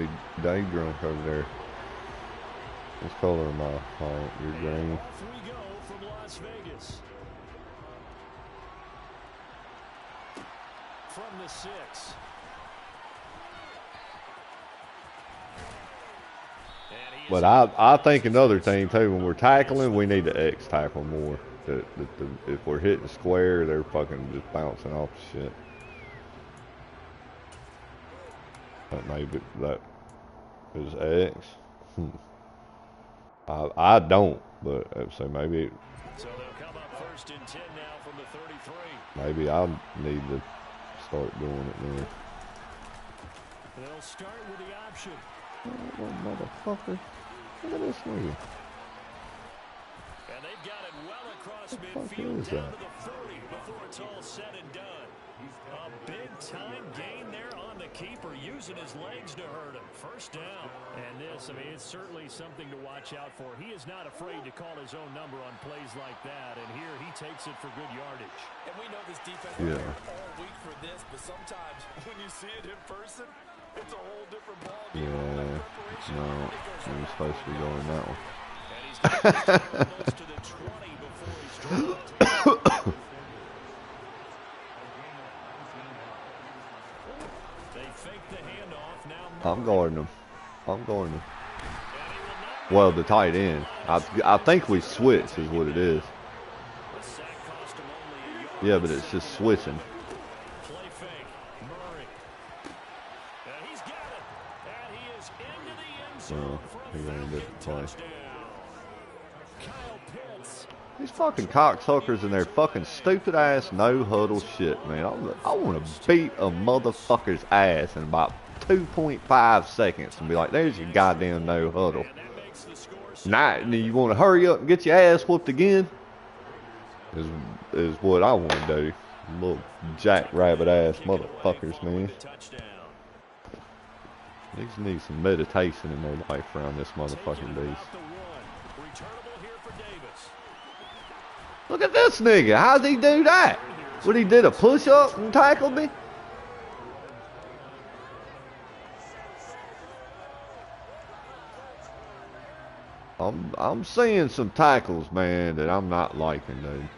be day drunk over there. This color of my fault. You're green. Off we go from Las Vegas. From the 6. But I think another thing too, when we're tackling, we need to X tackle more. If we're hitting square, they're fucking just bouncing off the shit. But maybe that is X. I don't, but so maybe. So they'll come up 1st and 10 now from the 33. Maybe I need to start doing it now. They'll start with the option. Oh, motherfucker! Look at this nigga. And they've got it well across midfield down to the 30 before it's all said and done. A big-time gain there on the keeper, using his legs to hurt him. 1st down. And this, I mean, it's certainly something to watch out for. He is not afraid to call his own number on plays like that, and here he takes it for good yardage. And we know this defense all week for this, but sometimes when you see it in person, it's a whole different ball game. Yeah, no, I'm supposed to be going that one. And he's got close to the 20 before he's dropped. They fake the handoff now. I'm guarding him. I'm guarding him. Well, the tight end. I think we switch is what it is. Yeah, but it's just switching. Play fake. Murray. And he's got it. And he is into the end zone for a vacant touchdown. Kyle Pitts. These fucking cocksuckers and their fucking stupid ass no huddle shit, man. I want to beat a motherfucker's ass in about 2.5 seconds and be like, there's your goddamn no huddle. Now you want to hurry up and get your ass whooped again? Is what I want to do. Little jackrabbit ass motherfuckers, man. These need some meditation in their life around this motherfucking beast. Look at this nigga. How'd he do that? What, he did a push-up and tackled me? I'm seeing some tackles, man, that I'm not liking, dude.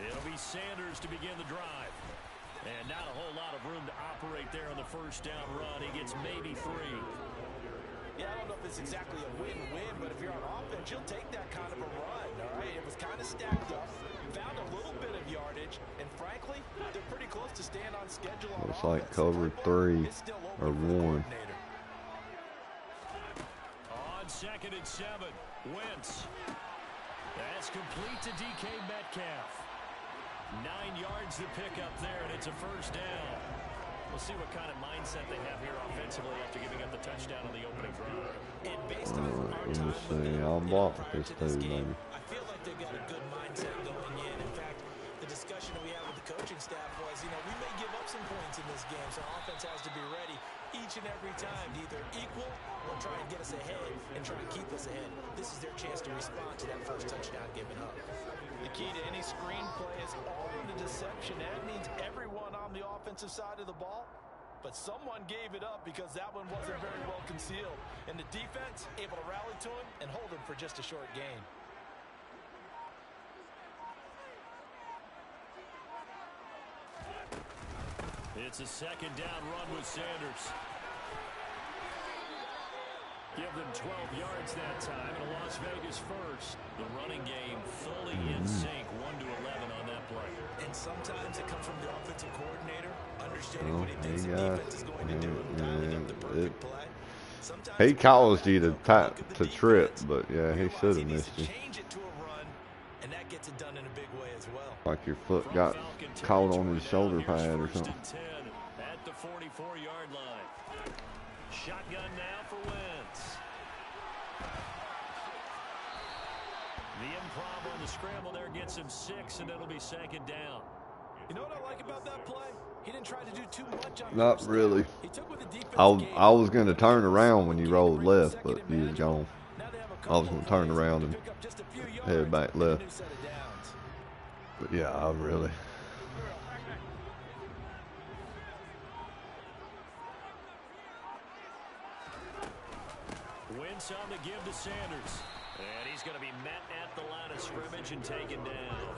It'll be Sanders to begin the drive. And not a whole lot of room to operate there on the 1st down run. He gets maybe 3. Yeah, I don't know if it's exactly a win-win, but if you're on offense, you'll take that kind of a run, all right? It was kind of stacked up, found a little bit of yardage, and frankly, they're pretty close to staying on schedule on Looks like offense. cover 3 or 1. On 2nd and 7, Wentz. That's complete to DK Metcalf. 9 yards to pick up there, and it's a 1st down. We'll see what kind of mindset they have here offensively after giving up the touchdown on the opening drive. And based on our Let me time see. I'll block this too, game, maybe. I feel like they've got a good mindset going in. In fact, the discussion that we had with the coaching staff was, you know, we may give up some points in this game, so offense has to be ready each and every time to either equal or try and get us ahead and try and keep us ahead. This is their chance to respond to that first touchdown given up. The key to any screenplay is all in the deception. That means everyone on the offensive side of the ball, but someone gave it up because that one wasn't very well concealed. And the defense able to rally to him and hold him for just a short gain. It's a 2nd down run with Sanders. Give them 12 yards that time, and a Las Vegas 1st. The running game fully in sync, 1-11 on that play. And sometimes it comes from the offensive coordinator, understanding what he thinks the defense is going to do and dialing up the perfect play. He caused you to trip, but yeah, he should have missed you. Change it to a run, and that gets it done in a big way as well. Like your foot got caught on his shoulder pad or something. At the 44-yard line. Shotgun now for Wentz. The improv on the scramble there gets him 6, and it'll be 2nd down. You know what I like about that play? He didn't try to do too much on Not really. He took with the defense I was going to turn around when you rolled left, but you was gone. I was going to turn around and head back left. But yeah, I really. Wentz on the give to Sanders. And he's going to be met at the line of scrimmage and taken down.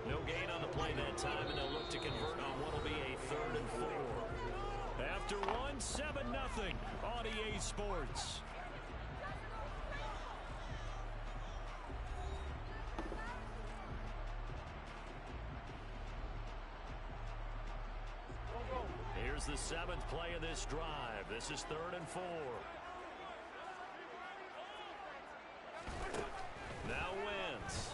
No gain on the play that time, and they'll look to convert on what will be a 3rd and 4. After one, 7-0 on EA Sports. Here's the 7th play of this drive. This is 3rd and 4. Now Wentz.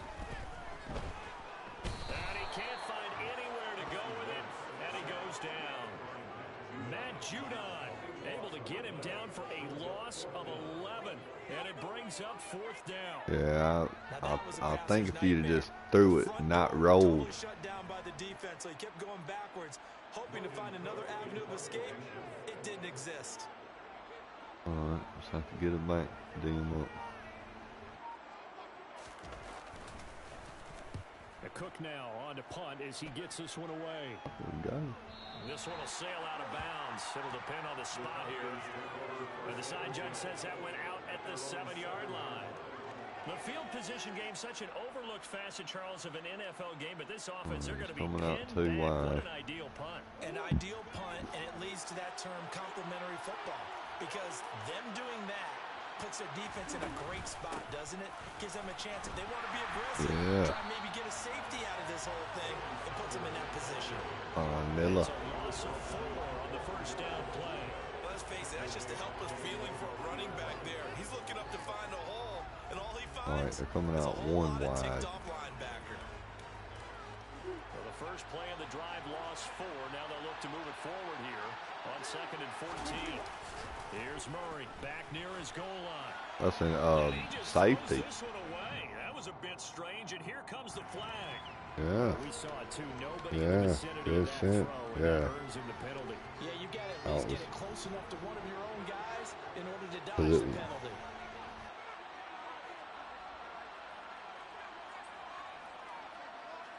And he can't find anywhere to go with it, and he goes down. Matt Judon able to get him down for a loss of 11, and it brings up 4th down. Yeah, I think if you'd have just threw it, not rolled. Shut down by the defense, so he kept going backwards, hoping to find another avenue of escape. It didn't exist. All right, just have to get it back, D him up. Cook now on to punt as he gets this one away. There we go. This one will sail out of bounds. It'll depend on the spot here. And the side judge says that went out at the 7-yard line. The field position game, such an overlooked facet, Charles, of an NFL game, but this offense, they're going to be coming out pinned too back. wide. What an ideal punt. An ideal punt, and it leads to that term complementary football, because them doing that puts their defense in a great spot, doesn't it? Gives them a chance if they want to be aggressive, try and maybe get a safety out of this whole thing. It puts them in that position. Miller. It's a loss of 4 on the first down play. Let's face it, that's just a helpless feeling for a running back there. He's looking up to find a hole, and all he finds All right, they're coming out one wide. Well, the first play of the drive lost 4. Now they'll look to move it forward here on 2nd and 14. Here's Murray back near his goal line. That's an safety. This one away. That was a bit strange, and here comes the flag. Yeah. We saw it too. Nobody in the vicinity of that throw, and that earns him the penalty. Yeah, you got to at least get it close enough to one of your own guys in order to dodge the penalty.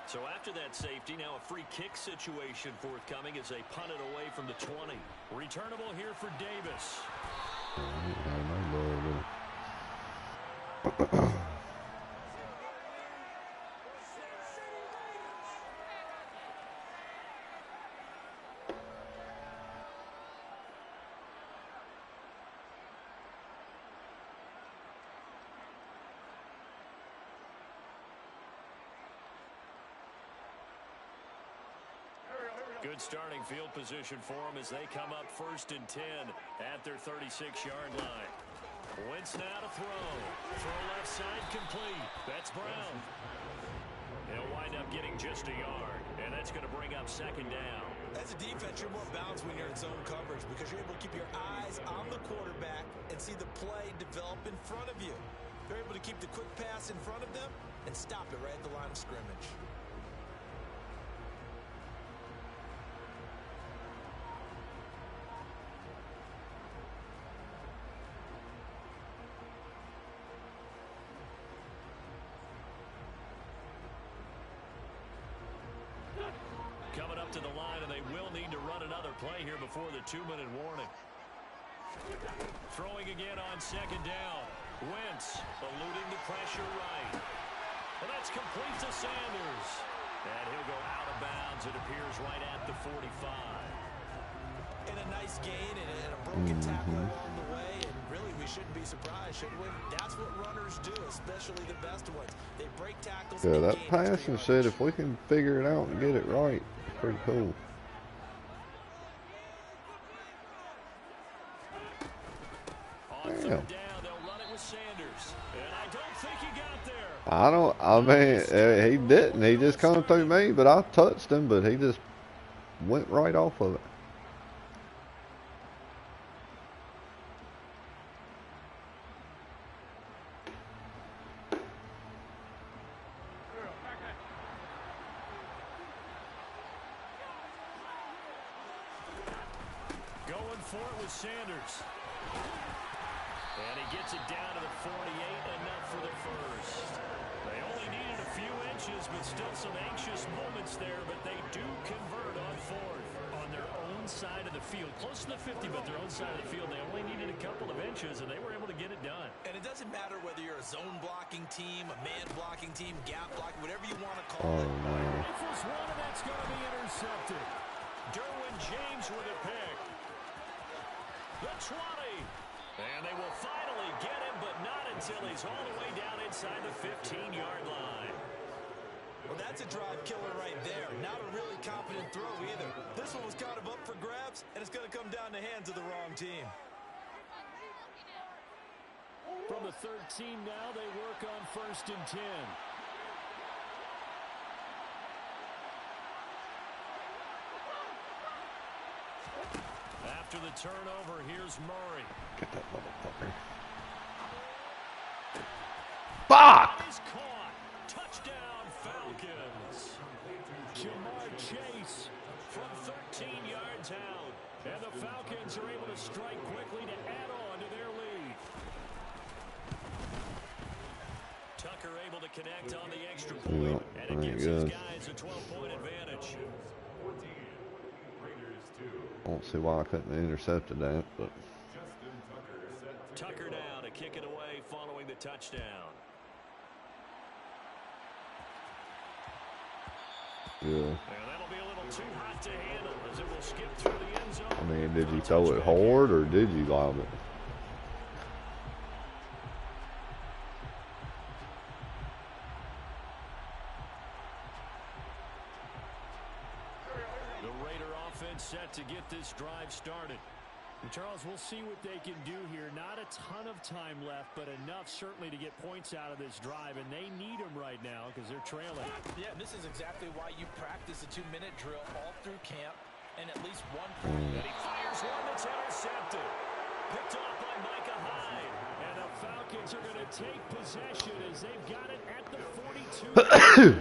So after that safety, now a free kick situation forthcoming as they punt it away from the 20. Returnable here for Davis. Good starting field position for them as they come up 1st and 10 at their 36-yard line. Wentz now to throw. Throw left side complete. That's Brown. He'll wind up getting just a yard, and that's going to bring up 2nd down. As a defense, you're more balanced when you're in zone coverage because you're able to keep your eyes on the quarterback and see the play develop in front of you. They're able to keep the quick pass in front of them and stop it right at the line of scrimmage. Coming up to the line, and they will need to run another play here before the 2-minute warning. Throwing again on 2nd down. Wentz eluding the pressure right. Well, that's complete to Sanders. And he'll go out of bounds. It appears right at the 45. And a nice gain and a broken tackle along the way. And really, we shouldn't be surprised, should we? That's what runners do, especially the best ones. They break tackles. Yeah, that passing said if we can figure it out and get it right, it's pretty cool. On 3rd down, they'll run it with Sanders. And I don't think he got there. I mean, he didn't. He just come through me, but I touched him, but he just went right off of it. Going for it with Sanders. And he gets it down to the 48, enough for the first. They only needed a few inches, but still some anxious moments there. But they do convert on fourth on their own side of the field. Close to the 50, but their own side of the field. They only needed a couple of inches, and they were able to get it done. And it doesn't matter whether you're a zone blocking team, a man blocking team, gap blocking, whatever you want to call it. Rifles one, and that's going to be intercepted. Derwin James with a pick. The 20. And they will finally get him, but not until he's all the way down inside the 15-yard line. Well, that's a drive killer right there. Not a really confident throw either. This one was kind of up for grabs, and it's going to come down the hands of the wrong team. From the 13 now, they work on 1st and 10. After the turnover, here's Murray. Get that motherfucker. Fuck! He's caught. Touchdown, Falcons. Jamar Chase from 13 yards out. And the Falcons are able to strike quickly to add on to their lead. Tucker able to connect on the extra point. And it gives his guys a 12-point advantage. I don't see why I couldn't have intercepted that, but Tucker now to kick it away following the touchdown. yeah. And that'll be a little too hot to handle as it will skip through the end zone. I mean, did you throw it hard or did you lob it? Set to get this drive started. And Charles, we'll see what they can do here. Not a ton of time left, but enough certainly to get points out of this drive, and they need them right now because they're trailing. Yeah, and this is exactly why you practice a 2-minute drill all through camp, and at least one point. And he fires one that's intercepted. Picked off by Micah Hyde. And the Falcons are going to take possession as they've got it at the 42.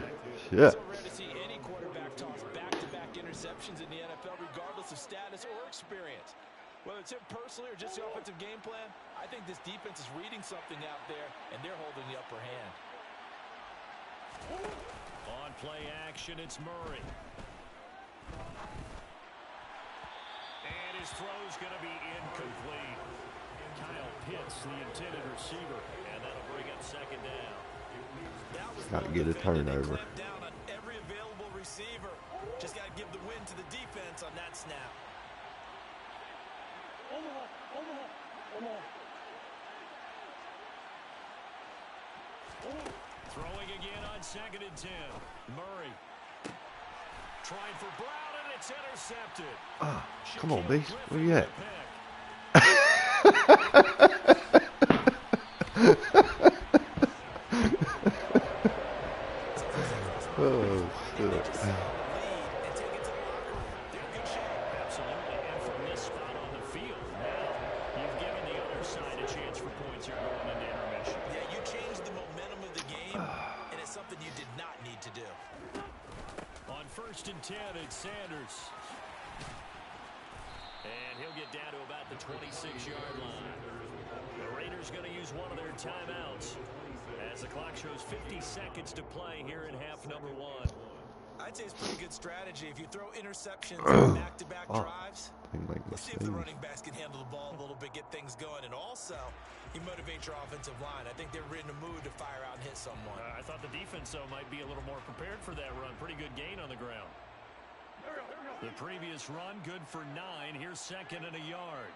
Shit. So rare to see any quarterback toss back-to-back interceptions in the NFL, regardless of status or experience. Whether it's him personally or just the offensive game plan, I think this defense is reading something out there, and they're holding the upper hand. On play action, it's Murray. And his throw's going to be incomplete. Kyle Pitts, the intended receiver, and that'll bring up 2nd down. Got to get a turnover. Down on every available receiver. Just got to give the win to the defense on that snap. Throwing again on 2nd and 10. Murray trying for Brown, and it's intercepted. Come on, Beast. Where you at? Oh, shit. Absolutely, and from this spot on the field, now you've given the other side a chance for points here going into intermission. Yeah, you changed the momentum of the game, and it's something you did not need to do. On 1st and 10, it's Sanders. And he'll get down to about the 26-yard line. The Raiders going to use one of their timeouts as the clock shows 50 seconds to play here in half number 1. I'd say it's pretty good strategy. If you throw interceptions on back-to-back drives, let's see if the running backs can handle the ball a little bit, get things going. And also, you motivate your offensive line. I think they're in a mood to fire out and hit someone. I thought the defense, though, might be a little more prepared for that run. Pretty good gain on the ground. The previous run, good for 9. Here's 2nd and a yard.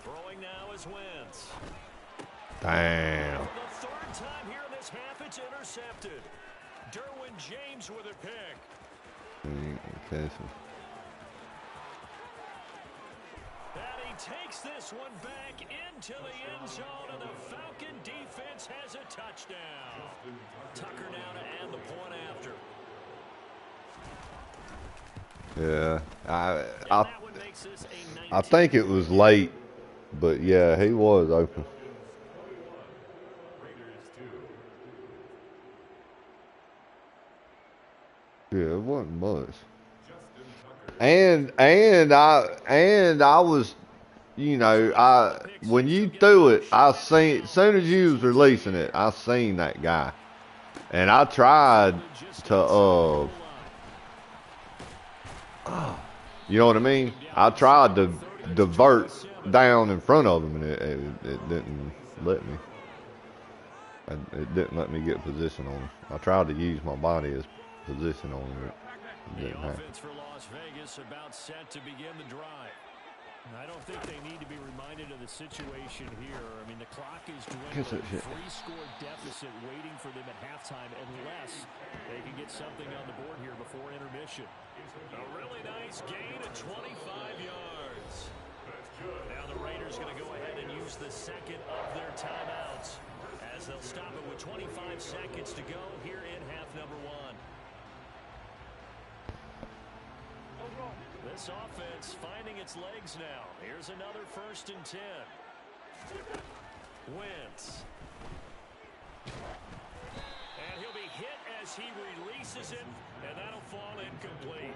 Throwing now is Wentz. Damn. The 3rd time here in this half, it's intercepted. Derwin James with a pick. Okay. And he takes this one back into the end zone, and the Falcon defense has a touchdown. Tucker now to add the point after. Yeah, I think it was late, but yeah, he was open. Yeah, it wasn't much. I was, you know, when you threw it, I seen, as soon as you was releasing it, I seen that guy, and I tried to you know what I mean? I tried to divert down in front of him, and it didn't let me. It didn't let me get position on him. I tried to use my body as position on him. It didn't happen. Offense for Las Vegas about set to begin the drive. I don't think they need to be reminded of the situation here. I mean, the clock is dwindling. Three-score deficit waiting for them at halftime unless they can get something on the board here before intermission. A really nice gain of 25 yards. Now the Raiders going to go ahead and use the second of their timeouts as they'll stop it with 25 seconds to go here in half number one. This offense finding its legs now. Here's another 1st and 10. Wentz. And he'll be hit as he releases it, and that'll fall incomplete.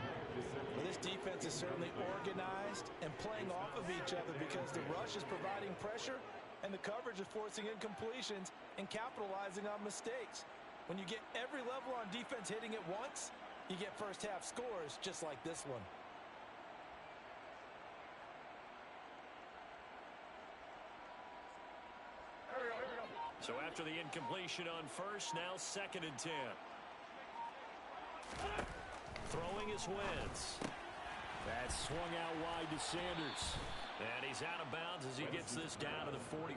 Well, this defense is certainly organized and playing off of each other because the rush is providing pressure and the coverage is forcing incompletions and capitalizing on mistakes. When you get every level on defense hitting it once, you get first half scores just like this one. So after the incompletion on first, now 2nd and 10. Throwing is Wentz. That's swung out wide to Sanders. And he's out of bounds as he gets this down to the 45.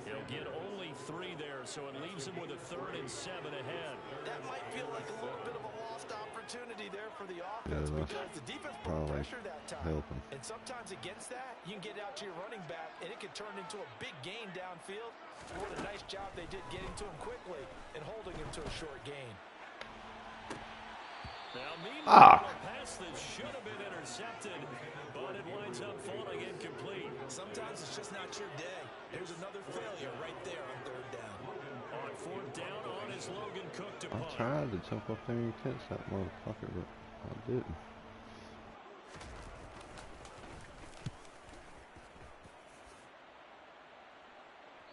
He'll get only 3 there, so it leaves him with a 3rd and 7 ahead. That might feel like a little bit of a lost opportunity there for the offense because the defense put pressure that time. And sometimes against that, you can get out to your running back, and it can turn into a big gain downfield. What a nice job they did getting to him quickly and holding him to a short gain. Now, meanwhile, a pass that should have been intercepted, but it winds up falling incomplete. Sometimes it's just not your day. Here's another failure right there on 3rd down. On 4th down on is Logan Cook to punt. I tried to jump up there and catch that motherfucker, but I didn't.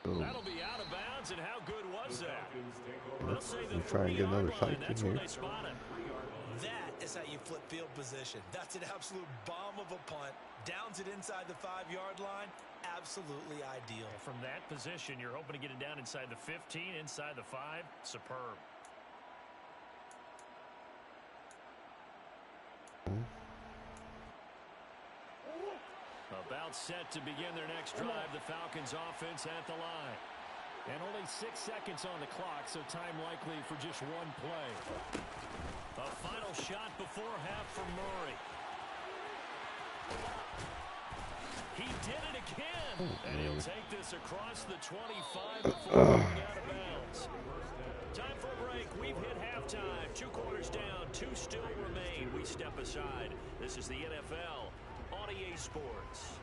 That'll be out of bounds, and how good was that? They'll say the try and get another safety that's here. where they spot him. That is how you flip field position. That's an absolute bomb of a punt. Downs it inside the 5-yard line. Absolutely ideal. From that position, you're hoping to get it down inside the 15, inside the 5. Superb. About set to begin their next drive. The Falcons offense at the line. And only 6 seconds on the clock, so time likely for just one play. A final shot before half for Murray. He did it again. And he'll take this across the 25 before going out of bounds. Time for a break. We've hit halftime. 2 quarters down. 2 still remain. We step aside. This is the NFL on EA Sports.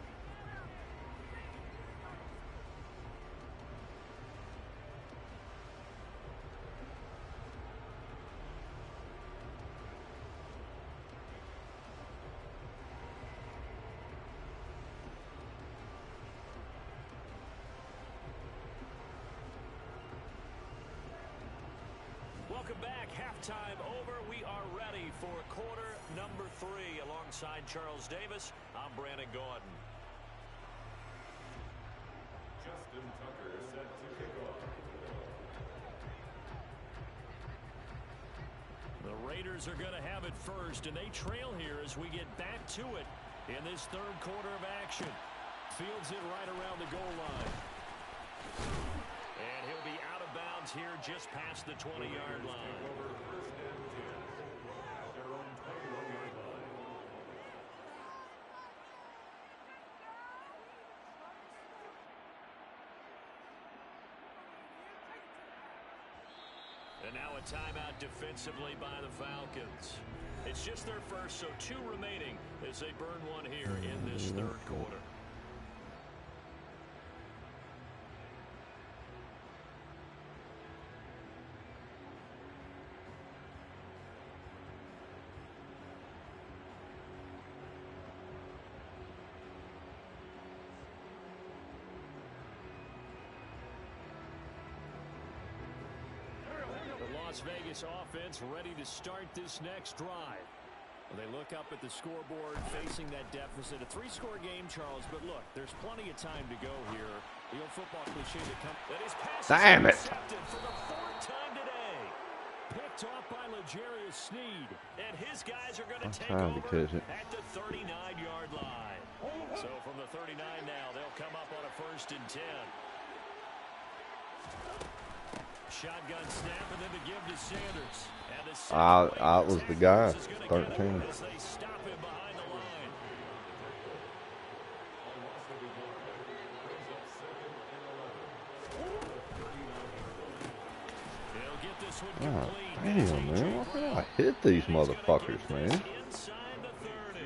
Welcome back. Halftime over. We are ready for quarter number 3. Alongside Charles Davis, I'm Brandon Gordon. Justin Tucker set to kick off. The Raiders are going to have it first, and they trail here as we get back to it in this 3rd quarter of action. Fields it right around the goal line. And he'll be out of bounds here just past the 20-yard line. And now a timeout defensively by the Falcons. It's just their first, so 2 remaining as they burn one here in this 3rd quarter. Las Vegas offense ready to start this next drive. They look up at the scoreboard, facing that deficit. A 3-score game, Charles, but look, there's plenty of time to go here. The old football cliche that comes. That is pass Damn it! For the 4th time today. Picked off by L'Jarius Sneed. And his guys are going to take over at the 39-yard line. So from the 39 now, they'll come up on a 1st and 10. Shotgun snap and then the give to Sanders. I was the guy. 13. As they stop him behind the line. He'll get this one complete. Damn, man. Why can't I hit these motherfuckers, man? Inside the 30.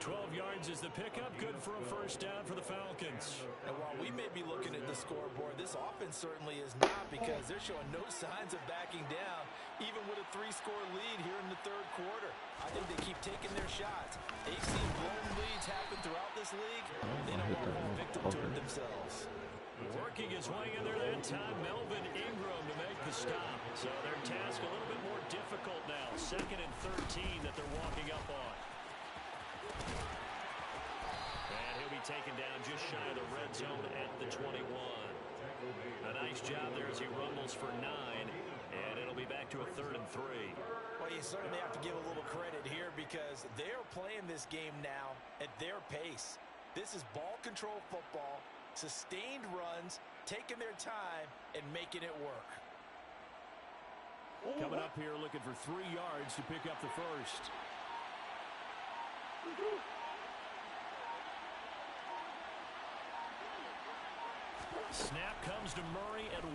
12 yards is the pickup. Good for a 1st down for the Falcons. And while we may be looking at the scoreboard, this offense certainly is not, because they're showing no signs of backing down, even with a 3-score lead here in the 3rd quarter. I think they keep taking their shots. They've seen blown leads happen throughout this league. They don't want to fall victim to it themselves. Working his way in there that time, Melvin Ingram to make the stop. So their task a little bit more difficult now. 2nd and 13 that they're walking up on. And he'll be taken down just shy of the red zone at the 21. A nice job there as he rumbles for 9. And it'll be back to a 3rd and 3. Well, you certainly have to give a little credit here, because they're playing this game now at their pace. This is ball control football, sustained runs, taking their time, and making it work. Coming up here looking for 3 yards to pick up the 1st. Snap comes to Murray at 1.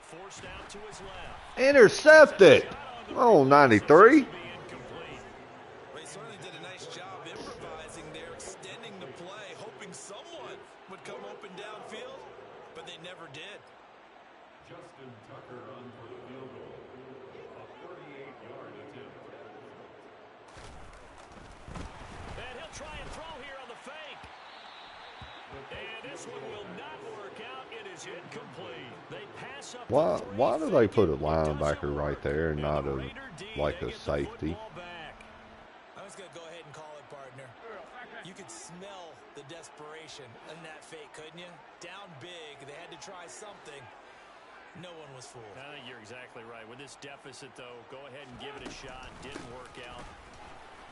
Forced out to his left. Intercepted. Oh, 93. They certainly did a nice job improvising there, extending the play, hoping someone would come open downfield, but they never did. Justin Tucker on for the field goal. A 48-yard attempt. And he'll try and throw here on the fake. And this one will not work out. It is incomplete. They pass up. Why do they put a linebacker right there and not a safety? I was going to go ahead and call it, partner. You could smell the desperation in that fake, couldn't you? Down big. They had to try something. No one was fooled. I think you're exactly right. With this deficit, though, go ahead and give it a shot. Didn't work out.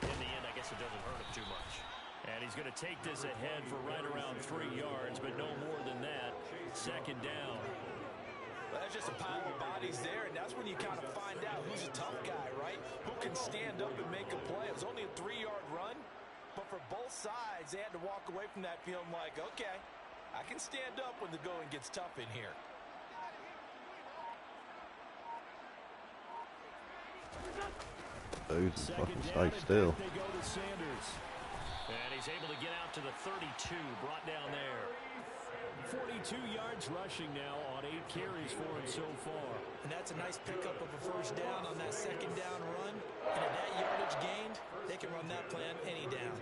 In the end, I guess it doesn't hurt him too much. And he's going to take this ahead for right around 3 yards, but no more than that. 2nd down. Well, that's just a pile of bodies there, and that's when you kind of find out who's a tough guy, right? Who can stand up and make a play. It was only a 3-yard run, but for both sides, they had to walk away from that feeling like, okay, I can stand up when the going gets tough in here. Dude, fucking stay still. They go to Sanders. And he's able to get out to the 32, brought down there. 42 yards rushing now on 8 carries for him so far. And that's a nice pickup of a 1st down on that 2nd down run. And at that yardage gained, they can run that plan any down.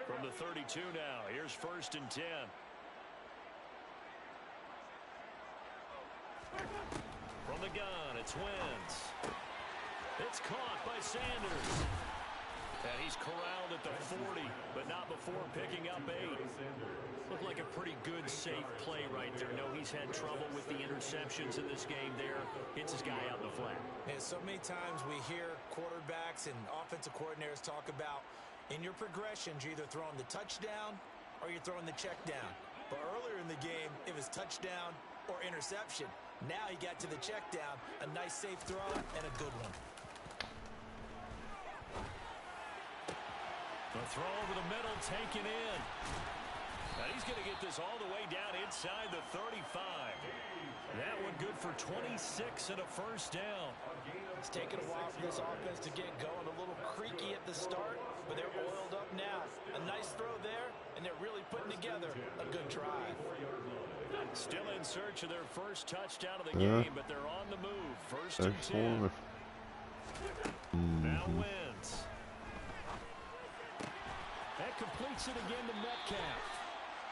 From the 32 now, here's 1st and 10. From the gun, it's Wentz. It's caught by Sanders. And he's corralled at the 40, but not before picking up 8. Looked like a pretty good, safe play right there. No, he's had trouble with the interceptions in this game there. Hits his guy out in the flat. And so many times we hear quarterbacks and offensive coordinators talk about, in your progressions, you're either throwing the touchdown or you're throwing the check down. But earlier in the game, it was touchdown or interception. Now he got to the check down. A nice safe throw and a good one. The throw over the middle taken in. Now he's going to get this all the way down inside the 35. That one good for 26 and a 1st down. It's taken a while for this offense to get going. A little creaky at the start, but they're oiled up now. A nice throw there, and they're really putting together a good drive. Still in search of their 1st touchdown of the game, but they're on the move. 1st and 10. Now wins. That completes it again to Metcalf.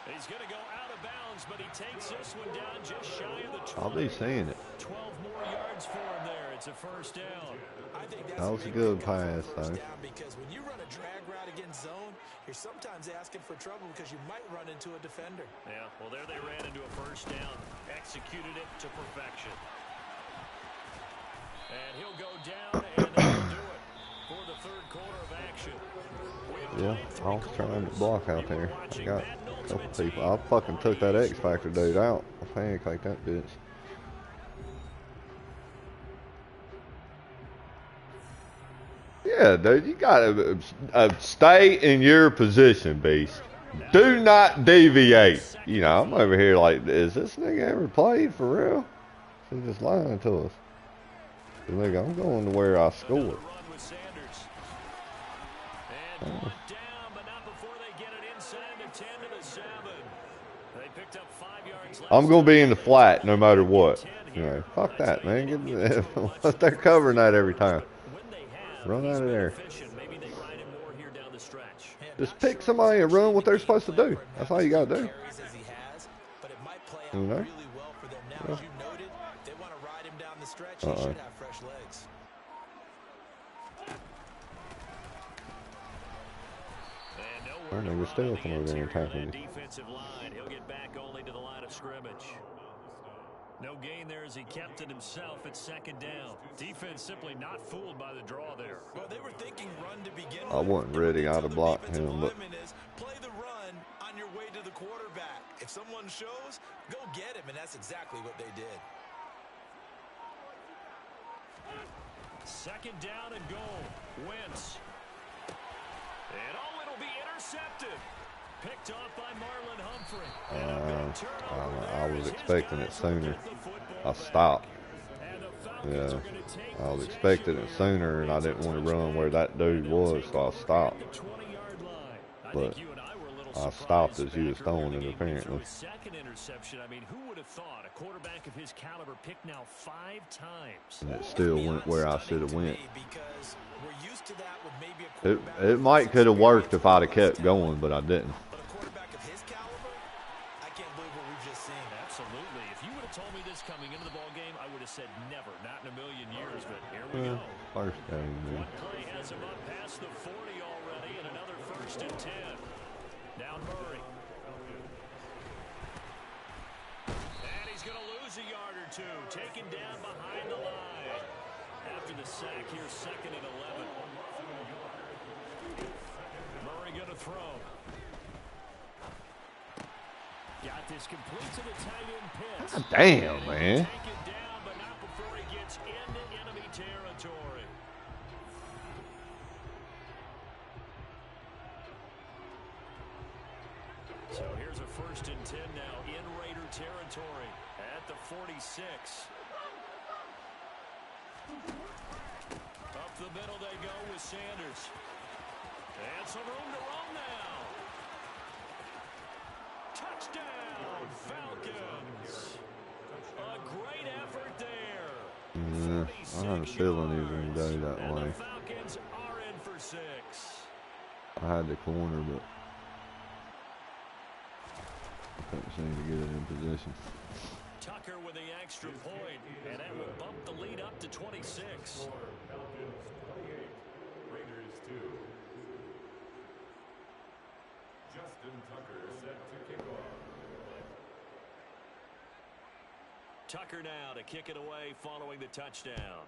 He's going to go out of bounds, but he takes this one down just shy of the 20. I'll be seeing it. 12 more yards for him there. It's a first down. I think that's That was a good pass, though. Because when you run a drag route against zone, you're sometimes asking for trouble because you might run into a defender. Yeah, well, there they ran into a first down. Executed it to perfection. And he'll go down, and that'll do it for the third quarter of action. Yeah, I was trying to block out there. I got a couple people. I fucking took that X Factor dude out. I pancaked that bitch. Yeah, dude, you gotta stay in your position, Beast. Do not deviate. You know, I'm over here like, is this nigga ever played for real? He's just lying to us. Nigga, I'm going to where I scored. I'm going to be in the flat no matter what. You know, fuck that, man. They're covering that every time. Run out of there. Just pick somebody and run what they're supposed to do. That's all you got to do. You know? Yeah. Our nigga still come over there and tackle me. Defensive line. He'll get back only to the line of scrimmage. No gain there as he kept it himself at second down. Defense simply not fooled by the draw there. Well, they were thinking run to begin with. I wasn't ready. I'd have blocked him, but play the run on your way to the quarterback. If someone shows, go get him, and that's exactly what they did. Second down and goal. Wentz. And oh, it'll be intercepted. Picked off by Marlon Humphrey. I was expecting it sooner. I stopped. Yeah, I was expecting it sooner, and I didn't want to run where that dude was, so I stopped. But I stopped as he was throwing it, apparently. Second interception. I mean, who would have thought a quarterback of his caliber picked now 5 times? And it still went where I should have went. It might could have worked if I'd have kept going, but I didn't. But a quarterback of his caliber, I can't believe what we've just seen. Absolutely. If you would have told me this coming into the ball game, I would have said never, not in a million years. But here we go. First game, man. One play has him up past the 40 already, and another 1st and 10. Down Murray. And he's going to lose a yard or two. Taken down behind the line. After the sack, here's 2nd and 11. Murray going to throw. Got this complete to the tight end Pitts. God damn, man. Take it down, but not before he gets into enemy territory. So here's a 1st and 10 now in Raider territory at the 46. Up the middle they go with Sanders. And some room to run now. Touchdown, Falcons. A great effort there. Yeah, I had a feeling he was going to go that way. The Falcons are in for 6. I had the corner, but I couldn't seem to get it in position. Tucker with the extra point, and that will bump the lead up to 26. Falcons 28, Raiders 2. Justin Tucker set to kick off. Tucker now to kick it away following the touchdown.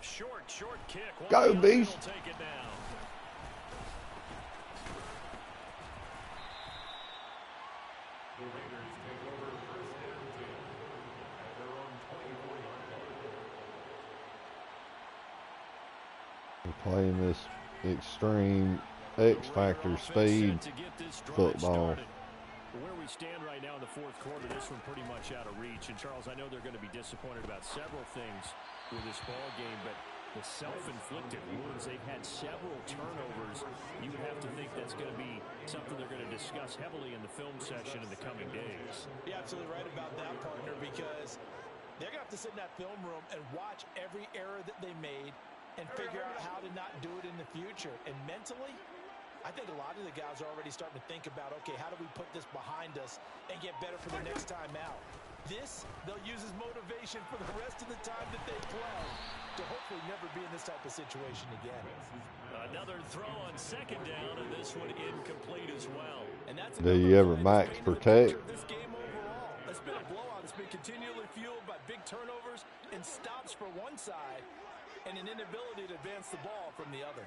Short kick. Go, Beast. Take it now. The Raiders take over 1st and 10 at their own 24-yard line. We're playing this extreme X Factor speed football. Where we stand right now in the 4th quarter, this one pretty much out of reach. And Charles, I know they're going to be disappointed about several things with this ball game, but the self-inflicted wounds, they've had several turnovers. You would have to think that's going to be something they're going to discuss heavily in the film session in the coming days. You're absolutely right about that, partner, because They're going to have to sit in that film room and watch every error that they made and figure out how to not do it in the future. And mentally, I think a lot of the guys are already starting to think about, okay, how do we put this behind us and get better for the next time out? This, they'll use as motivation for the rest of the time that they play to hopefully never be in this type of situation again. Another throw on second down, and this one incomplete as well. And that's Do you ever max protect? this game overall. It's been a blowout. It's been continually fueled by big turnovers and stops for one side and an inability to advance the ball from the other.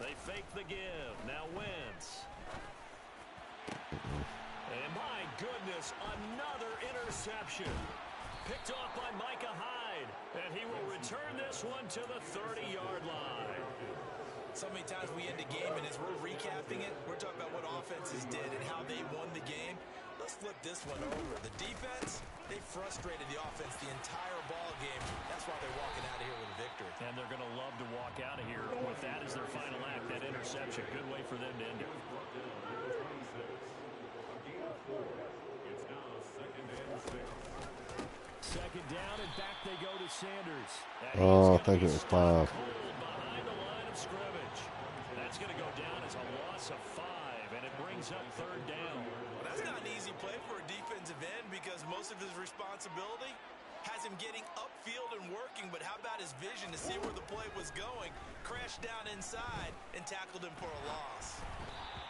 They fake the give. Now Wentz. And my goodness, another interception. Picked off by Micah Hyde. And he will return this one to the 30-yard line. So many times we end a game, and as we're recapping it, we're talking about what offenses did and how they won the game. Let's flip this one over. The defense, they frustrated the offense the entire ball game. That's why they're walking out of here with a victory. And they're going to love to walk out of here with that as their final act, that interception. Good way for them to end it. Second down, and back they go to Sanders. Oh, I think it was 5. Behind the line of scrimmage. That's going to go down as a loss of 5, and it brings up third down. Well, that's not an easy play for a defensive end because most of his responsibility has him getting upfield and working, but how about his vision to see where the play was going? Crashed down inside and tackled him for a loss.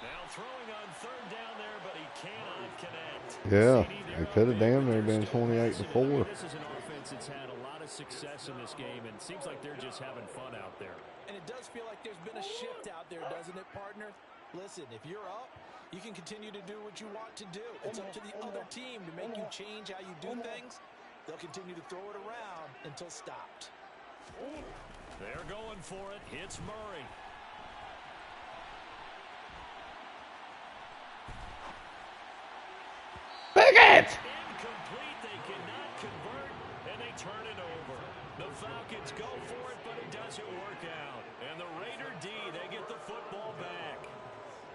Now throwing on third down there, but he cannot connect. Yeah, it could have damn near been 28-4. This is an offense that's had a lot of success in this game, and it seems like they're just having fun out there. And it does feel like there's been a shift out there, doesn't it, partner? Listen, if you're up, you can continue to do what you want to do. It's up to the other team to make you change how you do things. They'll continue to throw it around until stopped. They're going for it. Hits Murray. Incomplete. They cannot convert, and they turn it over. The Falcons go for it, but it doesn't work out. And the Raider D, they get the football back.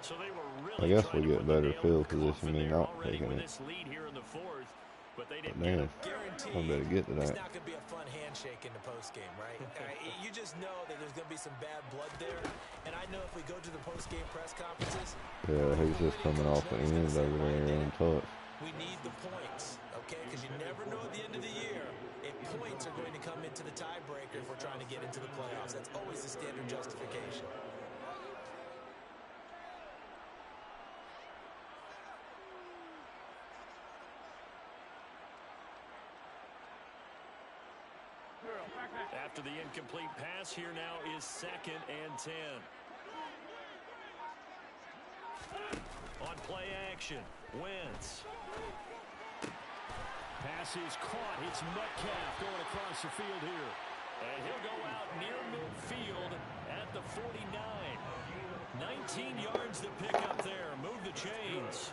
So they were really I guess we get better field position than not taking it. this lead here in the fourth, but they didn't Damn, Guaranteed, I better get to it's that. not going to be a fun handshake in the postgame, right? You just know that there's going to be some bad blood there. And I know if we go to the postgame press conferences, Yeah, he's just coming off the end over there untouched. we need the points, okay? Because you never know at the end of the year if points are going to come into the tiebreaker if we're trying to get into the playoffs. That's always the standard justification. After the incomplete pass, here now is 2nd and 10. On play action, Wentz. Pass is caught. It's Metcalf going across the field here. And he'll go out near midfield at the 49. 19 yards to pick up there. Move the chains.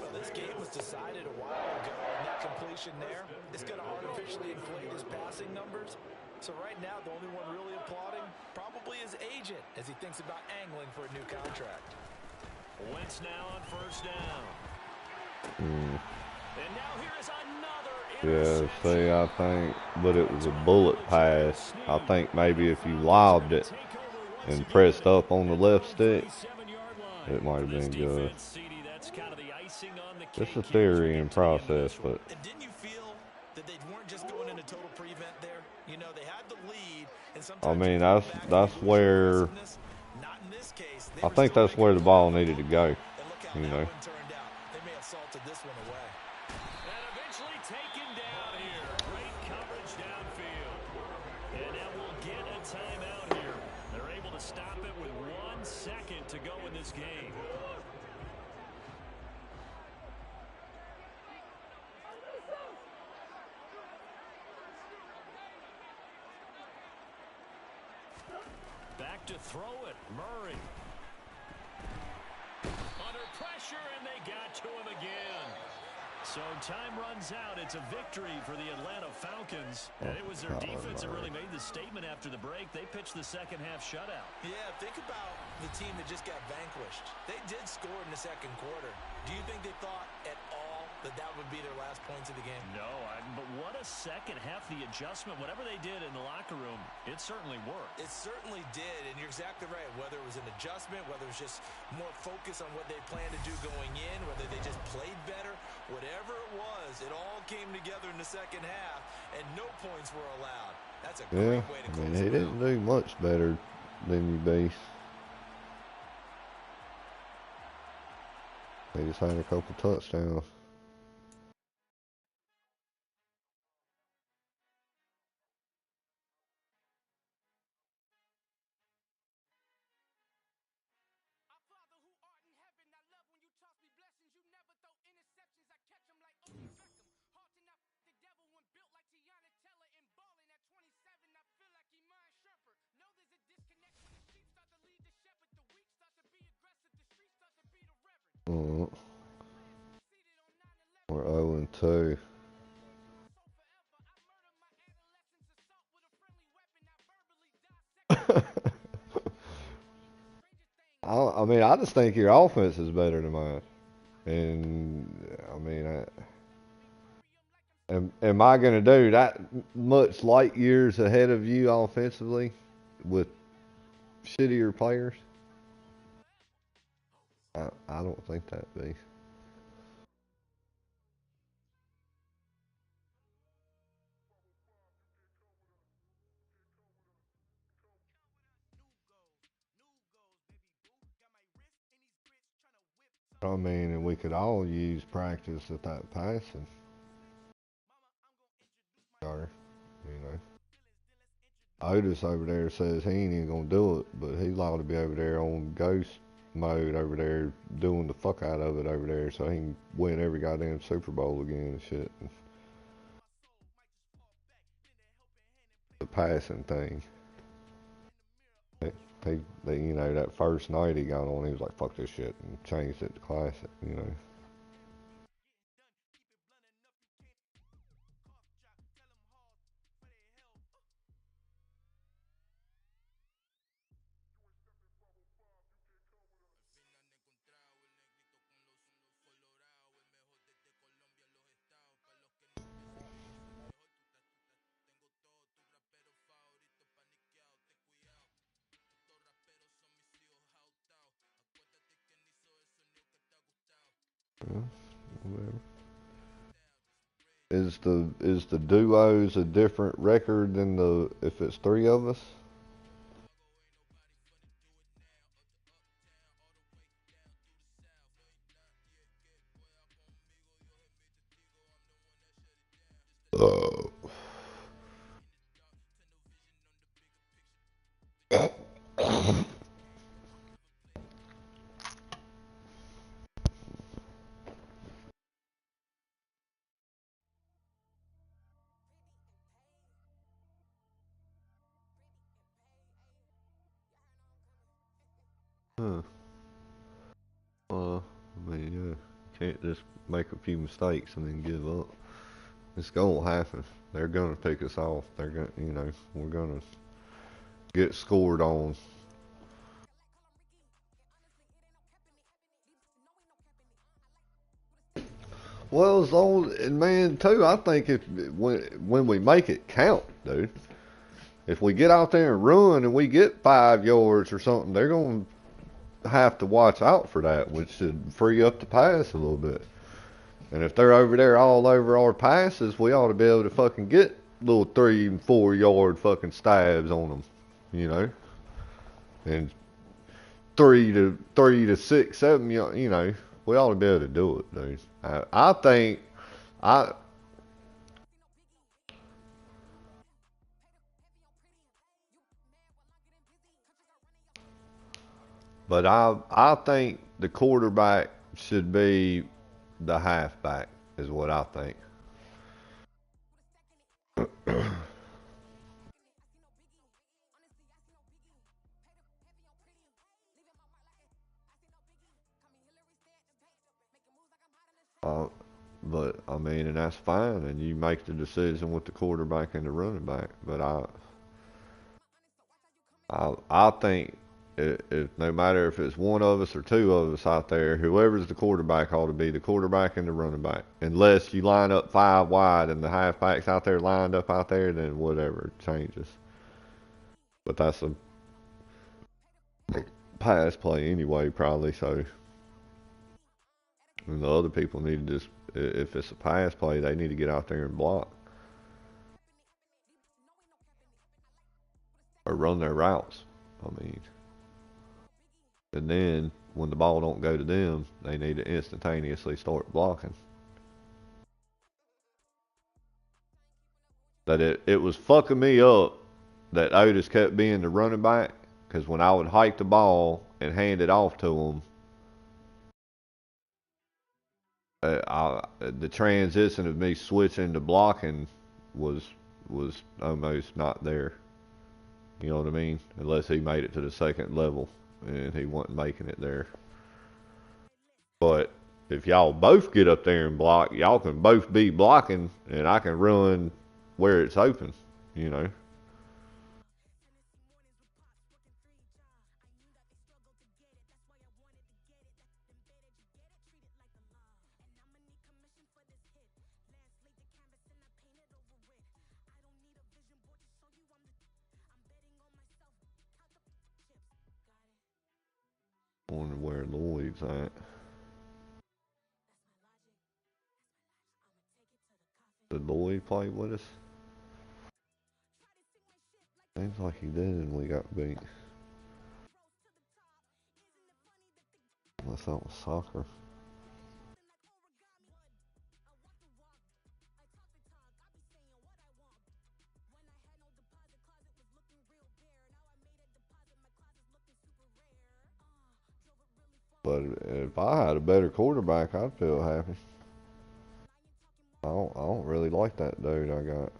Well, this game was decided a while ago, and that completion there is going to artificially inflate his passing numbers. So right now, the only one really applauding probably his agent as he thinks about angling for a new contract. Wentz now on first down. And now here is another Yeah, interception. see, I think, but it was a bullet pass. I think maybe if you lobbed it and pressed up on the left stick, it might have been good. It's a theory and process, but And didn't you feel that they weren't just going into total prevent there? You know, they had the lead, and sometimes I mean that's where not in this case. I think that's where the ball needed to go. You know. Turned out. They may have salted this one away. And eventually taken down here. Great coverage downfield. And now we'll get a timeout here. They're able to stop it with 1 second to go in this game. Back to throw it. Murray. Under pressure, and they got to him again. So time runs out. It's a victory for the Atlanta Falcons. And it was their defense that really made the statement after the break. They pitched the second half shutout. Yeah, think about the team that just got vanquished. They did score in the second quarter. Do you think they thought at all that would be their last points of the game. No, but what a second half. The adjustment, whatever they did in the locker room, it certainly worked. It certainly did, and you're exactly right. Whether it was an adjustment, whether it was just more focus on what they planned to do going in, whether they just played better, whatever it was, it all came together in the second half, and no points were allowed. That's a great way to close it out. He didn't do much better than you beast. They just had a couple touchdowns. We're 0-2. I mean, I just think your offense is better than mine. And, I mean, am I going to do that much light years ahead of you offensively with shittier players? I don't think that, be. I mean, and we could all use practice at that passing. You know. Otis over there says he ain't even gonna do it, but he's allowed to be over there on ghost mode over there doing the fuck out of it over there so he can win every goddamn Super Bowl again and shit. The passing thing. You know, that first night he got on, he was like, fuck this shit, and changed it to classic, you know. Whatever. Is the duos a different record than the if it's three of us? Oh. Huh. I mean, yeah, can't just make a few mistakes and then give up. It's gonna happen. They're gonna pick us off. They're gonna, you know, we're gonna get scored on. Well, as long and man, too, I think if when we make it count, dude. If we get out there and run and we get 5 yards or something, they're gonna have to watch out for that, which should free up the pass a little bit. And if they're over there all over our passes, we ought to be able to fucking get little 3 and 4 yard fucking stabs on them, you know. And 3 to 6, 7, you know, we ought to be able to do it, dude. I think I think the quarterback should be the halfback, is what I think. Uh, but I mean, and that's fine, and you make the decision with the quarterback and the running back. But I think no matter if it's one of us or two of us out there, whoever's the quarterback ought to be the quarterback and the running back. Unless you line up 5 wide and the halfback's out there lined up out there, then whatever, it changes. But that's a pass play anyway, probably, so. And the other people need to just, if it's a pass play, they need to get out there and block. Or run their routes, I mean. And then, when the ball don't go to them, they need to instantaneously start blocking. That it was fucking me up that Otis kept being the running back, because when I would hike the ball and hand it off to him, the transition of me switching to blocking was almost not there. You know what I mean? Unless he made it to the second level, and he wasn't making it there. But if y'all both get up there and block, y'all can both be blocking, and I can run where it's open, you know. Wonder where Lloyd's at. Did Lloyd play with us? Seems like he did and we got beat. Unless that was soccer. But if I had a better quarterback, I'd feel happy. I don't really like that dude I got.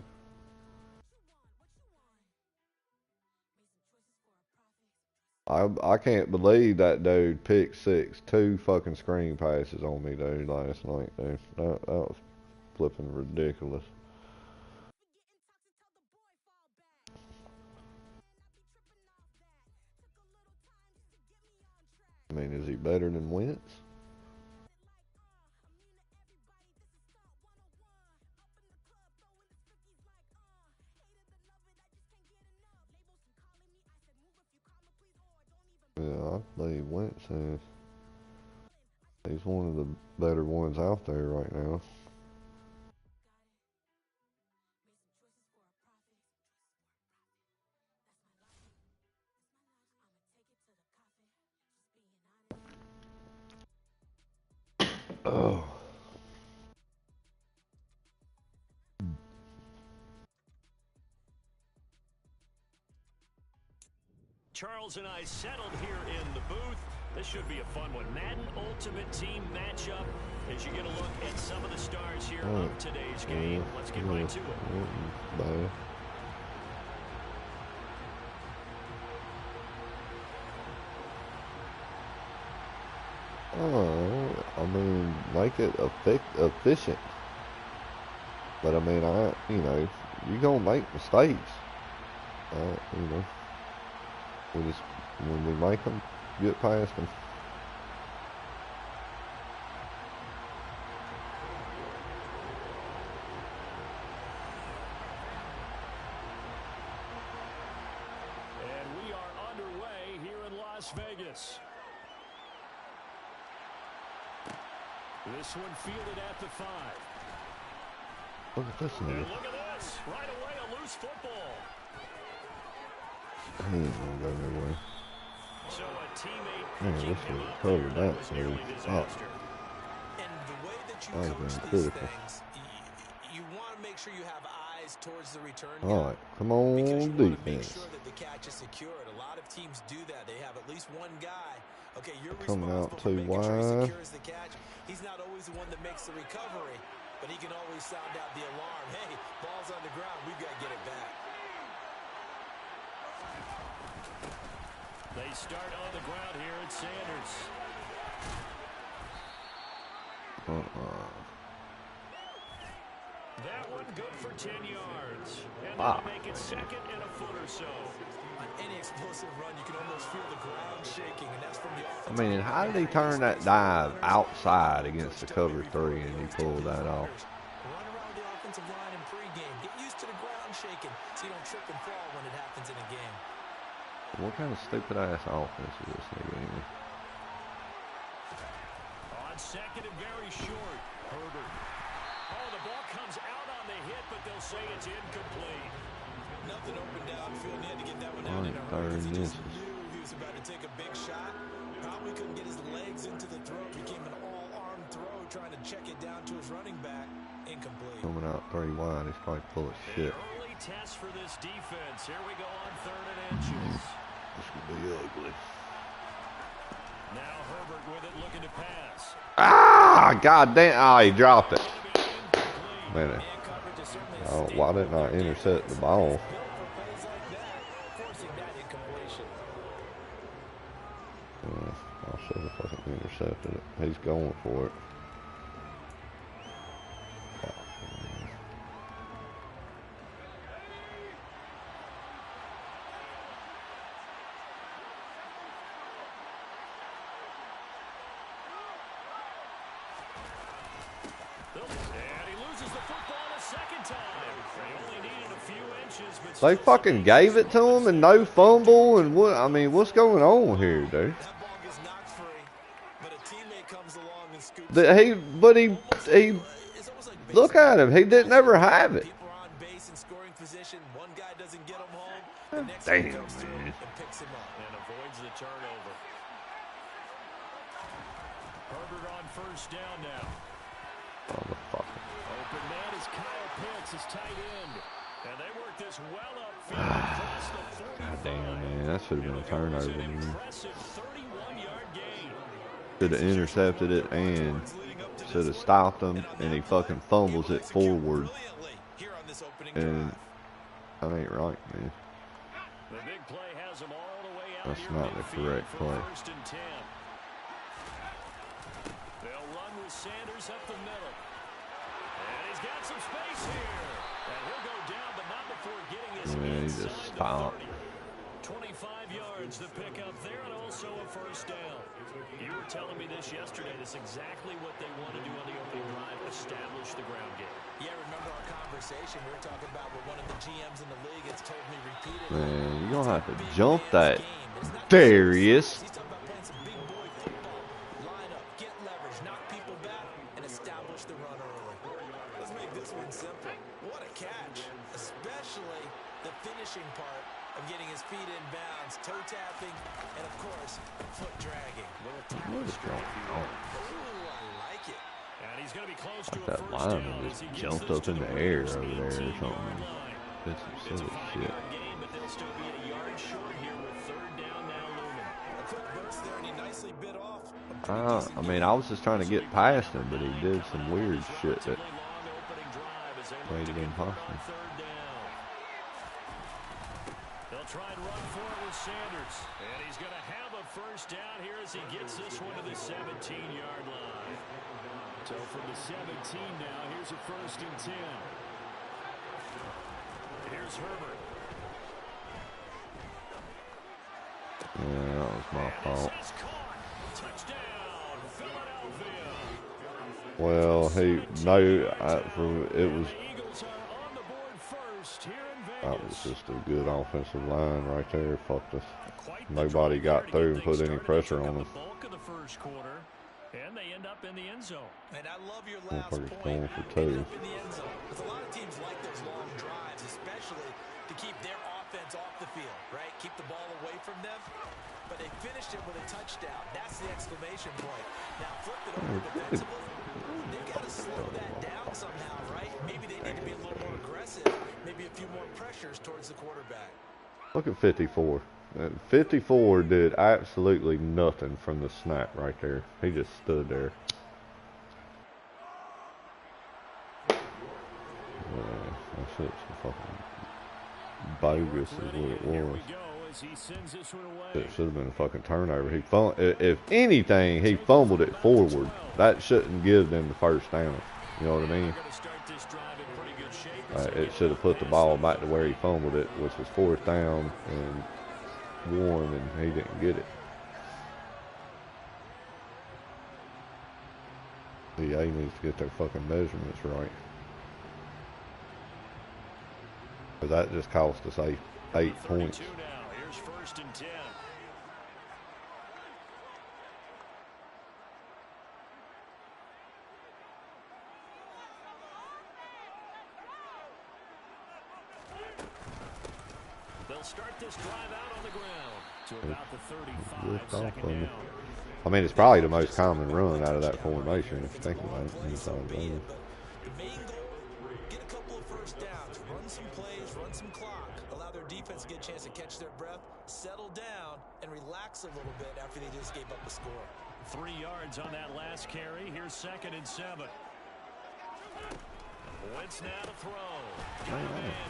I can't believe that dude picked 6 2 fucking screen passes on me, dude, last night, dude. That was flipping ridiculous. I mean, is he better than Wentz? Yeah, I believe Wentz is. He's one of the better ones out there right now. Oh. Charles and I settled here in the booth. This should be a fun one. Madden Ultimate Team matchup as you get a look at some of the stars here of today's game. Let's get right to it. Bye. Oh, I mean, make it efficient. But I mean, you're gonna make mistakes. When we make them, get past them. And we are underway here in Las Vegas. This one fielded at the 5. Look at this nigga. And look at this. Right away, a loose football. He ain't gonna go nowhere. So a teammate Man, this was covered that, so And the way that you coach these things, you want to make sure you have eyes towards the return guy. All right, come on, because you want to make defense. sure that the catch is secured. A lot of teams do that. They have at least one guy. Okay, you're Coming out responsible for too making sure he wide. secures the catch. He's not always the one that makes the recovery, but he can always sound out the alarm. Hey, ball's on the ground. We've got to get it back. They start on the ground here at Sanders. That one good for 10 yards. And Wow. that'll make it second and a foot or so. On any explosive run, you can almost feel the ground shaking, and that's from the I offensive mean, how did he turn that dive outside against the cover 3 and he pulled that off? Run around the offensive line in pregame. Get used to the ground shaking so you don't trip and fall when it happens in a game. What kind of stupid ass offense is this nigga in? On second and very short, Herbert. Oh, the ball comes out on the hit, but they'll say it's incomplete. Nothing open downfield. He had to get that one out in a hurry because he just knew he was about to take a big shot. Probably couldn't get his legs into the throw. Became an all-arm throw, trying to check it down to his running back. Incomplete. Coming out 3 wide, he's probably full of shit. Early test for this defense. Here we go on 3rd and inches. This could be ugly. Now Herbert with it, looking to pass. Ah, goddamn! Ah, he dropped it. Man, oh, why didn't I intercept the ball? I should have fucking intercepted it. He's going for it. They fucking gave it to him and no fumble and what? I mean, what's going on here, dude? He look at him. He didn't ever have it. Damn, man. And avoids the turnover. Herbert on 1st down now. Motherfucker. Open man is Kyle Pitts, his tight end. And they work this well upfield across the 45. God damn, man. That should have been a turnover, man. Impressive 31-yard gain. Should have intercepted it and should have stopped him, and he fucking fumbles it forward. And that ain't right, man. The big play has him all the way out. That's not the correct play. 1st and 10. They'll run with Sanders up the middle. And he's got some space here. And he'll go down, but not before getting his He just stopped. 25 yards to pick up there, and also a 1st down. You were telling me this yesterday. That's exactly what they want to do on the opening drive, establish the ground game. Yeah, remember our conversation? We were talking about what one of the GMs in the league has told me repeatedly. Man, you're going to have to jump that. Darius. He's talking about playing some big boy football. Line up, get leverage, knock people back, and establish the run early. Let's make this one simple. What a catch, especially the finishing part of getting his feet in bounds, toe tapping, and of course, foot dragging. What is going on? Ooh, I like it. And he's going to be close to a That 1st down lineman as just he gets jumped this up to in the the air Raiders' over there or 18-yard something. line. It's some It's a silly shit. 5-yard gain, but they'll still be a yard short here with 3rd down now looming. A quick burst there, and he nicely bit off. I mean, I was just trying to get past him, but he did some weird shit that made it impossible. They'll try and run for it with Sanders. And he's going to have a 1st down here as he gets this one to the 17-yard line. So from the 17 now, here's a 1st and 10. Here's Herbert. Yeah, that was my fault. Touchdown, Philadelphia. Well, it was. That was just a good offensive line right there. Fucked us. Nobody got through and put any pressure on them. And they end up in the end zone. And I love your last Motherfucker's point. going for Ended 2. up in the end zone. Because a lot of teams like those long drives, especially to keep their offense off the field, right? Keep the ball away from them. But they finished it with a touchdown. That's the exclamation point. Now flip it over defensively. They've got to slow that down somehow, right? Maybe they need to be a little more aggressive. Maybe a few more pressures towards the quarterback. Look at 54. 54 did absolutely nothing from the snap right there. He just stood there. That shit's fucking bogus is what it was. It should have been a fucking turnover. If anything, he fumbled it forward. That shouldn't give them the 1st down. You know what I mean? It should have put the ball back to where he fumbled it, which was 4th down and 1, and he didn't get it. EA needs to get their fucking measurements right. But that just cost us 8 points. Here's 1st and 10. They'll start this drive out on the ground to about the 35, 2nd down. I mean, it's probably the most common run out of that formation, if you think about it. The main goal, get a couple of 1st downs, run some plays, run some clock, allow their defense to get a chance to catch their breath, settle down, and relax a little bit after they just gave up a score. 3 yards on that last carry. Here's 2nd and 7. Wentz now to throw.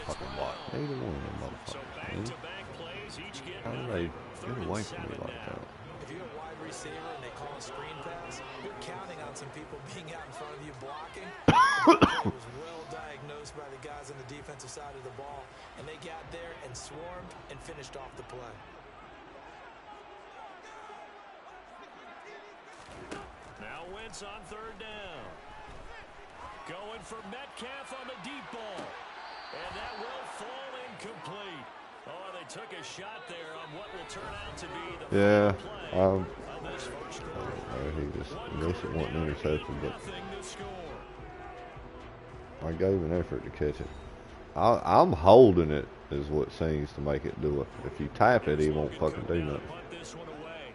Fucking block. Neither one of them So motherfuckers. back-to-back plays, each get How do they get away from me like that? If you're a wide receiver and they call a screen pass, you're counting on some people being out in front of you blocking. The play was well diagnosed by the guys on the defensive side of the ball, and they got there and swarmed and finished off the play. Now Wentz on 3rd down. Going for Metcalf on the deep ball. And that will fall incomplete. Oh, they took a shot there on what will turn out to be the Yeah, play of this first quarter. he just missed it, wasn't intercepted, but Nothing to score. I gave an effort to catch it. I'm holding it is what seems to make it do it. If you tap it, he won't fucking do nothing. Punt this one away.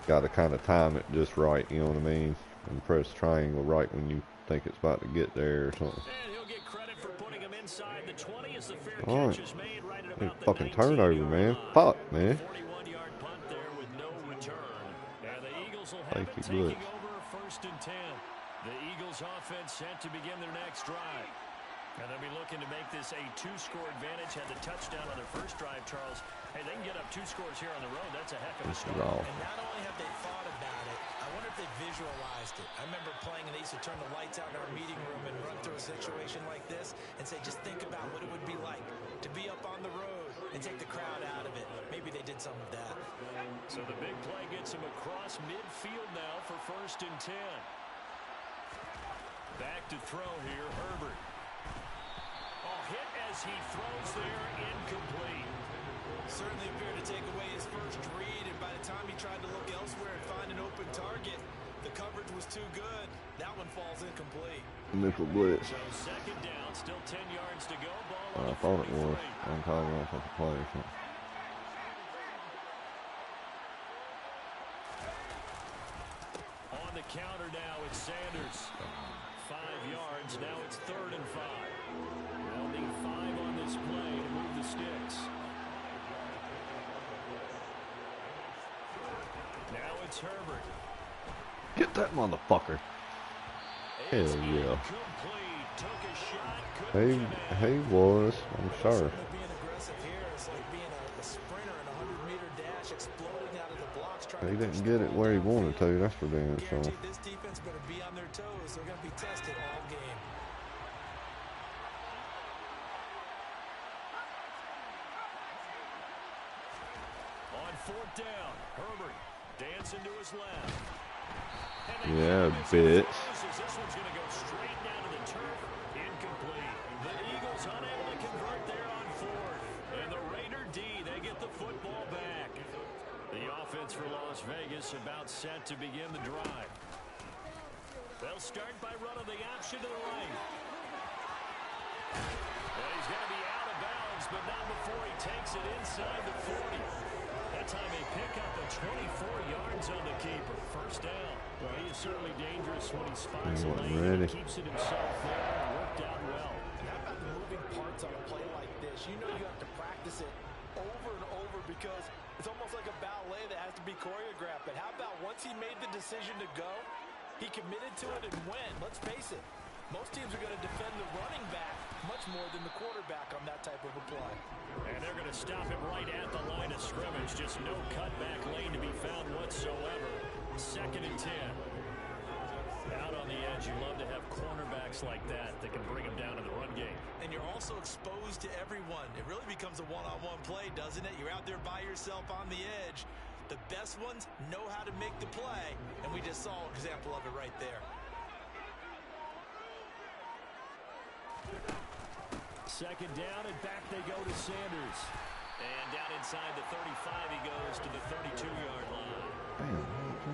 Got to kind of time it just right, you know what I mean? And press triangle right when you think it's about to get there or something. And he'll get credit for putting him inside the 20 as the fair All right. catch is made right at Big about the fucking 19-yard turnover, man. line. Fuck, man. 41-yard punt there with no return. And the Eagles will have Safety it taking blitz. over 1st and 10. The Eagles offense set to begin their next drive. And they'll be looking to make this a 2-score advantage. Had the touchdown on their first drive, Charles. Hey, they can get up 2 scores here on the road. That's a heck of a start. And not only have they thought about it, I wonder if they visualized it. I remember playing and they used to turn the lights out in our meeting room and run through a situation like this and say, just think about what it would be like to be up on the road and take the crowd out of it. Maybe they did some of that. So the big play gets him across midfield now for 1st and 10. Back to throw here, Herbert. Oh, hit as he throws there, incomplete. Certainly appeared to take away his first read, and by the time he tried to look elsewhere and find an open target, the coverage was too good. That one falls incomplete. Nickel blitz. So 2nd down, still 10 yards to go. Ball I thought it was. I'm calling it off like a play or something. On the counter now, it's Sanders. 5 yards, now it's 3rd and 5. They'll need 5 on this play to move the sticks. Now it's Herbert. Get that motherfucker. Hell yeah. Complete. Took a shot. He was, I'm sure. Being aggressive here is like being a sprinter in a 100-meter dash, exploding out of the blocks. He didn't get it where he wanted to, that's for damn sure. Guaranteed this defense better be on their toes. They're going to be tested all game. On 4th down, Herbert dancing to his left. Yeah, bitch. This one's going to go straight down to the turf. Incomplete. The Eagles unable to convert there on 4th. And the Raider D, they get the football back. The offense for Las Vegas about set to begin the drive. They'll start by running the option to the right. And he's going to be out of bounds, but not before he takes it inside the 40. That time they pick up the 24 yards on the keeper. 1st down. Well, he is certainly dangerous when he spots a lane and keeps it himself there. And worked out well. And how about the moving parts on a play like this? You know you have to practice it over and over because it's almost like a ballet that has to be choreographed. But how about once he made the decision to go, he committed to it and went. Let's face it. Most teams are going to defend the running back much more than the quarterback on that type of a play. And they're going to stop him right at the line of scrimmage. Just no cutback lane to be found whatsoever. 2nd and 10. Out because you love to have cornerbacks like that can bring them down in the run game. And you're also exposed to everyone. It really becomes a one-on-one play, doesn't it? You're out there by yourself on the edge. The best ones know how to make the play, and we just saw an example of it right there. Second down, and back they go to Sanders. And down inside the 35, he goes to the 32-yard line.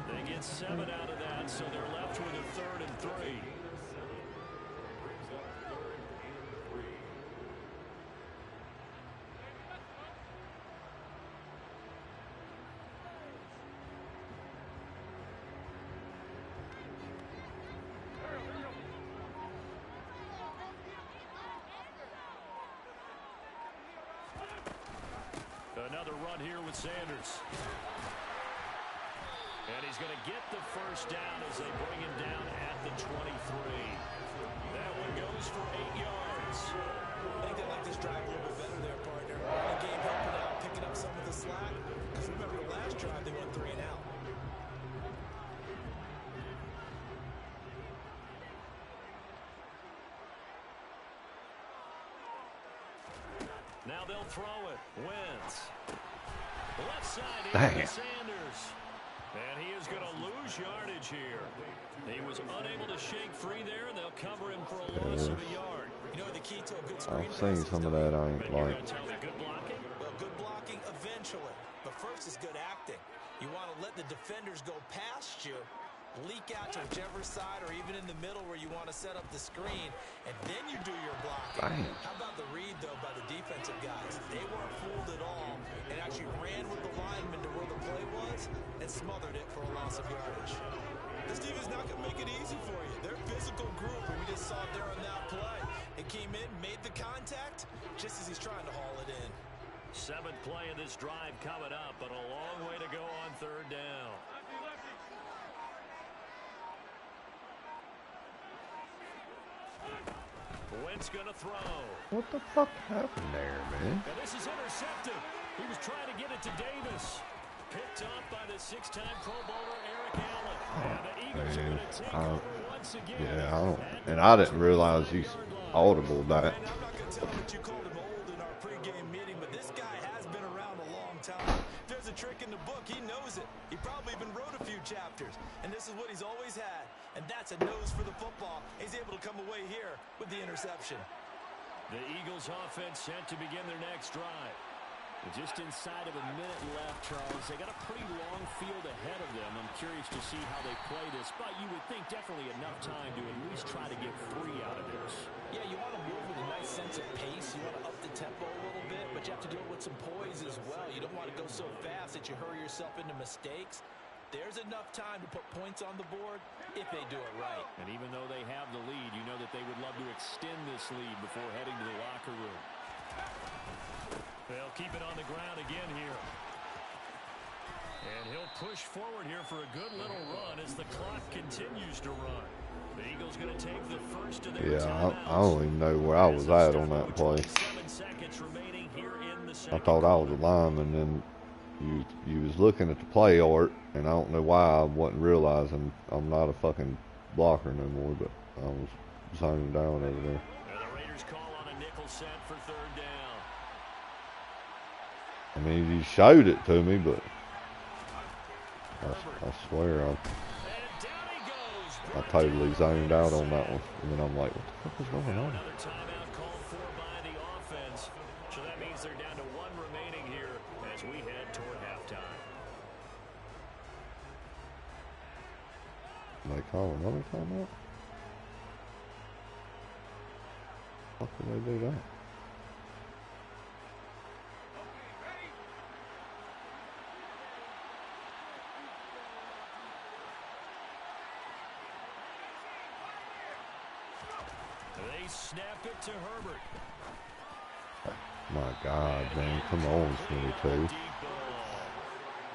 They get 7 out of that, so they're left with a 3rd and 3. Another run here with Sanders. And he's going to get the first down as they bring him down at the 23. That one goes for 8 yards. I think they like this drive a little bit better there, partner. The game helping out, picking up some of the slack. Because remember the last drive, they went 3 and out. Now they'll throw it. Wentz. Left side Damn. Sanders. And he is going to lose yardage here. He was unable to shake free there, and they'll cover him for a loss of a yard. You know the key to a good screen I've seen some of that. I ain't like. Good blocking? Well, good blocking eventually. But first is good acting. You want to let the defenders go past you, leak out to whichever side or even in the middle where you want to set up the screen, and then you do your blocking. Damn. How about the read, though, by the defensive guys? They weren't fooled at all and actually ran with the lineman to where the play was and smothered it for a loss of yardage. This defense not going to make it easy for you. They're a physical group, and we just saw it there on that play. It came in, made the contact, just as he's trying to haul it in. 7th play of this drive coming up, but a long way to go on 3rd down. Wentz going to throw. What the fuck happened there, man? And this is intercepted. He was trying to get it to Davis. Picked up by the 6-time Pro Bowler Eric Allen. And the Eagles are going to take over once again. Yeah, I don't, and I didn't realize he's audible that. And I'm not going to tell what you called him old in our pregame meeting, but this guy has been around a long time. If there's a trick in the book, he knows it. He probably even wrote a few chapters. And this is what he's always had. And that's a nose for the football. He's able to come away here with the interception. The Eagles offense set to begin their next drive. Just inside of a minute left, Charles. They got a pretty long field ahead of them. I'm curious to see how they play this, but you would think definitely enough time to at least try to get 3 out of this. Yeah, you want to move with a nice sense of pace. You want to up the tempo a little bit, but you have to do it with some poise as well. You don't want to go so fast that you hurry yourself into mistakes. There's enough time to put points on the board if they do it right. And even though they have the lead, you know that they would love to extend this lead before heading to the locker room. They'll keep it on the ground again here. And he'll push forward here for a good little run as the clock continues to run. The Eagles going to take the first of their timeouts. I don't even know where I was at on that play. 7 seconds remaining here in the second. I thought I was a lineman, and then you was looking at the play art, and I don't know why I wasn't realizing I'm not a fucking blocker no more, but I was zoning down over there. And the Raiders call on a nickel set for 3rd down. I mean, you showed it to me, but I swear I totally zoned out on that one. And then I'm like, what the fuck is going on? Another timeout called for by the offense. So that means they're down to 1 remaining here as we head toward halftime. They call another timeout? How can they do that? They snap it to Herbert. My God, man, come on, 22. Deep ball.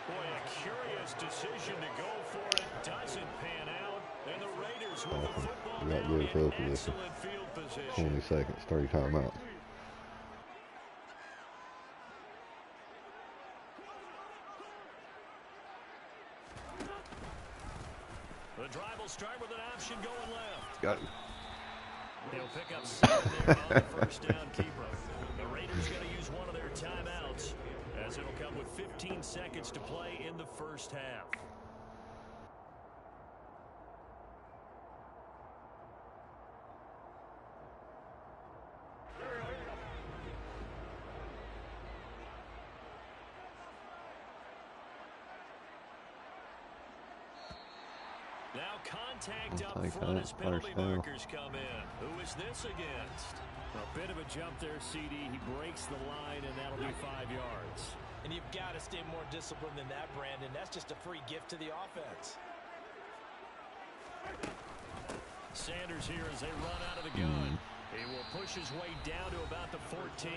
Boy, a curious decision to go for it. Doesn't pan out. And the Raiders with the football We got now good in field position. excellent field position. 20 seconds, 3 timeouts. The drive will start with an option going left. Go. He'll pick up 7 there on the first down keeper. The Raiders going to use one of their timeouts, as it'll come with 15 seconds to play in the first half. Now contact up front as penalty markers come in. Who is this against? A bit of a jump there, CD. He breaks the line, and that'll be 5 yards. And you've got to stay more disciplined than that, Brandon. That's just a free gift to the offense. Sanders here as they run out of the gun. He will push his way down to about the 14.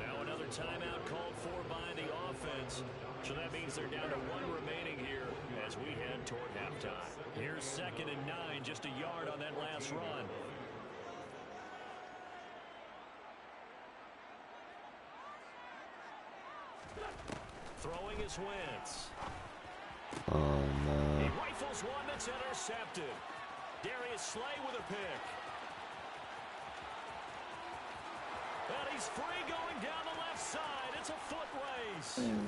Now another timeout called for by the offense. So that means they're down to 1 remaining here as we head toward halftime. Here's 2nd and 9, just a yard on that last run. Throwing his Wentz. Oh, no. He rifles one that's intercepted. Darius Slay with a pick. And he's free going down the left side. It's a foot race. And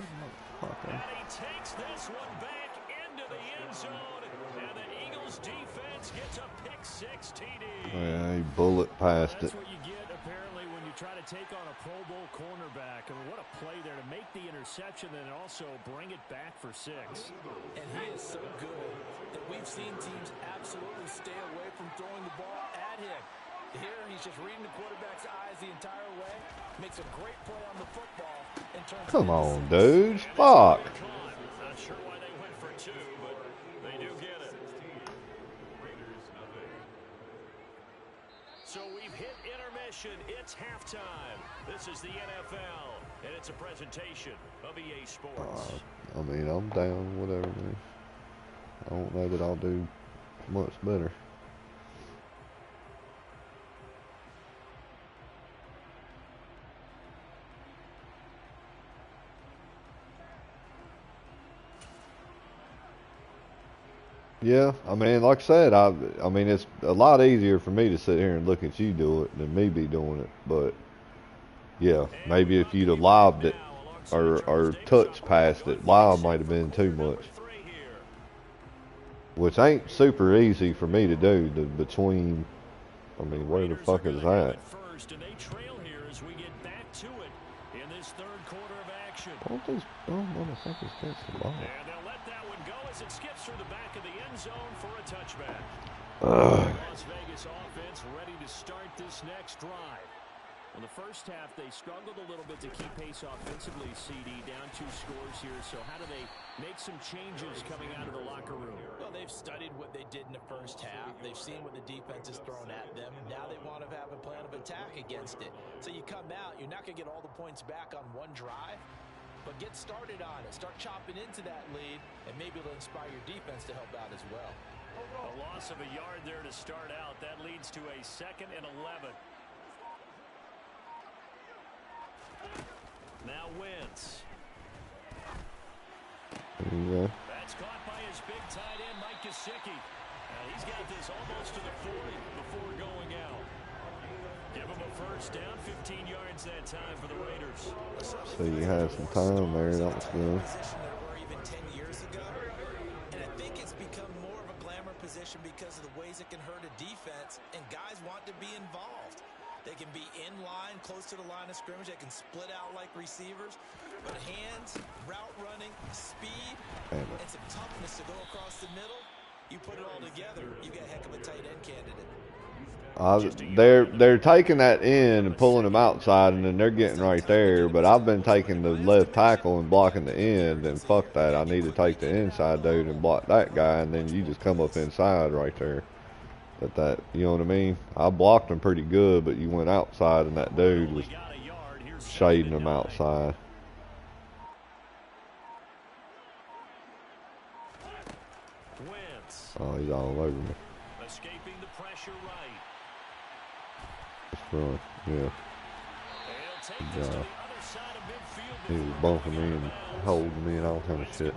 he takes this one back into the end zone. And the Eagles defense gets a pick-6 TD. Yeah, he bullet past it. That's what you get, apparently, when you try to take on a Pro Bowl cornerback. I mean, what a play there to make the interception and also bring it back for 6. And he is so good that we've seen teams absolutely stay away from throwing the ball at him. Here, he's just reading the quarterback's eyes the entire way. Makes a great play on the football. And turns Come on, dude. Fuck. Not sure why they went for 2, but they do get it. So we've hit intermission. It's halftime. This is the NFL, and it's a presentation of EA Sports. I mean, I'm down, whatever, man. I don't know that I'll do much better. Yeah, I mean, like I said, I mean, it's a lot easier for me to sit here and look at you do it than me be doing it. But yeah, maybe if you'd have lobbed it or touched past it, lob might have been too much. Which ain't super easy for me to do. Between, I mean, where the fuck is that? Don't these motherfuckers catch the ball? It skips through the back of the end zone for a touchback. Las Vegas offense ready to start this next drive. In the first half, they struggled a little bit to keep pace offensively, CD, down 2 scores here. So how do they make some changes coming out of the locker room? Well, they've studied what they did in the first half. They've seen what the defense has thrown at them. Now they want to have a plan of attack against it. So you come out, you're not going to get all the points back on one drive. But get started on it. Start chopping into that lead, and maybe it'll inspire your defense to help out as well. A loss of a yard there to start out. That leads to a 2nd and 11. Now Wentz. Yeah. That's caught by his big tight end, Mike Gesicki. He's got this almost to the 40 before going out. Give him a first down, 15 yards that time for the Raiders. So you had some time there, that was good. Even 10 years ago, and I think it's become more of a glamour position because of the ways it can hurt a defense, and guys want to be involved. They can be in line, close to the line of scrimmage. They can split out like receivers. But hands, route running, speed, and some toughness to go across the middle, you put it all together, you got a heck of a tight end candidate. They're taking that in and pulling them outside, and then they're getting right there. But I've been taking the left tackle and blocking the end, and fuck that. I need to take the inside dude and block that guy, and then you just come up inside right there. That you know what I mean? I blocked him pretty good, but you went outside, and that dude was shading him outside. Oh, he's all over me. Escaping the pressure right. Front, yeah. Good job. He was bumping me and holding me and all kind of shit.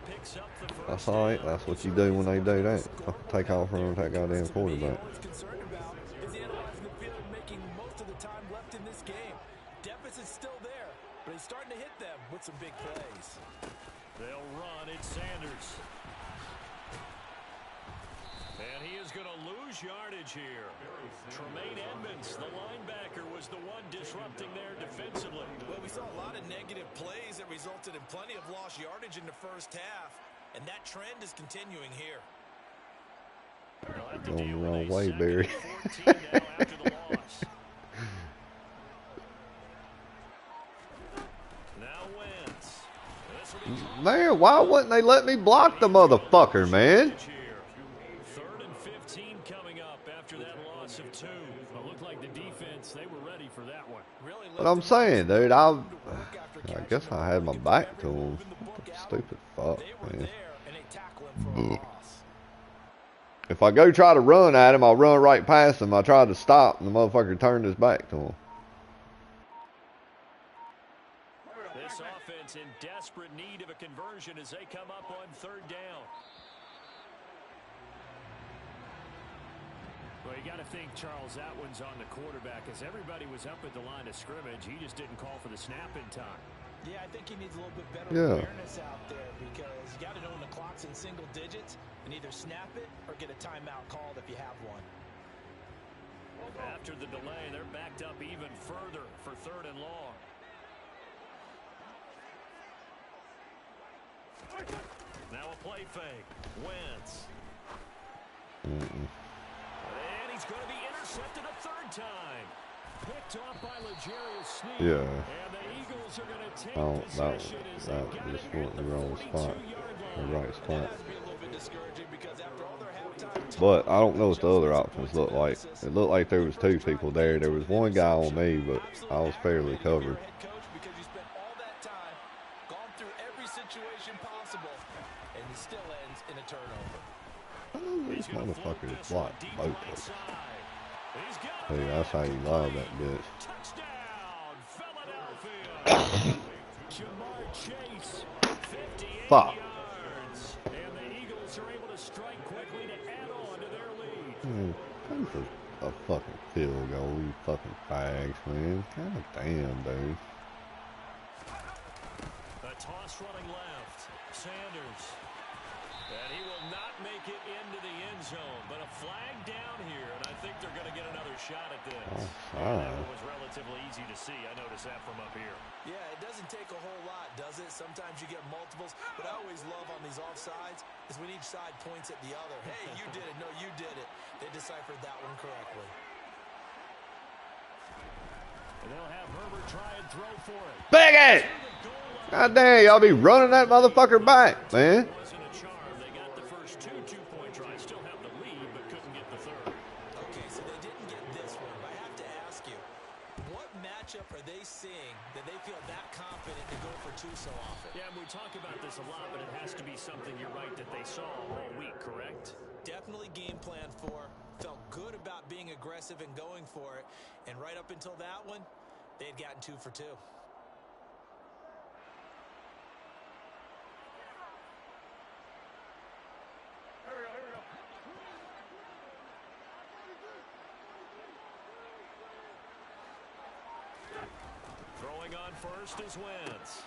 picks up the That's first all right. down. That's what you do when they do that. Take off running that goddamn quarterback. All he's concerned about is analyzing the field and making most of the time left in this game. Deficit's still there, but he's starting to hit them with some big plays. They'll run. It's Sanders. And he is going to lose yardage here. Tremaine Edmonds, the linebacker, was the one disrupting there defensively. Well, we saw a lot of negative plays that resulted in plenty of lost yardage in the first half, and that trend is continuing here. They'll have to Going deal the wrong with a way, second Barry. and 14 now after the loss. Now Wentz. This will be Man, why wouldn't they let me block the motherfucker, man? Third and 15 coming up after that loss of 2. It looked like the defense, they were ready for that one. Really But I'm saying, dude, I guess I had my back to him. Stupid fuck, They were man. there, and they tackle him for a loss. If I go try to run at him, I'll run right past him. I tried to stop, and the motherfucker turned his back to him. This offense in desperate need of a conversion as they come up on third down. Well, you got to think, Charles, that one's on the quarterback as everybody was up at the line of scrimmage. He just didn't call for the snap in time. Yeah, I think he needs a little bit better Yeah. awareness out there because you got to know when the clock's in single digits and either snap it or get a timeout called if you have one. After the delay, they're backed up even further for third and long. Now a play fake. Wentz. And he's going to be intercepted a third time. Picked off by L'Jarius Sneed. Yeah. And the Eagles are going to take Oh, that possession as that they got just it went at the wrong spot. 42-yard The line. right spot. That has to be a little bit discouraging because after all their halftime But I don't know what the other options look like. It looked like there was two people there. There was one guy on me, but I was fairly covered. because you spent all that time, gone through every situation possible, and it still ends in a turnover. This motherfucker is blocked both of us. He's got Hey, that's how you love that bitch. touchdown, Philadelphia. Jamar Chase, 58 Fuck. yards. And the Eagles are able to strike quickly to add on to their lead. Come for a fucking field goal, you fucking fags, man. God damn, dude. A toss running left. Sanders. And he will not make it into the end zone. But a flag down here, and I think they're going to get another shot at this. Offside. That one was relatively easy to see. I noticed that from up here. Yeah, it doesn't take a whole lot, does it? Sometimes you get multiples. What I always love on these offsides is when each side points at the other. Hey, you did it. No, you did it. They deciphered that one correctly. And they'll have Herbert try and throw for it. Big it! God damn, y'all be running that motherfucker back, man. It wasn't a charm. They got the first two-point tries. Still have the lead, but couldn't get the third. Okay, so they didn't get this one. But I have to ask you, what matchup are they seeing that they feel that confident to go for two so often? Yeah, and we talk about this a lot, but it has to be something, you're right, that they saw all week, correct? Definitely game plan for. Felt good about being aggressive and going for it. And right up until that one, they had gotten 2 for 2. Throwing on first is Wentz.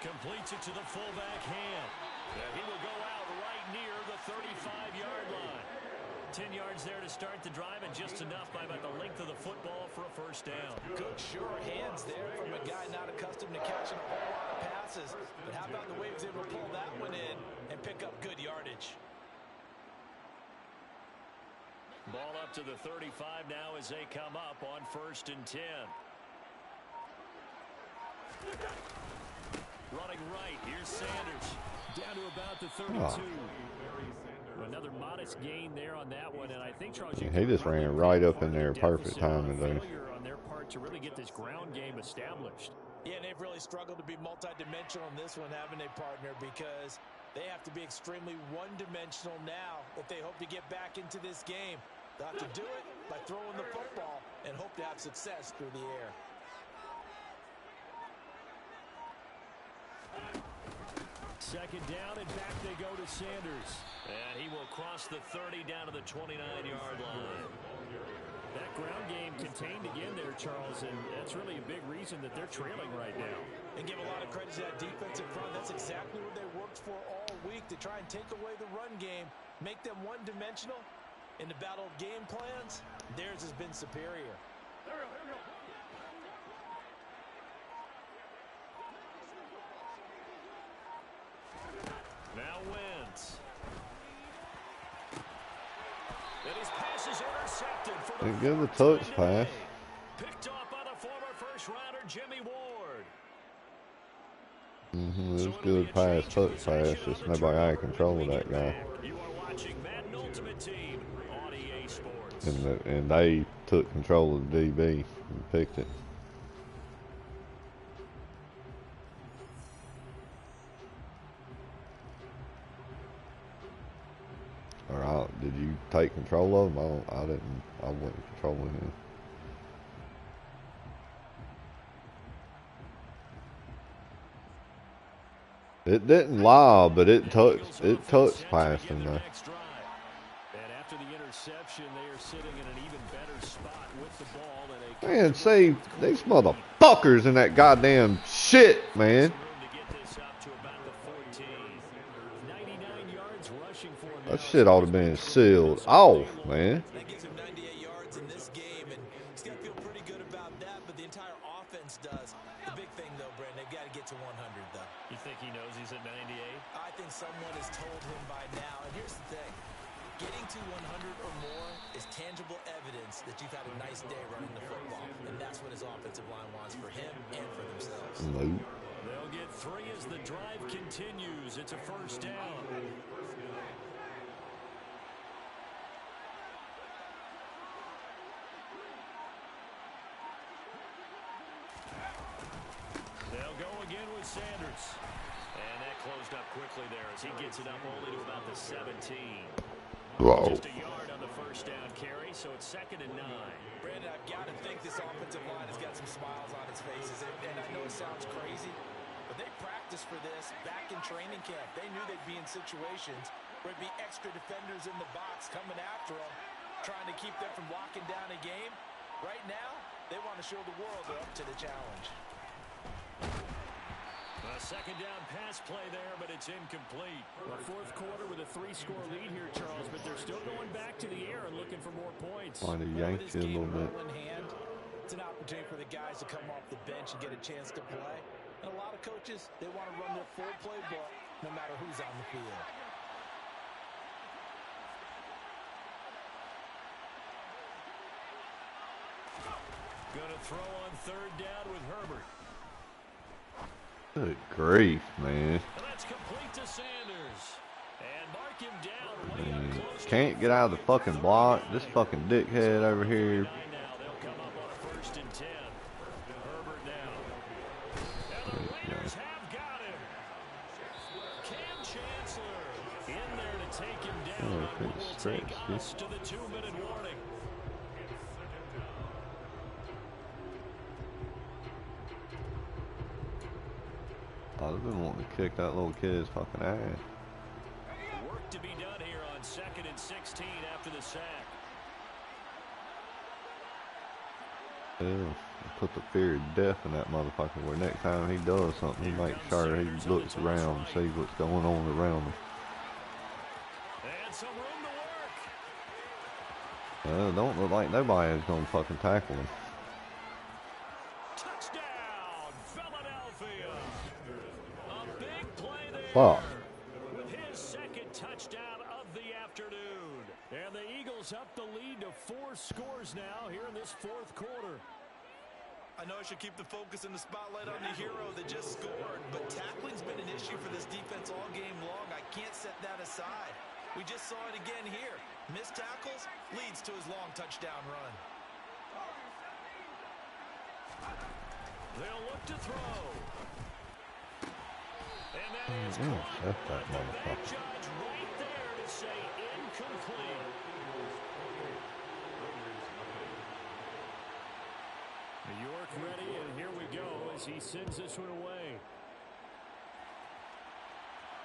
Completes it to the fullback hand. And he will go out right near the 35-yard line. 10 yards there to start the drive, and just enough by about the length of the football for a first down. Good, sure hands there from a guy not accustomed to catching a whole lot of passes. But how about the way he was able to pull that one in and pick up good yardage? Ball up to the 35 now as they come up on 1st and 10. Running right, here's Sanders. Down to about the 32. Another modest gain there on that one, and I think Charles, He just ran right up in there, perfect timing there. On their part to really get this ground game established. Yeah, and they've really struggled to be multidimensional in this one, haven't they, partner? Because they have to be extremely one-dimensional now if they hope to get back into this game. They'll have to do it by throwing the football and hope to have success through the air. second down, and back they go to Sanders. And he will cross the 30 down to the 29-yard line. That ground game contained again there, Charles, and that's really a big reason that they're trailing right now. And give a lot of credit to that defensive front. That's exactly what they worked for all week, to try and take away the run game, make them one-dimensional. In the battle of game plans, theirs has been superior. Now Wentz. And his pass is intercepted for the Give the fourth touch time pass. today. Picked off by the former first-rounder Jimmy Ward. It was So it'll good be a pass, change of touch pass. possession Just on the nobody had turnover control when of we that get guy. back. You are watching Madden Ultimate Team on EA Sports. And they took control of the DB and picked it. All right, did you take control of him? I didn't. I wasn't controlling him. It didn't lob, but it touched past him though. And after the interception, they are sitting in an even better spot with the ball. Man, see, these motherfuckers in that goddamn shit, man. That shit ought to have been sealed off, man. That gives him 98 yards in this game, and he's got to feel pretty good about that, but the entire offense does. The big thing, though, Brandon, they've got to get to 100, though. You think he knows he's at 98? I think someone has told him by now, and here's the thing. Getting to 100 or more is tangible evidence that you've had a nice day running the football, and that's what his offensive line wants for him and for themselves. Nope. They'll get 3 as the drive continues. It's a first down. They'll go again with Sanders. And that closed up quickly there as he gets it up only to about the 17. Whoa. Just a yard on the first down carry, so it's 2nd and 9. Brandon, I've got to think this offensive line has got some smiles on its faces, and I know it sounds crazy, but they practiced for this back in training camp. They knew they'd be in situations where there'd be extra defenders in the box coming after them, trying to keep them from locking down a game. Right now, they want to show the world they're up to the challenge. A 2nd down pass play there, but it's incomplete. A fourth quarter with a 3-score lead here, Charles, but they're still going back to the air and looking for more points. Trying to yank you a little bit. It's an opportunity for the guys to come off the bench and get a chance to play. And a lot of coaches, they want to run their full playbook no matter who's on the field. Going to throw on 3rd down with Herbert. Good grief, man. And that's complete to Sanders. And mark him down way up close. Can't get out of the fucking block. This fucking dickhead over here. Now they'll come up on a 1st and 10. Herbert now. And the Raiders have got him. Cam Chancellor in there to take him down. Oh, What will take stretch, us to the 2-minute warning. I've been wanting to kick that little kid's fucking ass. Work to be done here on 2nd and 16 after the sack. Yeah, put the fear of death in that motherfucker where next time he does something, he makes sure he looks around and sees what's going on around him. And some room to work. Don't look like nobody's gonna fucking tackle him. Touchdown, Philadelphia. A big play there. Fuck. With his 2nd touchdown of the afternoon. And the Eagles up the lead to 4 scores now here in this 4th quarter. I know I should keep the focus and the spotlight on the hero that just scored, but tackling's been an issue for this defense all game long. I can't set that aside. We just saw it again here. Missed tackles leads to his long touchdown run. They'll look to throw. And that is That's that the motherfucker. judge right there to say incomplete. York ready, and here we go as he sends this one away.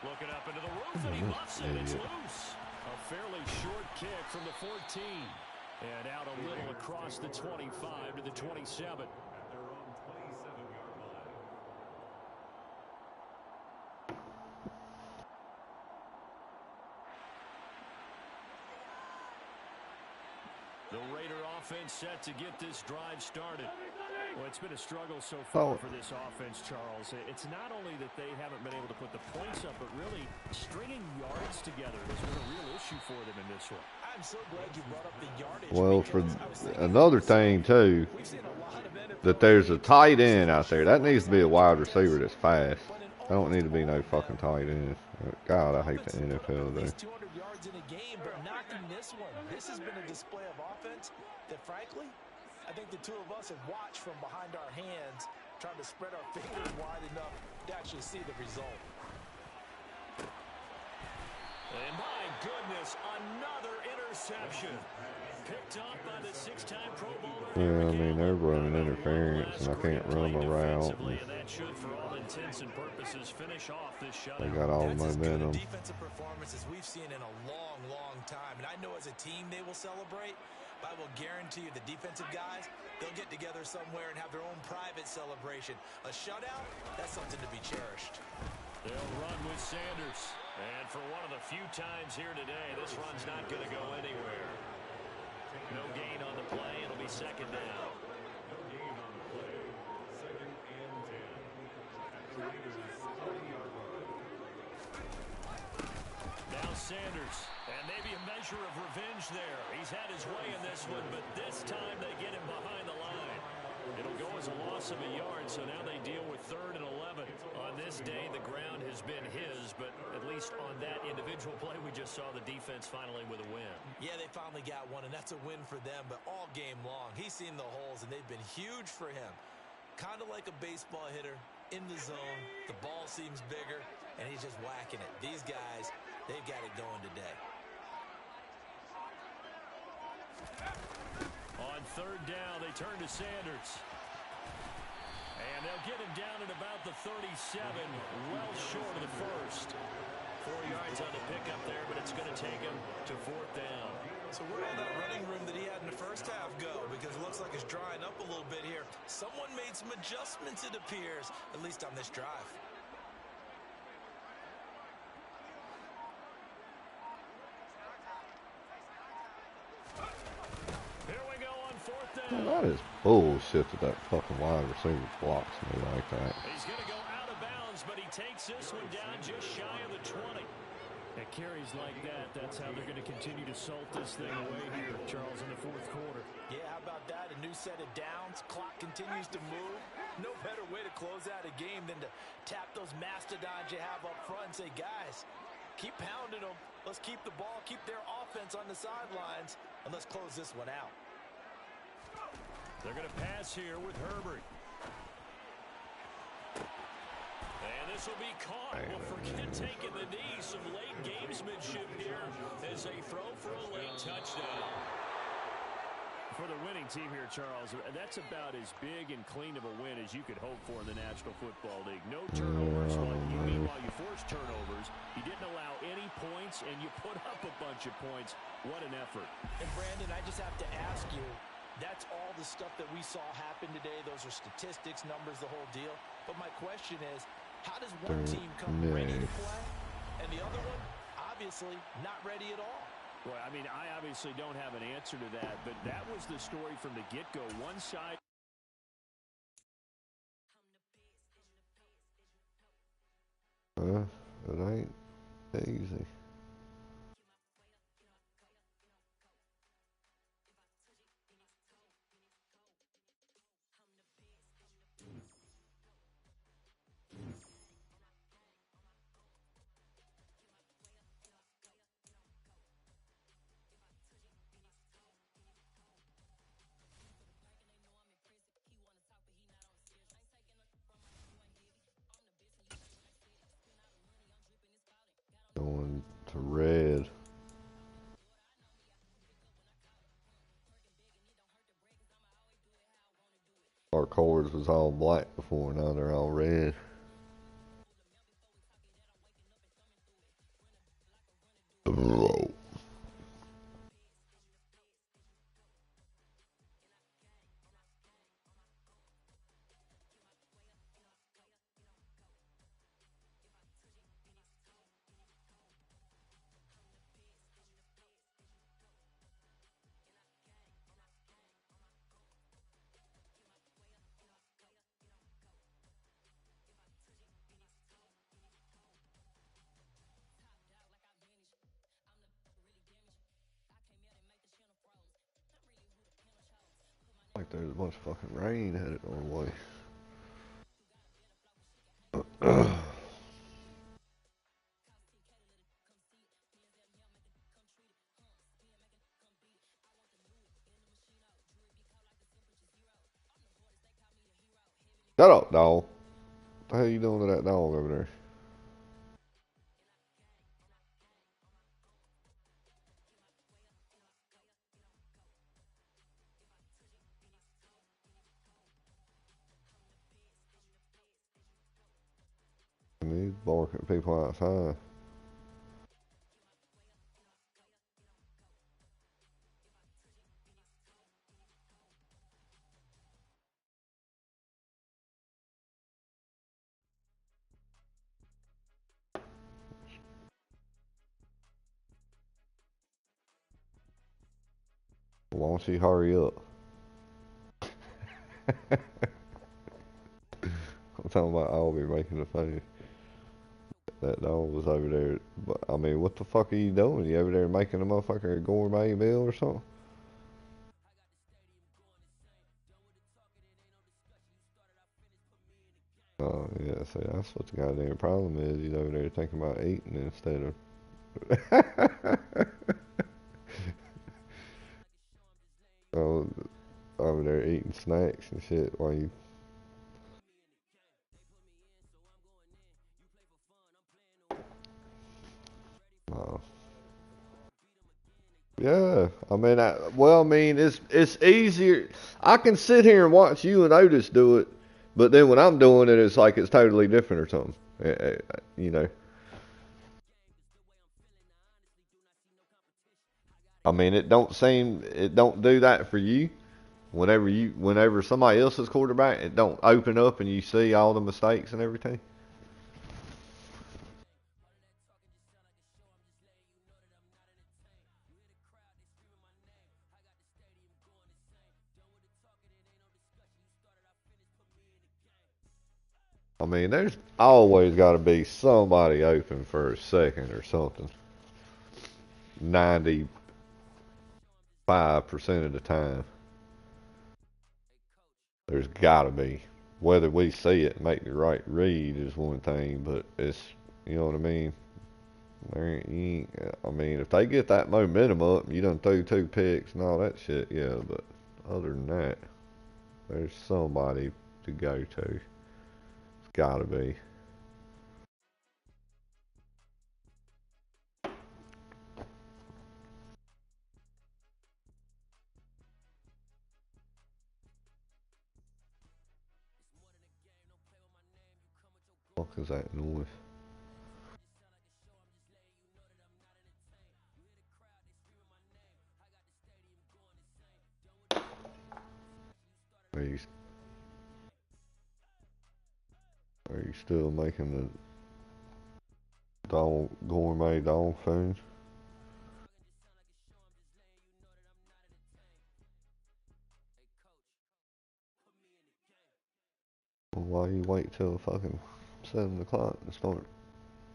Looking up into the roof, and he muffs it. It's loose. A fairly short kick from the 14. And out a little across the 25 to the 27. At their own 27-yard line. The Raider offense set to get this drive started. Well, it's been a struggle so far for this offense, Charles. It's not only that they haven't been able to put the points up, but really stringing yards together has been a real issue for them in this one. I'm so glad you brought up the yardage. Well, for another thing, too, that there's a tight end out there. That needs to be a wide receiver that's fast. I don't need to be no fucking tight end. God, I hate the NFL, though. 200 yards in a game, but not in this one. This has been a display of offense that, frankly, I think the two of us have watched from behind our hands, trying to spread our fingers wide enough to actually see the result. And my goodness, another interception. Picked up by the six-time Pro Bowler. Yeah, I mean, they're running interference, and I can't run my route. And that should, for all intents and purposes, finish off this shutout. They got all the That's as good a momentum. defensive performance as we've seen in a long, long time. And I know as a team they will celebrate, but I will guarantee you the defensive guys, they'll get together somewhere and have their own private celebration. A shutout, that's something to be cherished. They'll run with Sanders. And for one of the few times here today, this run's not going to go anywhere. No gain on the play. It'll be second down. No gain on the play. Second and 10. At the Raiders' 20-yard line. Now Sanders. And maybe a measure of revenge there. He's had his way in this one, but this time they get him behind the line. It'll go as a loss of a yard, so now they deal with 3rd and 11. On this day, the ground has been his, but at least on that individual play, we just saw the defense finally with a win. Yeah, they finally got one, and that's a win for them, but all game long, he's seen the holes, and they've been huge for him. Kind of like a baseball hitter in the zone. The ball seems bigger, and he's just whacking it. These guys, they've got it going today. On 3rd down, they turn to Sanders. And they'll get him down at about the 37, well short of the first. 4 yards on the pickup there, but it's going to take him to 4th down. So where did that running room that he had in the first half go? Because it looks like it's drying up a little bit here. Someone made some adjustments, it appears, at least on this drive. Here we go on 4th down. Man, that is bullshit that that fucking wide receiver blocks me like that. He's going to go out of bounds, but he takes this one down just shy of the 20. At carries like that, that's how they're going to continue to salt this thing away here, Charles, in the 4th quarter. Yeah, how about that? A new set of downs. Clock continues to move. No better way to close out a game than to tap those mastodons you have up front and say, guys, keep pounding them. Let's keep the ball, keep their offense on the sidelines, and let's close this one out. They're going to pass here with Herbert. And this will be caught. Well, forget taking the knee. Some late gamesmanship here as they throw for a late touchdown. For the winning team here, Charles, that's about as big and clean of a win as you could hope for in the National Football League. No turnovers. Meanwhile, you forced turnovers. You didn't allow any points, and you put up a bunch of points. What an effort. And, Brandon, I just have to ask you, that's all the stuff that we saw happen today. Those are statistics, numbers, the whole deal. But my question is, how does one team come ready to play, and the other one, obviously, not ready at all? Well, I mean, I obviously don't have an answer to that, but that was the story from the get-go. One side. It ain't easy. Going to red. Our cords was all black before, now they're all red. there's a bunch of fucking rain headed our way. Shut up, dog. What the hell you doing to that dog over there? And he's barking at people outside. Why don't you hurry up? I'm talking about I'll be making the face. That dog was over there. But I mean, what the fuck are you doing? You over there making a motherfucker a gourmet meal or something? Oh yeah, see, that's what the goddamn problem is. He's over there thinking about eating instead of. Oh, over there eating snacks and shit while you. Oh. Yeah, I mean, it's easier. I can sit here and watch you and Otis do it, but then when I'm doing it, it's like it's totally different or something. You know. I mean, it don't do that for you. Whenever somebody else is quarterback, it don't open up and you see all the mistakes and everything. I mean, there's always got to be somebody open for a second or something. 95% of the time, there's got to be. Whether we see it and make the right read is one thing, but it's, you know what I mean? I mean, if they get that momentum up, you done threw 2 picks and all that shit, yeah, but other than that, there's somebody to go to. It's got to be. What is that noise? Are you Are you still making the dog gourmet dog food? Well, why you wait till fucking 7 o'clock and start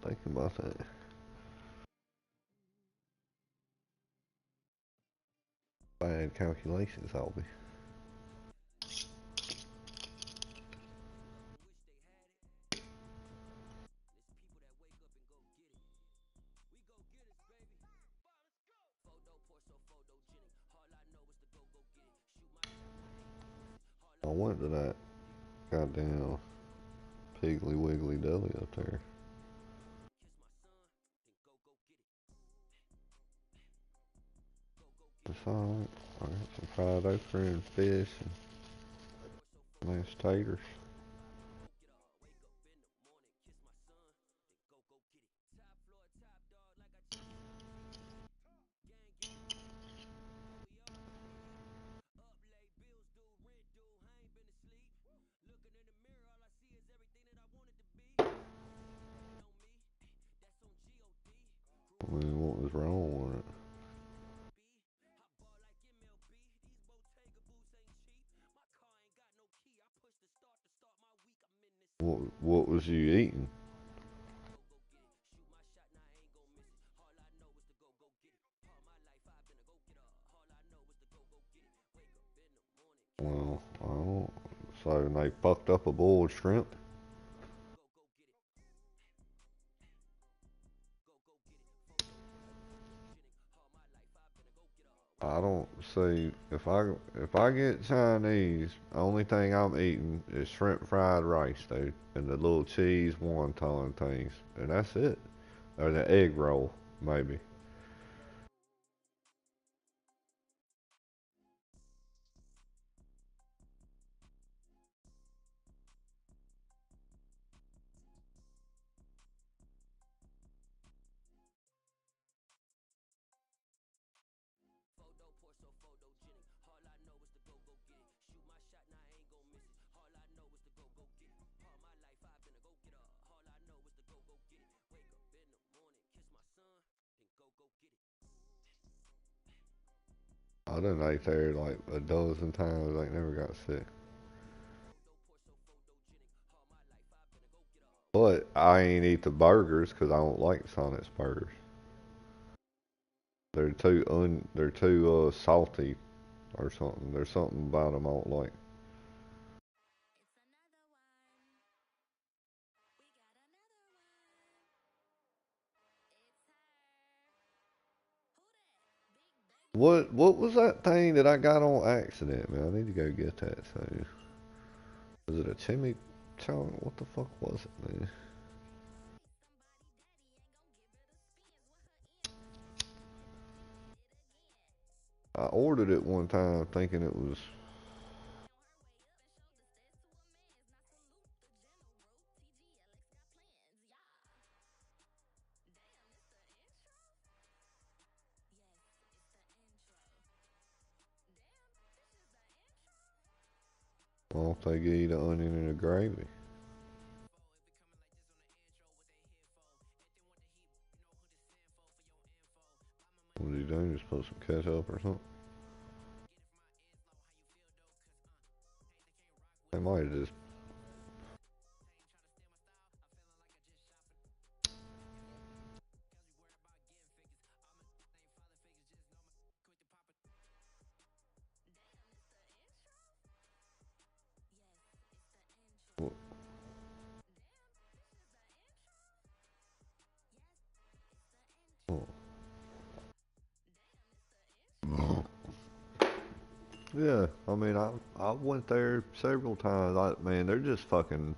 thinking about that? Bad calculations, Albie. I went to that goddamn Piggly Wiggly Deli up there. It's alright. I got some fried okra and fish and mashed taters. I mean, what was wrong with it? What was you eating? Well, Oh, so they fucked up a boiled shrimp. I don't see if I get Chinese, the only thing I'm eating is shrimp fried rice, dude, and the little cheese wonton things, and that's it. Or the egg roll, maybe. I done ate there like a dozen times. I never got sick. But I ain't eat the burgers 'cause I don't like Sonic's burgers. They're too salty or something. There's something about them I don't like. What was that thing that I got on accident, man? I need to go get that. So was it a chimichurri? What the fuck was it, man? I ordered it one time thinking it was. Why don't they give you the onion and the gravy? What do you do? Just put some ketchup or something? They might have just. Oh. Yeah, I mean, I went there several times. Man, they're just fucking.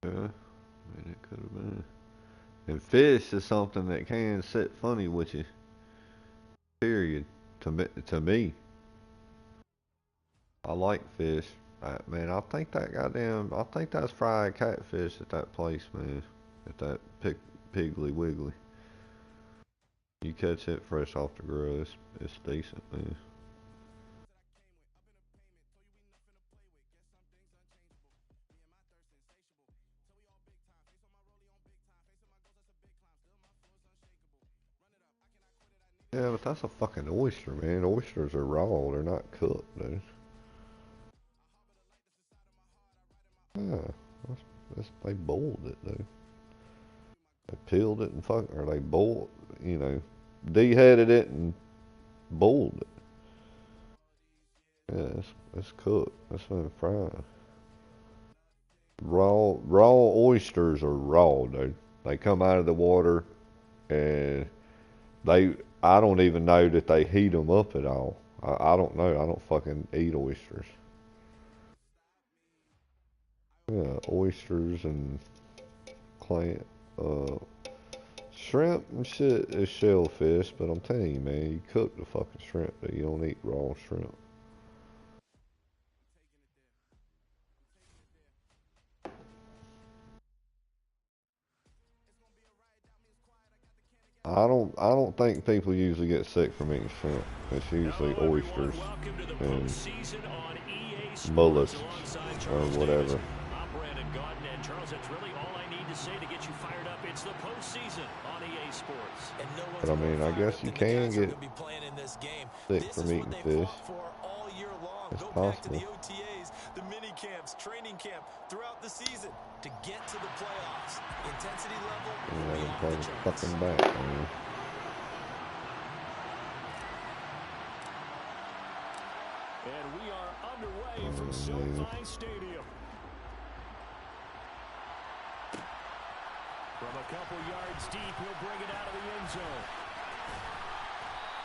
Yeah, I mean, it could have been. And fish is something that can sit funny with you. Period. To me, I like fish. Man, I think that's fried catfish at that place, man. At that Piggly Wiggly. You catch it fresh off the grill, it's decent, man. Yeah, but that's a fucking oyster, man. Oysters are raw, they're not cooked, dude. Yeah, they boiled it, dude. They peeled it and or they boiled, you know, deheaded it and boiled it. Yeah, it's cooked. That's been fried. Raw oysters are raw, dude. They come out of the water and they. I don't even know that they heat them up at all. I don't know. I don't fucking eat oysters. Yeah, oysters and clam, uh, shrimp and shit is shellfish. But I'm telling you, man, you cook the fucking shrimp, but you don't eat raw shrimp. I don't think people usually get sick from eating shrimp. It's usually Hello, oysters everyone. Welcome to the and postseason on EA Sports mollusks alongside or Charles Davis. whatever. I'm Brandon Gaudin, and Charles, that's really all I need to say to get you fired up. It's the postseason on EA Sports. And no But one's I more mean, I fired guess up you than the can guys who are get going to be playing in this game. sick This from is what eating they fish. fought for all year long. It's Go back to the possible. OTAs, the mini camps, training camp throughout the the season to get to the playoffs. Intensity level will be Yeah, off play the the charts. fucking back, man. And we are underway from SoFi Stadium. From a couple yards deep, he'll bring it out of the end zone.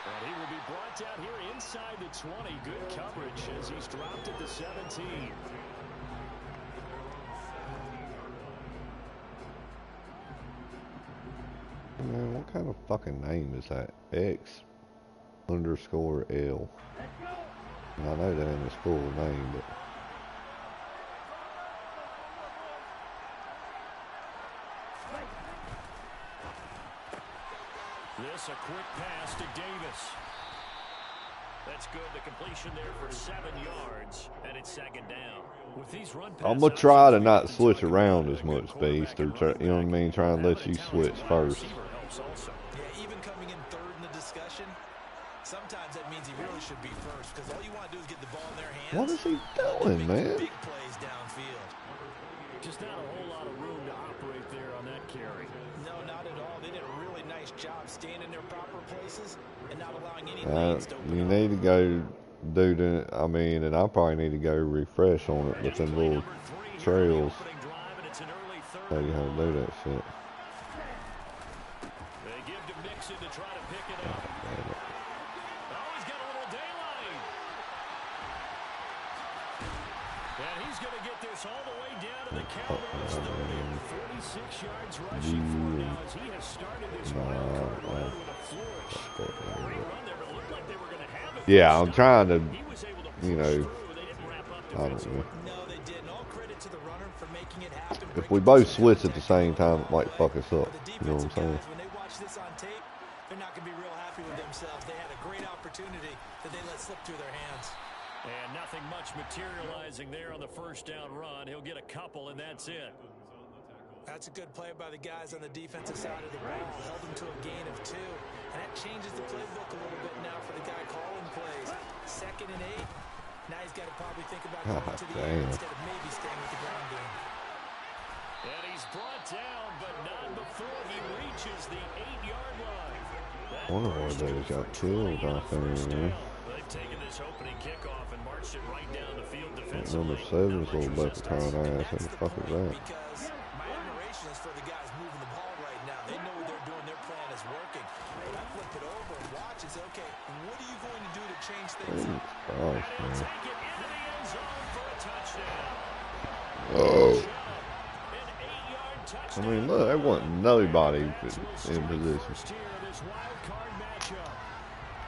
And he will be brought down here inside the 20. Good coverage as he's dropped at the 17. Man, what kind of fucking name is that? X_L. And I know that ain't his full name, but This a quick pass to Davis. That's good. The completion there for 7 yards, and it's second down. With these run I'm gonna try to not switch around as much, Beast. Or try, you know what I mean? Try and let you switch first. Yeah, even coming in third in the discussion, sometimes that means he really should be first because all you want to do is get the ball in their hands. What is he doing, man? Big plays downfield. Just not a whole lot of room to operate there on that carry. No, not at all. They did a really nice job staying in their proper places and not allowing any lanes to open You up. need to go do the. I mean, and I probably need to go refresh on it with them little trails. Tell you how to do that shit. They give to Mixon to try to pick it up. Oh, he's got a little daylight. And he's going to get this all the way down to the Cowboys 30. 46 yards rushing for now as he has started this wild card run with a flourish. Great run there, but it looked like they were going to have it. Yeah, I'm trying to, He was able to you push know, through. They didn't wrap up I don't defensively. know. No, they didn't. All credit to the runner for making it happen. If we both switch at the same time, it might fuck us up. You know what I'm saying? When they watch this on tape, they're not going to be real happy with themselves. They had a great opportunity that they let slip through their hands. And nothing much materializing there on the first down run. He'll get a couple, and that's it. That's a good play by the guys on the defensive side of the ball. Held them to a gain of 2. And that changes the playbook a little bit now for the guy calling plays. 2nd and 8. Now he's got to probably think about going to the air instead of maybe staying with the ground game. And he's brought down, but not before he reaches the 8-yard line. One of our dudes got killed out there, man. They've taken this opening kickoff and marched it right down the field Number defensively. 7's little bucket crying ass. What the fuck is that? Because my admiration is for the guys moving the ball right now. They know what they're doing. Their plan is working. But I flip it over and watch and say, okay, what are you going to do to change things Jesus up? Christ, And man. he'll take it into the end zone for a touchdown. Oh. An 8-yard I touchdown. mean, look, there wasn't nobody We'll in start position. first here in this wild card matchup.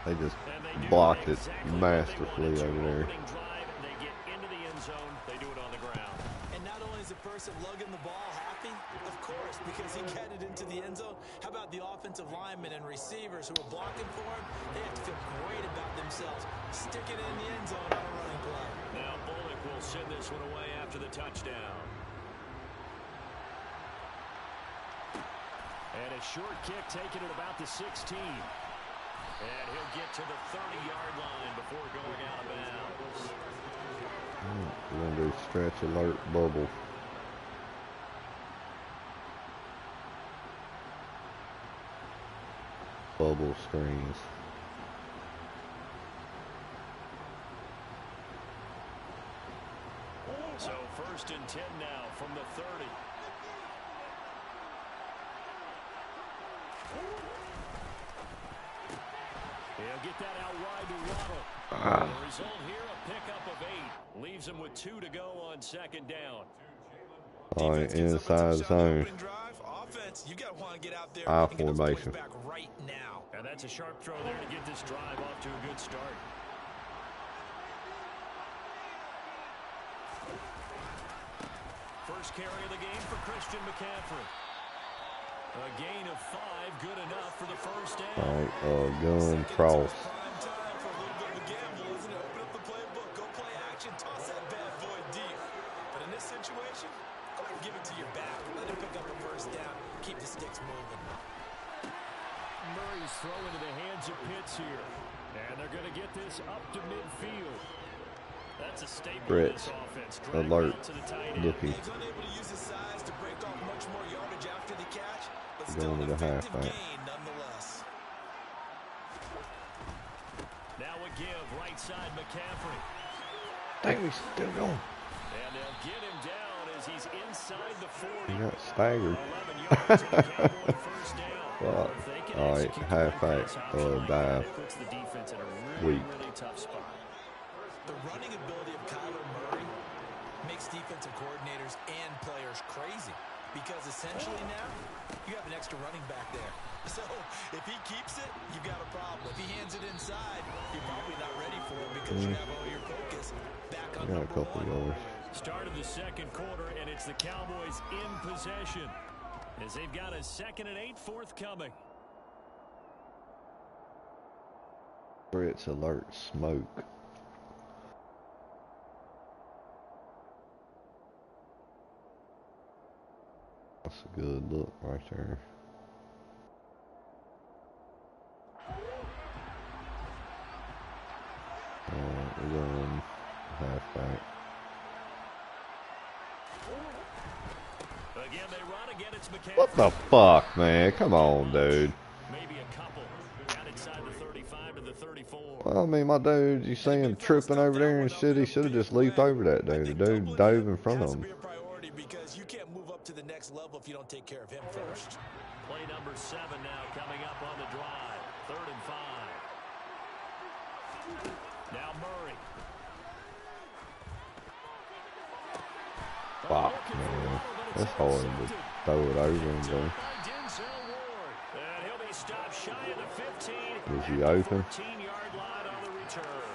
They just And they do blocked it exactly what they masterfully wanted to. over there. Opening drive, they get into the end zone. They do it on the ground. And not only is the person lugging the ball happy, of course, because he got it into the end zone. How about the offensive linemen and receivers who are blocking for him? They have to feel great about themselves, sticking it in the end zone on a running play. Now Bullock will send this one away after the touchdown. And a short kick taken at about the 16. And he'll get to the 30-yard line before going out of bounds. We're going to do stretch alert bubble. Bubble screens. So 1st and 10 now from the 30. He'll get that out wide to Waddle. The result here, a pickup of 8. Leaves him with 2 to go on 2nd down. All right, Defense gives up a inside touchdown zone. opening drive. Offense, you got to want to get out there I and get those formation. points back right now. And that's a sharp throw there to get this drive off to a good start. First carry of the game for Christian McCaffrey. A gain of 5, good enough for the first down. All right, gun cross. Prime time for a little bit of a gamble, isn't it? Open up the playbook, go play action, toss that bad boy deep. But in this situation, go ahead and give it to your back. Let him pick up a first down, keep the sticks moving. Murray's throw into the hands of Pitts here. And they're going to get this up to midfield. That's a statement of Brits this offense. Drag alert out to the tight end. looking. He's unable to use his size to break off much more yardage after the catch, but still Going an to the effective halfback. gain nonetheless. Now a give right side McCaffrey. Dang, he's still going. And they'll get him down as he's inside the 40. He got staggered. 11 yards and a Cowboy first down. Fuck. If they can All right, execute the run halfback pass option like that, dive. it puts the defense in a really, Weak. really tough spot. The running ability of Kyler Murray makes defensive coordinators and players crazy because essentially now you have an extra running back there. So if he keeps it, you've got a problem. If he hands it inside, you're probably not ready for it because you have all your focus back on Got a couple yards. Start of the second quarter, and it's the Cowboys in possession as they've got a 2nd and 8 forthcoming. Brits alert smoke. That's a good look right there. Alright, we're going halfback. Again, they run again. It's McCaffrey. What the fuck, man? Come on, dude. Maybe a couple. Down inside the 35 to the 34. Well, I mean, my dude, you see him tripping over there and shit, he should have just leaped over that dude. The dude dove in front of him. Because you can't move up to the next level if you don't take care of him first. Play number 7 now coming up on the drive. 3rd and 5. Now Murray. Fuck, man. That's hard to throw it over and go. And he'll be stopped shy of the 15. Was he open? 14-yard line on the return.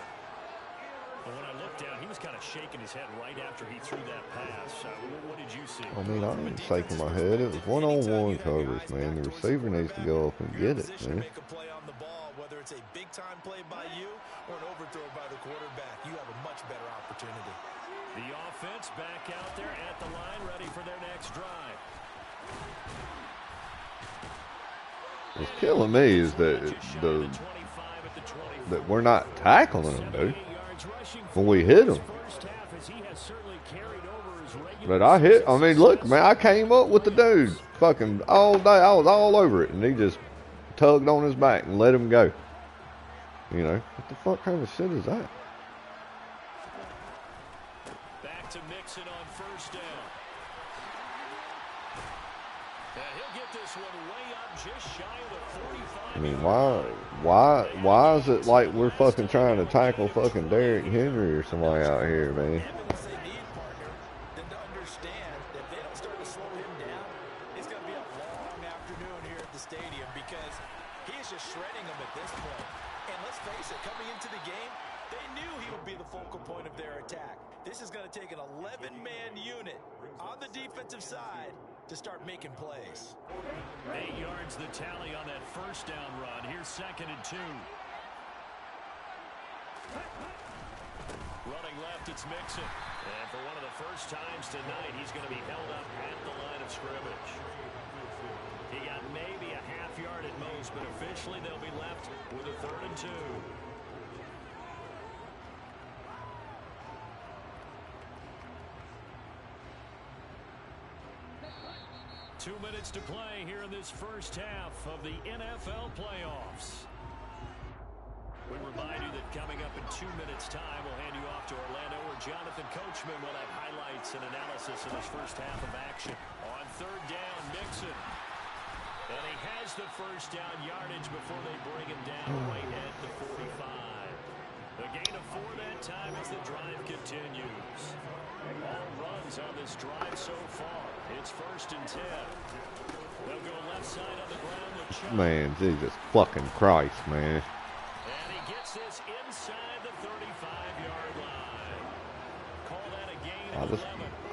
But when I looked down, he was kind of shaking his head right after he threw that pass. What did you see? I mean, I ain't shaking my head. It was one-on-one coverage, man. The receiver needs to go up and get it, man. Make a play on the ball, whether it's a big-time play by you or an overthrow by the quarterback. You have a much better opportunity. The offense back out there at the line, ready for their next drive. What's killing me is that that we're not tackling him, dude. When we hit him. But I mean, look, man, I came up with the dude fucking all day. I was all over it, and he just tugged on his back and let him go. You know, what the fuck kind of shit is that? Back to Mixon on first down. And he'll get this one way up just shy of the 45. I mean, why is it like we're fucking trying to tackle fucking Derrick Henry or somebody out here, man? This is going to take an 11-man unit on the defensive side to start making plays. 8 yards the tally on that first down run. Here's 2nd and 2. Running left, it's Mixon. And for one of the first times tonight, he's going to be held up at the line of scrimmage. He got maybe a half yard at most, but officially they'll be left with a 3rd and 2. 2 minutes to play here in this first half of the NFL playoffs. We remind you that coming up in 2 minutes' time, we'll hand you off to Orlando, where Jonathan Coachman will have highlights and analysis of this first half of action. On 3rd down, Mixon. And he has the first down yardage before they bring him down right at the 45. A gain of 4 that time as the drive continues. All runs on this drive so far. It's 1st and 10. They'll go left side on the ground with Chubb. Man, Jesus fucking Christ, man. And he gets this inside the 35-yard line. Call that a gain of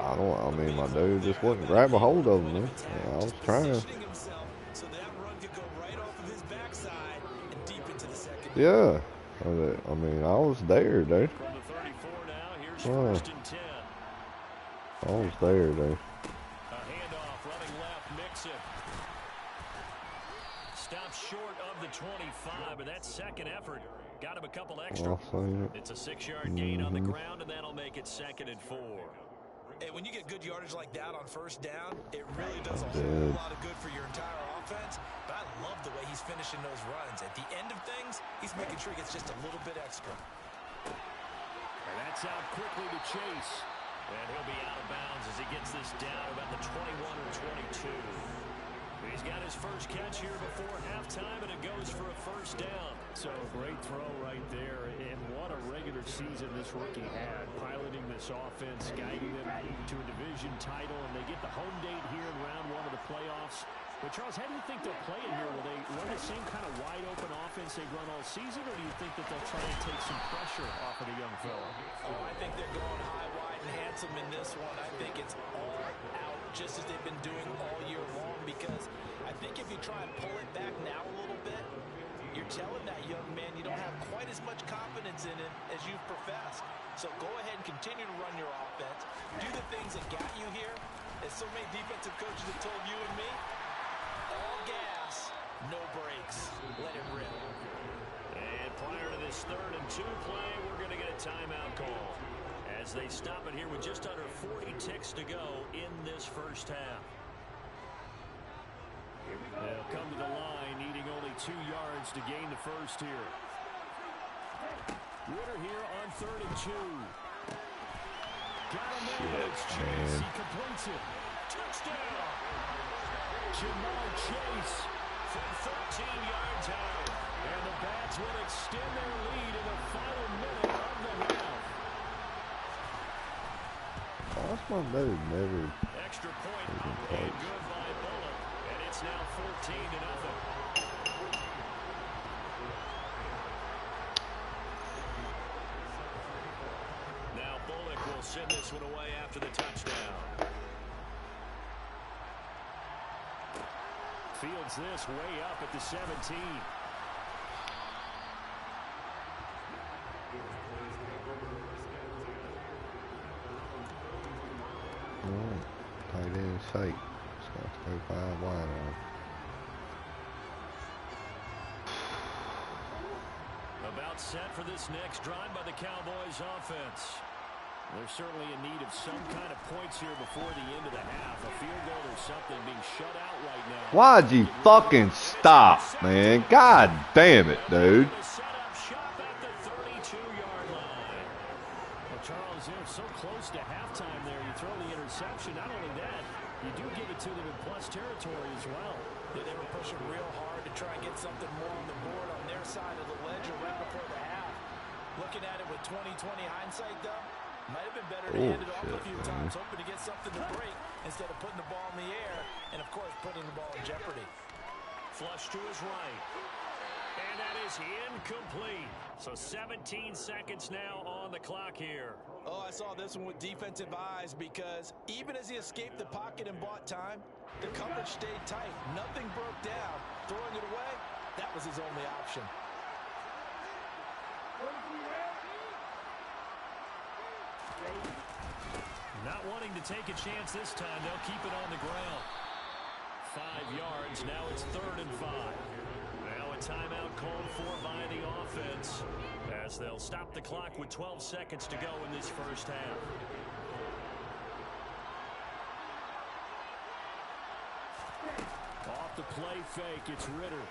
11. I mean, my dude just wouldn't grab a hold of him, man. I was trying. So that run could go right off of his backside and deep into the second. Yeah. I mean, I was there, dude. From the 34 now, here's Oh. 1st and 10. I was there, dude. A handoff running left, Mixon. Stops short of the the 25, but that second effort got him a couple I've extra. seen it. It's a 6-yard gain on the ground, and that'll make it 2nd and 4. And when you get good yardage like that on first down, it really does a whole lot of good for your entire offense. But I love the way he's finishing those runs. At the end of things, he's making sure he gets just a little bit extra. And that's out quickly to Chase. And he'll be out of bounds as he gets this down about the 21 or 22. He's got his first catch here before halftime, and it goes for a first down. So great throw right there, and what a regular season this rookie had, piloting this offense, guiding them to a division title, and they get the home date here in round 1 of the playoffs. But Charles, how do you think they'll play it here? Will they run the same kind of wide-open offense they've run all season, or do you think that they'll try and take some pressure off of the young fella? Oh, I think they're going high, wide, and handsome in this one. I think it's all out, just as they've been doing all year long, because I think if you try and pull it back now a little bit, you're telling that young man you don't have quite as much confidence in him as you've professed. So go ahead and continue to run your offense. Do the things that got you here. As so many defensive coaches have told you and me, all gas, no brakes. Let it rip. And prior to this 3rd and 2 play, we're going to get a timeout call as they stop it here with just under 40 ticks to go in this first half. They'll come to the line, needing only 2 yards to gain the first here. Ritter here on 3rd and 2. Got him there. It's Chase. He completes it. Touchdown! Jamal Chase From 13 yards out. and the Bats will extend their lead in the final minute of the half. Oh, that's my dude. Never. Extra point up and good by Bullock. And it's now 14-0. Now Bullock will send this one away after the touchdown. Fields this way up at the 17. Tight end shake. Just got to go 5 wide on. About set for this next drive by the Cowboys offense. They're certainly in need of some kind of points here before the end of the half. A field goal or something, being shut out right now. Why'd you fucking stop, man? God damn it, dude. Set up shop at the 32-yard line. Well, Charles, they're so close to halftime there. You throw the interception. Not only that, you do give it to them in plus territory as well. Yeah, they were pushing real hard to try and get something more on the board on their side of the ledger right before the half. Looking at it with 20/20 hindsight, though, might have been better to hand it off a few times, hoping to get something to break instead of putting the ball in the air and, of course, putting the ball in jeopardy. Flush to his right. And that is incomplete. So 17 seconds now on the clock here. Oh, I saw this one with defensive eyes because even as he escaped the pocket and bought time, the coverage stayed tight. Nothing broke down. Throwing it away, that was his only option. Not wanting to take a chance this time. They'll keep it on the ground. 5 yards. Now it's 3rd and 5. Now a timeout called for by the offense as they'll stop the clock with 12 seconds to go in this first half. Off the play fake, it's Ritter.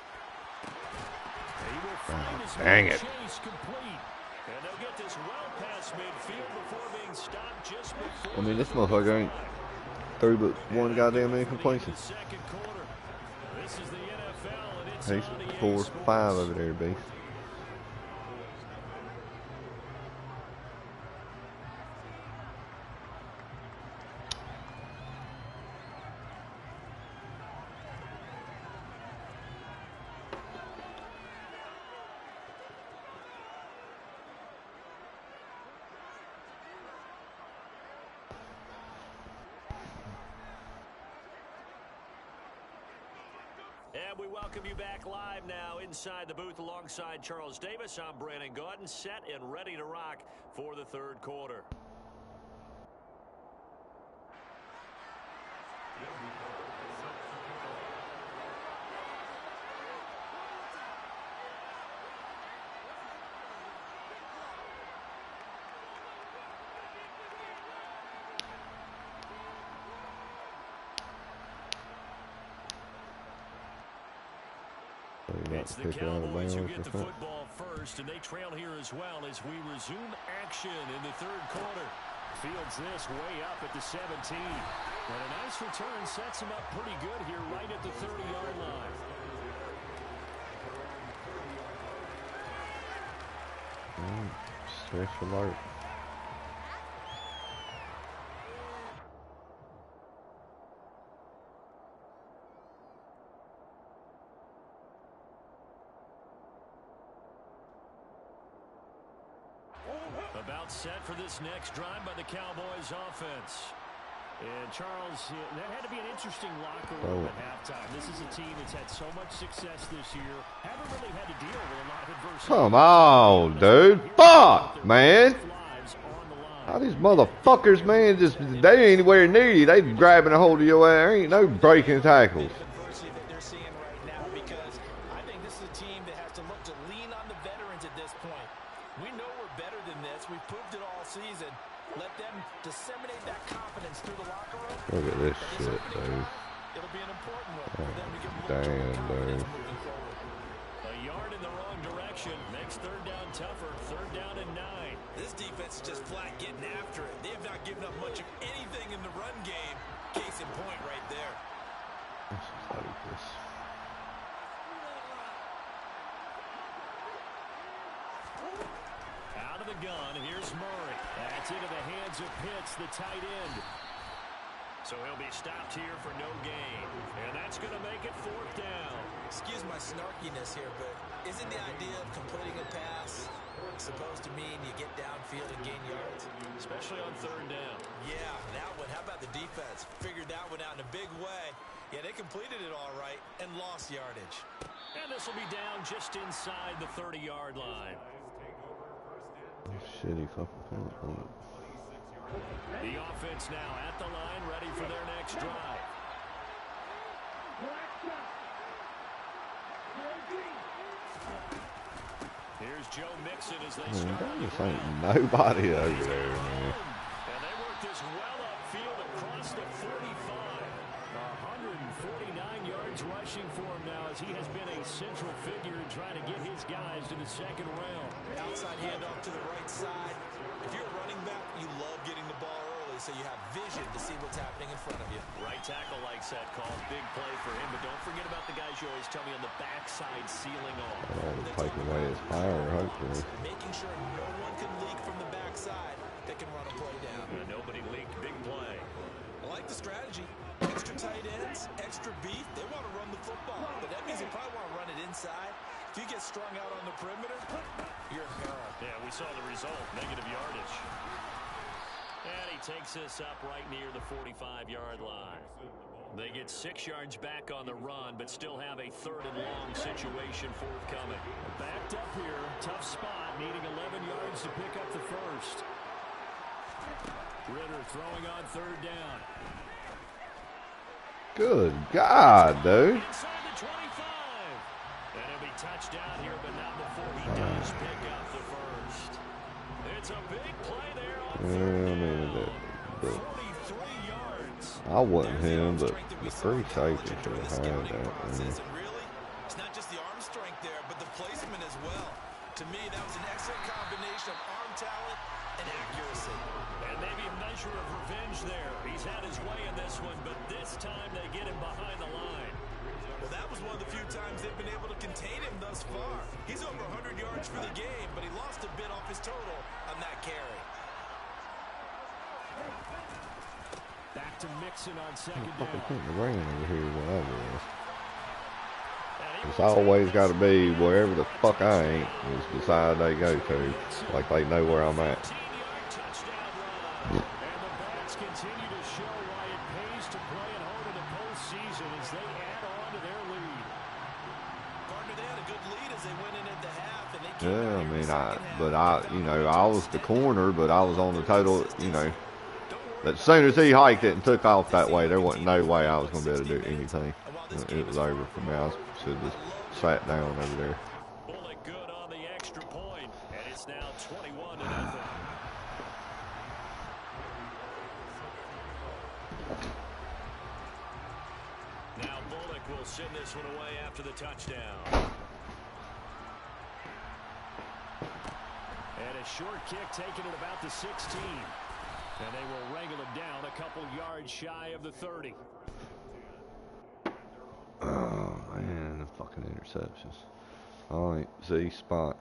He will find his Dang it. chase complete. And they'll get this well past midfield before being stopped just before. I mean, this motherfucker ain't through but one goddamn incompletion. The second quarter. This is the NFL, and it's He's on EA 4 Sports. 5 over there, B. And we welcome you back live now inside the booth alongside Charles Davis. I'm Brandon Gaudin, set and ready to rock for the third quarter. It's the Cowboys who get the football first, and they trail here as well as we resume action in the third quarter. Fields this way up at the 17. And a nice return sets him up pretty good here right at the 30-yard line. Stretch alert. About set for this next drive by the Cowboys offense. And Charles, that had to be an interesting locker room at halftime. This is a team that's had so much success this year. Haven't really had to deal with a lot of adversity. Come on, dude. Fuck, man. How these motherfuckers, man, just, they ain't anywhere near you. They grabbing a hold of your ass. There ain't no breaking tackles. Adversity that they're seeing right now, because I think this is a team that has to look to lean on the veterans at this point. We know we're better than this. We've proved it all season. Let them disseminate that confidence through the locker room. Look at this shit, dude. It'll be an important one for them to get more Damn, confidence dude. moving forward. A yard in the wrong direction makes third down tougher. Third down and 9. This defense is just flat getting after it. They have not given up much of anything in the run game. Case in point right there. This is like this. Out of the gun, here's Murray. That's into the hands of Pitts, the tight end. So he'll be stopped here for no gain. And that's going to make it fourth down. Excuse my snarkiness here, but isn't the idea of completing a pass supposed to mean you get downfield and gain yards? Especially on third down. Yeah, that one. How about the defense? Figured that one out in a big way. Yeah, they completed it all right and lost yardage. And this will be down just inside the 30-yard line. Shitty fucking penalty. The offense now at the line, ready for their next drive. Here's Joe Mixon as they start on the This ain't ground. nobody over there, man. And they work this well upfield across the 45. 149 yards rushing for him now, as he has been a central figure in trying to get his guys to the second round. Outside handoff to the right side. If you're a running back, you love getting the ball early so you have vision to see what's happening in front of you. Right tackle likes that call. Big play for him, but don't forget about the guys you always tell me on the backside sealing off. That'll take away his power, hopefully. Making sure no one can leak from the backside that can run a play down. Nobody leaked. Big play. I like the strategy. Extra tight ends, extra beef. They want to run the football, but that means they probably want to run it inside. If you get strung out on the perimeter, you're gone. Yeah, we saw the result. Negative yardage. And he takes this up right near the 45-yard line. They get 6 yards back on the run, but still have a third and long situation forthcoming. Backed up here. Tough spot, needing 11 yards to pick up the first. Ritter throwing on third down. Good God, dude. Inside the 25. And he'll be touched down here, but not before he does pick up the first. It's a big play there on third down. 43 yards. I wasn't him, but the free safety should have had that. And really, it's not just the arm strength there, but the placement as well. To me, that was an excellent combination of arm talent and accuracy. And maybe a measure of revenge there. He's had his way in this one, but this time they get him behind the line. Well, that was one of the few times they've been able to contain him thus far. He's over 100 yards for the game, but he lost a bit off his total on that carry. Back to Mixon on second Fucking down. putting the rain over here where I was. It's always got to be wherever the fuck I ain't is the side they go to. Like they know where I'm at. 15-yard touchdown run. And the backs continue to show why it pays to play at home in the postseason as they add on to their lead. Partner, they had a good lead as they went in at the half, and they came Yeah, out I here in mean, the second half. but I was the corner, but I was on the total, As soon as he hiked it and took off that way, there wasn't no way I was going to be able to do anything. It was over for me. I should have just sat down over there. Bullock good on the extra point, and it's now 21-0. Now Bullock will send this one away after the touchdown. short kick taken at about the 16. And they will wrangle him down a couple yards shy of the 30. Oh, man, the fucking interceptions. All right, Z spot.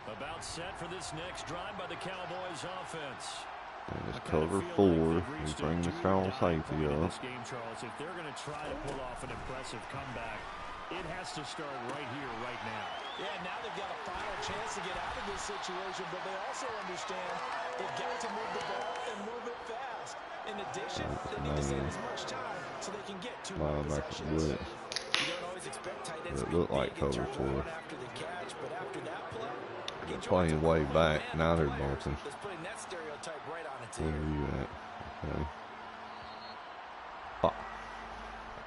About set for this next drive by the Cowboys offense. And it's cover 4. We bring the strong safety up. This game, Charles, if they're going to try to pull off an impressive comeback, it has to start right here, right now. Yeah, now they've got a final chance to get out of this situation, but they also understand they've got to move the ball and move it fast. In addition, they need to save as much time so they can get 2 more possessions. You don't always expect tight ends to be like big in cover terms 4. of run after the catch, but after that play, They're playing way back. Now they're bumping. that's putting that stereotype right on its Where ear. are you at? Okay. Fuck.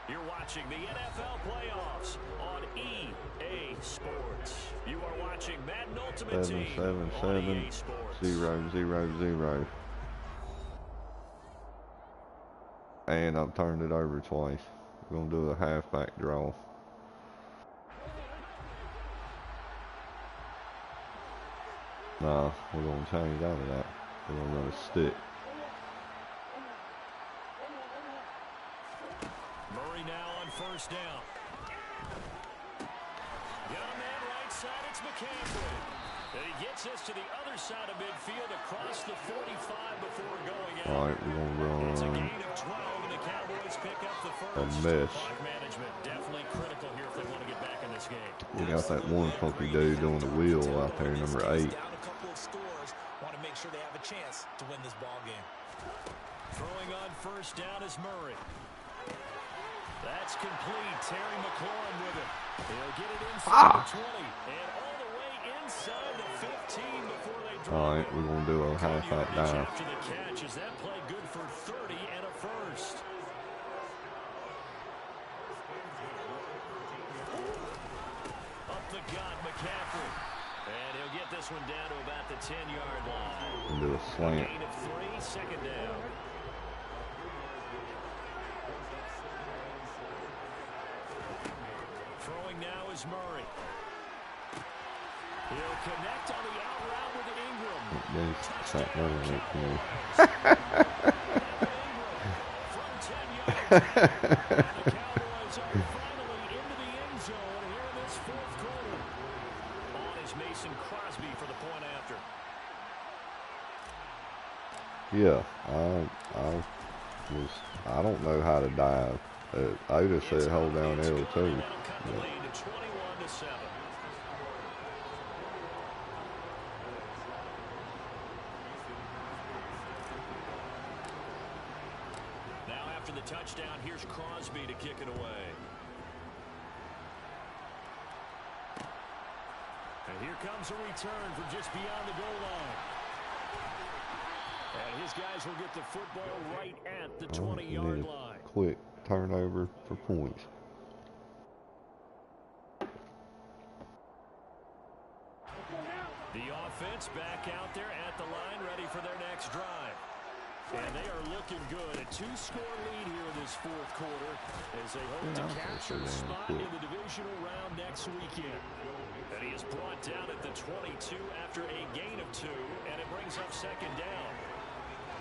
You're watching the NFL playoffs on EA Sports. You are watching Madden Ultimate Team 7, on 7, EA Sports. 0, 0, 0. And I've turned it over twice. We're going to do a halfback draw. Nah, we're going to change out of that. We're going to run a stick. Murray now on first down. Got a man right side, it's McCaffrey. And he gets us to the other side of midfield across the 45 before going out. Alright, we're going It's a to run gain of 12, and the Cowboys pick up the a first. mesh. Clock management definitely critical here if they want to get back in this game. We got that one funky dude doing the wheel out there, number 8. Down a couple of scores, want to make sure they have a chance to win this ball game. Throwing on first down is Murray. That's complete. Terry McLaurin with it. He'll get it inside the 20 and all the way inside the 15 before they draw. Alright, we're going to do a halfback dive. After the catch, is that play good for 30 and a first? Up the gut, McCaffrey. And he'll get this one down to about the 10-yard line. We'll do a slant. Gain of 3, second down. Throwing now is Murray. He'll connect on the out route with Ingram. There's that running right for me. From 10 yards. The Cowboys are finally into the end zone here in this fourth quarter. On is Mason Crosby for the point after. Yeah, I don't know how to dive. Otis said hold down L2. Cut the lead to 21-7. Now after the touchdown, here's Crosby to kick it away. And here comes a return from just beyond the goal line. And his guys will get the football right at the 20-yard line. Quick turnover for points. The offense back out there at the line, ready for their next drive. And they are looking good. A 2-score lead here in this fourth quarter as they hope to capture a spot in the divisional round next weekend. And he is brought down at the 22 after a gain of 2, and it brings up second down.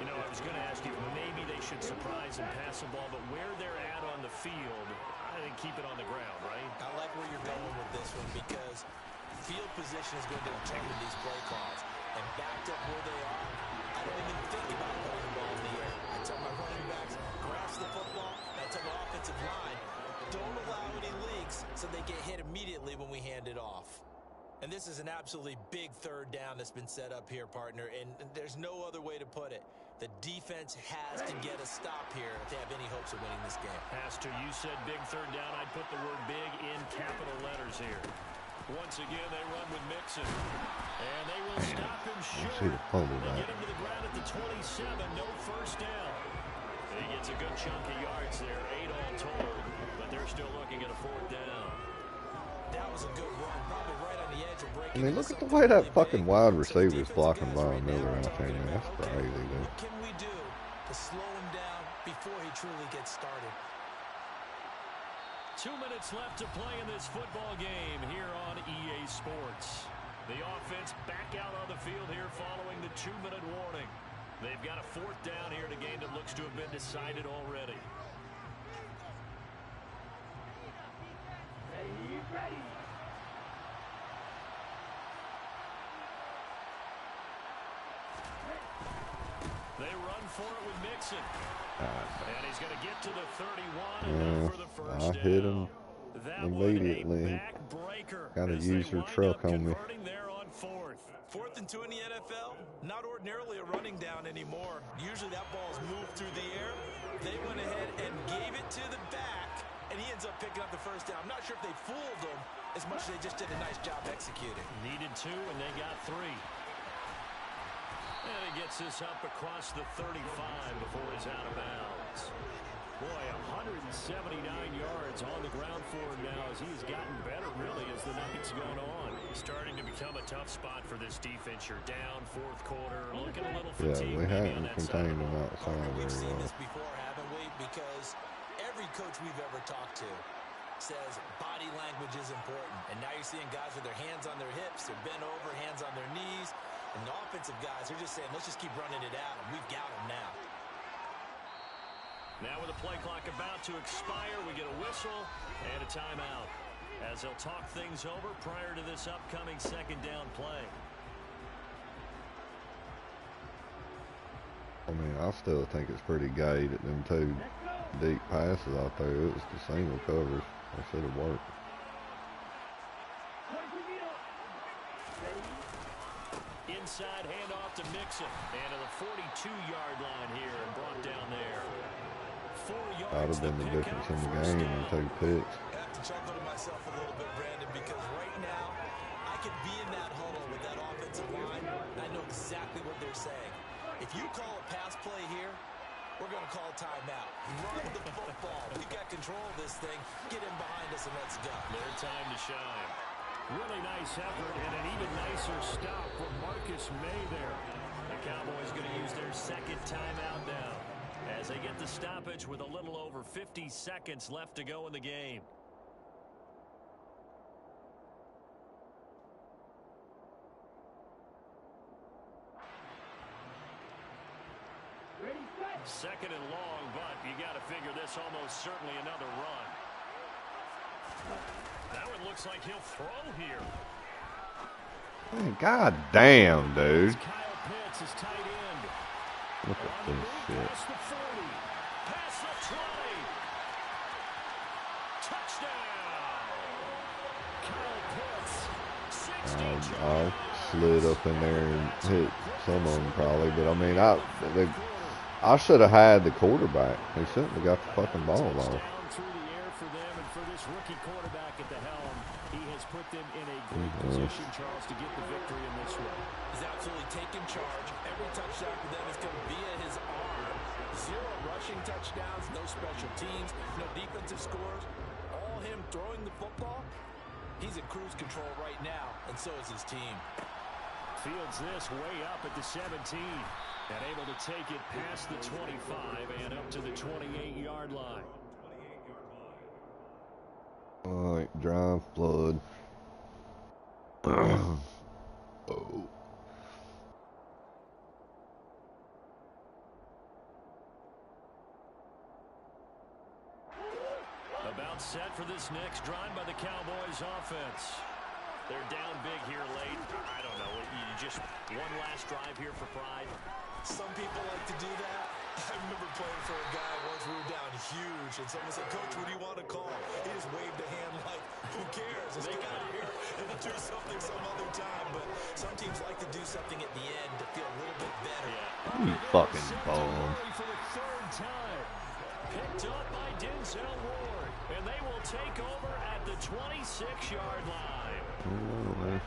You know, I was going to ask you, maybe they should surprise and pass the ball, but where they're at on the field, I think keep it on the ground, right? I like where you're going with this one because field position is going to determine these play calls. And backed up where they are, I don't even think about putting the ball in the air. I tell my running backs, grasp the football. And I tell my offensive line, don't allow any leaks so they get hit immediately when we hand it off. And this is an absolutely big third down that's been set up here, partner, and there's no other way to put it. The defense has to get a stop here if they have any hopes of winning this game. Pastor, you said big third down. I'd put the word big in capital letters here. Once again, they run with Mixon. And they will stop him short. See the fumble They back. get him to the ground at the 27. No first down. He gets a good chunk of yards there, 8 all told. But they're still looking at a fourth down. That was a good run, probably right on the edge of breaking. I mean, look at the way that fucking wide receiver is blocking Von Miller out there, man. That's crazy, dude. What can we do to slow him down before he truly gets started? 2 minutes left to play in this football game here on EA Sports. The offense back out on the field here following the 2-minute warning. They've got a 4th down here in a game that looks to have been decided already. They run for it with Mixon. And he's going to get to the 31 and for the first down. I hit him immediately. Got to use her truck on me. There on 4th. 4th and 2 in the NFL, not ordinarily a running down anymore. Usually that ball's moved through the air. They went ahead and gave it to the back, and he ends up picking up the first down. I'm not sure if they fooled him as much as they just did a nice job executing. Needed 2, and they got 3. And he gets this up across the 35 before he's out of bounds. Boy, 179 yards on the ground for him now as he's gotten better, really, as the night's gone on. Starting to become a tough spot for this defense. You're down 4th quarter, looking a little fatigued. Yeah, we haven't contained them outside We've very seen well. this before, haven't we? Because every coach we've ever talked to says body language is important. And now you're seeing guys with their hands on their hips, they're bent over, hands on their knees. And the offensive guys are just saying, let's just keep running it at them. We've got them now. Now with the play clock about to expire, we get a whistle and a timeout as they'll talk things over prior to this upcoming 2nd down play. I mean, I still think it's pretty gay that them 2 deep passes out there. It was the single covers. They should have worked. Inside handoff to Mixon and to the 42-yard line here and brought down there. 4 yards. That would have been the difference in the game in 2 picks. I have to chuckle to myself a little bit, Brandon, because right now I could be in that huddle with that offensive line, and I know exactly what they're saying. If you call a pass play here, we're going to call timeout. Run the football. We've got control of this thing. Get in behind us and let's go. Their time to shine. Really nice effort and an even nicer stop from Marcus May there. The Cowboys going to use their 2nd timeout now as they get the stoppage with a little over 50 seconds left to go in the game. Second and long, but you got to figure this almost certainly another run. That one looks like he'll throw here. Man, God damn, dude. Kyle Pitts is tight end. Look at this shit. Past the 40, past the 20. Touchdown. Kyle Pitts, 60 I slid up in there and hit some of them probably, but I mean, I should have had the quarterback. He shouldn't have got the fucking ball off. Through the air for them, and for this rookie quarterback at the helm, he has put them in a great position, Charles, to get the victory in this one. He's absolutely taken charge. Every touchdown for them is come via his arm. 0 rushing touchdowns, no special teams, no defensive scores. All him throwing the football. He's in cruise control right now, and so is his team. Fields this way up at the 17. And able to take it past the 25 and up to the 28-yard line. All right, drive, flood. Oh. About set for this next drive by the Cowboys offense. They're down big here late. I don't know. You just one last drive here for pride. Some people like to do that. I remember playing for a guy once we were down huge, and someone said, "Coach, what do you want to call?" He just waved a hand like, "Who cares? Let's get out of here and we'll do something some other time." But some teams like to do something at the end to feel a little bit better. You fucking bum. For the 3rd time. Picked up by Denzel Ward. And they will take over at the 26-yard line. Oh,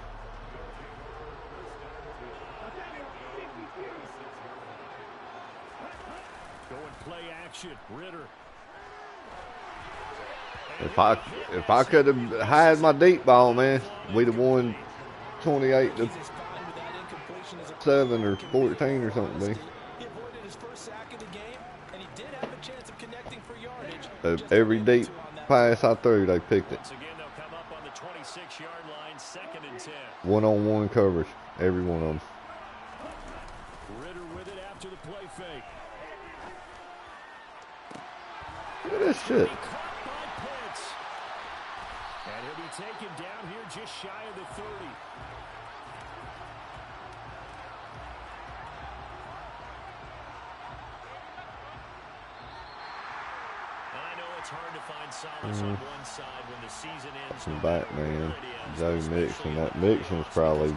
Going play action. Ritter. if I could have had my deep ball, man, we'd have won 28-7 or 14 or something. Man. He avoided his first sack of the game, and he did have a chance of connecting for yardage. Every deep pass I threw, they picked it. Once again, they'll come up on the 26-yard line, 2nd and 10. One-on-one coverage, every one of them. Ritter with it after the play fake. Look at this shit. Caught by Pitts. And he'll be taken down here just shy of the 30. It's hard to find solace on one side when the season ends. Some Batman, Joe Mixon. That Mixon's probably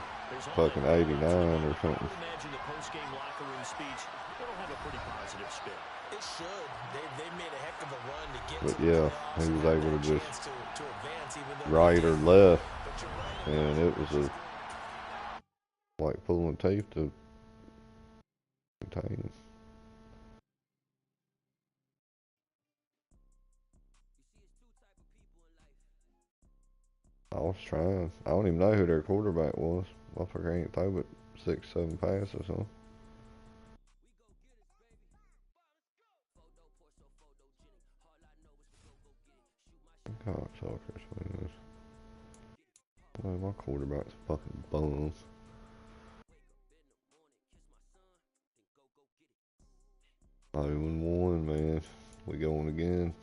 fucking 89 or something. I would imagine the post-game locker room speech, it'll have a pretty positive spin. It should. They've made a heck of a run to get But to yeah, the he was playoffs able to and just a chance to advance, even though right or left, and it was like pulling teeth to contain. I was trying. I don't even know who their quarterback was. Motherfucker ain't throw but 6-7 passes, huh? Cocksuckers, man. Oh, my quarterback's fucking bums. Oh, 0-1, man. We going again.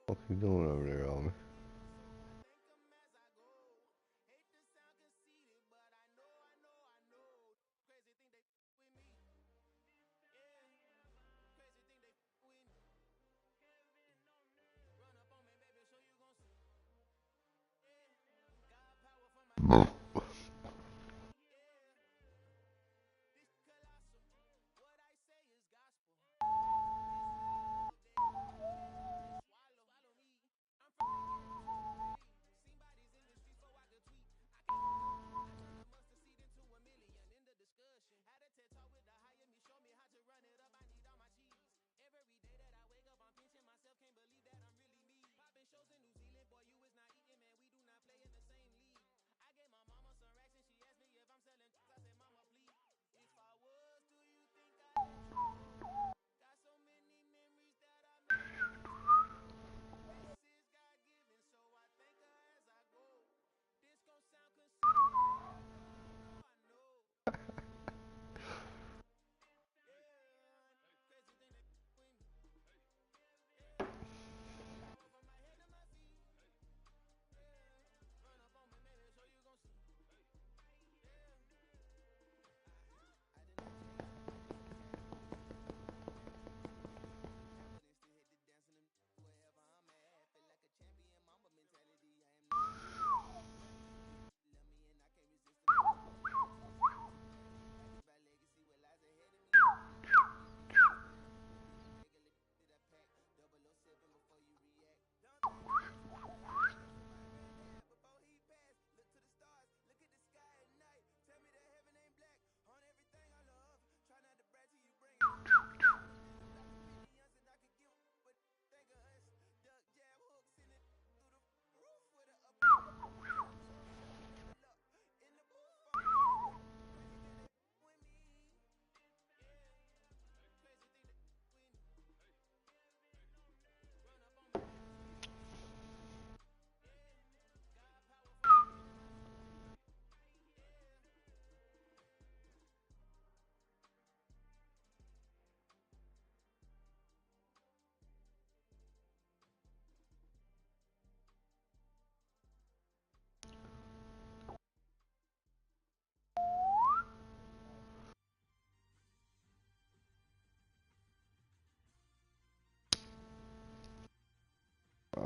What you doing over there, Almy?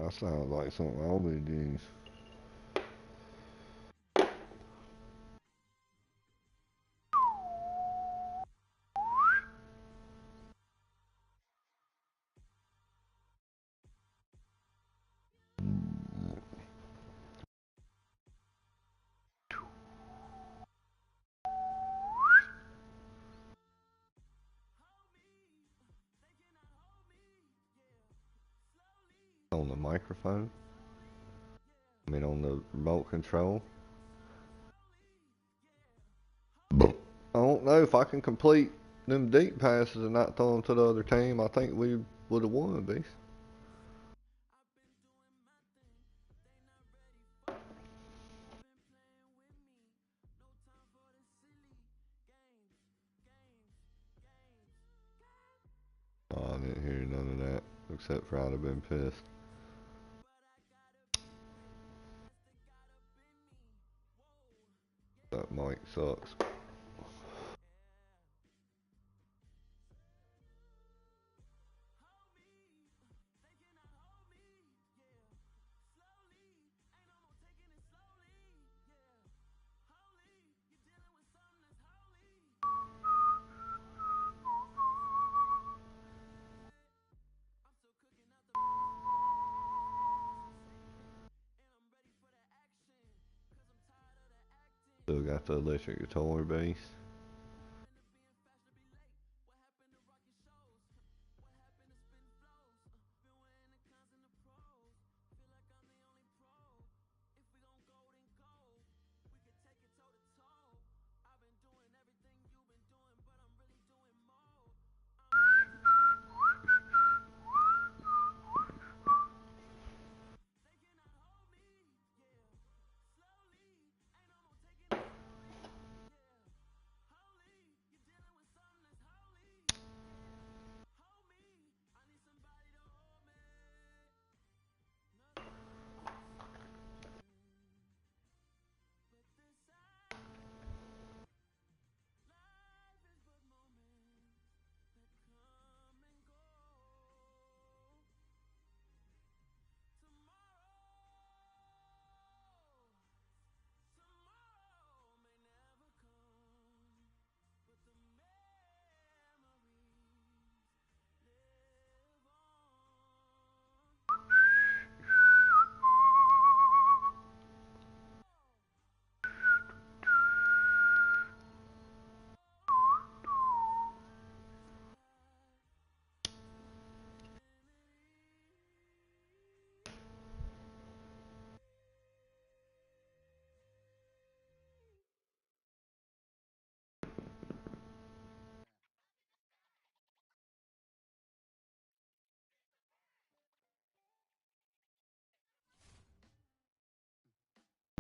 That sounds like something I'll be doing. On the microphone? I mean on the remote control? I don't know if I can complete them deep passes and not throw them to the other team. I think we would have won, Beast. Oh, I didn't hear none of that, except for I'd have been pissed. That mic sucks. Still got the electric guitar bass.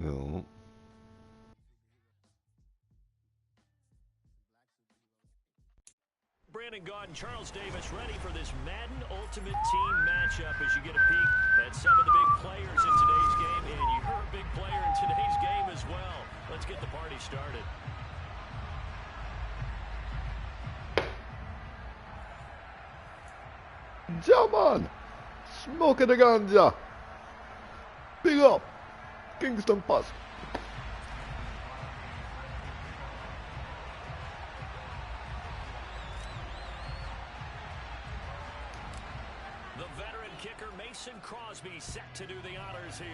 No. Brandon Gaudin, Charles Davis ready for this Madden Ultimate Team matchup as you get a peek at some of the big players in today's game. And you're a big player in today's game as well. Let's get the party started. Jump on! Smoking the ganja! Big up! Kingston Pust! The veteran kicker Mason Crosby set to do the honors here.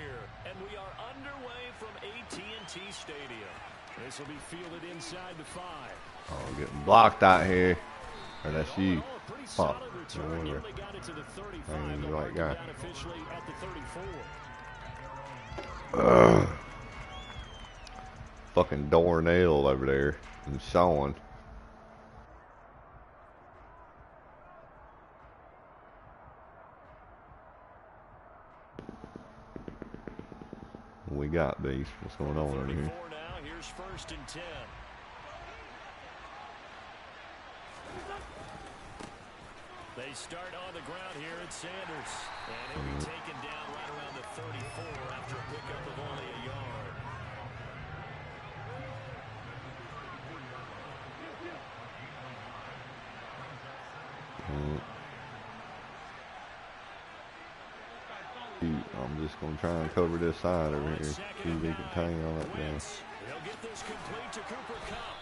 And we are underway from AT&T Stadium. This will be fielded inside the 5. Oh, getting blocked out here. Or that's you. Fuck. No wonder. I ain't the right guy. Fucking Dornell over there. And Sean. What we got, Beast? What's going on over here? Now, here's 1st and 10. They start on the ground here at Sanders. And he'll be taken down right around the 34 after a pickup of only a yard. I'm just gonna try and cover this side over here. QB contain on that guy. He'll get this complete to Cooper Kupp.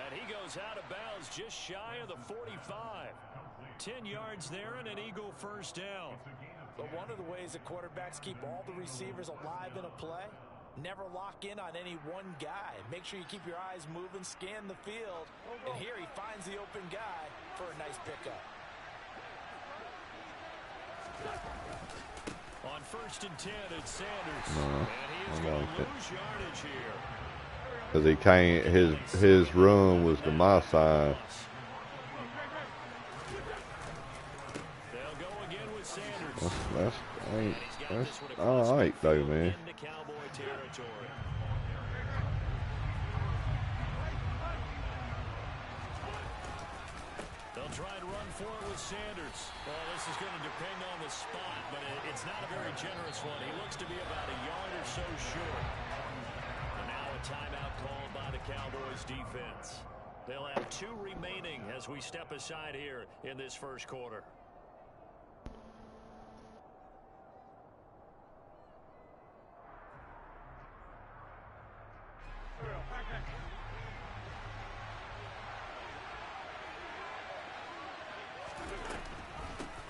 And he goes out of bounds just shy of the 45. 10 yards there and an Eagle first down. But one of the ways that quarterbacks keep all the receivers alive in a play, never lock in on any one guy. Make sure you keep your eyes moving, scan the field. And here he finds the open guy for a nice pickup. On 1st and 10, it's Sanders. No, and he is I going like to it. lose yardage here. Cause he can't. His run was to my side. They'll go again with Sanders. That's all right though, man. Into Cowboy territory. They'll try and run for it with Sanders. Well, this is going to depend on the spot, but it's not a very generous one. He looks to be about a yard or so short. And now a timeout called by the Cowboys defense. They'll have 2 remaining as we step aside here in this first quarter.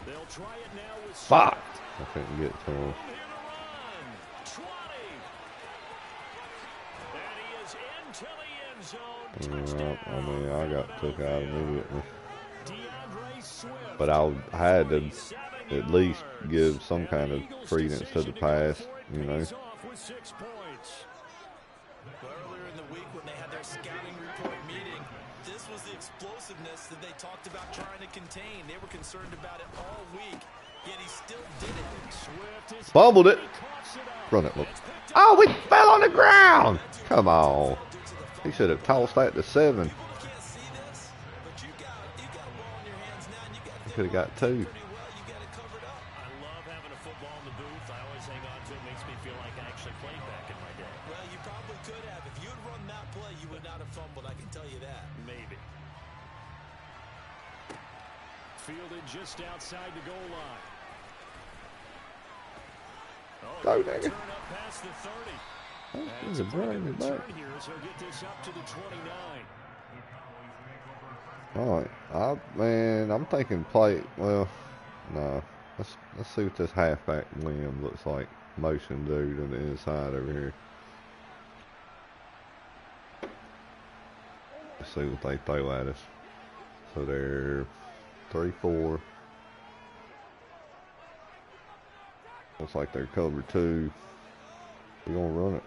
They'll try it now with Fuck! I couldn't get to him. And he is into the end zone. Touchdown. I mean, I got took out immediately. DeAndre Swift. But I had to at least give some kind of credence to the pass, you know. With 6 points. Earlier in the week when they had their scouting report meeting, this was the explosiveness that they talked about trying to contain. They were concerned about it all week, yet he still did it. Swift is Fumbled it. Run it, look. Oh, we fell on the ground. Come on. He should have tossed that to 7. People can't see this, but you got a ball in your hands now, and you got He could have got 2. pretty well. You got it covered up. I love having a football in the booth. I always hang on to it. Makes me feel like I actually played back in my day. Well, you probably could have. If you had run that play, you would not have fumbled. I can tell you that. Maybe. Fielded just outside the goal line. Go, Oh, nigga. turn up past the 30. He's a bring it back. Turn here, so get this up to the 29. All right, man, I'm thinking play. Well, no, let's see what this halfback Liam looks like. Motion dude on the inside over here. Let's see what they throw at us. So they're 3-4. Looks like they're cover 2. We're gonna run it.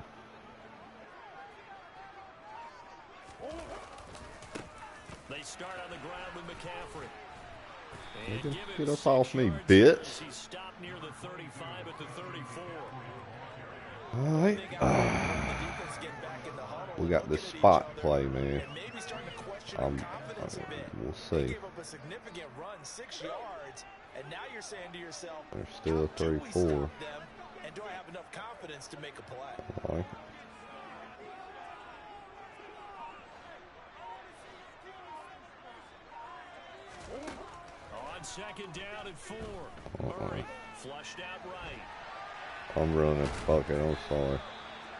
They start on the ground with McCaffrey. Get up off me, bitch. He stopped near the 35 at the 34. All right. We got this spot play, man. We'll see. Gave up a significant run, 6 yards, and now you're saying to yourself, They're still how do we 3-4. stop them, and do I have enough confidence to make a play? All right. On 2nd down and 4. Murray flushed out right. I'm running. Fuck it. I'm sorry.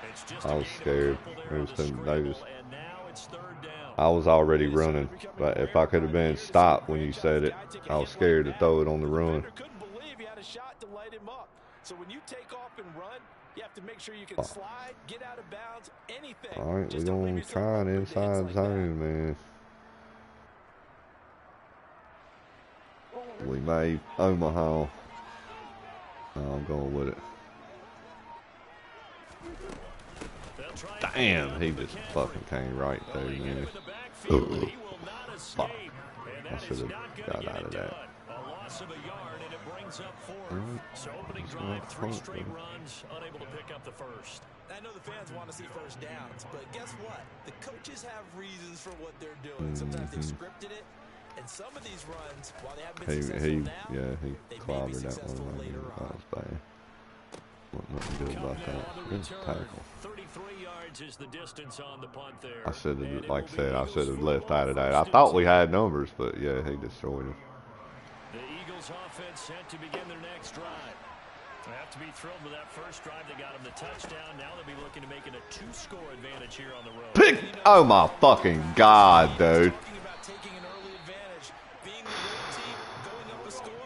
It's just I a was gain of a scared. couple It there was on the too- they was- scramble, and now it's 3rd down. I was already running, but if I could have been stopped when you said it, I was scared to throw it on the run. Couldn't believe he had a shot to light him up. So when you take off and run, you have to make sure you can slide, get out of bounds, anything. All right, we're Just don't leave gonna yourself try an open to hits inside like zone, man. We made Omaha. I'm going with it. They'll try and Damn, find he McCaffrey. just fucking came right through, Going man. into the backfield, he will not Fuck. escape. And I that should is have not gonna got get out it of that. done. A loss of a yard, and it brings up 4th. Alright. So opening That's drive, not 3 close, straight though. runs, unable to pick up the first. I know the fans want to see first downs, but guess what? The coaches have reasons for what they're doing. Sometimes they've scripted it, and some of these runs, while they haven't been successful He now, yeah, he they may be clobbered that successful one. later That on. was bad. Wasn't nothing good about Coming out that. on the Good return, tackle. 33 yards is the distance on the punt there. I should And have, it like I will be said, I Eagles should have football left out of that. I 1st and thought we 10. had numbers, but yeah, he destroyed them. The Eagles offense set to begin their next drive. They have to be thrilled with that first drive. They got him the touchdown. Now they'll be looking to make it a 2-score advantage here on the road. Pick! Oh my fucking God, dude.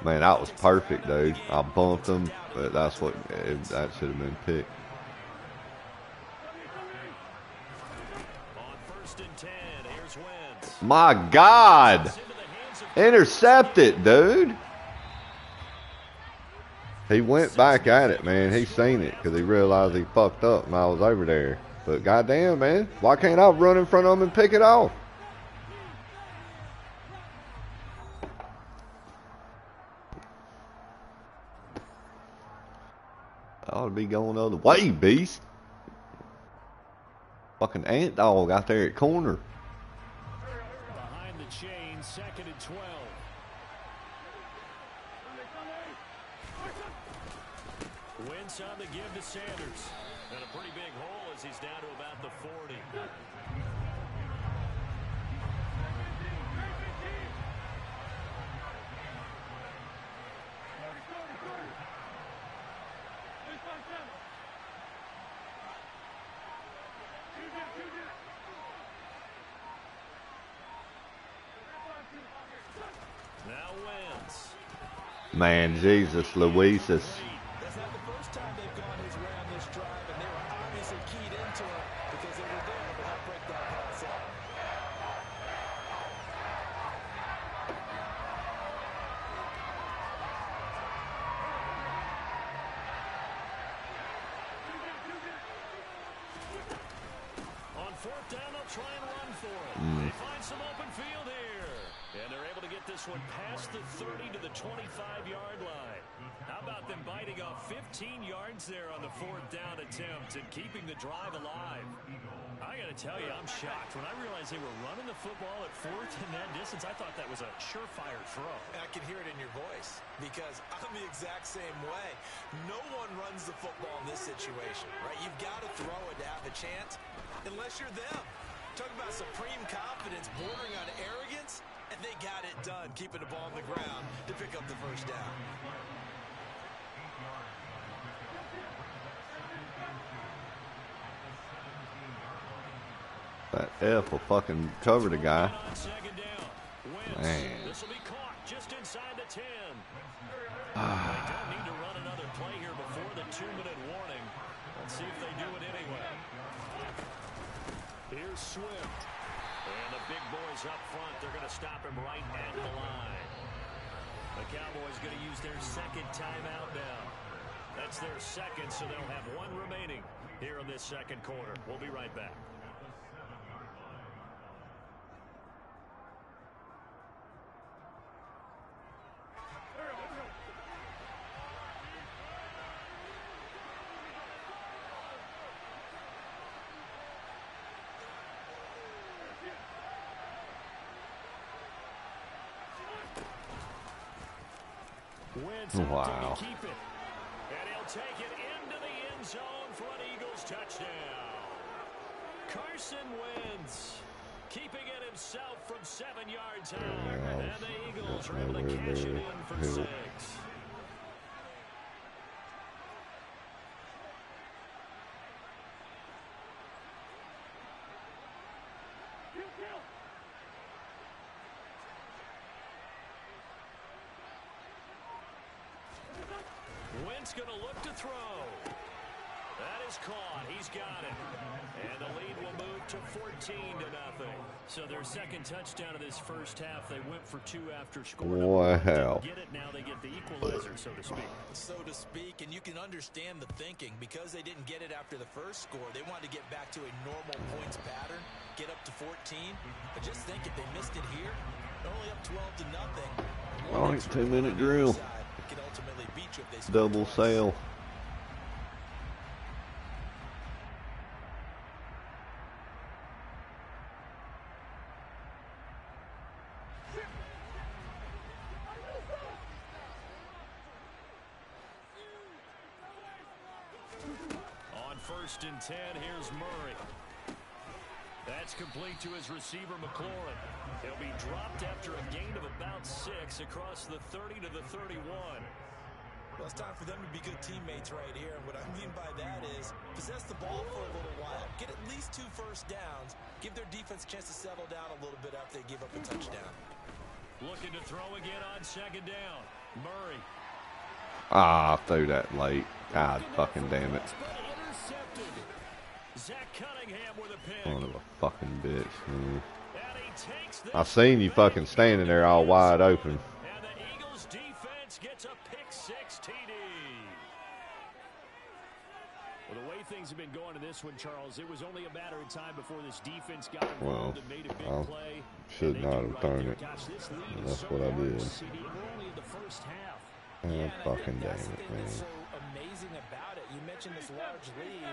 Man, that was perfect, dude. I bumped him, but that should have been picked. On 1st and 10, here's Wentz. My God! Intercepted, dude. He went back at it, man. He seen it because he realized he fucked up when I was over there. But goddamn, man, why can't I run in front of him and pick it off? I ought to be going the other way, beast. Fucking ant dog out there at corner. Behind the chain, 2nd and 12. Wentz on the give to Sanders. And a pretty big hole as he's down to about the 40. Now Wentz. Man, Jesus, Louises. That's not the first time they've gone his way on this drive, and they were obviously keyed into it because they were there to help break that pass up. On 4th down, they'll try and run for it. They find some open field here. And they're able to get this one past the 30 to the 25-yard line. How about them biting off 15 yards there on the 4th down attempt and keeping the drive alive? I got to tell you, I'm shocked. When I realized they were running the football at 4th in that distance, I thought that was a surefire throw. And I can hear it in your voice because I'm the exact same way. No one runs the football in this situation, right? You've got to throw it to have a chance unless you're them. Talk about supreme confidence bordering on arrogance, and they got it done, keeping the ball on the ground to pick up the first down. That F will fucking cover the guy. Man. This will be caught just inside the 10. They don't need to run another play here before the 2-minute warning. Let's see if they do it anyway. Here's Swift. And the big boys up front, they're going to stop him right at the line. The Cowboys going to use their 2nd timeout now. That's their 2nd, so they'll have 1 remaining here in this 2nd quarter. We'll be right back. Wentz Wow. to keep it. And he'll take it into the end zone for an Eagles touchdown. Carson Wentz keeping it himself from 7 yards out. And the Eagles are able to cash it in for 6. Wentz going to look to throw. That is caught. He's got it. And the lead will move to 14-0. So their 2nd touchdown of this first half. They went for 2 after scoring. Wow. Get it, now they get the equalizer, so to speak. So to speak, and you can understand the thinking. Because they didn't get it after the first score, they wanted to get back to a normal points pattern, get up to 14. But just think, if they missed it here, they're only up 12-0. All right, 2-minute drill. Double sail. On 1st and 10, here's Murray. That's complete to his receiver, McLaurin. He'll be dropped after a gain of about 6 across the 30 to the 31. Well, it's time for them to be good teammates right here. And what I mean by that is possess the ball for a little while. Get at least 2 first downs. Give their defense a chance to settle down a little bit after they give up a touchdown. Looking to throw again on 2nd down. Murray. Ah, I threw that late. God fucking damn it. Zach Cunningham with a pick. Son of a fucking bitch, man. And he takes this I seen you fucking standing there all wide open. And the Eagles defense gets a pick 6 TD. Well, the way things have been going in this one, Charles, it was only a matter of time before this defense got involved and made a big play. Should not have thrown it. And that's what I did. And fucking damn it, man. So amazing about it. You mentioned this large lead.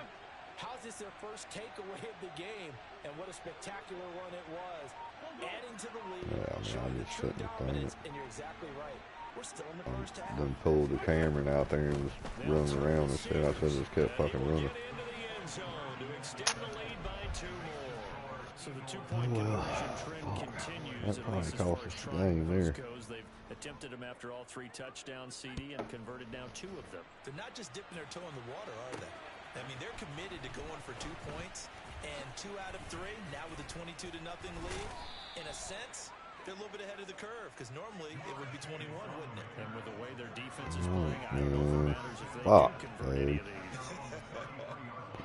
How's this their first takeaway of the game? And what a spectacular one it was. Adding to the lead, Yeah, I mean, showing I the just true shouldn't have thrown dominance, it. and you're exactly right. We're still in the first half. Then pulled the Cameron out there and was running around and shit. I should have just kept fucking running. So the 2-point conversion trend continues. That probably cost us the game there. They've attempted them after all 3 touchdowns, CD, and converted now 2 of them. They're not just dipping their toe in the water, are they? I mean, they're committed to going for 2 points, and 2 out of 3, now with a 22-0 lead. In a sense, they're a little bit ahead of the curve, because normally it would be 21, wouldn't it? And with the way their defense is playing, I don't know if it matters if they Fuck, do convert any of these.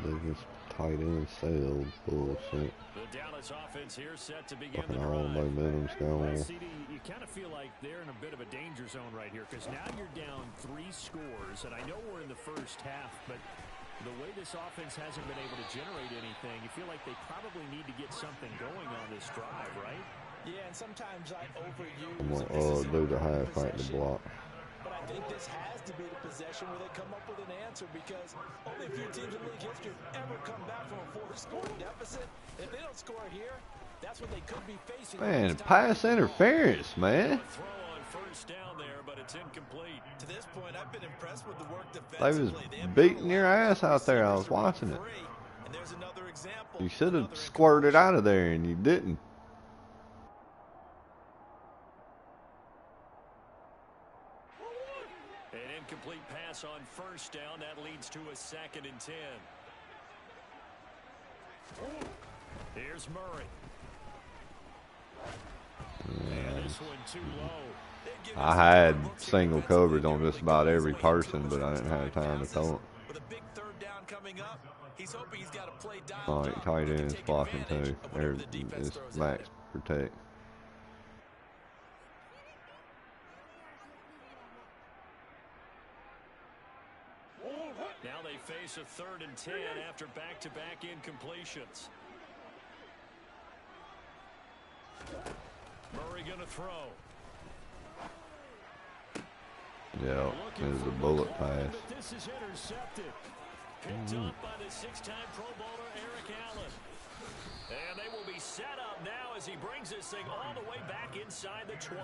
They just tight end sailed bullshit. The Dallas offense here set to begin Fucking the all drive. momentum's gone. CD, you kind of feel like they're in a bit of a danger zone right here because now you're down 3 scores, and I know we're in the first half, but the way this offense hasn't been able to generate anything, you feel like they probably need to get something going on this drive, right? Yeah, and sometimes I overuse I'm gonna do the halfback to block. But I think this has to be the possession where they come up with an answer, because only a few teams in league history have ever come back from a 4-score deficit. If they don't score here, that's what they could be facing. Man, pass interference, man. Throw on 1st down there, but it's incomplete. To this point, I've been impressed with the work They defensively. was beating your ass out there. I was watching it. And there's another example. You should have squirted out of there, and you didn't. An incomplete pass on 1st down. That leads to a 2nd and 10. Here's Murray. And this one too low. I had single coverage on just about every person, but I didn't have time to throw it. With a big 3rd down coming up, he's hoping he's got a play dialed All right, up tight and can end's take blocking advantage too. of whatever There the defense is throws at max him. protect. Now they face a 3rd and 10 after back-to-back incompletions. Murray going to throw. Yeah, it was a bullet pass. This is intercepted. Picked up by the 6-time Pro Bowler Eric Allen. And they will be set up now as he brings this thing all the way back inside the 20.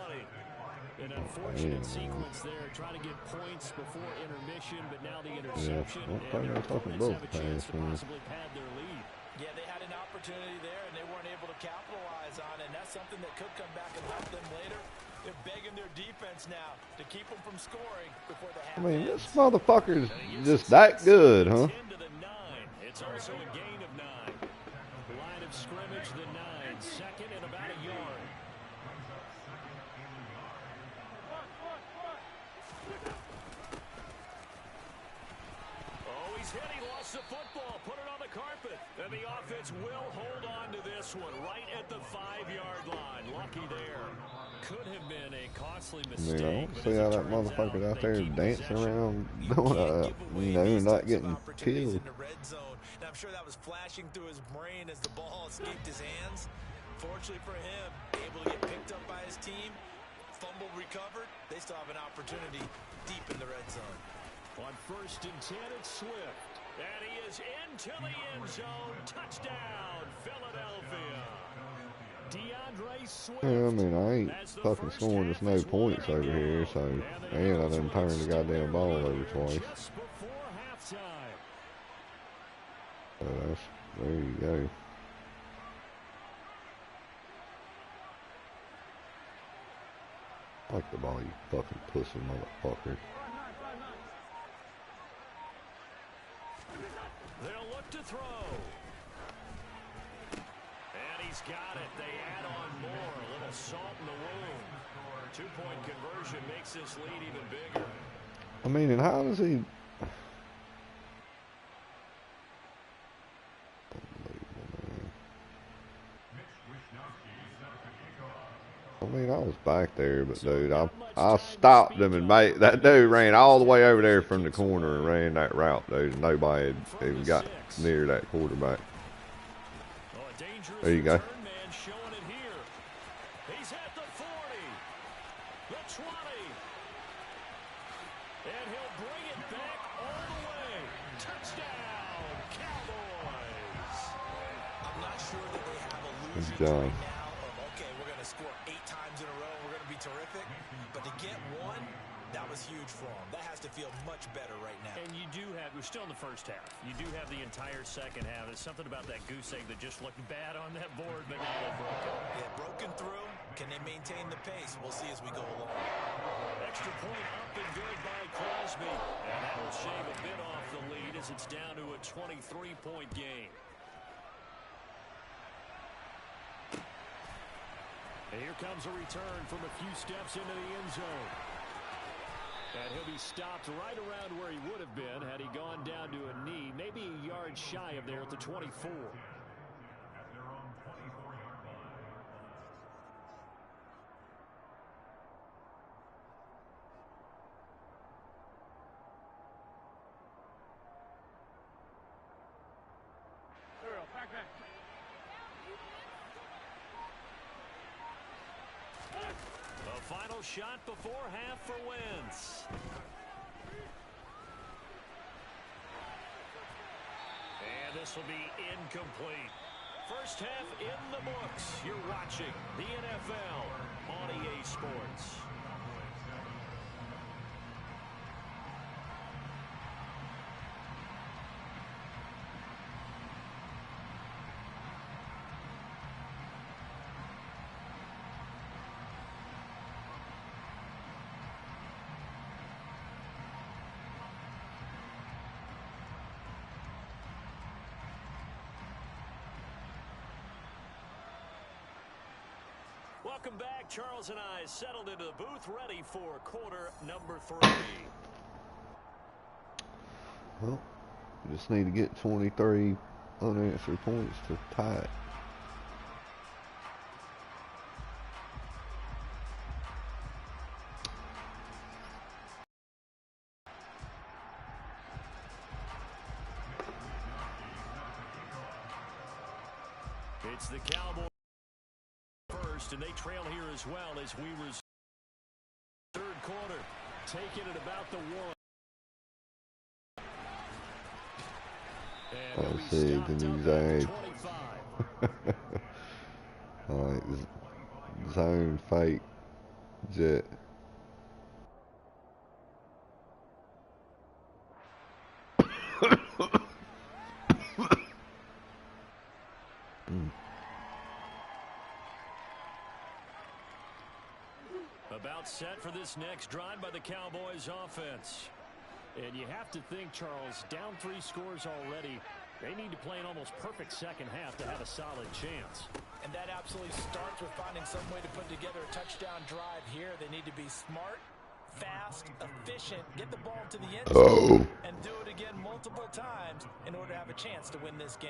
An unfortunate sequence there, trying to get points before intermission, but now the interception, and their opponents have a chance to possibly pad their lead. Yeah, they had an opportunity there, and they weren't able to capitalize on it, and that's something that could come back and help them later. They're begging their defense now to keep them from scoring before the half I mean, ends. this motherfucker's just that good, huh? 10 to the 9. It's also a gain of 9. Line of scrimmage, the 9. 2nd and about a yard. Oh, he's hit. He lost the football. Put it on the carpet. And the offense will hold on to this one right at the 5-yard line. Lucky there. Could have been a costly I mistake. mean, I don't but see as how it that turns motherfucker's out they there keep dancing possession. around, You can't give away these not types of getting opportunities killed. in the red zone. And I'm sure that was flashing through his brain as the ball escaped his hands. Fortunately for him, able to get picked up by his team, fumble recovered. They still have an opportunity deep in the red zone. On 1st and 10, it's Swift. And he is into the end zone. Touchdown, Philadelphia. DeAndre Swift. Yeah, I mean, I ain't fucking scoring us no points over here, so, and I done turned the goddamn ball over twice. Just before halftime. So that's, there you go. I like the ball, you fucking pussy motherfucker. to throw. And he's got it. They add on more. A little salt in the wound. 2-point conversion makes this lead even bigger. I mean, and how does he... I mean, I was back there, but dude, I stopped him and made that dude ran all the way over there from the corner and ran that route, dude. And nobody had even got near that quarterback. There you go. He's at the 40, the 20, and he'll bring it back all the way. Touchdown, Cowboys! I'm not sure that they have illusions Good job. right now of, okay, we're going to score 8 times in a row and we're going to be terrific. But to get one, that was huge for them. That has to feel much better right now. And you do have, we're still in the first half. You do have the entire second half. There's something about that goose egg that just looked bad on that board, but now they broke it. Yeah, broken through. Can they maintain the pace? We'll see as we go along. Extra point up and good by Crosby. And that will shave a bit off the lead as it's down to a 23-point game. And here comes a return from a few steps into the end zone. And he'll be stopped right around where he would have been had he gone down to a knee, maybe a yard shy of there at the 24. A final shot before half for Wentz. And this will be incomplete. First half in the books. You're watching the NFL on EA Sports. Welcome back. Charles and I settled into the booth, ready for quarter number 3. Well, we just need to get 23 unanswered points to tie it. It's the Cowboys first, and they trail here as well as we resume third quarter, taking it about the 1. And Let's see, the new zone. Alright, zone fake jet. About set for this next drive by the Cowboys offense. And you have to think, Charles, down 3 scores already. They need to play an almost perfect second half to have a solid chance. And that absolutely starts with finding some way to put together a touchdown drive here. They need to be smart, fast, efficient, get the ball to the end zone, and do it again multiple times in order to have a chance to win this game.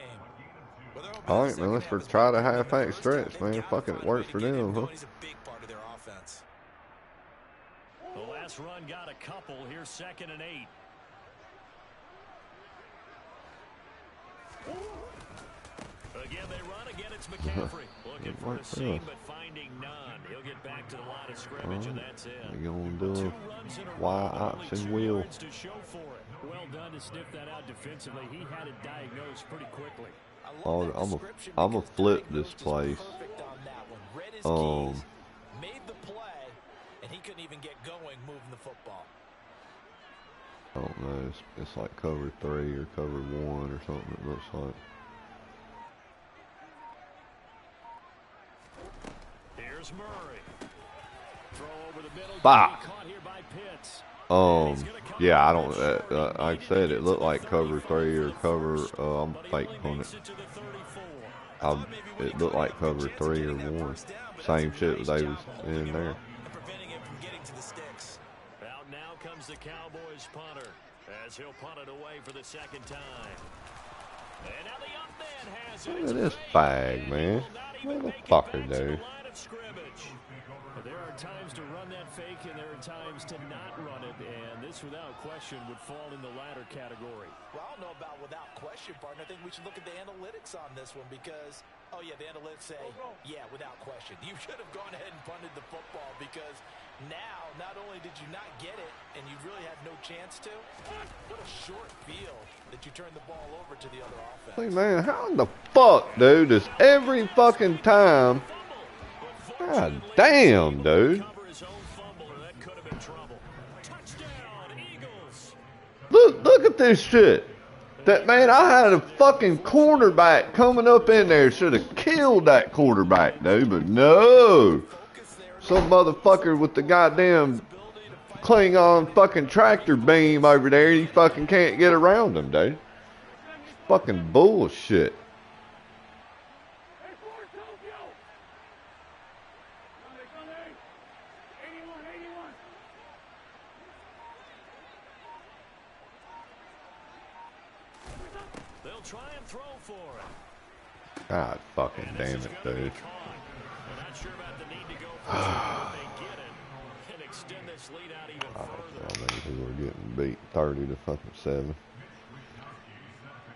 All right, man, let's try the half-back stretch, man. Fucking it works for them, huh? He's a big part of their offense. The last run got a couple. Here's 2nd and 8. Again, they run. Again, it's McCaffrey. Looking for a seam, but finding none. He'll get back to the line of scrimmage, and that's it. You're going to do a Y option wheel. To show for it. Well done to sniff that out defensively. He had it diagnosed pretty quickly. I'm a flip this place. Made the play, and he couldn't even get going moving the football. I don't know. It's like cover 3 or cover 1 or something. It looks like. Here's Murray. Throw over the middle. Bah. Caught here by Pitts. Um. He's gonna come Yeah, I don't. Like I said, it looked like cover 3 or cover. I'm fake on it. It looked like cover 3 or 1. Same shit they was in there. Preventing him from getting to the sticks. Out now comes the Cowboys punter as he'll punt it away for the second time. And now the up man has it. Look at this fag, man. Motherfucker, dude. There are times to run that fake, and there are times to not run it, and this, without question, would fall in the latter category. Well, I don't know about without question, partner. I think we should look at the analytics on this one because, oh, yeah, the analytics say, yeah, without question. You should have gone ahead and punted the football because now, not only did you not get it, and you really had no chance to, what a short field that you turned the ball over to the other offense. Hey, man, how in the fuck, dude, is every fucking time... God damn, dude. Look at this shit. That, man, I had a fucking quarterback coming up in there. Should have killed that quarterback, dude. But no. Some motherfucker with the goddamn Klingon fucking tractor beam over there. He fucking can't get around him, dude. Fucking bullshit. Try and throw for it. God fucking damn it, dude. Not sure about the need to go for it. They get it and extend this lead out even further. I mean, we were getting beat 30 to fucking 7.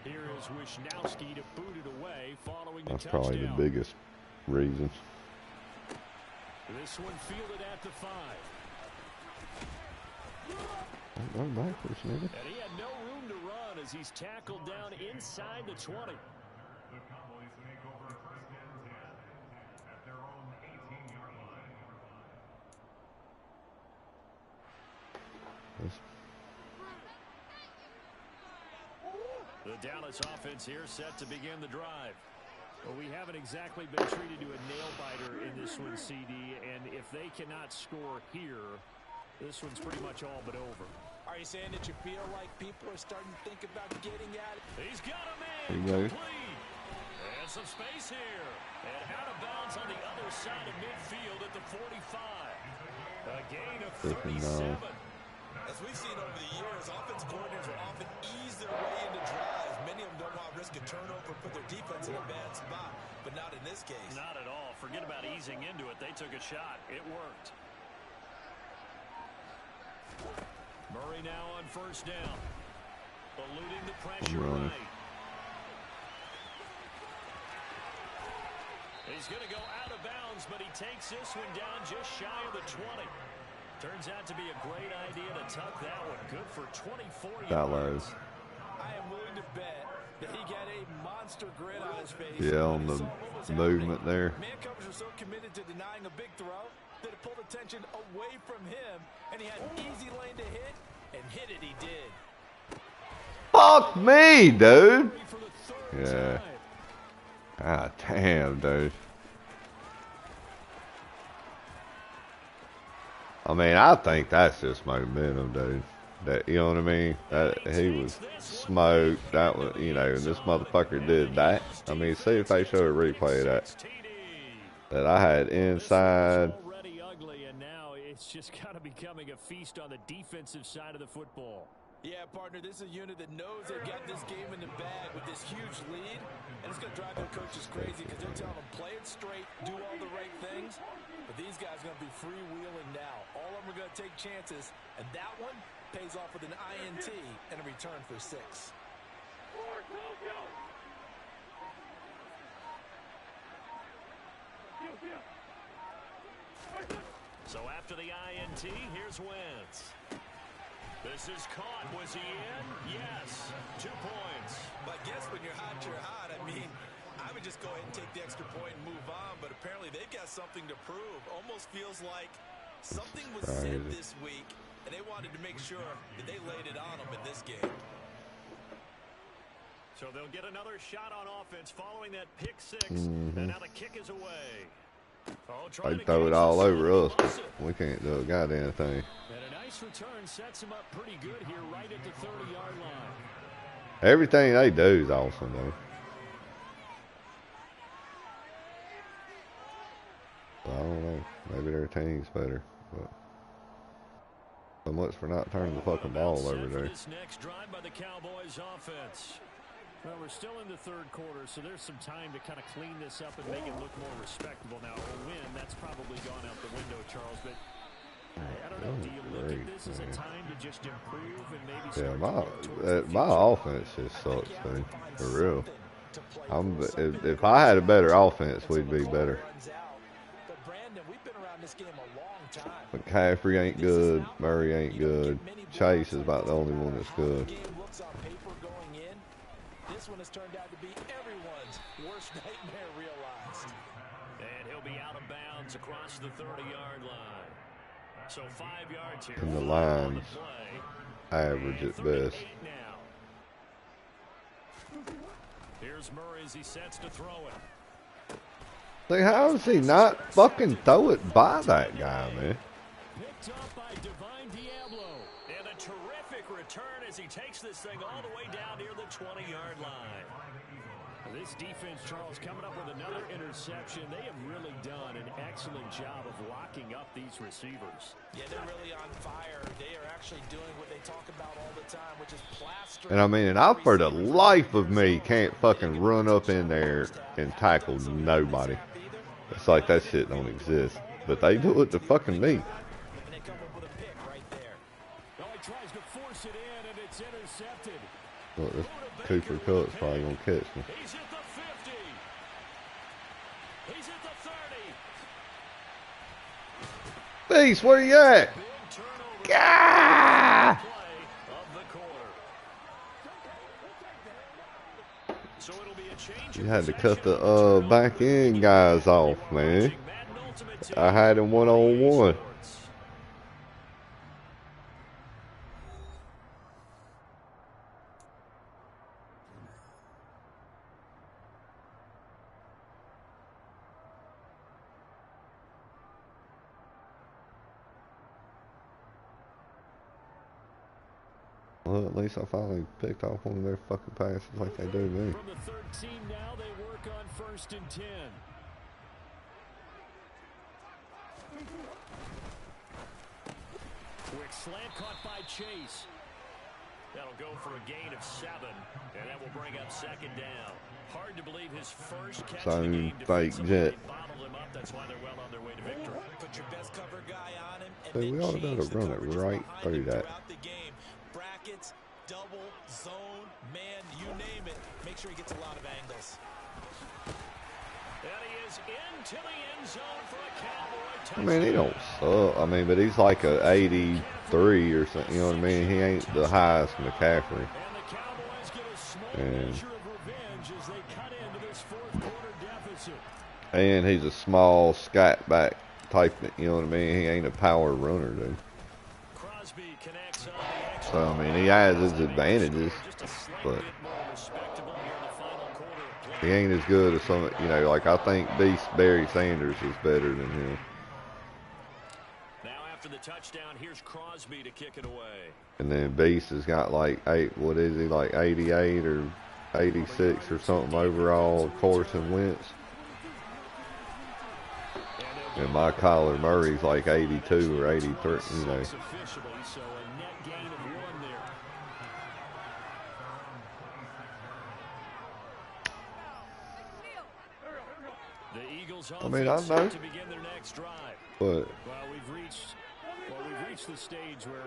Here is Wisnowski to boot it away following the That's touchdown. probably the biggest reason. This one fielded at the 5. Don't go backwards, nigga. And he had no room to run as he's tackled down inside the 20. The Cowboys make over first and 10 at their own 18-yard line. The Dallas offense here set to begin the drive. Well, we haven't exactly been treated to a nail-biter in this one, CD, and if they cannot score here, this one's pretty much all but over. Are you saying that you feel like people are starting to think about getting at it? He's got a There man you go. complete. And some space here. And out of bounds on the other side of midfield at the 45. A gain of 37. As we've seen over the years, offense coordinators will often ease their way into drives. Many of them don't want to risk a turnover, put their defense in a bad spot, but not in this case. Not at all. Forget about easing into it. They took a shot. It worked. Murray now on first down. Eluding the pressure right. He's going to go out of bounds, but he takes this one down just shy of the 20. Turns out to be a great idea to tuck that one. Good for 24 yards. I am willing to bet that he got a monster grin on his face. Yeah, on the movement there. Man covers are so committed to denying a big throw that it pulled attention away from him, and he had an easy lane to hit, and hit it he did. Fuck me, dude. Yeah. God damn, dude. I mean, I think that's just momentum, dude. That, you know what I mean? That he was smoked. That was, you know, and this motherfucker did that. I mean, see if they show a replay of that. That I had inside. Already ugly, and now it's just kind of becoming a feast on the defensive side of the football. Yeah, partner, this is a unit that knows they've got this game in the bag with this huge lead, and it's going to drive their coaches crazy because they're telling them play it straight, do all the right things, but these guys are going to be freewheeling now. All of them are going to take chances, and that one pays off with an INT and a return for 6. So after the INT, here's Wentz. This is caught. Was he in? Yes. 2 points. But I guess when you're hot, you're hot. I mean, I would just go ahead and take the extra point and move on, but apparently they've got something to prove. Almost feels like something was said this week, and they wanted to make sure that they laid it on them in this game. So they'll get another shot on offense following that pick 6, and now the kick is away. They throw it all over us, but we can't do a goddamn thing. And a nice return sets him up pretty good here right at the 30-yard line. Everything they do is awesome, though. I don't know. Maybe their team's better, but so much for not turning the fucking ball over there. This next drive by the Cowboys offense. Well, we're still in the third quarter, so there's some time to kind of clean this up and make it look more respectable. Now, a win, that's probably gone out the window, Charles, but I don't know. Do you look at this as a time to just improve and maybe start my offense just sucks, dude. For real. If I had a better offense, we'd be better. McCaffrey ain't good. Murray ain't good. Chase is about the only one that's good. This one has turned out to be everyone's worst nightmare realized. And he'll be out of bounds across the 30-yard line. So 5 yards here. And the line's average at best. Here's Murray as he sets to throw it. See, how does he not fucking throw it by that guy, man? Picked up by Divine Diablo. And a terrific return as he takes this thing all the way down near the 20-yard line. This defense, Charles, coming up with another interception. They have really done an excellent job of locking up these receivers. Yeah, they're really on fire. They are actually doing what they talk about all the time, which is plastering. And I mean, and I, for the life of me, can't fucking run up in there and tackle nobody. It's like that shit don't exist. But they do it to fucking me. And they come up with a pick right there. Oh, he tries to force it in, and it's intercepted. Look, this Cooper Kupp's probably gonna catch me. He's at the 50. He's at the 30. Beast, where you at? Big turnover. Gah! Play of the quarter. So it'll be a change. You had to cut the back end guys off, man. I had him one-on-one. Well, at least I finally picked off one of their fucking passes like they do me. From the 13 now, they work on 1st and 10. Quick slant caught by Chase. That'll go for a gain of 7, and that will bring up 2nd down. Hard to believe his first catch of the game. Fake jet. Bottled him up. That's why they're well on their way to victory. Put your best cover guy on him. And Dude, we ought to be able to run it right through that. The game. Brackets, double, zone, man, you name it. Make sure he gets a lot of angles. And he is into the end zone for a Cowboy I touchdown. mean, he don't suck. I mean, but he's like a 83 or something. You know what I mean? He ain't the highest McCaffrey. And the Cowboys get a small And- measure of revenge as they cut into this 4th quarter deficit. And he's a small scat back type. You know what I mean? He ain't a power runner, dude. Crosby connects on the extra. So I mean, he has his advantages, Just a slight but bit more respectable here in the final quarter of play. he ain't as good as some. You know, like I think Beast Barry Sanders is better than him. Now after the touchdown, here's Crosby to kick it away. And then Beast has got like what is he, like 88 or 86 or something overall, Carson Wentz. And my Kyler Murray's like 82 or 83, you know. Officially, so a net gain of 1 there. The Eagles I mean, I offense know. to begin their next drive. But Well, we've reached the stage where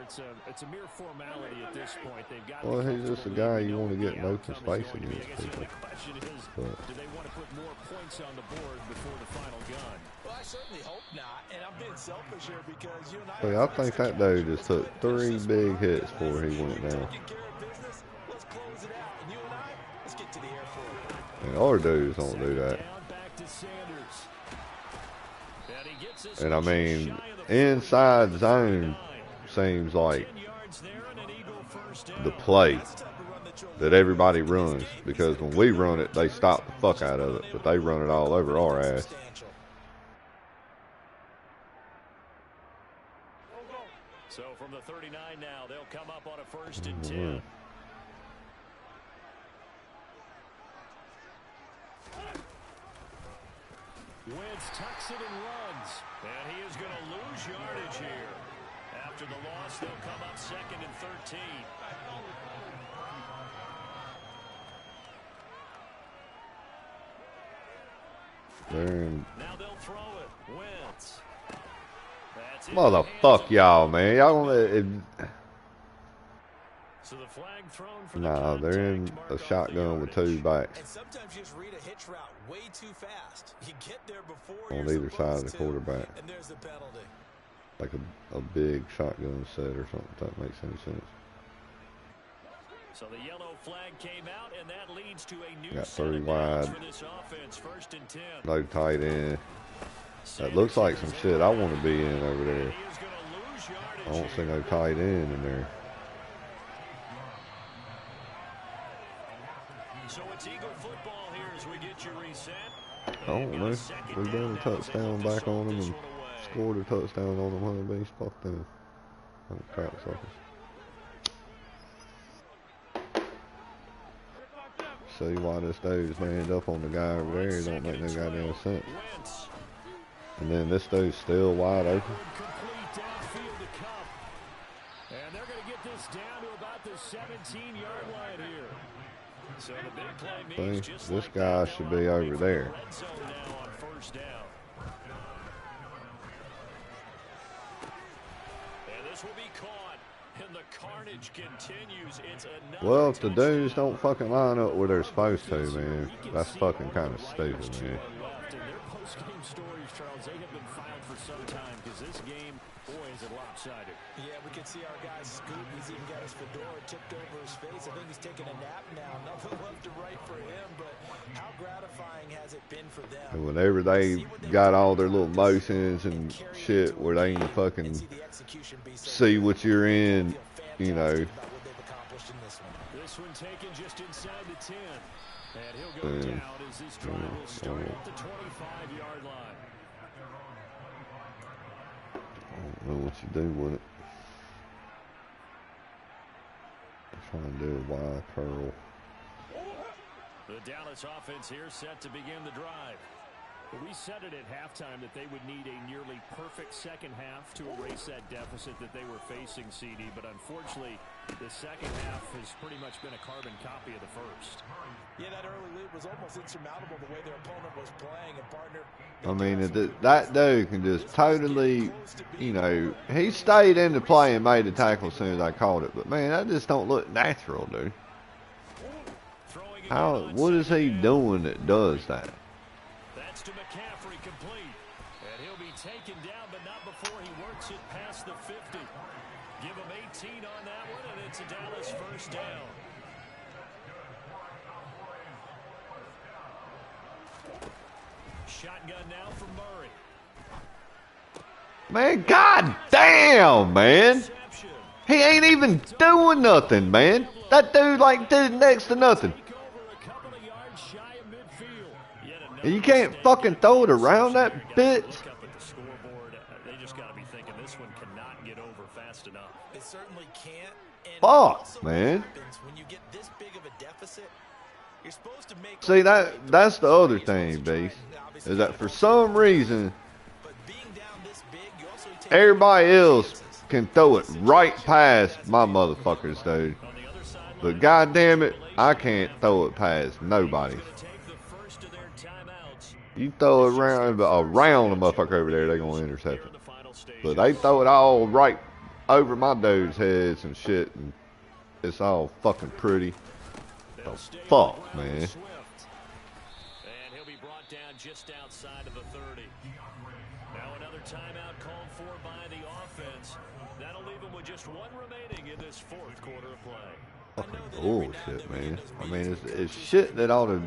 it's a mere formality at this point. They've got. Well, he's just a guy you want to get in open space I against guess the people. only question is, But- do they want to put more points on the board before the final gun? Well, I certainly hope not. And I'm being selfish here because you and I. See, I think that dude just took 3 big hits before he went down. Taking care of business. Let's close it out. And you and I, let's get to the airport. And our dudes don't do that. Down back to Sanders. And he gets this And I one mean, shy of the inside 49. zone seems like 10 yards there and an Eagle first down. the play that everybody runs, because when we run it, they stop the fuck out of it, but they run it all over our ass. from the 39 now. They'll come up on a 1st and 10. Wentz tucks it and runs. And he is going to lose yardage here. After the loss, they'll come up 2nd and 13. Now they'll throw it. Wentz. Motherfuck y'all, man. Y'all don't So the flag thrown for Nah, they're in a shotgun with 2 backs. And sometimes you just read a hitch route way too fast. You get there before On either side of the quarterback. And there's the penalty. Like a big shotgun set or something, if that makes any sense. So the yellow flag came out, and that leads to a new Got set 3 of downs wide. for this offense. 1st and 10. No tight end. That looks like some shit I want to be in over there. He is gonna lose yardage I don't see here. no tight end in there. So it's Eagle football here as we get you reset. I don't know. We've done a touchdown back on them and scored a touchdown on them. Honey beast. Fuck them. I'm crap suckers. See why this dude's manned up on the guy over there. It don't make no goddamn sense. And then this dude's still wide open. Complete downfield to Cup. And they're going to get this down to about the 17-yard line here. So the big play means just This like guy that, should they'll be run over for the there. red zone now on 1st down. And this will be caught. And the carnage continues. It's another Well, if the touchdown. dudes don't fucking line up where they're supposed to, man, that's fucking kind of stupid, man. Left in their post-game stories, Charles, they have been filed for some time because this game, boy, is it lopsided. Yeah, we can see our guy scoot. He's even got his fedora tipped over his face. I think he's taking a nap now. Nothing left to right for him, but how gratifying has it been for them? And whenever they got all their little motions and shit where they can fucking see what you're in, you know. This one taken just inside the 10. And he'll go down as this drive will start at the 25-yard line. I don't know what you do with it. Trying to do a wide curl. The Dallas offense here set to begin the drive. We said it at halftime that they would need a nearly perfect second half to erase that deficit that they were facing, CD. But unfortunately, the second half has pretty much been a carbon copy of the first. Yeah, that early lead was almost insurmountable the way their opponent was playing. And partner, I mean, that dude can just totally, you know, he stayed in the play and made the tackle as soon as I called it. But, man, that just don't look natural, dude. What is he doing that does that? That's to McCaffrey, complete. And he'll be taken down, but not before he works it past the 50. Give him 18 on that one, and it's a Dallas 1st down. Shotgun now for Murray. Man, goddamn, man. He ain't even doing nothing, man. That dude, like, did next to nothing. And you can't fucking throw it around that bitch. Look up at the scoreboard. They just got to be thinking this one cannot get over fast enough. it certainly can't. And Fuck, also man. happens when you get this big of a deficit, you're supposed to make. See, that's the other thing, Beast, is that for some reason, But being down this big, you also take everybody else can throw it right past my motherfuckers, dude. But goddamn it, I can't throw it past nobody. You throw it around the motherfucker over there, they're gonna intercept it. But they throw it all right over my dude's heads and shit, and it's all fucking pretty. The fuck, man. And he'll be brought down just outside of the 30. Now another timeout called for by the offense. That'll leave him with just one remaining in this fourth quarter of play. Fucking bullshit, man. I mean, it's shit that ought to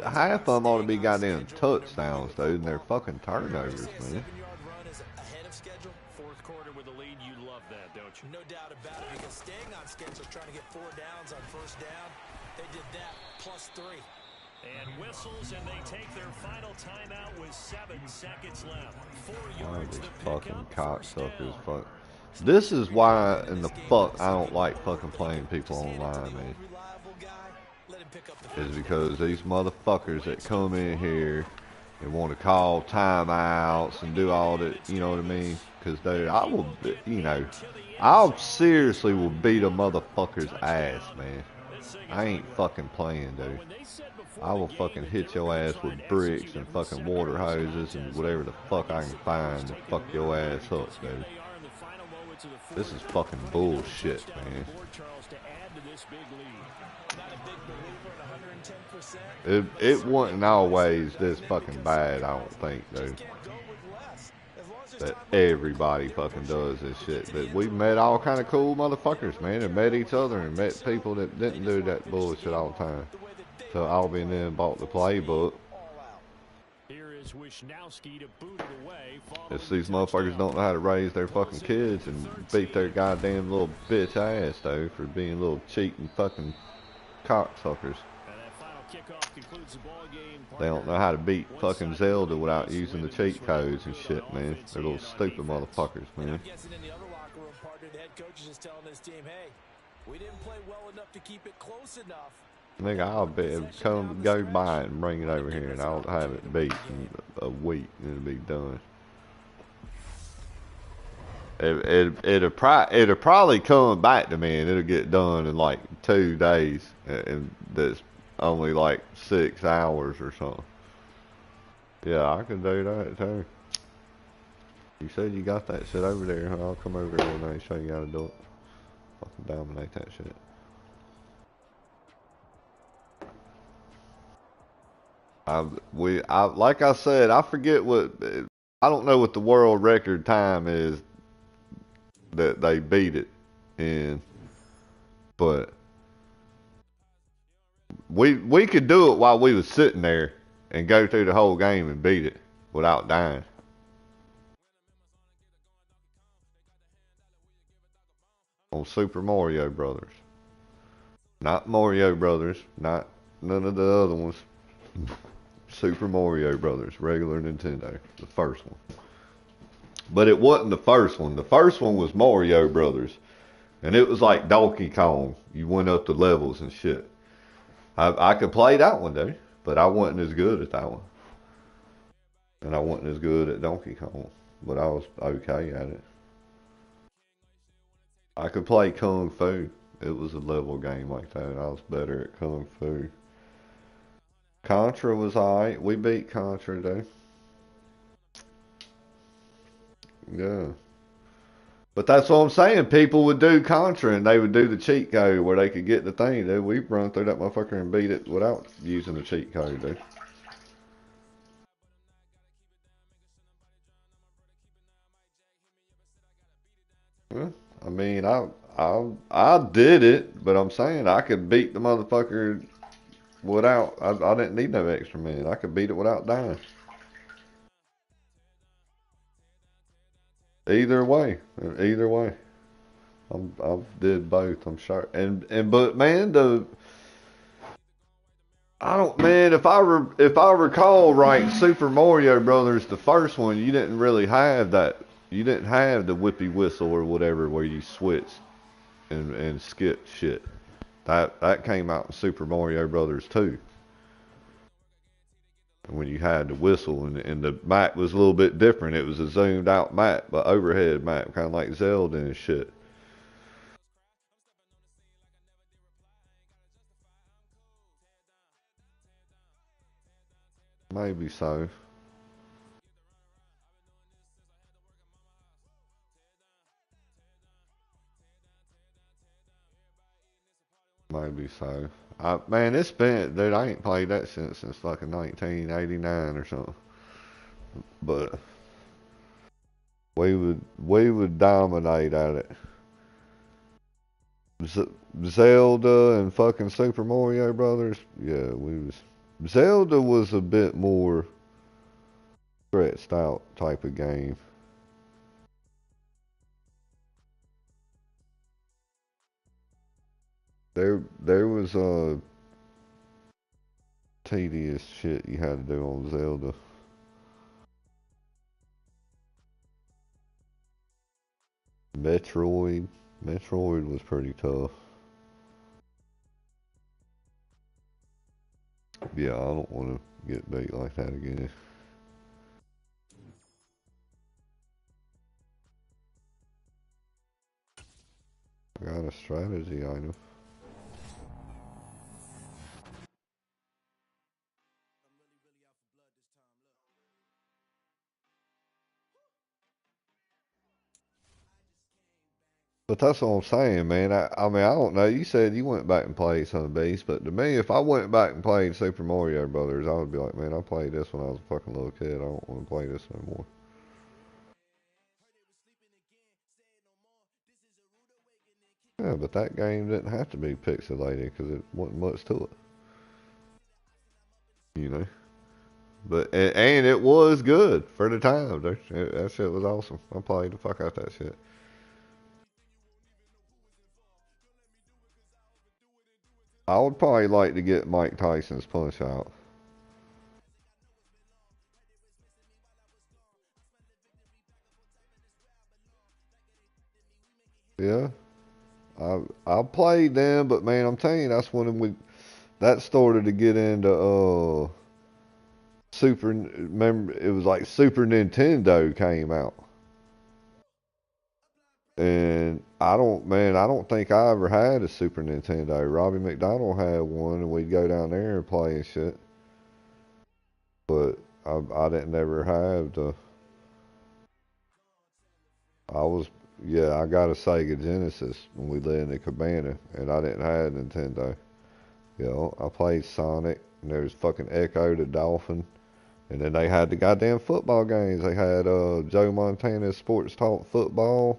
half of them ought to be goddamn touchdowns, dude, and they're fucking turnovers, man. 7-yard run is ahead of schedule. Fourth quarter with the lead, you love that, don't you? No doubt about it, because staying on schedule, trying to get 4 downs on first down, they did that +3. And whistles, and they take their final timeout with 7 seconds left. 4 All yards these to pick fucking up first cocksuckers, down. This is why in the fuck I don't like fucking playing people online, man. Is because these motherfuckers that come in here and want to call timeouts and do all that, you know what I mean? Because dude, I will, you know, I seriously will beat a motherfucker's ass, man. I ain't fucking playing, dude. I will fucking hit your ass with bricks and fucking water hoses and whatever the fuck I can find to fuck your ass up, dude. This is fucking bullshit, man. It wasn't always this fucking bad, I don't think, dude. That everybody fucking does this shit. But we met all kind of cool motherfuckers, man, and met each other and met people that didn't do that bullshit all the time. So Albie and them bought the playbook. It's these motherfuckers don't know how to raise their fucking kids and beat their goddamn little bitch ass, though, for being little cheating fucking cocksuckers. They don't know how to beat fucking Zelda without using the cheat codes and shit, man. They're little stupid motherfuckers, man. Nigga, I'll go buy it and bring it over here, and I'll have it beat in a week, and it'll be done. It'll probably come back to me, and it'll get done in like 2 days, and that's only like 6 hours or something. Yeah, I can do that too. You said you got that shit over there, huh? I'll come over there one day and show you how to do it. Fucking dominate that shit. Like I said, I forget I don't know what the world record time is that they beat it in, but we could do it while we was sitting there and go through the whole game and beat it without dying. On Super Mario Brothers. Not Mario Brothers, not none of the other ones. Super Mario Brothers, regular Nintendo, the first one. But it wasn't the first one. The first one was Mario Brothers, and it was like Donkey Kong. You went up the levels and shit. I could play that one though, but I wasn't as good at that one. And I wasn't as good at Donkey Kong, but I was okay at it. I could play Kung Fu. It was a level game like that. I was better at Kung Fu. Contra was alright. We beat Contra though. Yeah. But that's what I'm saying. People would do Contra and they would do the cheat code where they could get the thing, dude. We run through that motherfucker and beat it without using the cheat code, dude. Well, I mean, I did it, but I'm saying I could beat the motherfucker without. I didn't need no extra minute. I could beat it without dying. Either way, either way. I did both. I'm sure. But man, I don't, man. If I recall right, Super Mario Brothers, the first one, you didn't really have that. You didn't have the whippy whistle or whatever where you switch and skip shit. That came out in Super Mario Brothers 2. When you had the whistle and the map was a little bit different. It was a zoomed out map, but overhead map, kind of like Zelda and shit. Maybe so. Maybe so. Man, it's been, dude, I ain't played that since fucking 1989 or something. But we would dominate at it. Z Zelda and fucking Super Mario Brothers. Yeah, we was. Zelda was a bit more stretched out type of game. There was tedious shit you had to do on Zelda. Metroid. Metroid was pretty tough. Yeah, I don't want to get beat like that again. I got a strategy item. But that's what I'm saying, man. I mean, I don't know. You said you went back and played some of these, but to me, if I went back and played Super Mario Brothers, I would be like, man, I played this when I was a fucking little kid. I don't want to play this no more. Yeah, but that game didn't have to be pixelated because it wasn't much to it, you know. But and it was good for the time. That shit was awesome. I played the fuck out that shit. I would probably like to get Mike Tyson's Punch Out. Yeah, I played them, but man, I'm telling you, that's when that started to get into Super. Remember, it was like Super Nintendo came out, and I don't think I ever had a Super Nintendo. Robbie McDonald had one, and we'd go down there and play and shit. But I didn't ever have the. I was Yeah, I got a Sega Genesis when we lived in Cabana, and I didn't have Nintendo. You know, I played Sonic, and there was fucking Echo the Dolphin. And then they had the goddamn football games. They had Joe Montana's Sports Talk Football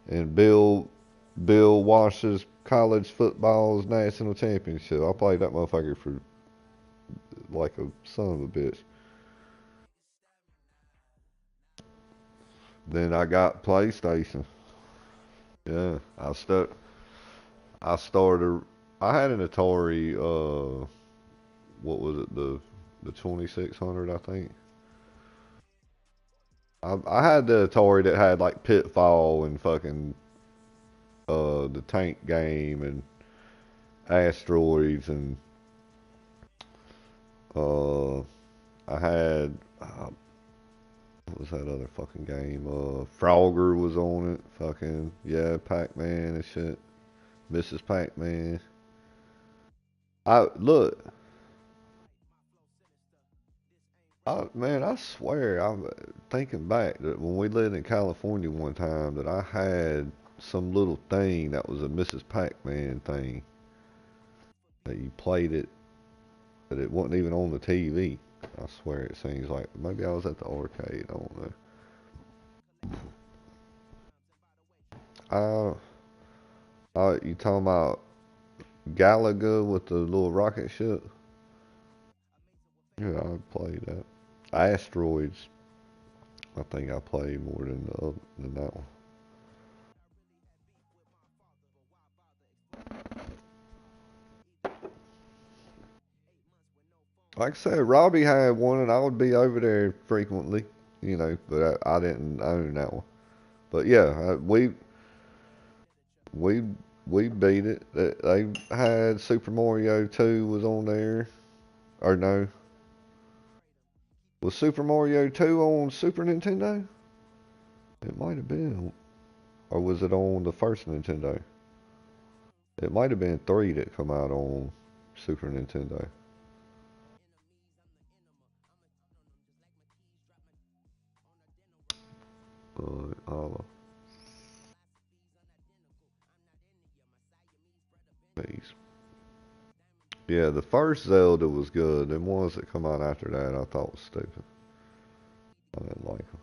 and Bill Walsh's College Football's National Championship. I played that motherfucker for like a son of a bitch. Then I got PlayStation. Yeah, I started. I had an Atari. What was it? The 2600, I think. I had the Atari that had like Pitfall and fucking the tank game and asteroids and uh I had what was that other fucking game? Frogger was on it. Fucking yeah, Pac-Man and shit. Mrs. Pac-Man. I look, man, I swear, I'm thinking back that when we lived in California one time, that I had some little thing that was a Mrs. Pac-Man thing that you played it, but it wasn't even on the TV. I swear it seems like maybe I was at the arcade. I don't know. You talking about Galaga with the little rocket ship? Yeah, I played that. Asteroids, I think I played more than that one. Like I said, Robbie had one, and I would be over there frequently, you know, but I didn't own that one. But yeah, we we beat it. They had Super Mario 2 was on there, or no, was Super Mario 2 on Super Nintendo? It might have been, or was it on the first Nintendo? It might have been 3 that come out on Super Nintendo. I'll please. Yeah, the first Zelda was good. Them ones that come out after that, I thought was stupid. I didn't like them.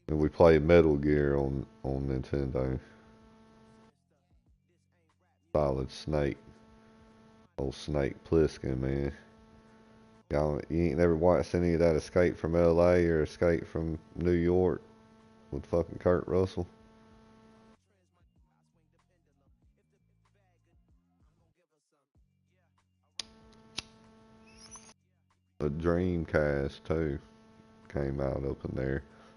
And we played Metal Gear on Nintendo. Solid Snake, old Snake Plissken, man. You ain't never watched any of that Escape from L.A. or Escape from New York with fucking Kurt Russell? The Dreamcast too came out up in there.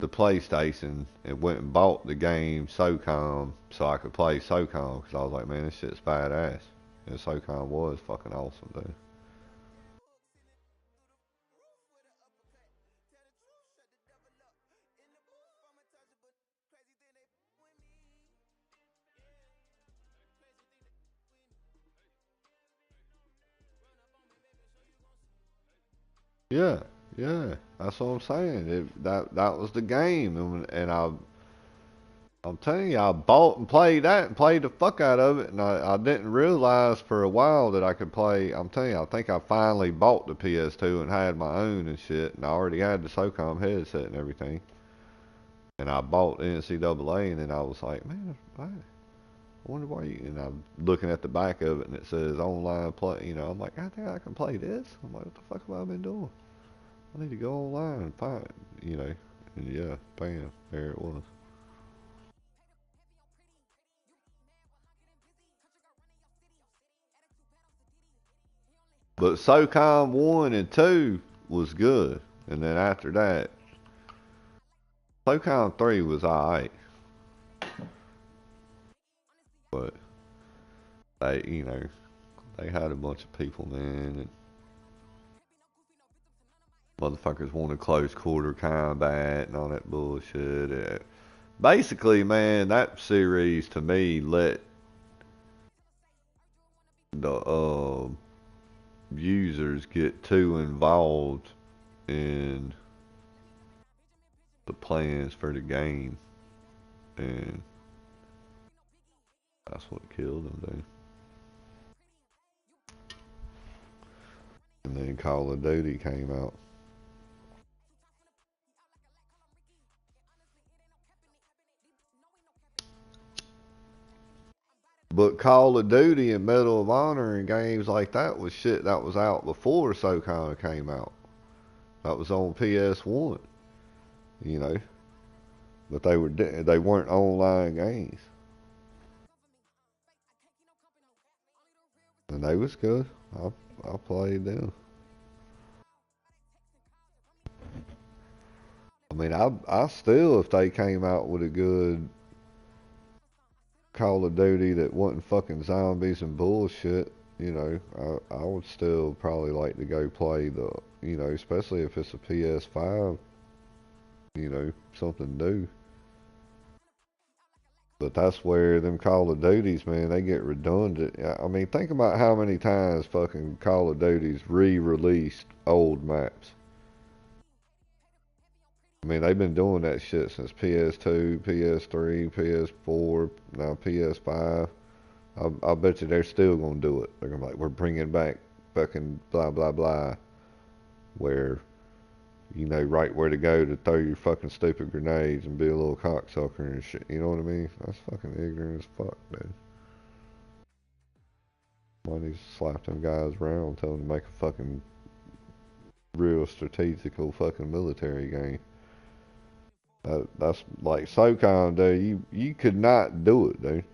the PlayStation and went and bought the game SOCOM so I could play SOCOM because I was like, man, this shit's badass. And SOCOM was fucking awesome, dude. Yeah, yeah, that's what I'm saying. That was the game, and I'm telling you, I bought and played that and played the fuck out of it, and I didn't realize for a while that I could play. I'm telling you, I think I finally bought the PS2 and had my own and shit, and I already had the SOCOM headset and everything. And I bought NCAA, and then I was like, man, I wonder why you. And I'm looking at the back of it, and it says online play. You know, I'm like, I think I can play this. I'm like, what the fuck have I been doing? I need to go online and find it, you know. And yeah, bam, there it was. But SOCOM 1 and 2 was good. And then after that, SOCOM 3 was alright. But they, you know, they had a bunch of people, man, and motherfuckers wanted close quarter combat and all that bullshit. Basically, man, that series to me let the users get too involved in the plans for the game, and that's what killed them, dude. And then Call of Duty came out. But Call of Duty and Medal of Honor and games like that was shit that was out before SOCOM came out. That was on PS1, you know. But they weren't online games, and they was good. I played them. I mean, I still, if they came out with a good Call of Duty that wasn't fucking zombies and bullshit, you know, I would still probably like to go play the, you know, especially if it's a PS5, you know, something new. But that's where them Call of Duties, man, they get redundant. I mean, think about how many times fucking Call of Duties re-released old maps. I mean, they've been doing that shit since PS2, PS3, PS4, now PS5. I bet you they're still gonna do it. They're gonna be like, we're bringing back fucking blah blah blah, where you know right where to go to throw your fucking stupid grenades and be a little cocksucker and shit. You know what I mean? That's fucking ignorant as fuck, dude. Why need to slap them guys around, tell them to make a fucking real strategical fucking military game? That's like SOCOM, dude. You could not do it, dude.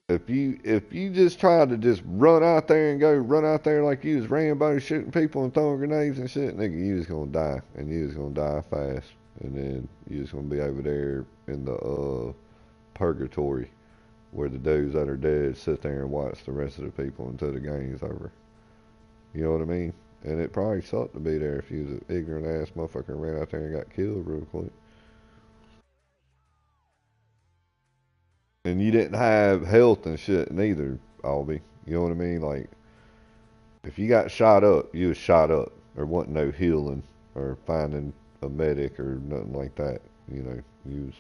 If you just tried to just run out there and go run out there like you was Rambo shooting people and throwing grenades and shit, nigga, you was gonna die, and you was gonna die fast, and then you was gonna be over there in the purgatory where the dudes that are dead sit there and watch the rest of the people until the game's over. You know what I mean? And it probably sucked to be there if you was an ignorant ass motherfucker and ran out there and got killed real quick. And you didn't have health and shit neither, Albie. You know what I mean? Like, if you got shot up, you was shot up. There wasn't no healing or finding a medic or nothing like that. You know, you was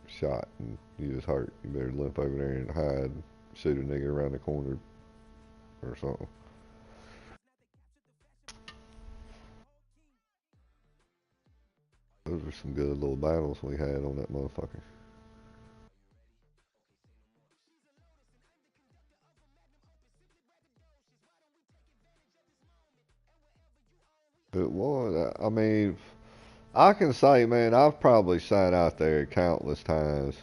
shot and you was hurt. You better limp over there and hide, shoot a nigga around the corner or something. Those were some good little battles we had on that motherfucker. It was. I mean, I can say, man, I've probably sat out there countless times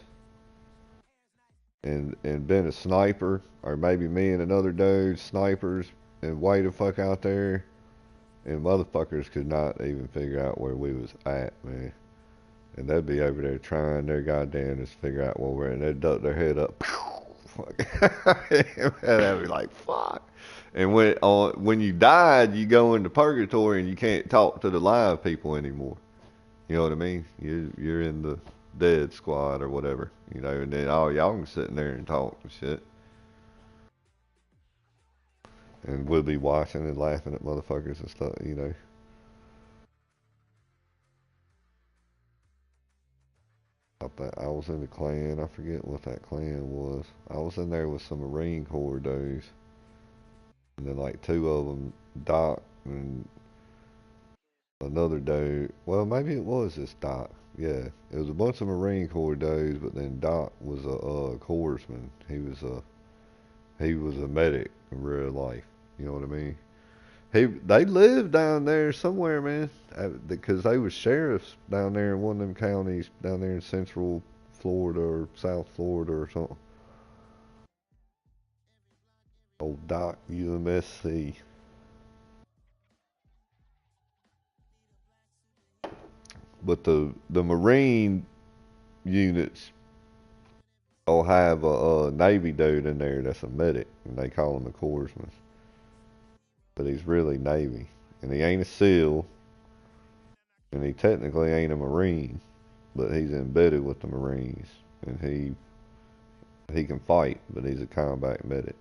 and been a sniper, or maybe me and another dude snipers, and way the fuck out there and motherfuckers could not even figure out where we was at, man. And they'd be over there trying their goddamn to figure out where we're at, and they'd duck their head up. And I'd be like, fuck. And when you died, you go into purgatory and you can't talk to the live people anymore. You know what I mean? You're in the dead squad or whatever, you know, and then all y'all can sit in there and talk and shit. And we'll be watching and laughing at motherfuckers and stuff, you know. I was in the clan. I forget what that clan was. I was in there with some Marine Corps dudes. And then like two of them, Doc and another dude. Well, maybe it was this Doc. Yeah, it was a bunch of Marine Corps dudes, but then Doc was a corpsman. He was a medic in real life. You know what I mean? They lived down there somewhere, man, because they was sheriffs down there in one of them counties down there in Central Florida or South Florida or something. Old Doc UMSC. But the Marine units will have a Navy dude in there that's a medic, and they call him a corpsman. But he's really Navy, and he ain't a SEAL, and he technically ain't a Marine, but he's embedded with the Marines, and he can fight, but he's a combat medic.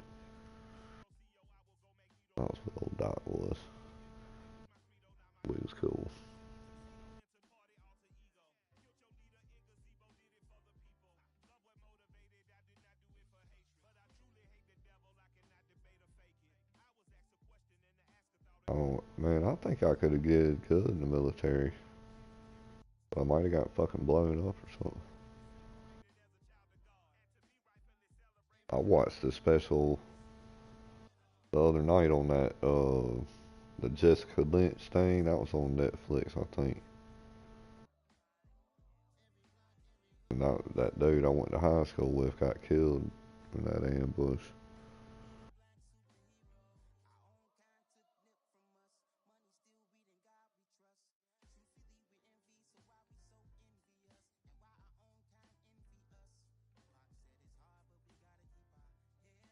That was what old Doc was. He was cool. Oh man, I think I could have did good in the military. But I might have got fucking blown up or something. I watched the special the other night on that the Jessica Lynch thing. That was on Netflix, I think. And that dude I went to high school with got killed in that ambush.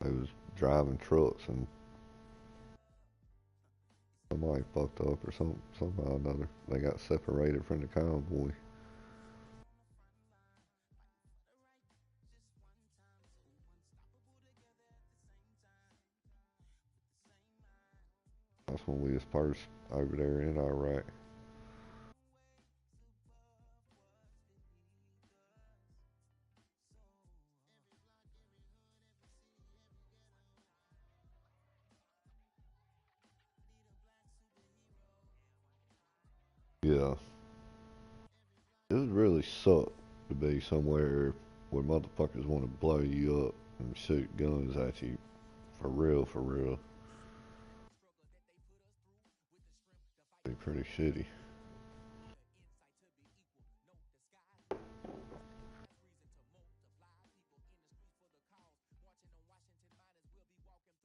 He was driving trucks and somebody fucked up or somehow or another. They got separated from the convoy. That's when we was first over there in Iraq. Yeah. It would really suck to be somewhere where motherfuckers want to blow you up and shoot guns at you. For real, for real. Be pretty shitty.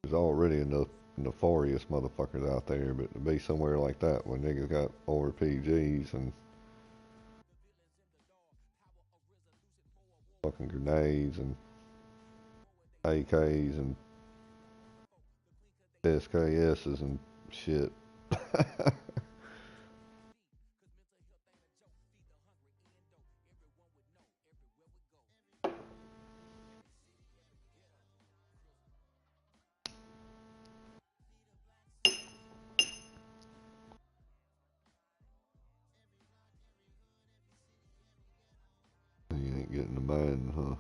There's already enough nefarious motherfuckers out there, but to be somewhere like that where niggas got RPGs and fucking grenades and AKs and SKSs and shit. You ain't getting the Madden, huh?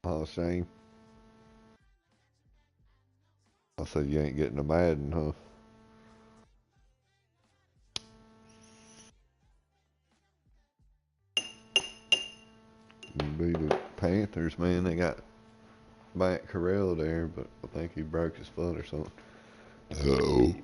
Oh, Shane. I said you ain't getting the Madden, huh? You be the Panthers, man. They got Matt Corral there, but I think he broke his foot or something. So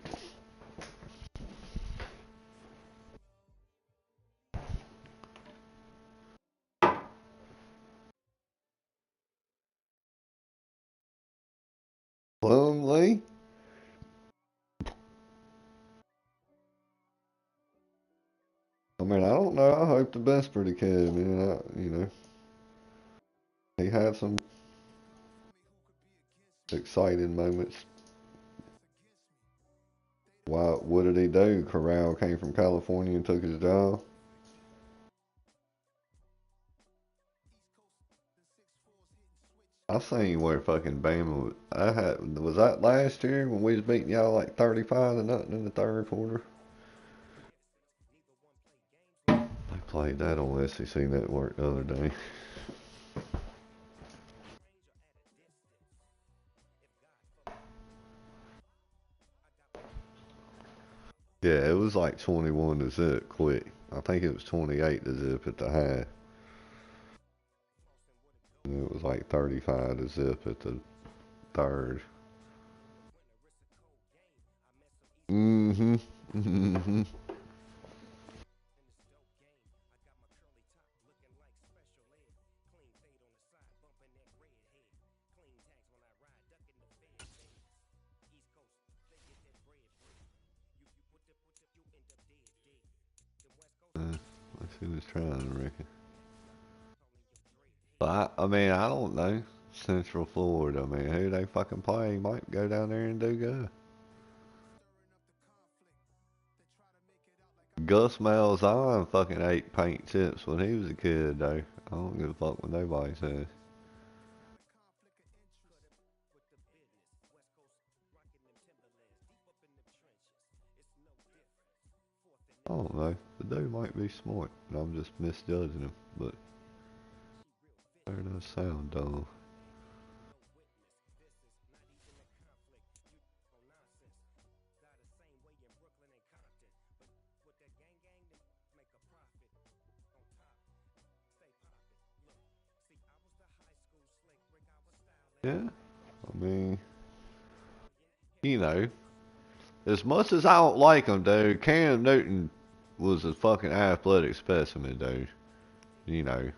the best for the kid, man. You know, he had some exciting moments. Why? What did he do? Corral came from California and took his job. I seen where fucking Bama was that last year when we was beating y'all like 35-0 in the third quarter? They played that on SEC Network the other day. Yeah, it was like 21-0 quick. I think it was 28-0 at the half. And it was like 35-0 at the third. Mm-hmm. Mm-hmm. Let's see who's trying, I reckon. But I mean, I don't know. Central Florida, I mean, who they fucking play might go down there and do good. Gus Malzahn fucking ate paint chips when he was a kid, though. I don't give a fuck what nobody says. I don't know. The dude might be smart, and I'm just misjudging him, but there does sound dumb. Yeah, I mean, you know, as much as I don't like him, dude, Cam Newton was a fucking athletic specimen, dude. You know,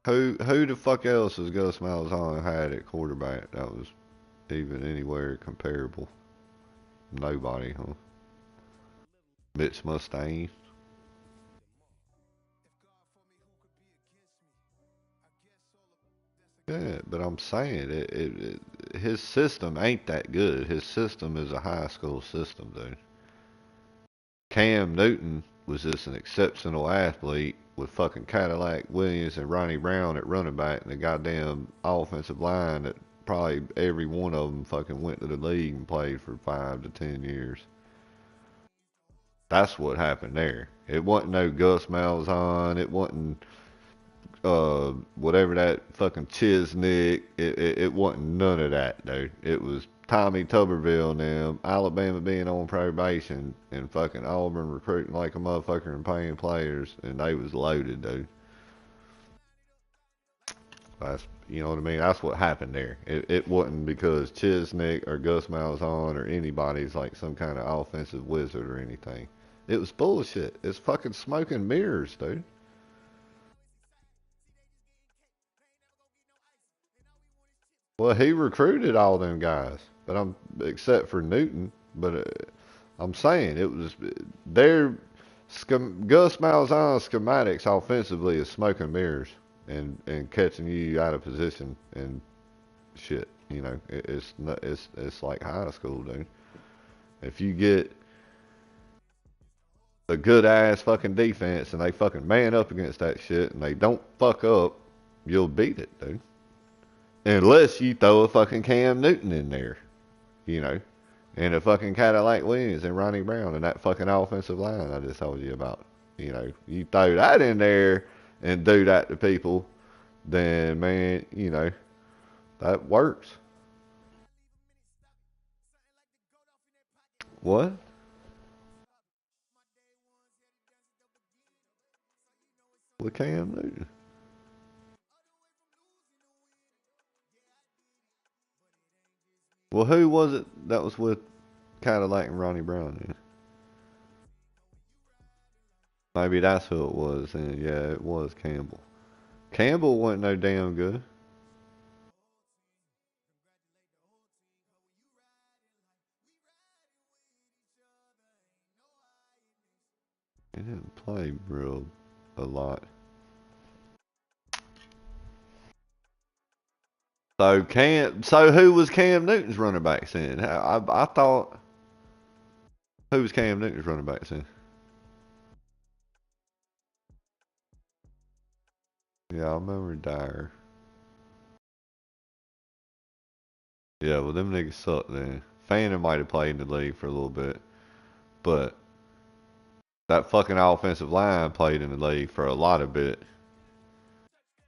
who the fuck else has Gus Malzahn had at quarterback that was even anywhere comparable? Nobody, huh? Mitch Mustaine. Yeah, but I'm saying his system ain't that good. His system is a high school system, dude. Cam Newton was just an exceptional athlete with fucking Cadillac Williams and Ronnie Brown at running back and the goddamn offensive line that probably every one of them fucking went to the league and played for 5 to 10 years. That's what happened there. It wasn't no Gus Malzahn. It wasn't whatever that fucking Chisnick. It wasn't none of that, dude. It was Tommy Tuberville and them, Alabama being on probation and fucking Auburn recruiting like a motherfucker and paying players, and they was loaded, dude. That's, you know what I mean? That's what happened there. It wasn't because Chisnick or Gus Malzahn or anybody's like some kind of offensive wizard or anything. It was bullshit. It's fucking smoke and mirrors, dude. Well, he recruited all them guys, but I'm except for Newton. But I'm saying it was their Gus Malzahn's schematics offensively is smoke and mirrors and catching you out of position and shit. You know, it's like high school, dude. If you get a good ass fucking defense and they fucking man up against that shit and they don't fuck up, you'll beat it, dude. Unless you throw a fucking Cam Newton in there, you know, and a fucking Cadillac Williams and Ronnie Brown and that fucking offensive line I just told you about. You know, you throw that in there and do that to people, then man, you know, that works. What? With Cam Newton? Well, who was it that was with Cadillac and Ronnie Brown then? Maybe that's who it was then. Yeah, it was Campbell. Campbell wasn't no damn good. He didn't play real a lot. So who was Cam Newton's running backs then? I thought who was Cam Newton's running backs then? Yeah, I remember Dyer. Yeah, well them niggas suck then. Fannin might have played in the league for a little bit, but that fucking offensive line played in the league for a lot of bit.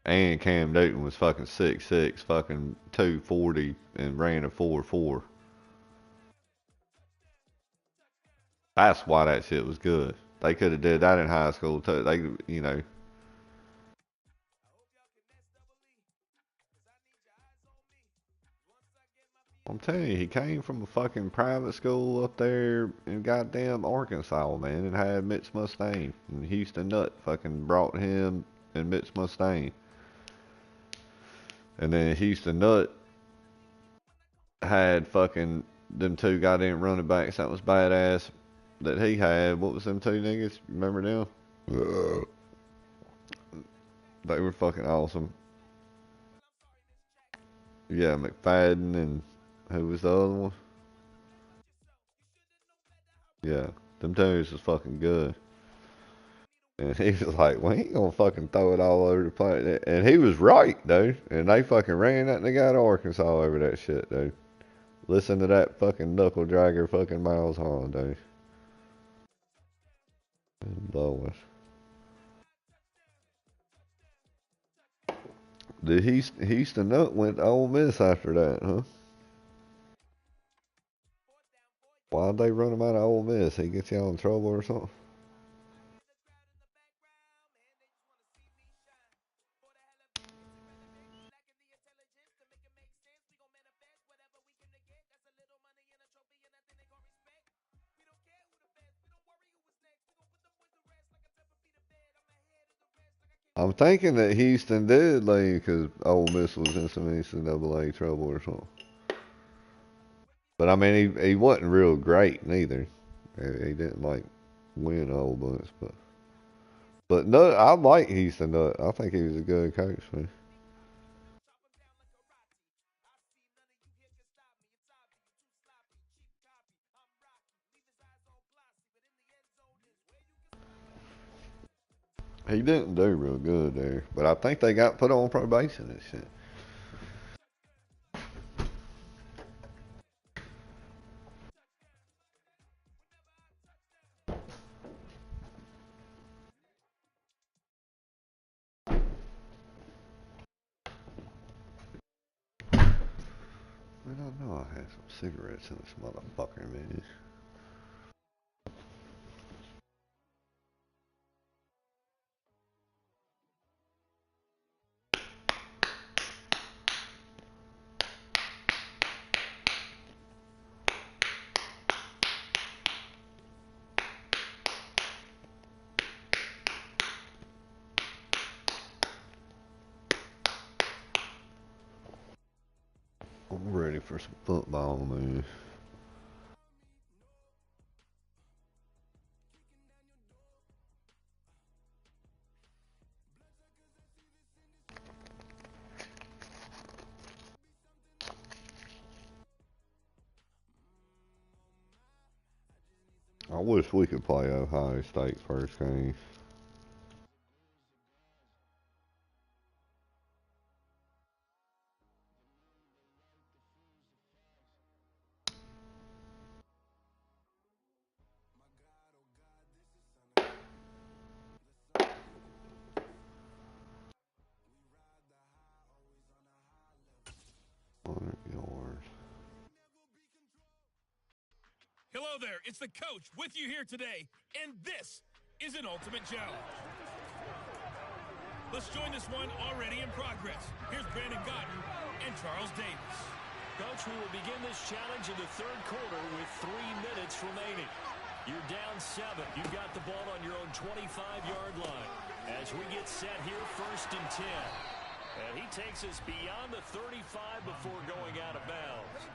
And Cam Newton was fucking 6'6", fucking 240, and ran a 4.4. That's why that shit was good. They could have did that in high school too. They, you know, I'm telling you, he came from a fucking private school up there in goddamn Arkansas, man, and had Mitch Mustaine. And Houston Nutt fucking brought him and Mitch Mustaine. And then Houston Nutt had fucking them two goddamn running backs that was badass that he had. What was them two niggas? Remember them? They were fucking awesome. Yeah, McFadden and who was the other one? Yeah, them dudes was fucking good. And he was like, we ain't gonna fucking throw it all over the place. And he was right, dude. And they fucking ran that nigga out of Arkansas over that shit, dude. Listen to that fucking knuckle dragger fucking Miles Hahn, dude. And Lois. The Houston Nutt went to Ole Miss after that, huh? Why'd they run him out of Ole Miss? He gets y'all in trouble or something? I'm thinking that Houston did leave because Ole Miss was in some NCAA trouble or something. But I mean, he wasn't real great neither. He didn't like win a whole bunch, but no, I like Houston Nutt. I think he was a good coach, man. He didn't do real good there, but I think they got put on probation and shit. Man, I know I had some cigarettes in this motherfucker, man. I'm ready for some football, man. I wish we could play Ohio State's first game. Yards. Hello there, it's the coach with you here today, and this is an ultimate challenge. Let's join this one already in progress. Here's Brandon Goddard and Charles Davis. Coach, we will begin this challenge in the third quarter with 3 minutes remaining. You're down 7. You've got the ball on your own 25-yard line. As we get set here, 1st and 10. And he takes us beyond the 35 before going out of bounds.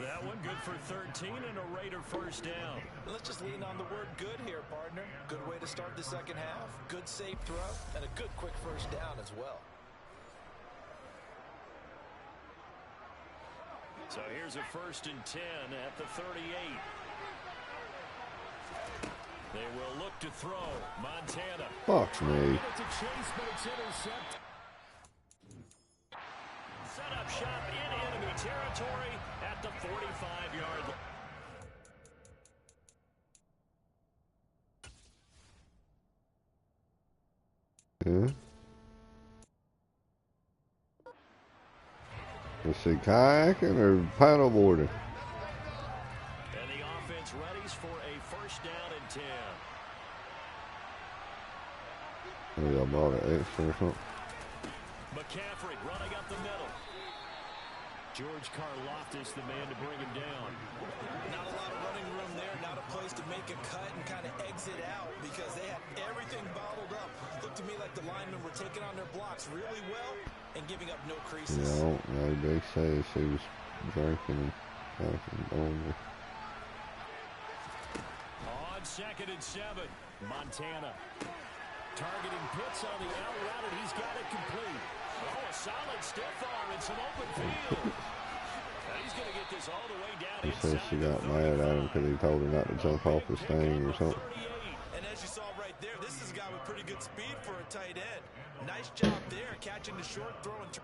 That one good for 13 and a Raider first down. Let's just lean on the word good here, partner. Good way to start the second half. Good safe throw and a good quick first down as well. So here's a 1st and 10 at the 38. They will look to throw. Montana. Fuck me. To chase, but it's intercepted. Set up shop in enemy territory at the 45-yard line. Yeah. Let's see, kayaking or paddleboarding? And the offense readies for a 1st down and 10. Maybe I bought an extra or something. McCaffrey running up the middle. George Karlaftis, the man to bring him down. Not a lot of running room there, not a place to make a cut and kind of exit out because they had everything bottled up. Looked to me like the linemen were taking on their blocks really well and giving up no creases. Yeah, I don't know. They say she was drinking and passing only. On 2nd and 7, Montana. Targeting Pitts on the out route, and he's got it complete. Oh, a solid stiff arm and some open field. And he's going to get this all the way down He inside. says she got mad at him because he told her not to jump off his thing or something. And as you saw right there, this is a guy with pretty good speed for a tight end. Nice job there, catching the short throw and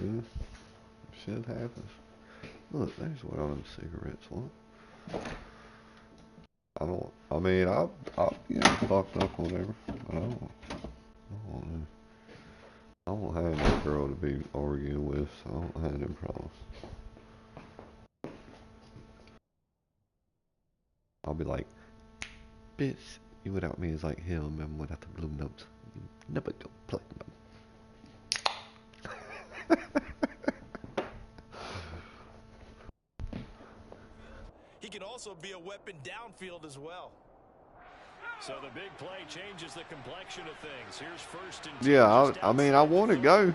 Yeah, shit happens. Look, there's what all them cigarettes want. I mean, I'll get fucked up whatever. But I don't have no girl to be arguing with, so I don't have them problems. I'll be like, bitch, you without me is like hell, man, without the blue notes. You never go play them. he can also be a weapon downfield as well. So the big play changes the complexion of things. Here's 1st and 10. Yeah, I mean, I want to go.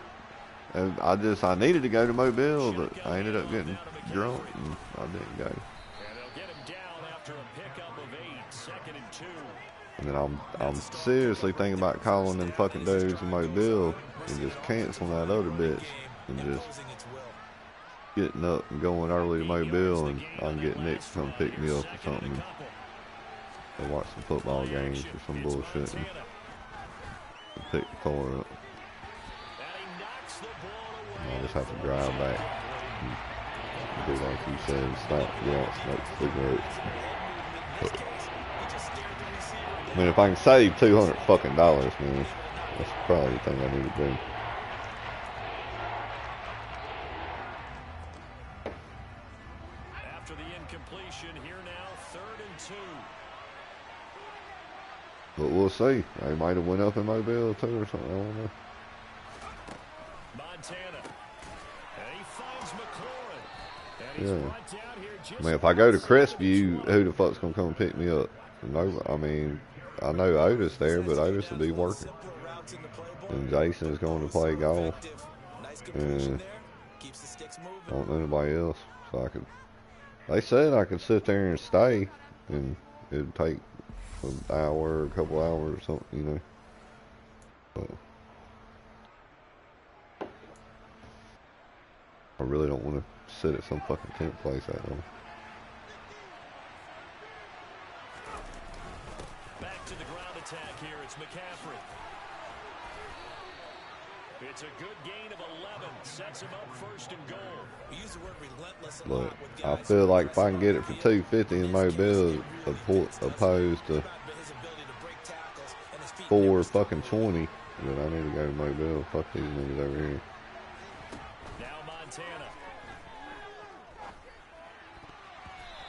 I needed to go to Mobile, but I ended up getting drunk and I didn't go. And they'll get him down after a pickup of 8, 2nd and 2. And then I'm seriously thinking about calling them fucking dudes in Mobile and just canceling that other bitch and just getting up and going early to Mobile, and I can get Nick to come pick me up or something. And watch some football games or some bullshit and pick the car up. I just have to drive back and do like you said, stop, get out, smoke cigarettes. I mean, if I can save $200 fucking dollars, man, that's probably the thing I need to do. After the incompletion, here now, 3rd and 2. But we'll see. They might have went up in Mobile too or something. I don't know. Montana. And he finds McLaurin. And he's brought down here just I mean, if I go to Crestview, who the fuck's gonna come and pick me up? No, I mean, I know Otis there, but Otis will be working. And Jason's going to play golf. And I don't know anybody else. So they said I could sit there and stay, and it'd take an hour, a couple hours or something, you know. But I really don't want to sit at some fucking tent place that long. back to the ground attack here. It's McCaffrey. It's a good gain of 11. Sets him up 1st and goal. We use the word relentless a But lot with I guys. feel like if I can get it for $250 in Mobile, opposed to $4 fucking 20, then I need to go to Mobile. Fuck these niggas over here. Now Montana.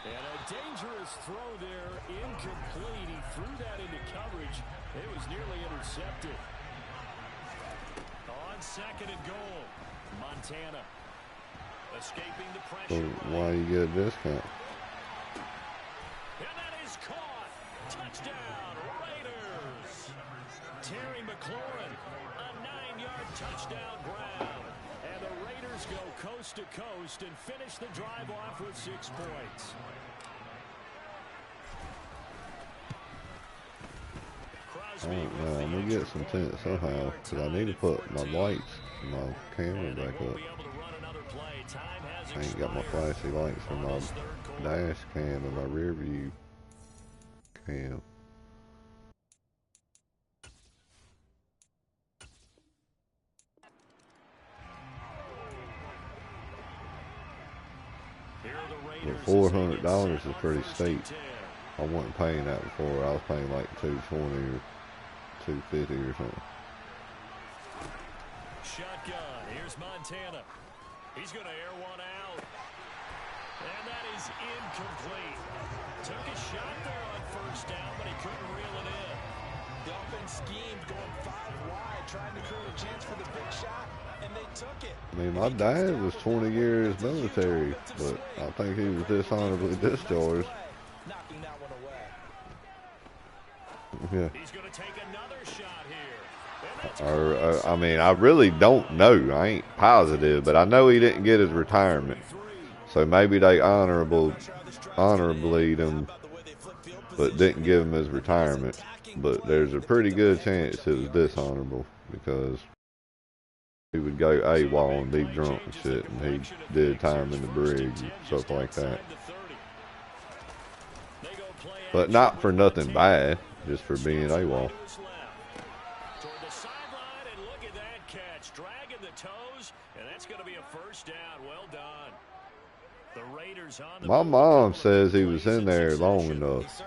And a dangerous throw there, incomplete. He threw that into coverage. It was nearly intercepted. On 2nd and goal, Montana escaping the So pressure. why you get a discount? And that is caught. Touchdown, Raiders. Terry McLaurin, a 9-yard touchdown grab. And the Raiders go coast to coast and finish the drive off with 6 points. Alright, now I'm gonna get some tint somehow, because I need to put my lights and my camera back up. I ain't got my flashy lights for my dash cam and my rear view cam. But $400 is pretty steep. I wasn't paying that before. I was paying like $220 or $250 or something. Shotgun. Here's Montana. He's going to air one out. And that is incomplete. Took a shot there on first down, but he couldn't reel it in. The offense schemed, going 5 wide, trying to create a chance for the big shot, and they took it. I mean, my dad was 20 years military, but I think he was dishonorably discharged. Knocking that one away. Yeah. He's going to take another shot here. Or, I mean, I really don't know. I ain't positive, but I know he didn't get his retirement. So maybe they honorably him, but didn't give him his retirement. But there's a pretty good chance it was dishonorable, because he would go AWOL and be drunk and shit, and he did time in the brig and stuff like that. But not for nothing bad, just for being AWOL. Toward the sideline, and look at that catch. Dragging the toes, and that's going to be a first down. Well done. The Raiders on the My mom says he was in there long enough.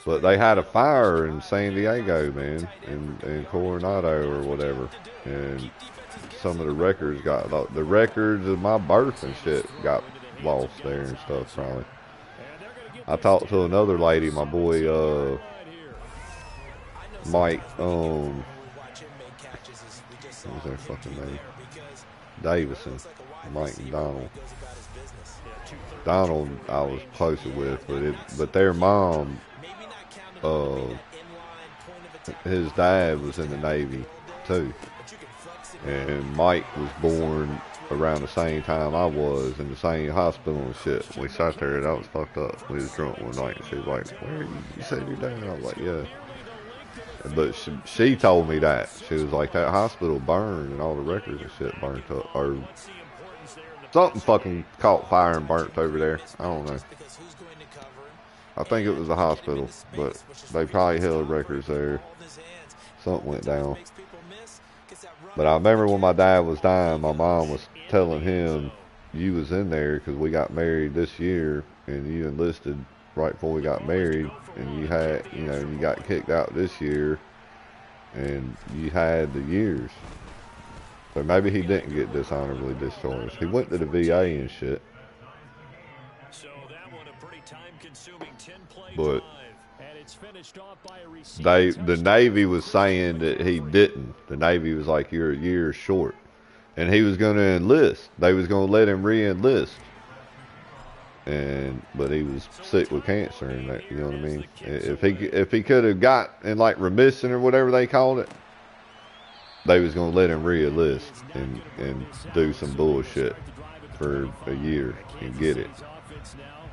But they had a fire in San Diego, man, in Coronado or whatever. And some of the records got, the records of my birth and shit got lost there and stuff, probably. I talked to another lady, my boy, Mike, what was their fucking name? Davison, Mike and Donald. Donald I was closer with, but their mom, his dad was in the Navy too, and Mike was born around the same time I was, in the same hospital and shit. We sat there, that was fucked up. We was drunk one night, and she was like, "Where are you? You said your dad?" I was like, "Yeah." But she told me that. She was like, that hospital burned and all the records and shit burnt up, or something fucking caught fire and burnt over there. I don't know. I think it was a hospital, but they probably held records there. Something went down. But I remember when my dad was dying, my mom was telling him, "You was in there because we got married this year, and you enlisted right before we got married, and you had, you know, you got kicked out this year, and you had the years." So maybe he didn't get dishonorably discharged. He went to the VA and shit. So that one a pretty time-consuming 10-play But drive, and it's finished off by a receiving the Navy was saying that he didn't. The Navy was like, "You're a year short," and he was going to enlist. They was going to let him re-enlist, but he was sick with cancer and that. You know what I mean? If he could have got in like remission or whatever they called it, they was going to let him re-enlist and do some bullshit for a year and get it.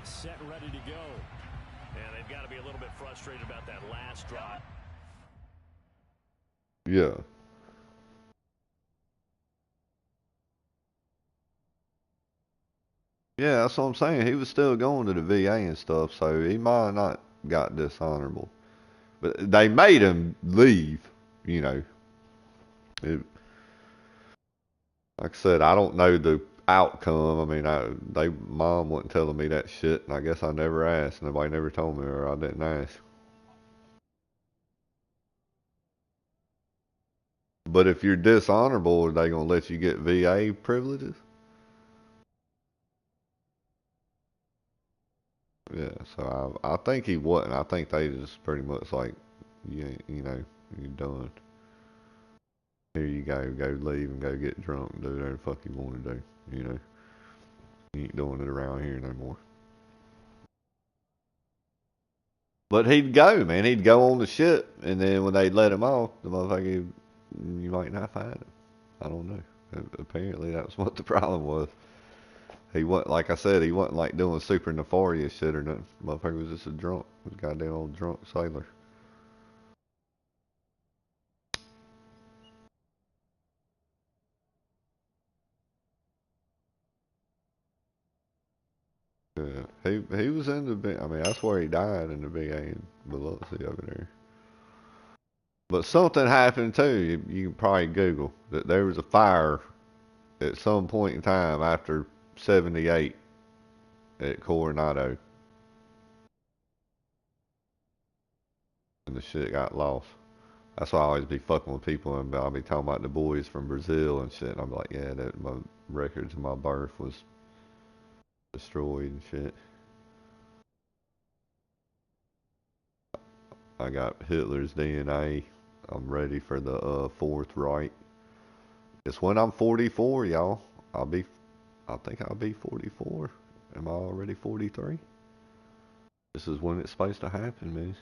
Set ready to go. And they've got to be a little bit frustrated about that last drive. Yeah. Yeah, that's what I'm saying. He was still going to the VA and stuff, so he might have not got dishonorable. But they made him leave, you know. Like I said, I don't know the outcome. I mean, mom wasn't telling me that shit, and I guess I never asked. Nobody never told me, or I didn't ask. But if you're dishonorable, are they gonna let you get VA privileges? Yeah, so I think he wasn't. I think they just pretty much like, you know, you're done. Here you go leave and go get drunk and do whatever the fuck you want to do, you know. You ain't doing it around here no more. But he'd go, man. He'd go on the ship, and then when they'd let him off, the motherfucker, you might not find him. I don't know. Apparently, that's what the problem was. He wasn't, like I said, he wasn't like doing super nefarious shit or nothing. Motherfucker was just a drunk, was a goddamn old drunk sailor. Yeah, he was in the big. I mean, that's where he died in the Big A in Biloxi over there. But something happened too. You can probably Google that there was a fire at some point in time after '78 at Coronado, and the shit got lost. That's why I always be fucking with people, and I'll be talking about the boys from Brazil and shit. And I'm like, yeah, that my records of my birth was destroyed and shit. I got Hitler's DNA. I'm ready for the Fourth Reich. It's when I'm 44, y'all. I'll be, I think I'll be 44. Am I already 43? This is when it's supposed to happen, man.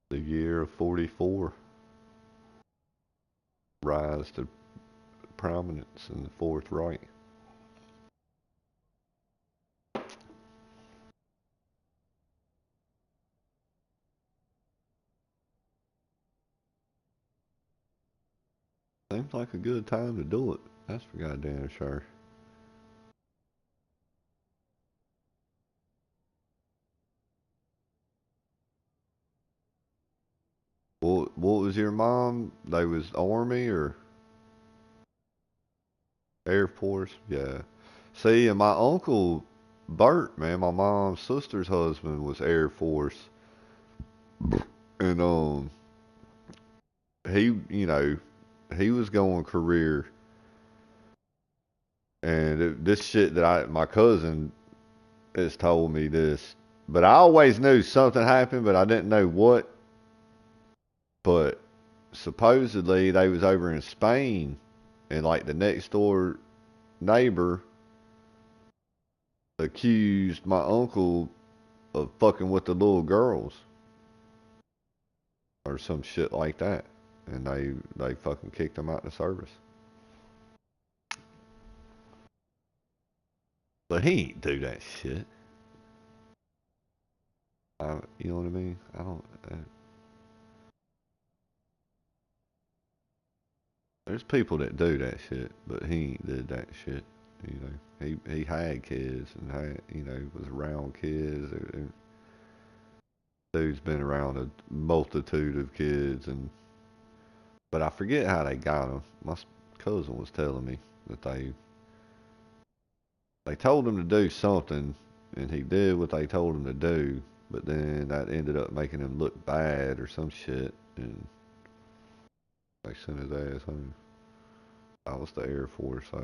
The year of 44. Rise to prominence in the Fourth Reich. Seems like a good time to do it. That's for goddamn sure. What was your mom? They was Army or Air Force? Yeah. See, and my uncle Bert, man, my mom's sister's husband was Air Force, and he, he was going career, and this shit that my cousin has told me this, but I always knew something happened, but I didn't know what. But supposedly they was over in Spain, and like the next door neighbor accused my uncle of fucking with the little girls or some shit like that, and they fucking kicked him out of the service. But he ain't do that shit. You know what I mean? I don't. There's people that do that shit, but he ain't did that shit. You know, he had kids and had, was around kids. Dude's been around a multitude of kids, but I forget how they got him. My cousin was telling me that they told him to do something, and he did what they told him to do, but then that ended up making him look bad or some shit, and they sent his ass home. I was the Air Force, so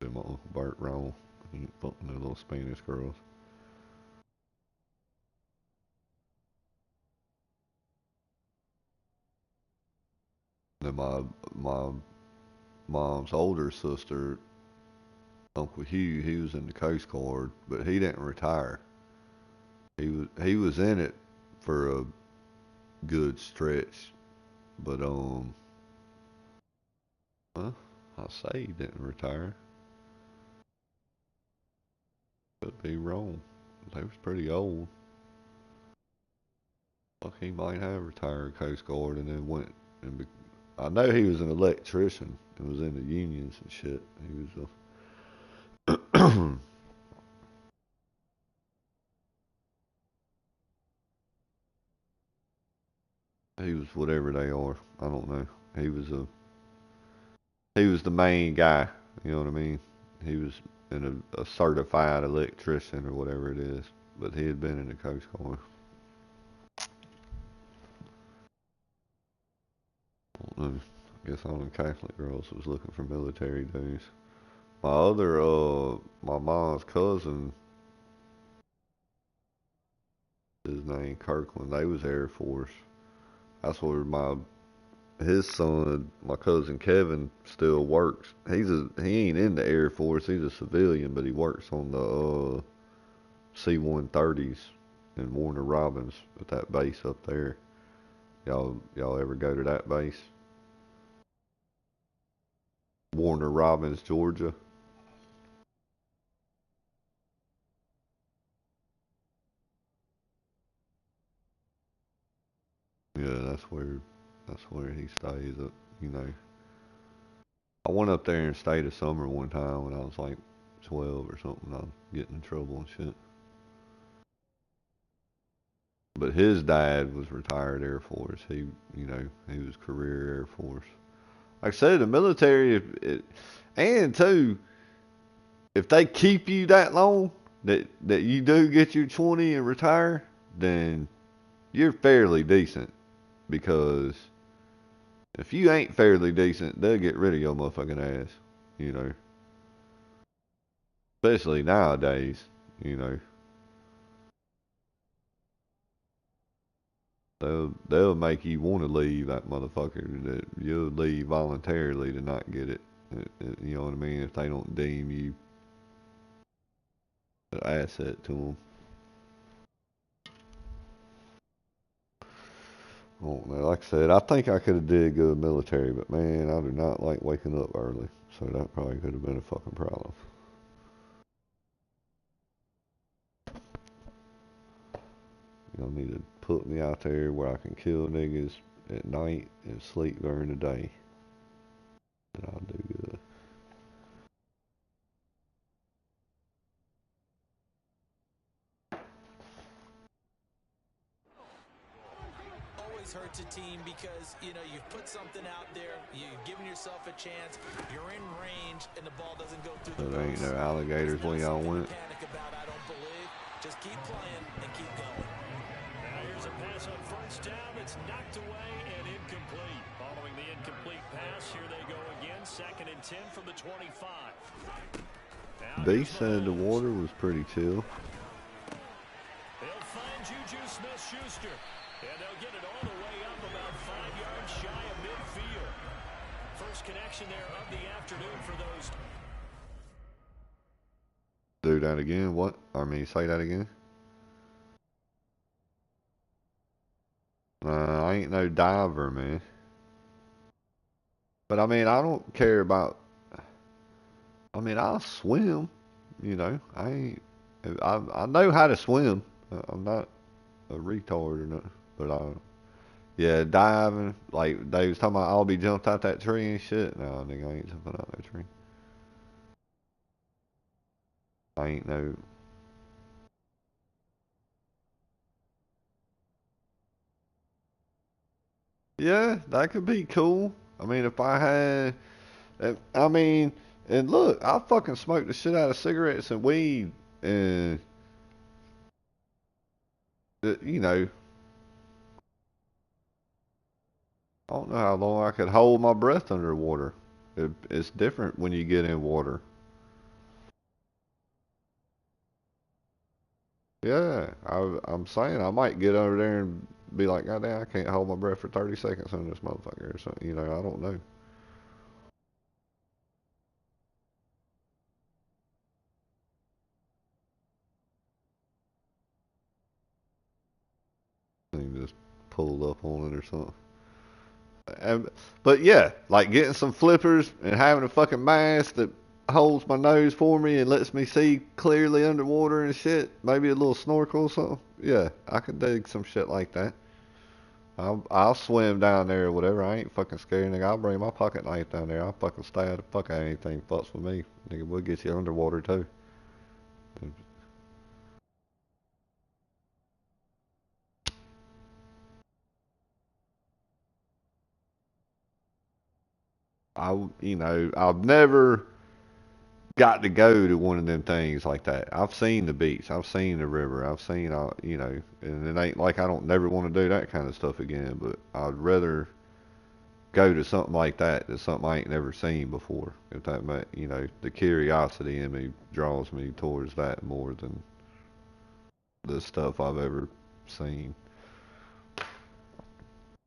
did my Uncle Bert wrong. He ain't fucking the little Spanish girls. Then my mom's older sister, Uncle Hugh, he was in the Coast Guard, but he didn't retire. He was in it for a good stretch, but well, I say he didn't retire. Could be wrong. They was pretty old. Fuck, he might have retired Coast Guard and then went and I know he was an electrician and was in the unions and shit. He was whatever they are. I don't know. He was a he was the main guy. You know what I mean? He was a certified electrician or whatever it is, but he had been in the Coast Guard. I don't know. I guess all them Catholic girls was looking for military dudes. My mom's cousin, his name Kirkland. They was Air Force. That's where his son, my cousin Kevin, still works. He ain't in the Air Force. He's a civilian, but he works on the C-130s in Warner Robins at that base up there. Y'all ever go to that base? Warner Robins, Georgia. Yeah, that's where he stays up, you know. I went up there and stayed a summer one time when I was like 12 or something. I was getting in trouble and shit. But his dad was retired Air Force. He was career Air Force. Like I said, the military, and too, if they keep you that long, that you do get your 20 and retire, then you're fairly decent. Because if you ain't fairly decent, they'll get rid of your motherfucking ass. You know, especially nowadays. You know, they'll make you want to leave that motherfucker. That you'll leave voluntarily to not get it. You know what I mean? If they don't deem you an asset to them. I don't know. Like I said, I think I could have did good military, but man, I do not like waking up early. So that probably could have been a fucking problem. Y'all need to put me out there where I can kill niggas at night and sleep during the day. And I'll do good. Always hurts a team because, you've put something out there, you've given yourself a chance, you're in range, and the ball doesn't go through So the there ain't post. no alligators where y'all went. Panic about, I don't believe. Just keep playing and keep going. Now here's a pass on first down. It's knocked away and incomplete. Following the incomplete pass, here they go again. 2nd and 10 from the 25. B said the water was pretty chill. They'll find Juju Smith-Schuster. And they'll get it all the way up about 5 yards shy of midfield. First connection there of the afternoon for those. Do that again? What? Say that again? I ain't no diver, man. But I don't care about. I'll swim. I know how to swim. I'm not a retard or nothing. But yeah, diving. Like they was talking about, I'll be jumped out that tree and shit. No, nigga, I ain't jumping out that tree. I ain't no. Yeah, that could be cool. If I had. And look, I fucking smoked the shit out of cigarettes and weed, and you know, I don't know how long I could hold my breath underwater. It's different when you get in water. Yeah, I'm saying I might get under there and be like, God damn, I can't hold my breath for 30 seconds on this motherfucker or something. I don't know. And just pull up on it or something. And, but yeah, like getting some flippers and having a fucking mask that holds my nose for me and lets me see clearly underwater and shit. Maybe a little snorkel or something. Yeah, I could dig some shit like that. I'll swim down there or whatever. I ain't fucking scared, nigga. I'll bring my pocket knife down there. I'll fucking stab the fuck out of anything fucks with me. Nigga, we'll get you underwater too. I've never got to go to one of them things like that. I've seen the beach. I've seen the river. I've seen all, and it ain't like I don't never want to do that kind of stuff again, but I'd rather go to something like that than something I ain't never seen before. If that might, the curiosity in me draws me towards that more than the stuff I've ever seen.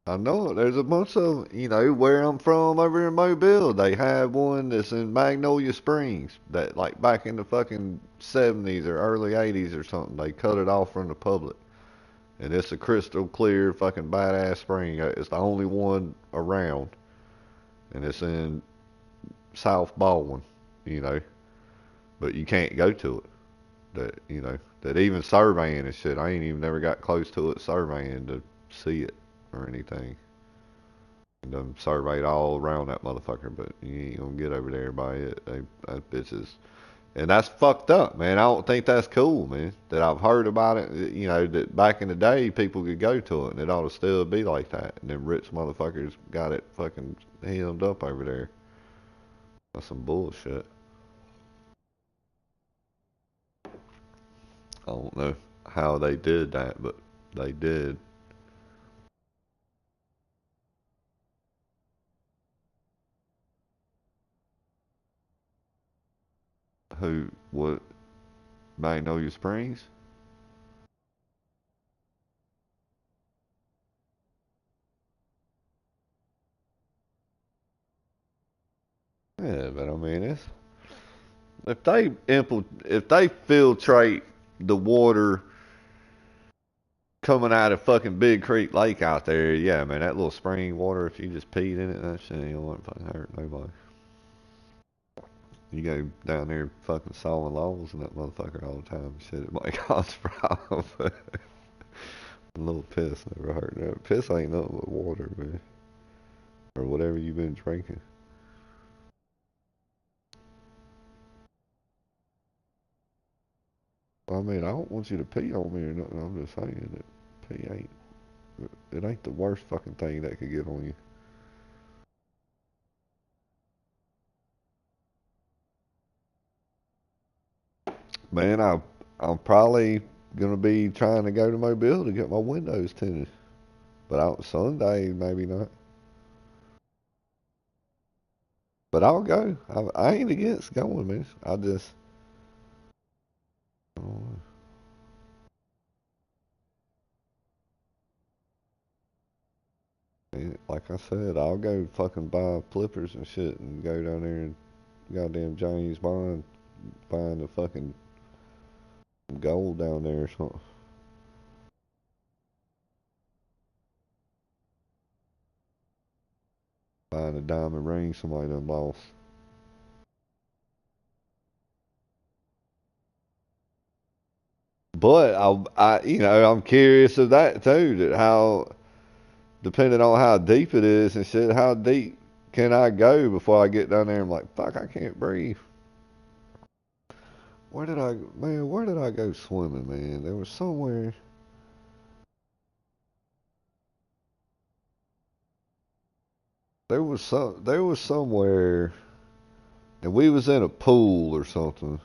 I know it. There's a bunch of, where I'm from over in Mobile, they have one that's in Magnolia Springs that, like, back in the fucking 70s or early 80s or something, they cut it off from the public. And it's a crystal clear fucking badass spring. It's the only one around. And it's in South Baldwin, you know. But you can't go to it. That even surveying and shit, I ain't even never got close to it surveying to see it or anything. And done surveyed all around that motherfucker, but you ain't gonna get over there by it. That bitch is, and that's fucked up, man. I don't think that's cool, man. That I've heard about it, that back in the day people could go to it, and it ought to still be like that. And them rich motherfuckers got it fucking hemmed up over there. That's some bullshit. I don't know how they did that, but they did. Who? What? Magnolia Springs? Yeah, but I mean, if they filtrate the water coming out of fucking Big Creek Lake out there, yeah, man, that little spring water, if you just peed in it, that shit ain't gonna fucking hurt nobody. You go down there fucking sawing logs in that motherfucker all the time and shit, it might cause a problem. A little piss never hurt. No, piss ain't nothing but water, man. Or whatever you've been drinking. I mean, I don't want you to pee on me or nothing. I'm just saying that pee it ain't the worst fucking thing that could get on you. Man, I'm probably gonna be trying to go to Mobile to get my windows tinted. But out Sunday, maybe not. But I'll go. I ain't against going, man. I don't know. Like I said, I'll go fucking buy flippers and shit and go down there and goddamn James Bond find the fucking gold down there or something. Find a diamond ring somebody done lost. But I'm curious of that too. That how, depending on how deep it is and shit, how deep can I go before I get down there and I'm like, fuck, I can't breathe. Where did I go swimming, man? There was somewhere. There was somewhere, and we was in a pool or something.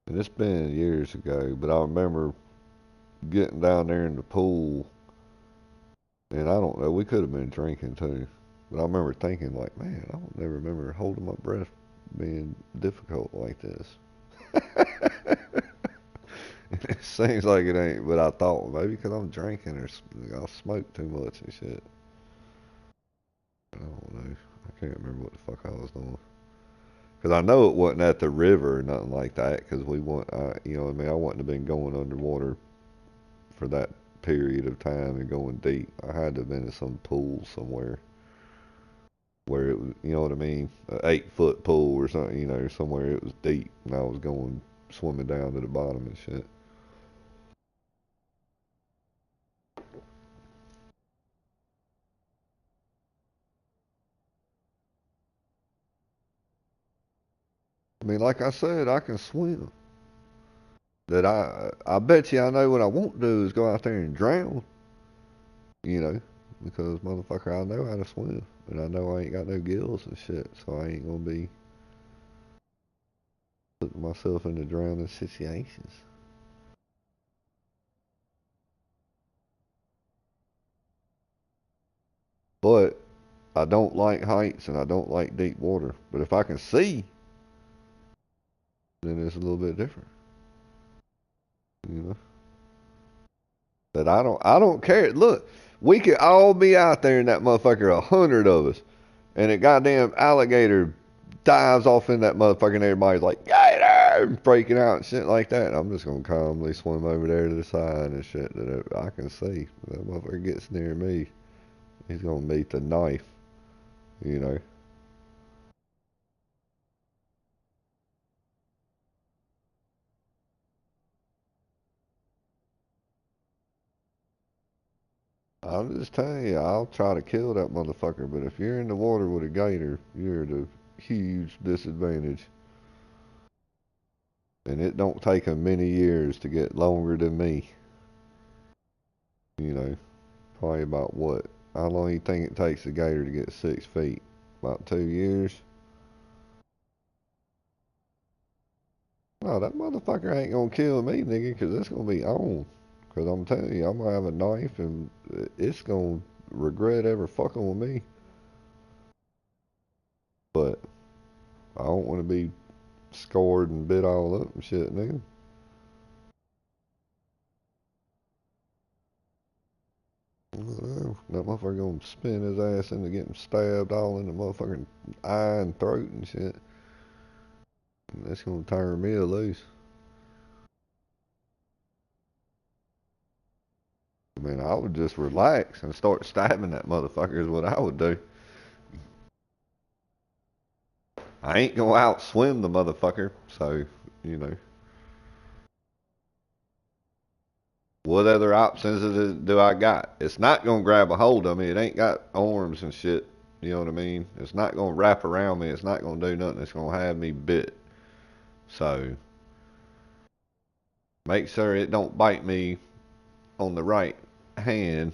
And it's been years ago, but I remember getting down there in the pool, and I don't know, we could have been drinking too. But I remember thinking like, man, I don't never remember holding my breath being difficult like this. It seems like it ain't, but I thought maybe because I'm drinking or I smoke too much and shit. I don't know. I can't remember what the fuck I was doing. Because I know it wasn't at the river or nothing like that. Because what I mean, I wouldn't have been going underwater for that period of time and going deep. I had to have been in some pool somewhere where it was, you know what I mean, an 8 foot pool or something, somewhere it was deep and I was going swimming down to the bottom and shit. I mean, like I said, I can swim. That I bet you I know what I won't do is go out there and drown, you know, because motherfucker, I know how to swim, and I know I ain't got no gills and shit, so I ain't gonna be putting myself into drowning situations. But I don't like heights and I don't like deep water. But if I can see, then it's a little bit different, you know. But I don't care. Look, We could all be out there in that motherfucker, 100 of us, and a goddamn alligator dives off in that motherfucker and everybody's like, gator! Breaking out and shit like that. I'm just gonna calmly swim over there to the side and shit that I can see. That motherfucker gets near me, he's gonna meet the knife, you know. I'm just telling you, I'll try to kill that motherfucker, but if you're in the water with a gator, you're at a huge disadvantage. And it don't take them many years to get longer than me. You know, probably about what? How long do you think it takes a gator to get 6 feet? About 2 years? No, that motherfucker ain't gonna kill me, nigga, 'cause it's gonna be on. 'Cause I'm telling you, I'm gonna have a knife and it's gonna regret ever fucking with me. But I don't want to be scored and bit all up and shit, nigga. Well, that motherfucker gonna spin his ass into getting stabbed all in the motherfucking eye and throat and shit. And that's gonna turn me loose. I mean, I would just relax and start stabbing that motherfucker is what I would do. I ain't gonna outswim the motherfucker, so, you know. What other options do I got? It's not gonna grab a hold of me. It ain't got arms and shit. You know what I mean? It's not gonna wrap around me. It's not gonna do nothing. It's gonna have me bit. So, make sure it don't bite me on the right hand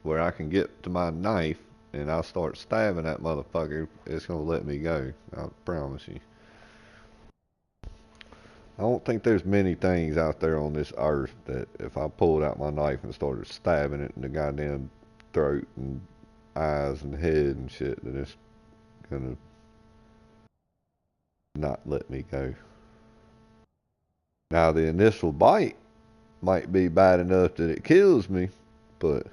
where I can get to my knife and I'll start stabbing that motherfucker. It's gonna let me go. I promise you. I don't think there's many things out there on this earth that if I pulled out my knife and started stabbing it in the goddamn throat and eyes and head and shit, that it's gonna not let me go. Now the initial bite might be bad enough that it kills me, but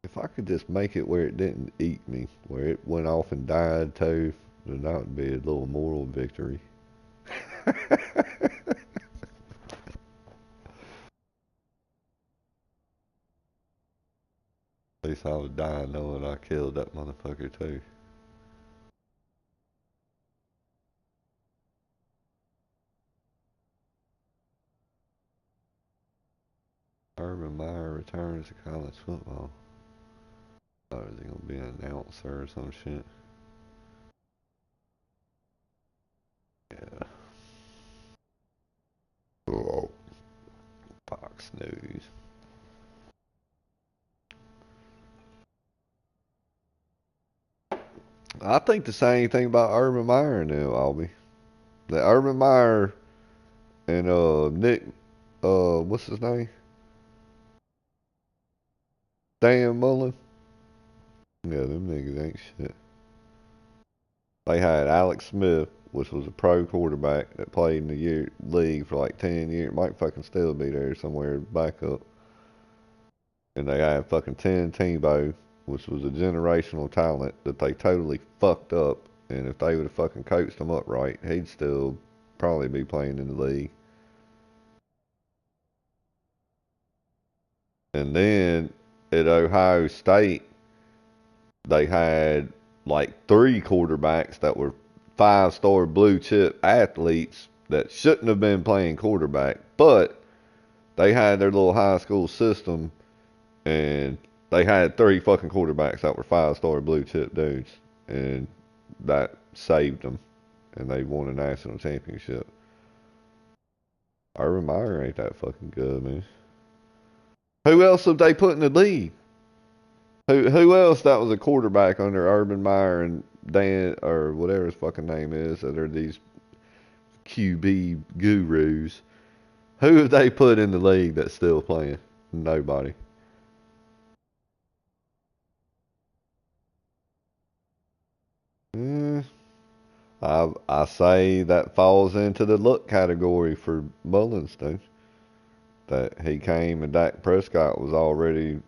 if I could just make it where it didn't eat me, where it went off and died too, then that would be a little moral victory. At least I would die knowing I killed that motherfucker too. Urban Meyer returns to college football. Oh, is he gonna be an announcer or some shit? Yeah. Oh, Fox News. I think the same thing about Urban Meyer now, Albie. The Urban Meyer and Nick, what's his name? Dan Mullen. Yeah, them niggas ain't shit. They had Alex Smith, which was a pro quarterback that played in the league for like 10 years. Might fucking still be there somewhere, backup. And they had fucking Tim Tebow, which was a generational talent that they totally fucked up. And if they would have fucking coached him up right, he'd still probably be playing in the league. And then at Ohio State, they had like 3 quarterbacks that were 5-star blue chip athletes that shouldn't have been playing quarterback, but they had their little high school system and they had 3 fucking quarterbacks that were 5-star blue chip dudes, and that saved them, and they won a national championship. Urban Meyer ain't that fucking good, man. Who else have they put in the league? Who else that was a quarterback under Urban Meyer and Dan or whatever his fucking name is that are these QB gurus? Who have they put in the league that's still playing? Nobody. I I say that falls into the luck category for Mullins, dude. That he came and Dak Prescott was already,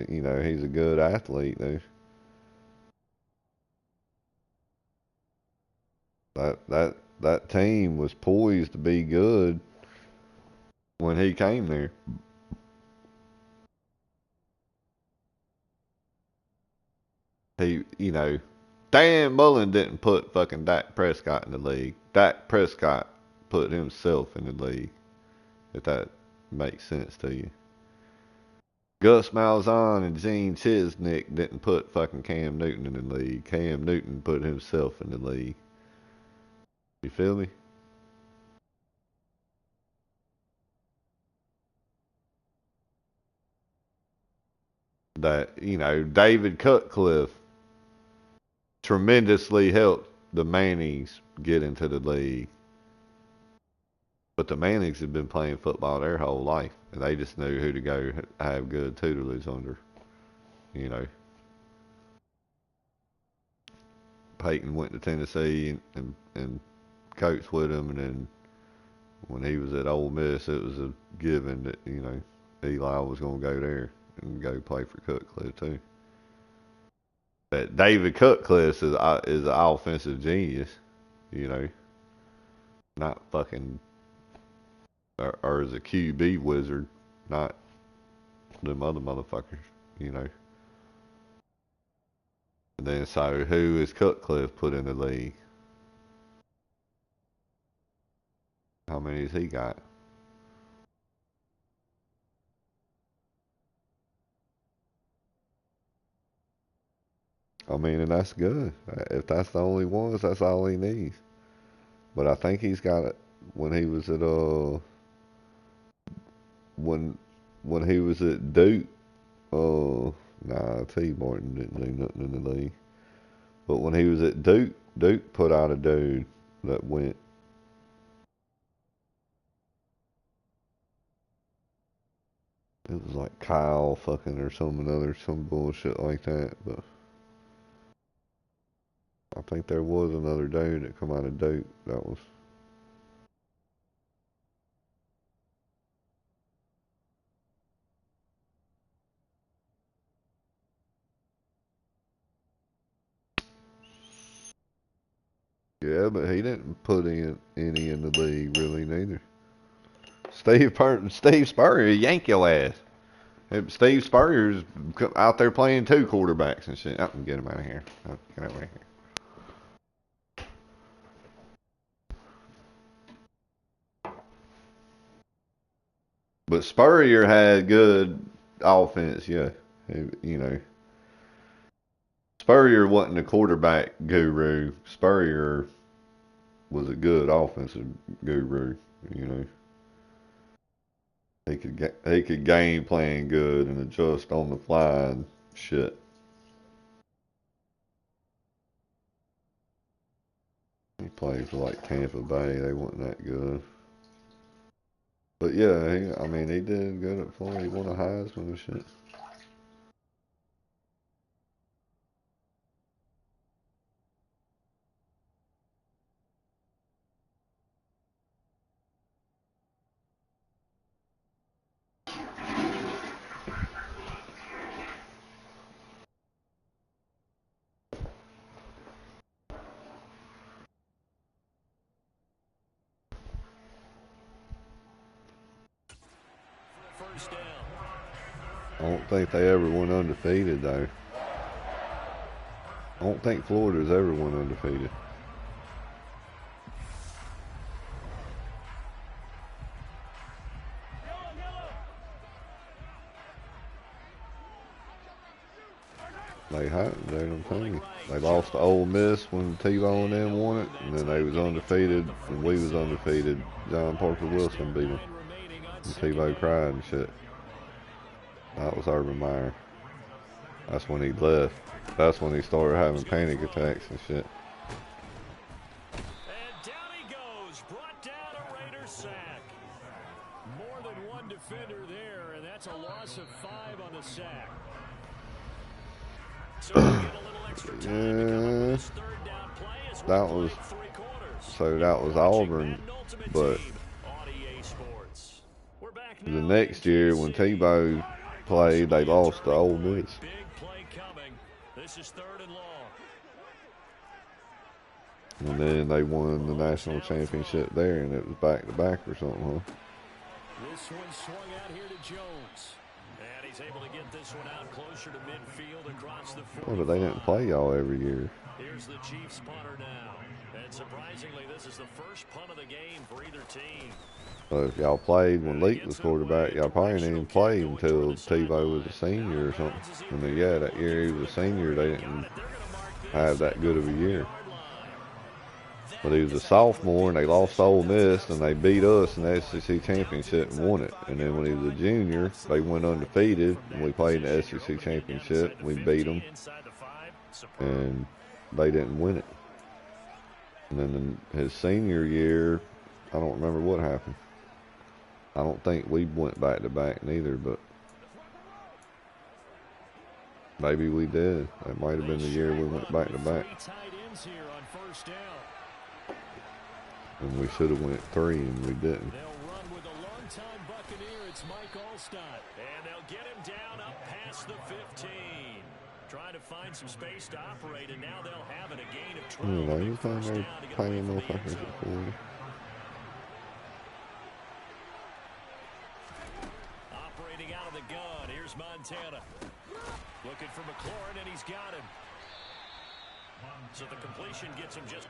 you know, he's a good athlete, dude. That team was poised to be good when he came there. He, you know, Dan Mullen didn't put fucking Dak Prescott in the league. Dak Prescott put himself in the league, if that makes sense to you. Gus Malzahn and Gene Chisnick didn't put fucking Cam Newton in the league. Cam Newton put himself in the league. You feel me? That, you know, David Cutcliffe tremendously helped the Mannings get into the league. But the Mannings have been playing football their whole life, and they just knew who to go have good tutelage under. You know, Peyton went to Tennessee and coached with him, and then when he was at Ole Miss, it was a given that, you know, Eli was going to go there and go play for Cutcliffe too. But David Cutcliffe is an offensive genius, you know, not fucking or is a QB wizard, not them other motherfuckers, you know. And then so who is Cutcliffe put in the league? How many has he got? I mean, and that's good. If that's the only ones, that's all he needs. But I think he's got it when he was at when he was at Duke. Nah, T. Martin didn't do nothing in the league. But when he was at Duke, Duke put out a dude that went. It was like Kyle fucking or some bullshit like that. But I think there was another dude that come out of Duke that was. Yeah, but he didn't put in any in the league really neither. Steve Spurrier yank your ass. Steve Spurrier's out there playing two quarterbacks and shit. I can get him out of here. Get out of here. But Spurrier had good offense, yeah. You know, Spurrier wasn't a quarterback guru. Spurrier was a good offensive guru. You know, he could game plan good and adjust on the fly and shit. He played for like Tampa Bay. They weren't that good. But yeah, I mean, he did good at Florida. He won a Heisman and shit. First down. I don't think they ever went undefeated though. I don't think Florida's ever went undefeated. They hadn't, dude, I'm telling you. They lost to Ole Miss when Tebow and them won it, and then they was undefeated, and we was undefeated. John Parker Wilson beat them. And Tebow cried and shit. That was Urban Meyer. That's when he left. That's when he started having panic attacks and shit. And down he goes. Brought down a Raider sack. More than one defender there, and that's a loss of 5 on the sack. Yeah, that was Auburn, but the next year when Tebow played, they lost to Ole Miss. This is 3rd and long. And then they won the national championship there, and it was back-to-back or something, huh? This one swung out here to Jones. And he's able to get this one out closer to midfield across the 45. Oh, but they didn't play y'all every year. Here's the Chiefs punter now. And surprisingly, this is the first punt of the game for either team. Well, if y'all played when Leak was quarterback, y'all probably didn't even play until Tebow was a senior or something. And then, yeah, that year he was a senior, they didn't have that good of a year. But he was a sophomore, and they lost to Ole Miss, and they beat us in the SEC championship and won it. And then when he was a junior, they went undefeated, and we played in the SEC championship. We beat them, and they didn't win it. And then in his senior year, I don't remember what happened. I don't think we went back-to-back neither, but maybe we did. That might have been the year we went back-to-back. And we should have went 3, and we didn't. They'll run with a longtime Buccaneer. It's Mike Allstott. And they'll get him down up past the 15. Trying to find some space to operate, and now they'll have it. A gain of 12. You know, every time they're paying motherfuckers at 40. Operating out of the gun. Here's Montana. Looking for McLaurin, and he's got him. So the completion gets him just...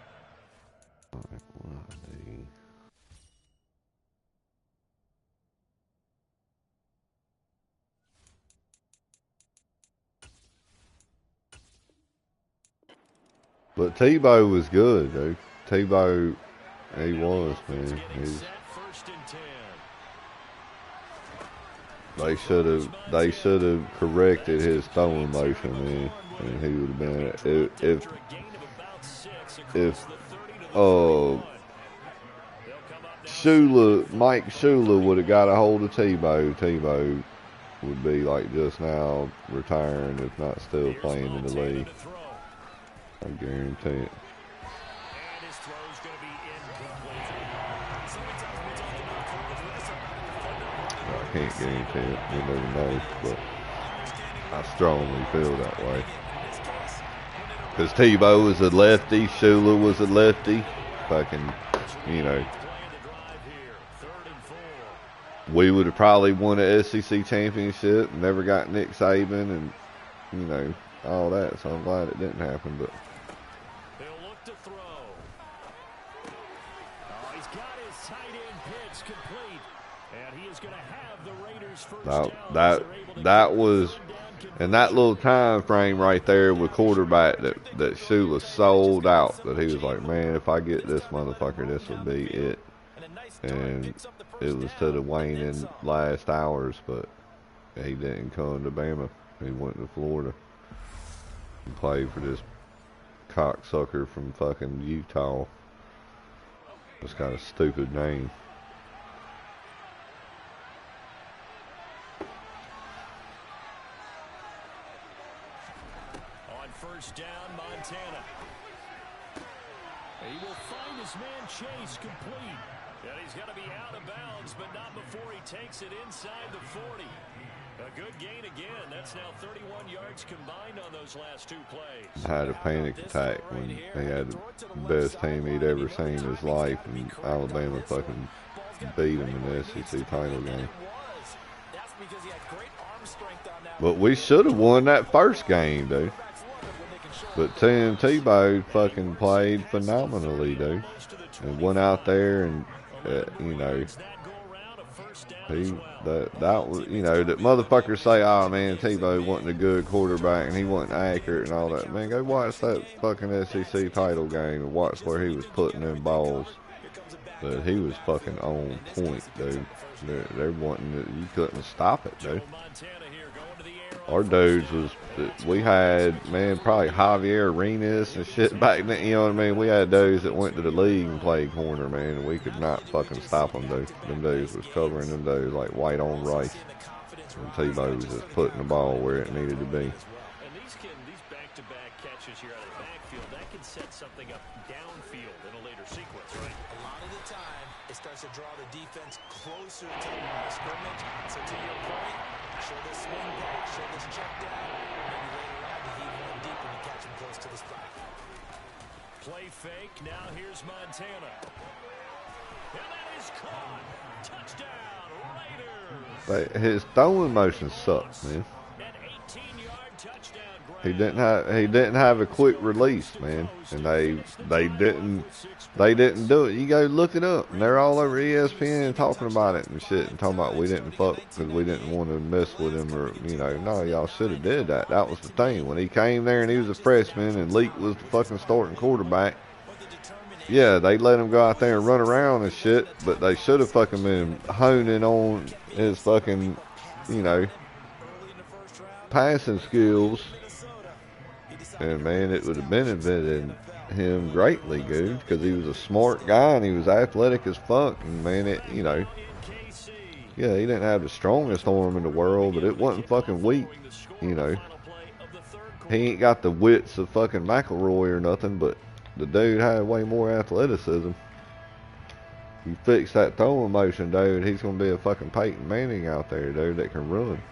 But Tebow was good, dude. Tebow, he was, man. They should have corrected his throwing motion, man. And he would have been if Mike Shula would have got a hold of Tebow would be like just now retiring, if not still playing in the league. I guarantee it. I can't guarantee it. You never know, but I strongly feel that way. Because Tebow was a lefty, Shula was a lefty. Fucking, you know. We would have probably won an SEC championship, never got Nick Saban, and, you know, all that. So I'm glad it didn't happen, but. He'll look to throw. Oh, he's got his tight end pitch complete. And he is going to have the Raiders first down. That was, in that little time frame right there with quarterback that Shula sold out, that he was like, man, if I get this motherfucker, this will be it. And it was to the waning last hours, but he didn't come to Bama. He went to Florida and played for this cocksucker from fucking Utah. It's got a stupid name. On first down, Montana. He will find his man Chase complete. And he's got to be out of bounds, but not before he takes it inside the 40. A good gain again. That's now 31 yards combined on those last 2 plays. Had a panic attack when he had the best team he'd ever seen in his life, and Alabama fucking beat him in the SEC title game. But we should have won that first game, dude. But Tim Tebow fucking played phenomenally, dude, and went out there and you know, that was, you know, that motherfuckers say, oh man, Tebow wasn't a good quarterback and he wasn't accurate and all that. Man, go watch that fucking SEC title game and watch where he was putting them balls. But he was fucking on point, dude. They're wanting it. You couldn't stop it, dude. Our dudes was, we had, man, probably Javier Arenas and shit back then, you know what I mean? We had dudes that went to the league and played corner, man, and we could not fucking stop them, dude. Them dudes was covering them dudes like white on rice. And Tebow was just putting the ball where it needed to be. And these something up downfield in a later sequence, right? A lot of the time, it starts to draw the defense closer to the line of scrimmage. So to your point, show this swing pass, show this check down. Maybe later on to heave one deep when you catch him close to the spot. Play fake. Now here's Montana. And that is caught. Touchdown, Raiders. But his throwing motion sucks, man. An 18-yard touchdown grab. He didn't have a quick release, man, and they didn't do it. You go look it up, and they're all over ESPN talking about it and shit, and talking about we didn't fuck because we didn't want to mess with him, or no, y'all should have did that. That was the thing when he came there and he was a freshman and Leak was the fucking starting quarterback. Yeah, they let him go out there and run around and shit, but they should have fucking been honing on his fucking, passing skills. And, man, it would have benefited him greatly, dude, because he was a smart guy and he was athletic as fuck. And, man, yeah, he didn't have the strongest arm in the world, but it wasn't fucking weak, He ain't got the wits of fucking McElroy or nothing, but the dude had way more athleticism. You fix that throwing motion, dude, he's going to be a fucking Peyton Manning out there, dude, that can run.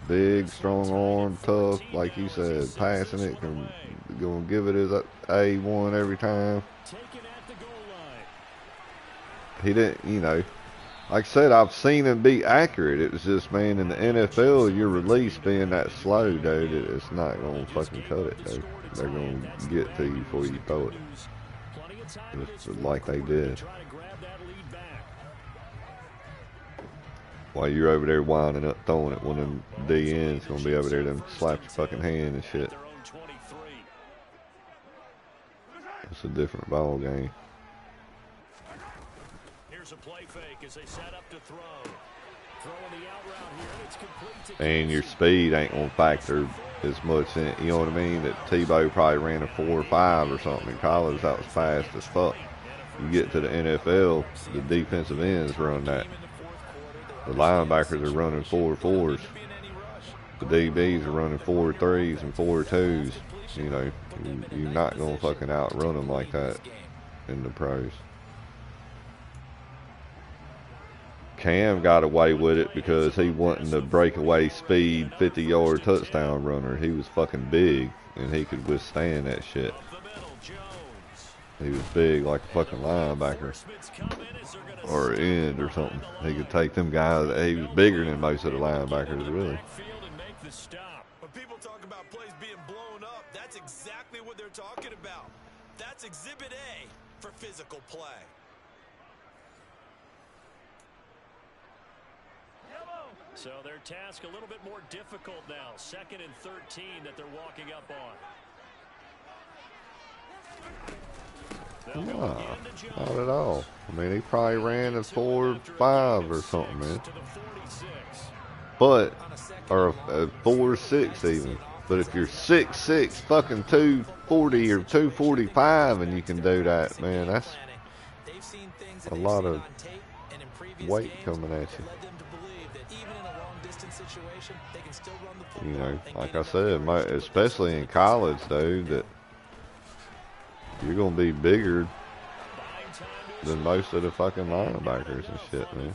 Big, strong arm, tough, like you said, passing it, gonna give it his A1 every time. He didn't, like I said, I've seen him be accurate. It was just, man, in the NFL, your release being that slow, dude, it's not gonna fucking cut it, dude. They're gonna get to you before you throw it, just like they did. While you're over there winding up throwing it, one of them DN's gonna be over there to slap your fucking hand and shit. It's a different ball game. Here's a play fake as they set up to throw. Throwing the out route here, and it's complete to And your speed ain't gonna factor as much in, you know what I mean? That Tebow probably ran a 4 or 5 or something in college. That was fast as fuck. You get to the NFL, the defensive ends run that. The linebackers are running 4.4s. The DBs are running 4.3s and 4.2s. You're not going to fucking outrun them like that in the pros. Cam got away with it because he wasn't the breakaway speed 50-yard touchdown runner. He was fucking big, and he could withstand that shit. He was big like a fucking linebacker or an end or something. He could take them guys. He was bigger than most of the linebackers, really. When people talk about plays being blown up, that's exactly what they're talking about. That's Exhibit A for physical play. So their task a little bit more difficult now. 2nd and 13 that they're walking up on. Nah, not at all. I mean, he probably ran a 4.5 or something, man. But, or a 4.6 even. But if you're 6'6", fucking 240 or 245, and you can do that, man, that's a lot of weight coming at you. Like I said, especially in college, dude, that you're going to be bigger than most of the fucking linebackers and shit, man.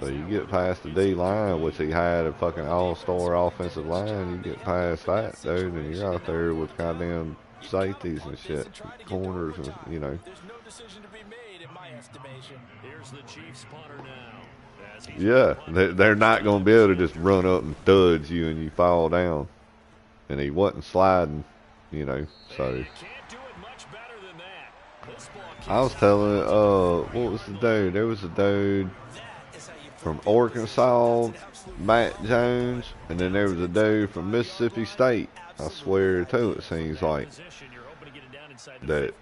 So you get past the D-line, which he had a fucking all-star offensive line, you get past that, dude, and you're out there with goddamn safeties and shit, corners, and, There's no decision to be made, in my estimation. Here's the Chiefs punter now. Yeah, they're not going to be able to just run up and thud you and you fall down. And he wasn't sliding, so. I was telling, what was the dude? There was a dude from Arkansas, Matt Jones, and then there was a dude from Mississippi State. I swear to it seems like that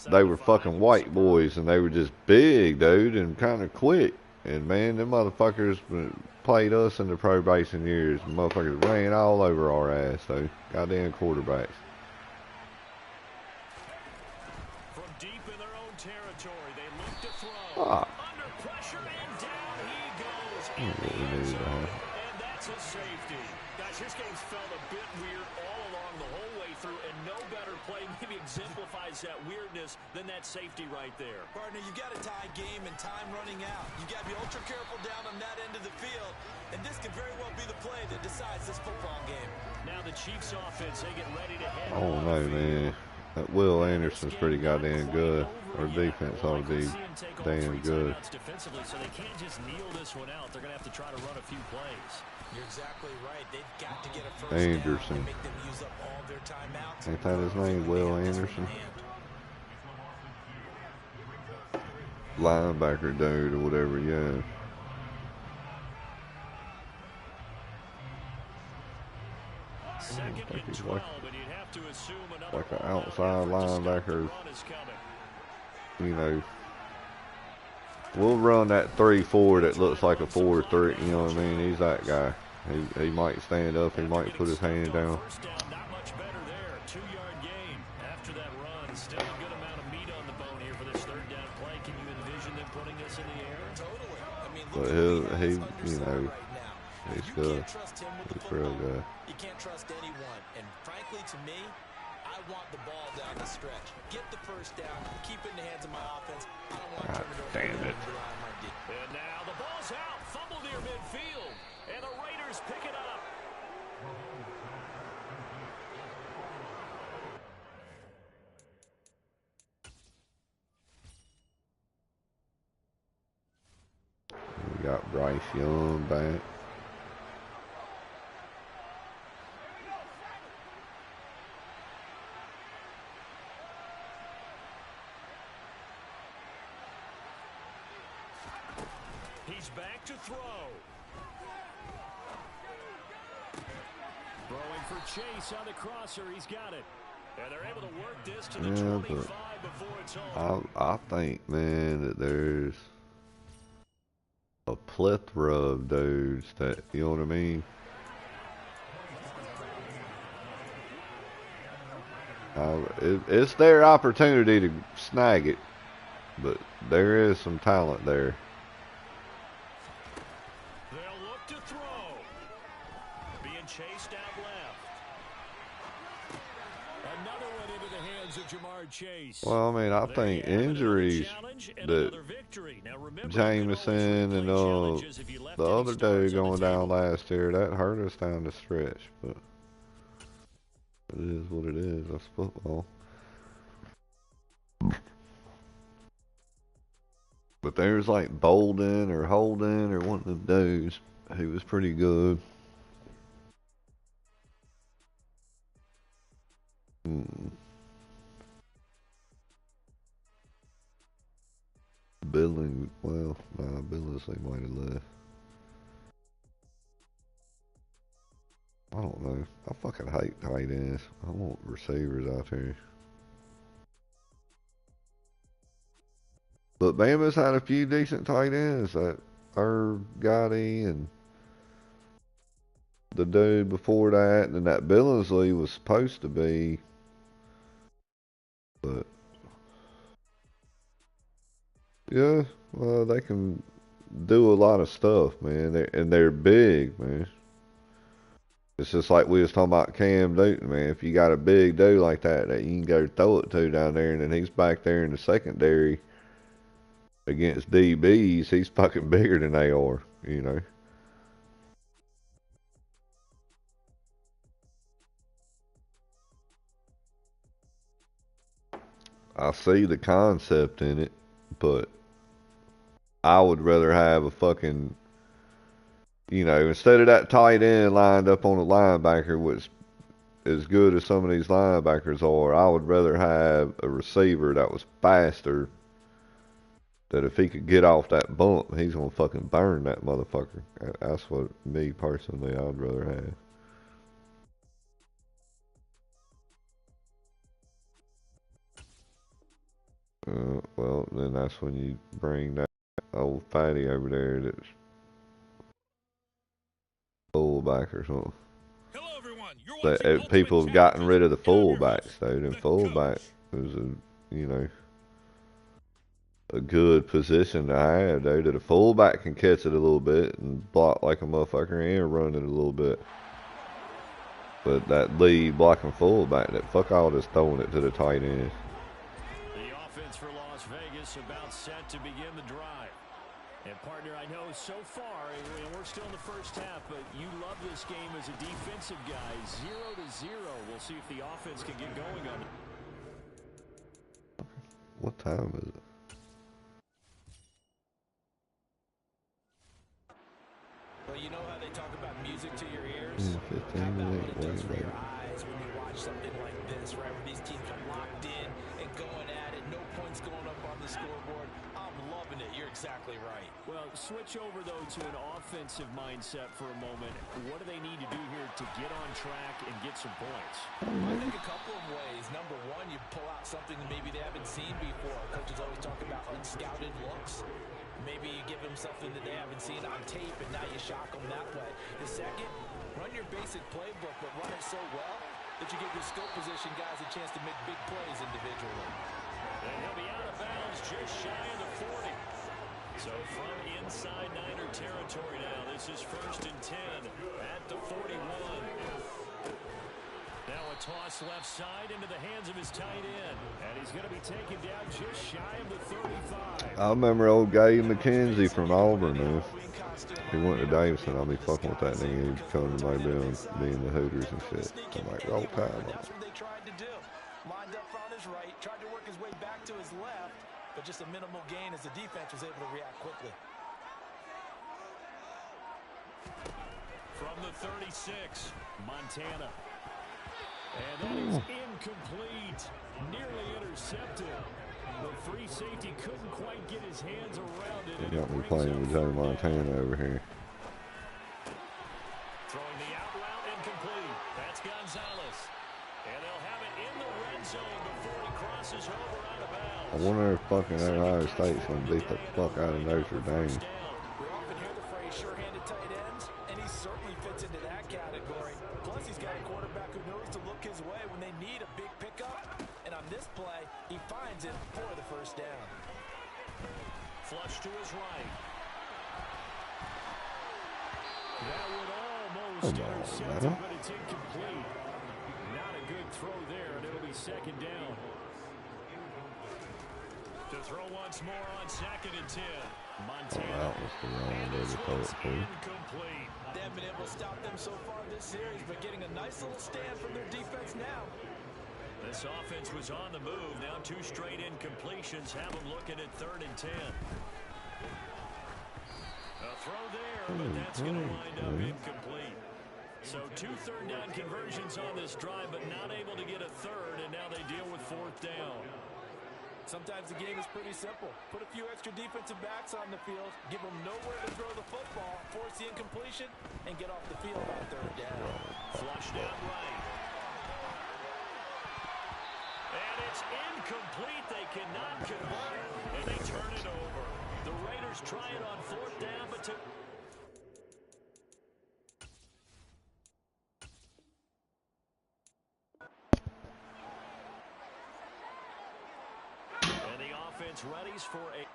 they were fucking white boys and they were just big, dude, and kind of quick. And, man, them motherfuckers played us in the probation years. The motherfuckers ran all over our ass, though. Goddamn quarterbacks. From deep in their own territory, they look to throw. Under pressure, what we needed to have. And that's a safety. Guys, this game's felt a bit weird all along the whole way through, and no better play maybe exemplifies that weirdness than that safety right there. Partner, you got a tie game and time running out. You got to be ultra careful down on that end of the field, and this could very well be the play that decides this football game. Now the Chiefs offense, they get ready to head. Oh no, man. That Will Anderson's pretty goddamn good. Our defense ought to be damn good. Defensively, so they can't just kneel this one out. They're going to have to try to run a few plays. You're exactly right. They've got to get a first Anderson. down and make them use up all their timeouts. Ain't that his name, Will Anderson? Linebacker dude or whatever, yeah. Second and 12, and you'd have to assume another Like an outside linebacker. You know, we'll run that 3-4 that looks like a 4-3. You know what I mean? He's that guy. He might stand up. He might put his hand down. Not much better there. 2-yard gain after that run. Still a good amount of meat on the bone here for this third down play. Can you envision them putting this in the air? Totally. I mean, But he, you know, he's good. He's real good. You can't trust anyone. And frankly, to me, I want the ball down the stretch. Get the first down. Keep it in the hands of my offense. I don't want to turn it over. Damn it. And now the ball's out. Fumble near midfield. And the Raiders pick it up. We got Bryce Young back. He's back to throw. Throwing for Chase on the crosser. He's got it. And they're able to work this to the 25 before it's over. I think, man, that there's a plethora of dudes that, you know what I mean? It's their opportunity to snag it, but there is some talent there. They'll look to throw. Being chased out left. Another one into the hands of Jamar Chase. Well, I mean, I think injuries that Jameson and the other dude going down last year, that hurt us down the stretch, but it is what it is. That's football. But there's like Bolden or Holden or one of them dudes who was pretty good. Billing, well, nah, Billingsley might have left. I don't know. I fucking hate tight ends. I want receivers out there. But Bama's had a few decent tight ends. That Irv Gotti and the dude before that, and that Billingsley was supposed to be. But yeah, well, they can do a lot of stuff, man. They're big, man. It's just like we was talking about Cam Newton, man. If you got a big dude like that you can go throw it to down there, and then he's back there in the secondary against DBs, he's fucking bigger than they are, you know. I see the concept in it, but I would rather have a fucking, you know, instead of that tight end lined up on a linebacker, which as good as some of these linebackers are, I would rather have a receiver that was faster, that if he could get off that bump, he's going to fucking burn that motherfucker. That's what, me personally, I'd rather have. Well, then that's when you bring that old fatty over there that's fullback or something. Hello, everyone. You're That watching people Ultimate have gotten rid of the Championship. fullbacks, though. And The fullback coach. was a, you know, a good position to have, though, that a fullback can catch it a little bit and block like a motherfucker and run it a little bit. But that lead blocking fullback, that fuck all just throwing it to the tight end. The offense for Las Vegas about set to begin the drive. And partner, I know so far, we're still in the first half, but you love this game as a defensive guy. 0-0. We'll see if the offense can get going on it. What time is it? Well, you know how they talk about music to your ears? 15 How about what minutes, it does for wait, your eyes when you watch something like this, right? Where these teams are locked in and going at it, no points going up on the scoreboard. I'm loving it. You're exactly right. Well, switch over, though, to an offensive mindset for a moment. What do they need to do here to get on track and get some points? I think a couple of ways. Number one, you pull out something that maybe they haven't seen before. Coaches always talk about unscouted looks. Maybe you give them something that they haven't seen on tape, and now you shock them that way. The second, run your basic playbook, but run it so well that you give your skill position guys a chance to make big plays individually. And he'll be out of bounds just shy of the 40. So from inside Niner territory now, this is 1st and 10 at the 41. Now a toss left side into the hands of his tight end. And he's going to be taken down just shy of the 35. I remember old Gabe McKenzie from Auburn, man. He went to Davidson. I'll be fucking with that nigga. He'd come to my building, being the Hooters and shit. I'm like, roll time on That's what they tried to do. Lined up on his right, tried to work his way back to his left, but just a minimal gain as the defense was able to react quickly. From the 36, Montana. And that is incomplete. Nearly intercepted. The free safety couldn't quite get his hands around it. They got me playing with Joe Montana over here. Throwing the out route incomplete. That's Gonzalez. And they'll have it in the red zone before he crosses over out of bounds. I wonder if fucking Ohio State's gonna beat the fuck out of Notre Dame. We often hear the phrase sure-handed tight ends, and he certainly fits into that category. Plus, he's got a quarterback who knows to look his way when they need a big pickup. And on this play, he finds it for the first down. Flush to his right. That would almost intercept it, but it's incomplete. Not a good throw there, and it'll be 2nd down. To throw once more on 2nd and 10. Montana. That was the wrong way to throw it to. Incomplete. They haven't been able to stop them so far this series, but getting a nice little stand from their defense now. This offense was on the move. Now 2 straight incompletions have them looking at 3rd and 10. A throw there, but that's going to wind up incomplete. So 2 third-down conversions on this drive, but not able to get a third, and now they deal with 4th down. Sometimes the game is pretty simple. Put a few extra defensive backs on the field, give them nowhere to throw the football, force the incompletion, and get off the field on 3rd down. Flushed out right. And it's incomplete. They cannot convert, and they turn it over. The Raiders try it on 4th down, but to... And the offense readies for a...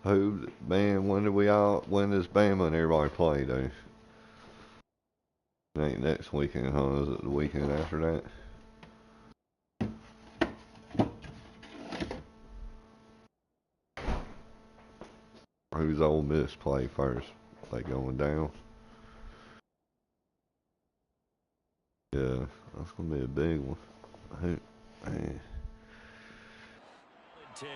Who, man, when does Bama and everybody play, though? It ain't next weekend, huh? Is it the weekend after that? Who's Ole Miss play first? They going down? Yeah, that's gonna be a big one. Who, man. 10.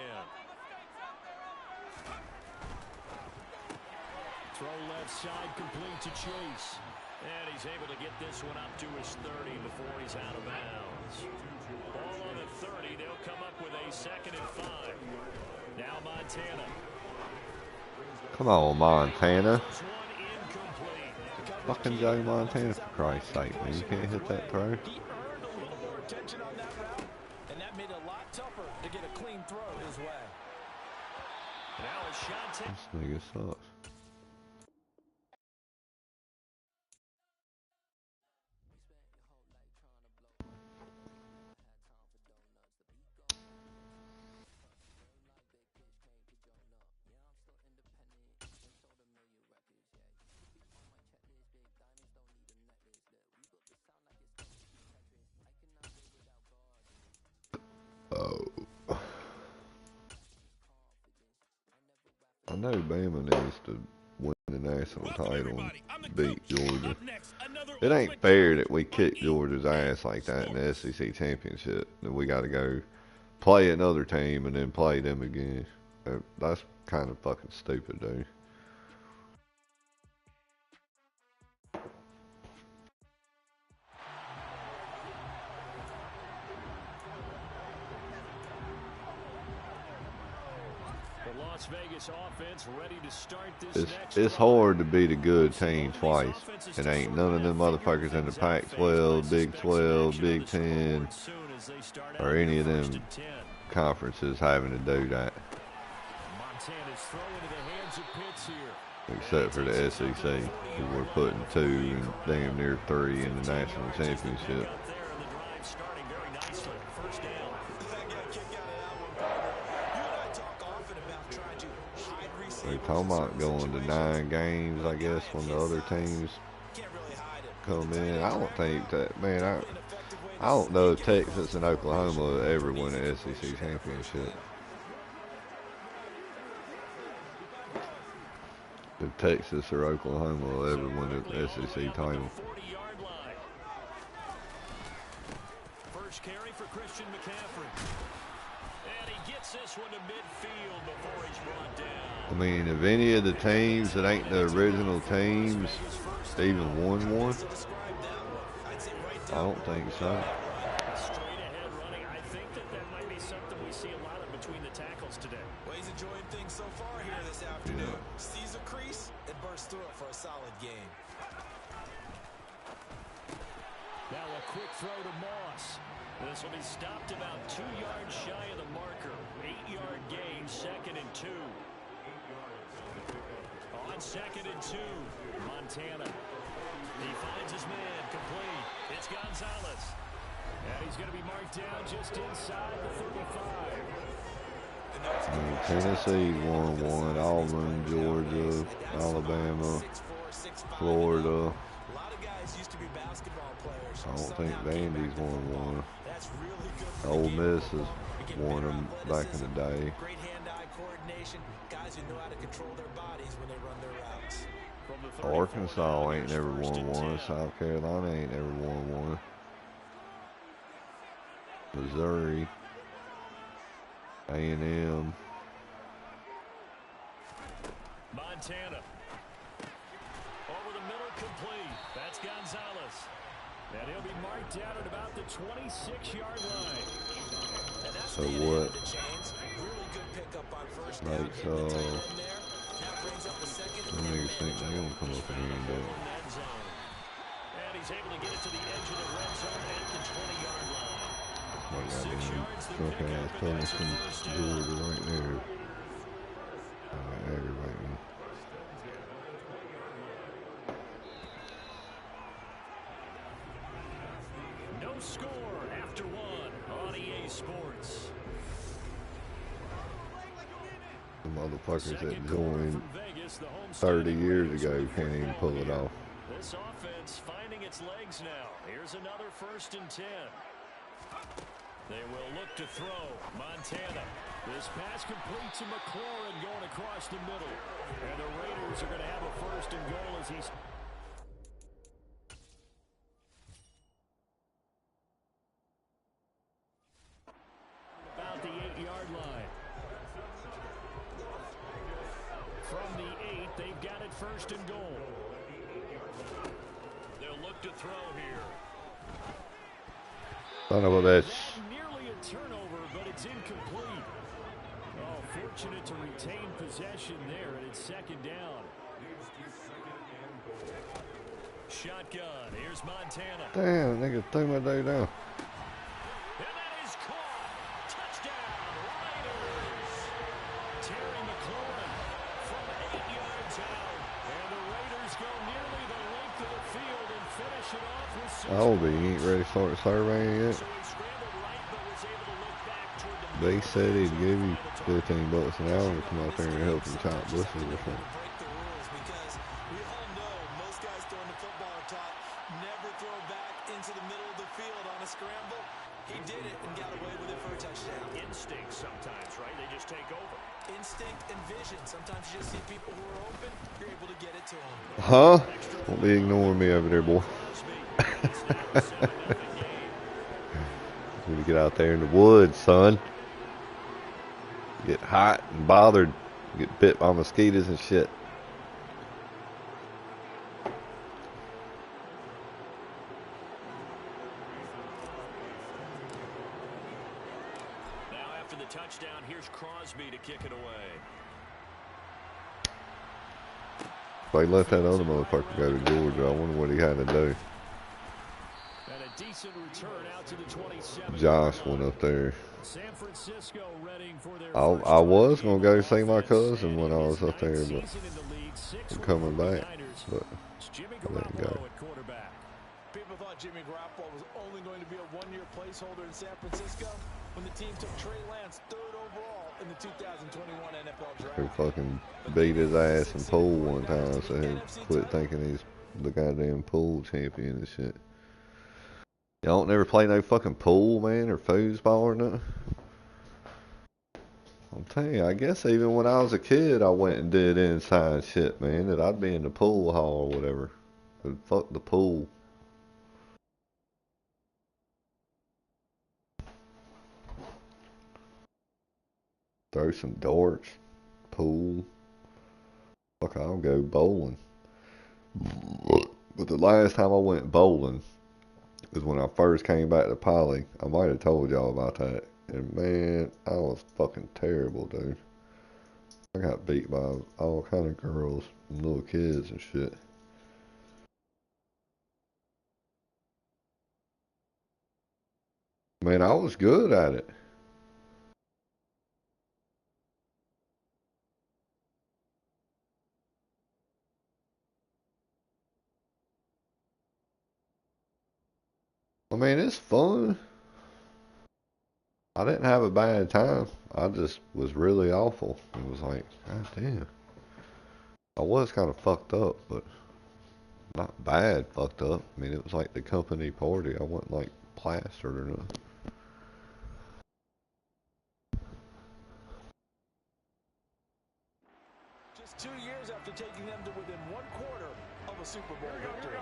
Throw left side complete to Chase. And he's able to get this one up to his 30 before he's out of bounds. Ball on the 30. They'll come up with a 2nd and 5. Now Montana. Come on, Montana. This one incomplete. Fucking Joe Montana, for Christ's sake, man. You can't hit that throw. He earned a little more attention on that route, and that made it a lot tougher to get a clean throw his way. Now a shot take. This nigga sucks. I know Bama needs to win the national title and beat Georgia. It ain't fair that we kick Georgia's ass like that in the SEC championship. That we got to go play another team and then play them again. That's kind of fucking stupid, dude. Las Vegas offense ready to start this it's hard to beat a good team twice. It ain't none of them motherfuckers in the Pac-12, Big 12, Big 10, or any of them conferences having to do that. Except for the SEC, who we're putting 2 and damn near 3 in the national championship. They're talking about going to 9 games, I guess, when the other teams come in. I don't think that, man, I don't know if Texas and Oklahoma will ever win an SEC championship. If Texas or Oklahoma will ever win an SEC title. First carry for Christian McCaffrey. And he gets this one to midfield before he's brought down. I mean, if any of the teams that ain't the original teams even won one, I don't think so. Straight ahead running. I think that might be something we see a lot of between the tackles today. Well, he's enjoying things so far here this afternoon. Sees a crease and bursts through it for a solid game. Now a quick throw to Moss. This will be stopped about 2 yards shy of the marker. 8-yard gain, 2nd and 2. On 2nd and 2, Montana. He finds his man, complete. It's Gonzalez. And he's going to be marked down just inside the 35. Tennessee won 1, Auburn, Georgia, Alabama, Florida. A lot of guys used to be basketball players. I don't think Vandy's won 1. That's really good. Ole Miss has won them back in the day. Great hand-eye coordination. Guys who know how to control their bodies when they run their routes. Arkansas ain't never won 1. South Carolina ain't never won 1. Missouri, A&M. Montana. Over the middle, complete. That's Gonzalez. And he'll be marked down at about the 26-yard line. And that's So the what? really good pickup on first down. Makes some niggas think they're gonna come up in here and do it. And he's able to get it to the edge of the red zone at the 20-yard line. My goddamn drunk ass pulling some Georgia right there. Aggravating. No score after 1 on EA Sports. The motherfuckers that joined 30 years ago can't even pull it off. This offense finding its legs now. Here's another 1st and 10. They will look to throw. Montana. This pass complete to McLaurin going across the middle. And the Raiders are going to have a 1st and goal as he's... about the 8-yard line. From the 8, they've got it 1st and goal. They'll look to throw here. I know what that's. Nearly a turnover, but it's incomplete. Oh, fortunate to retain possession there, and it's 2nd down. Shotgun. Here's Montana. Damn, nigga threw my dude down. And that is caught. Touchdown, Raiders. Terry McLaurin from 8 yards out. And the Raiders go nearly the length of the field and finish it off with 6 Albie, you ain't ready to start surveying yet? So he scrambled right, but was able to look back toward the They said he'd give you $15 an hour to come out there and help him chop bushes or something. Break the rules because we all know most guys throwing the football are taught never throw back into the middle of the field on a scramble. He did it and got away with it for a touchdown. instinct sometimes, right? They just take over. Instinct instinct and vision. Sometimes you just see people who are open, you're able to get it to them. Huh? Don't be ignoring me over there, boy. Need to get out there in the woods, son. Get hot and bothered. Get bit by mosquitoes and shit. Now after the touchdown, here's Crosby to kick it away. If they let that other motherfucker go to Georgia, I wonder what he had to do. And a decent return out to the 27. Josh went up there. San Francisco ready for their I was going to go see my cousin when I was up there, but I'm coming back. But I didn't go. People thought Jimmy Garoppolo was only going to be a one-year placeholder in San Francisco when the team took Trey Lance 3rd overall in the 2021 NFL draft. He fucking beat his ass in pool one time, so he quit thinking he's the goddamn pool champion and shit. Y'all don't never play no fucking pool, man, or foosball or nothing? I'm telling you, I guess even when I was a kid, I went and did inside shit, man, that I'd be in the pool hall or whatever. But fuck the pool. Throw some darts, pool. Fuck, I'll go bowling. But the last time I went bowling was when I first came back to Poly. I might have told y'all about that. And man, I was fucking terrible, dude. I got beat by all kind of girls and little kids and shit. Man, I was good at it. I mean, it's fun. I didn't have a bad time. I just was really awful. It was like, god damn. I was kind of fucked up, but not bad fucked up. I mean, it was like the company party. I wasn't like plastered or nothing. Just 2 years after taking them to within 1/4 of a Super Bowl victory.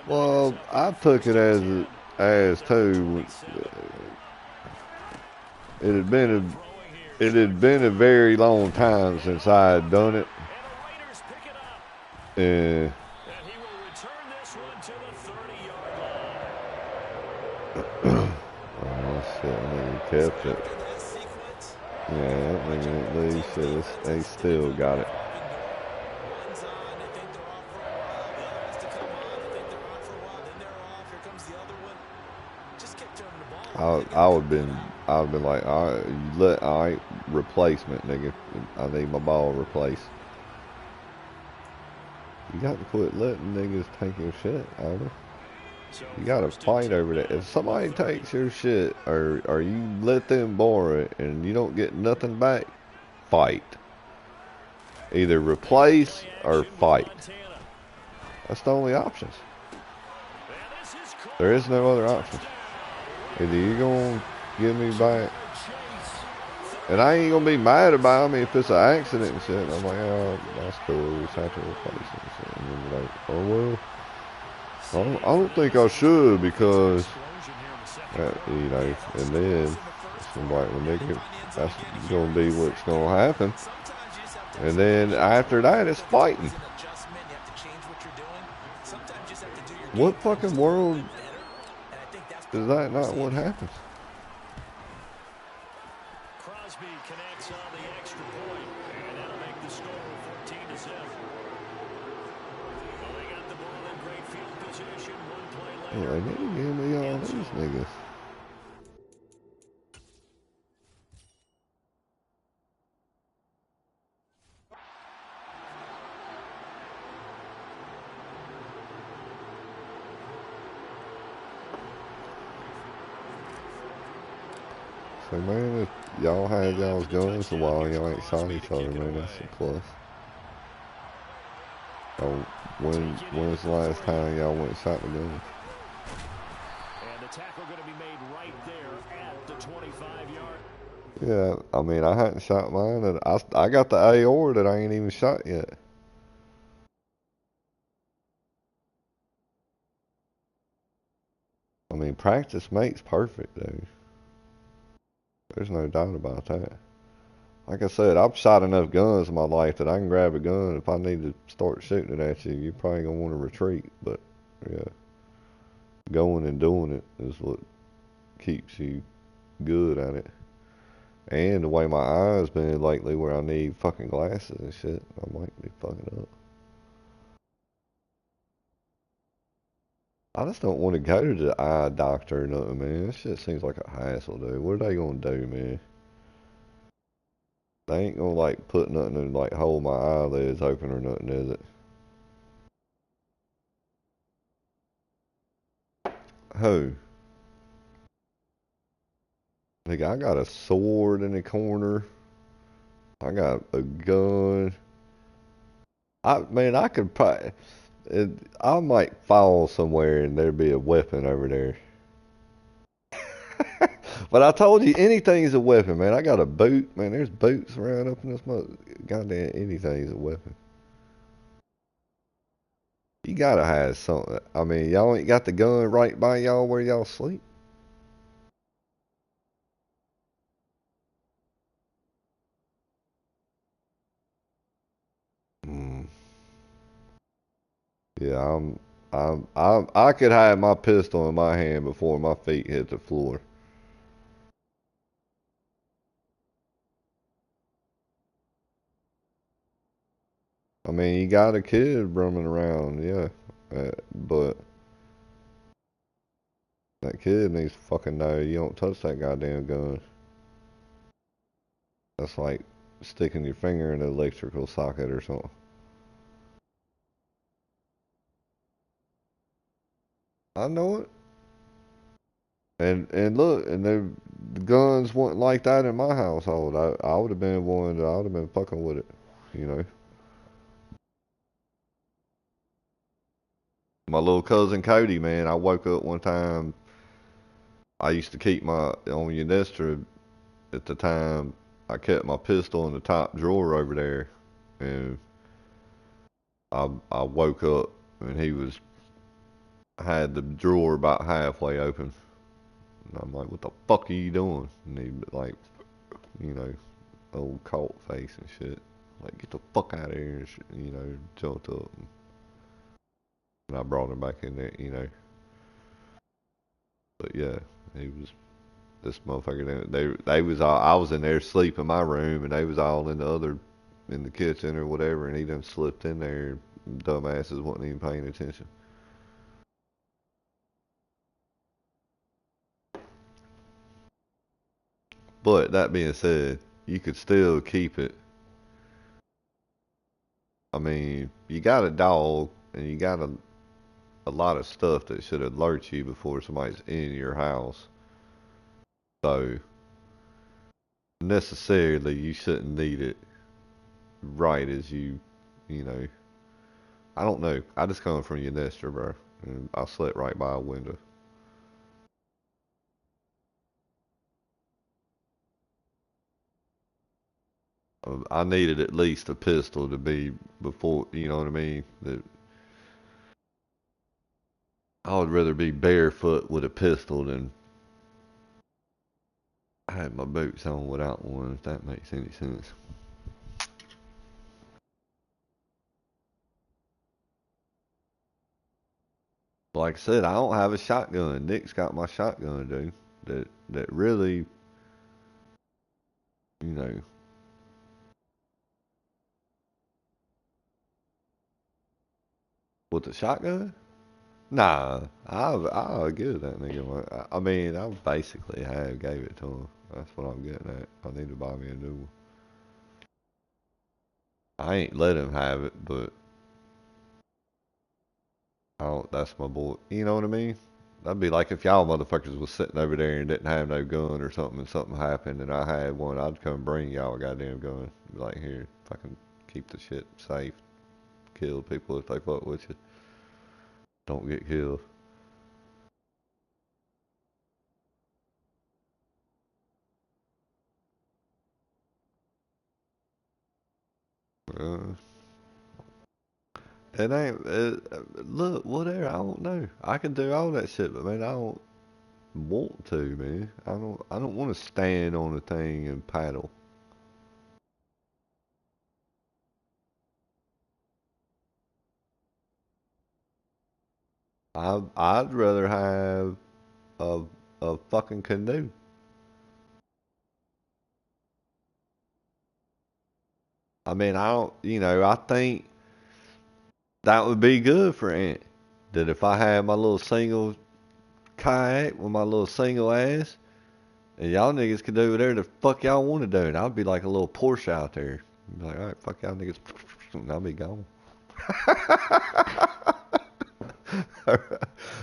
Well, I took it as too. It had been a very long time since I had done it. And he will return this one to the 30-yard line. oh shit, I think he kept it. Yeah, I think at least they still got it. I would have been like, all right, replacement, nigga. I need my ball replaced. You got to quit letting niggas take your shit, Albert. You got to fight over that. If somebody takes your shit, or you let them borrow it, and you don't get nothing back, fight. Either replace or fight. That's the only options. There is no other option. Either you gonna give me back, and I ain't gonna be mad about me if it's an accident and shit. I'm like, oh, that's cool. We just have to replace it and shit. And then you're like, oh well, I don't think I should because, you know. And then I'm like, well, nigga, that's gonna be what's gonna happen. And then after that, it's fighting. What fucking world? Is that not what happens? Crosby connects on the extra point, and that'll make the score 14-7. Well, they got the ball in great field position. One play later. They need to give me all these niggas. So man, if y'all had y'all's guns a while, y'all ain't shot each other, man, that's a plus. Oh, when's the last time y'all went and shot the gun? And the tackle going to be made right there at the 25-yard. Yeah, I mean, I hadn't shot mine, and I got the AR that I ain't even shot yet. I mean, practice makes perfect, though. There's no doubt about that. Like I said, I've shot enough guns in my life that I can grab a gun if I need to start shooting it at you. You're probably gonna want to retreat, but yeah, going and doing it is what keeps you good at it. And the way my eyes been lately, where I need fucking glasses and shit, I might be fucking up. I just don't want to go to the eye doctor or nothing, man. This shit seems like a hassle, dude. What are they gonna do, man? They ain't gonna like put nothing and like hold my eyelids open or nothing, is it? Who? Nigga, I got a sword in the corner. I got a gun. I could probably. It, I might fall somewhere and there'd be a weapon over there. But I told you, anything's a weapon, man. I got a boot, man. There's boots around up in this mother. Goddamn, anything's a weapon. You gotta have something. I mean, y'all ain't got the gun right by y'all where y'all sleep. Mm, yeah, I could have my pistol in my hand before my feet hit the floor. I mean, you got a kid roaming around, yeah, but that kid needs to fucking know you don't touch that goddamn gun. That's like sticking your finger in an electrical socket or something. I know it. And look, and the guns weren't like that in my household. I would have been one that I would have been fucking with it, you know. My little cousin Cody, man, I woke up one time. I used to keep my on Unestra at the time. I kept my pistol in the top drawer over there, and I woke up and he was had the drawer about halfway open. And I'm like, "What the fuck are you doing?" And he like, you know, old cult face and shit. Like, get the fuck out of here, and shit, you know, jumped up. And I brought him back in there, you know. But yeah, he was this motherfucker. They was all, I was in there sleep in my room, and they was all in the other in the kitchen or whatever, and he done slipped in there. Dumbasses wasn't even paying attention. But that being said, you could still keep it. I mean, you got a dog, and you got a lot of stuff that should alert you before somebody's in your house. So necessarily, you shouldn't need it right as you know. I don't know. I just come from your nester, bro, and I slept right by a window. I needed at least a pistol to be before, you know what I mean? That I would rather be barefoot with a pistol than have my boots on without one, if that makes any sense. Like I said, I don't have a shotgun. Nick's got my shotgun, dude. That really, you know, with the shotgun. Nah, I'll give that nigga one. I mean, I basically have gave it to him. That's what I'm getting at. I need to buy me a new one. I ain't let him have it, but I don't. That's my boy. You know what I mean? That'd be like if y'all motherfuckers was sitting over there and didn't have no gun or something, and something happened, and I had one. I'd come bring y'all a goddamn gun. Be like, here, fucking keep the shit safe. Kill people if they fuck with you. Don't get killed. It ain't. Look, whatever. I don't know. I can do all that shit, but man, I don't want to, man. I don't want to stand on a thing and paddle. I'd rather have a fucking canoe. I mean, I don't. I think that would be good for Ant. That if I had my little single kayak with my little single ass, and y'all niggas could do whatever the fuck y'all want to do, and I'd be like a little Porsche out there. I'd be like, all right, fuck y'all niggas, and I'll be gone.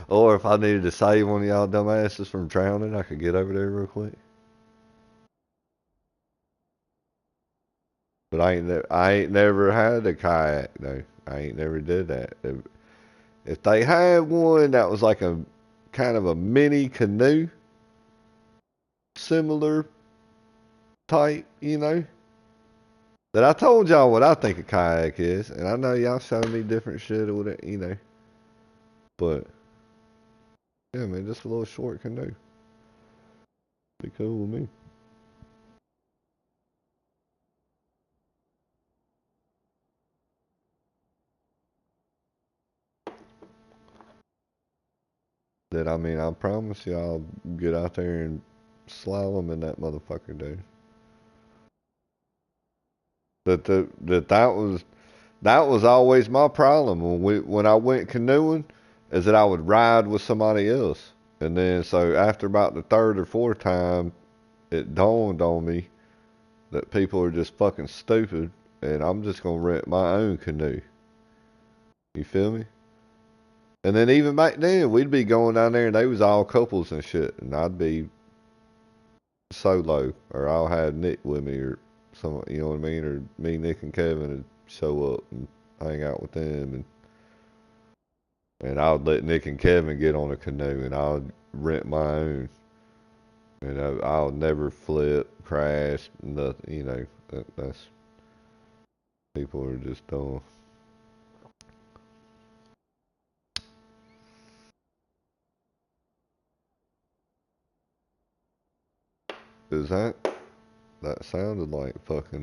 Or if I needed to save one of y'all dumbasses from drowning, I could get over there real quick. But I ain't never had a kayak though. I ain't never did that. If they had one that was like a kind of a mini canoe, similar type, that I told y'all what I think a kayak is, and I know y'all showing me different shit or whatever, but yeah, man, just a little short canoe. Be cool with me. That I mean, I promise you, I'll get out there and slalom in that motherfucker, dude. That was always my problem when I went canoeing, is that I would ride with somebody else, and then so after about the third or fourth time, it dawned on me that people are just fucking stupid, and I'm just gonna rent my own canoe. You feel me? And then even back then, we'd be going down there, and they was all couples and shit, and I'd be solo, or I'll have Nick with me, or some, you know what I mean, or me, Nick, and Kevin would show up and hang out with them, and I would let Nick and Kevin get on a canoe, and I would rent my own, and I'll never flip, crash, nothing. That's people are just dumb. Is that sounded like fucking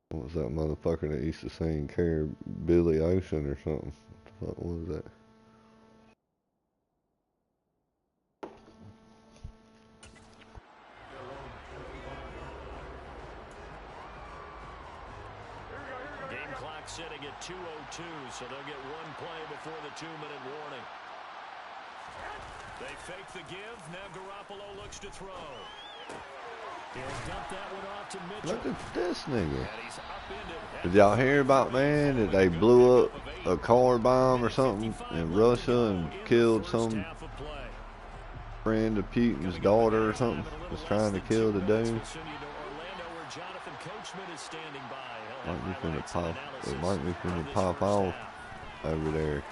what was that motherfucker that used to sing Billy Ocean or something? What was that? Game clock sitting at 2:02, so they'll get one play before the 2-minute warning. They fake the give. Now Garoppolo looks to throw. He'll dump that one off to Mitchell. Look at this nigga. Did y'all hear about, man, that they blew up a car bomb or something in Russia and killed some friend of Putin's daughter or something? Was trying to kill the dude. It might be finna pop off over there.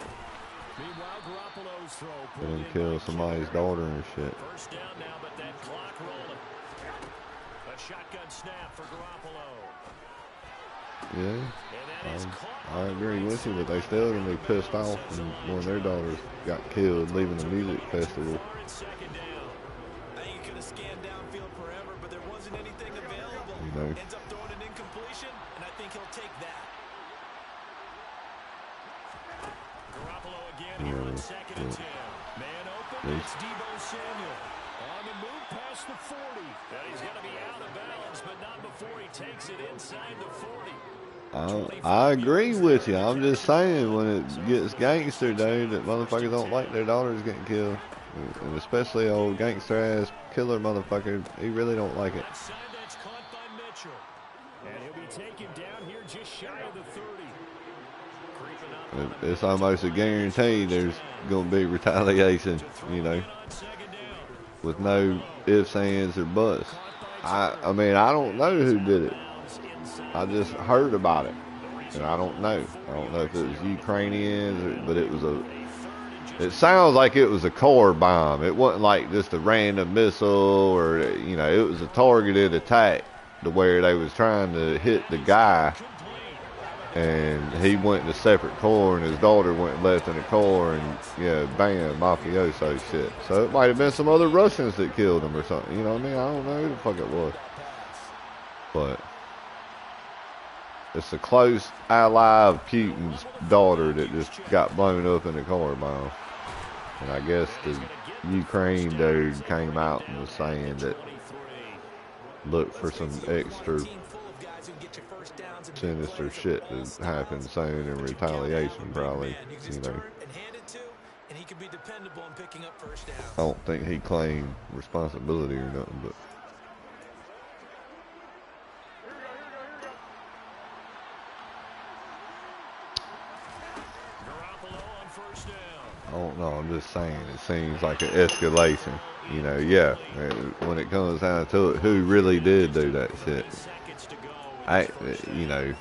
And then kill somebody's daughter and shit. First down now, but that clock rolling. A shotgun snap for Garoppolo. Yeah, I agree with you, but they still gonna be pissed off when one of their daughters got killed leaving a music festival. I think he could have scanned downfield forever, but there wasn't anything available. Ends up throwing an incompletion, and I think he'll take that. Garoppolo again here on 2nd and 10. Man open, it's Deebo Samuel. On the move past the 40. And he's going to be out of bounds, but not before he takes it inside the 40. I agree with you. I'm just saying, when it gets gangster, dude, that motherfuckers don't like their daughters getting killed. And especially old gangster ass killer motherfucker, he really don't like it. That's caught by Mitchell. And he'll be taken down here just shy of the 30. It's almost a guarantee there's going to be retaliation, with no ifs, ands, or buts. I mean, I don't know who did it. I just heard about it, and I don't know. I don't know if it was Ukrainians, but it sounds like it was a car bomb. It wasn't like just a random missile or, know, it was a targeted attack to where they was trying to hit the guy, and he went in a separate car, and his daughter went left in the car, and yeah, bam, mafioso shit. So it might have been some other Russians that killed him or something. You know what I mean? I don't know who the fuck it was, but it's a close ally of Putin's daughter that just got blown up in a car bomb. And I guess the Ukraine dude came out and was saying that look for some extra sinister shit to happen soon in retaliation, probably. You know, I don't think he claimed responsibility or nothing, but. I don't know, I'm just saying, it seems like an escalation. You know, yeah, when it comes down to it, who really did do that shit? You know,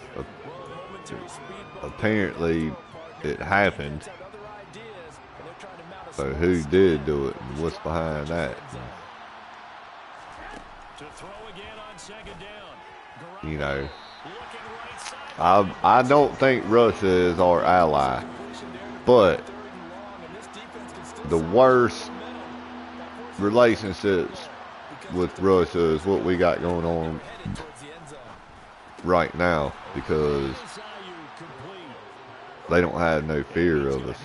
apparently it happened. So who did do it and what's behind that? You know, I don't think Russia is our ally, but the worst relationships with Russia is what we got going on right now, because they don't have no fear of us.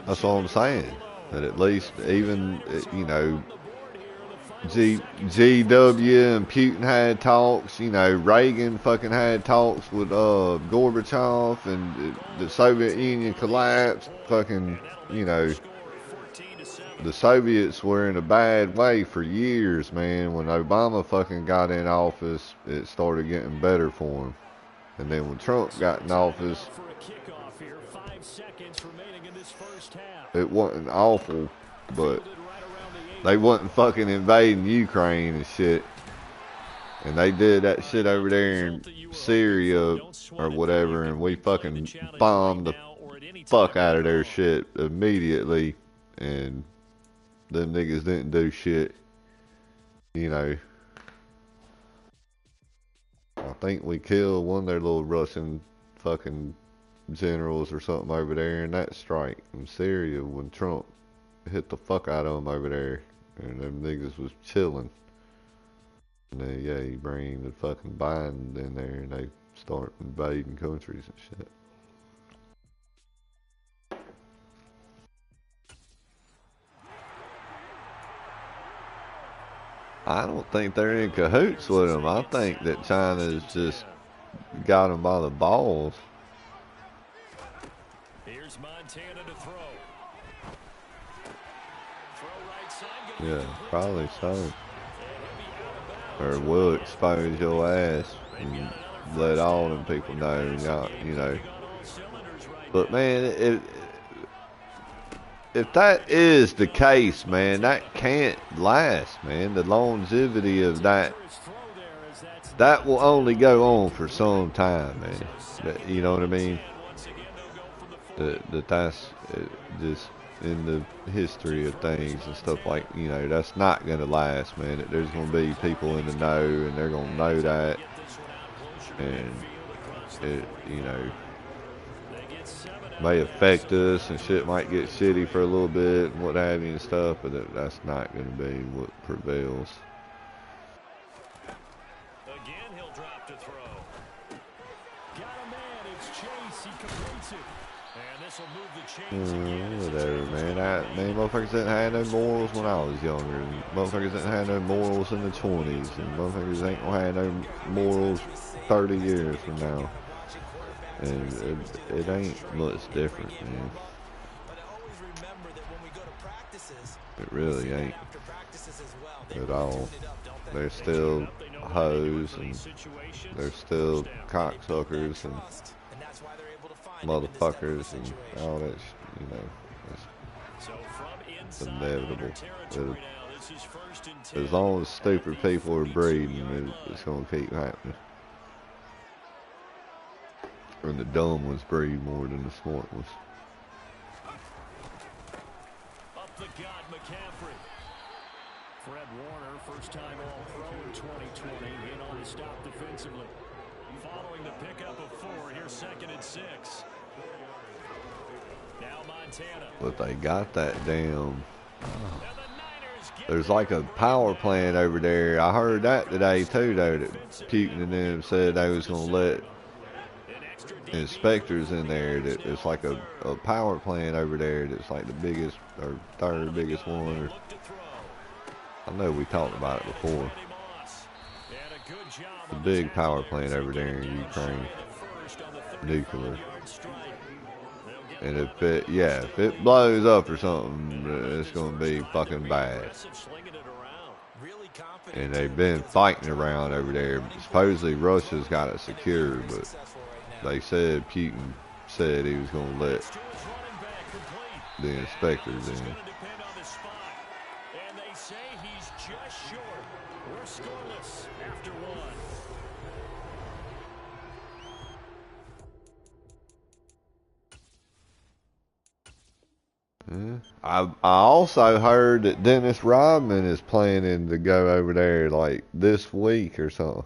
That's all I'm saying. That at least even, you know, GW and Putin had talks. You know, Reagan fucking had talks with Gorbachev, and the Soviet Union collapsed. Fucking, you know, the Soviets were in a bad way for years, man. When Obama fucking got in office, it started getting better for him. And then when Trump got in office, it wasn't awful, but they wasn't fucking invading Ukraine and shit. And they did that shit over there in Syria or whatever, and we fucking bombed the fuck out of their shit immediately. And them niggas didn't do shit. You know, I think we killed one of their little Russian fucking generals or something over there in that strike in Syria when Trump hit the fuck out of them over there, and them niggas was chilling. And then, yeah, you bring the fucking Biden in there and they start invading countries and shit. I don't think they're in cahoots with them. I think that China's just got them by the balls. Here's Montana to throw. Yeah, probably so. Or we'll expose your ass and let all them people know, you know. But man, if that is the case, man, that can't last, man. The longevity of that will only go on for some time, man. You know what I mean? That's just in the history of things and stuff, like, you know, that's not going to last, man. That there's going to be people in the know, and they're going to know that, and it, you know, may affect us, and shit might get shitty for a little bit and what have you and stuff, but that's not going to be what prevails. Again, he'll drop to throw. Got a man, it's Chase, he completes it. And this will move the chains again. Whatever, man. Motherfuckers didn't have no morals when I was younger, and motherfuckers didn't have no morals in the 20s, and motherfuckers ain't gonna have no morals 30 years from now. And it ain't much different, man. It really ain't at all. They're still hoes, and they're still cocksuckers and motherfuckers and all that, you know. It's inevitable. As long as stupid people are breeding, it's gonna keep happening. And the dumb ones breed more than the smart ones. Up the gut, McCaffrey. Fred Warner, first time All-Pro in 2020, in on the stop defensively. Following the pickup of 4, here's 2nd and 6. Now Montana. But they got that damn... There's like a power plant over there. I heard that today too, though, that Putin and them said they was going to let inspectors in there. That it's like a power plant over there that's like the biggest or third biggest one. I know we talked about it before. The big power plant over there in Ukraine. Nuclear. And if it blows up or something, it's going to be fucking bad. And they've been fighting around over there. Supposedly Russia's got it secured, but they said Putin said he was going to let the inspectors in. And they say he's just short. We're scoreless after 1. I also heard that Dennis Rodman is planning to go over there like this week or something.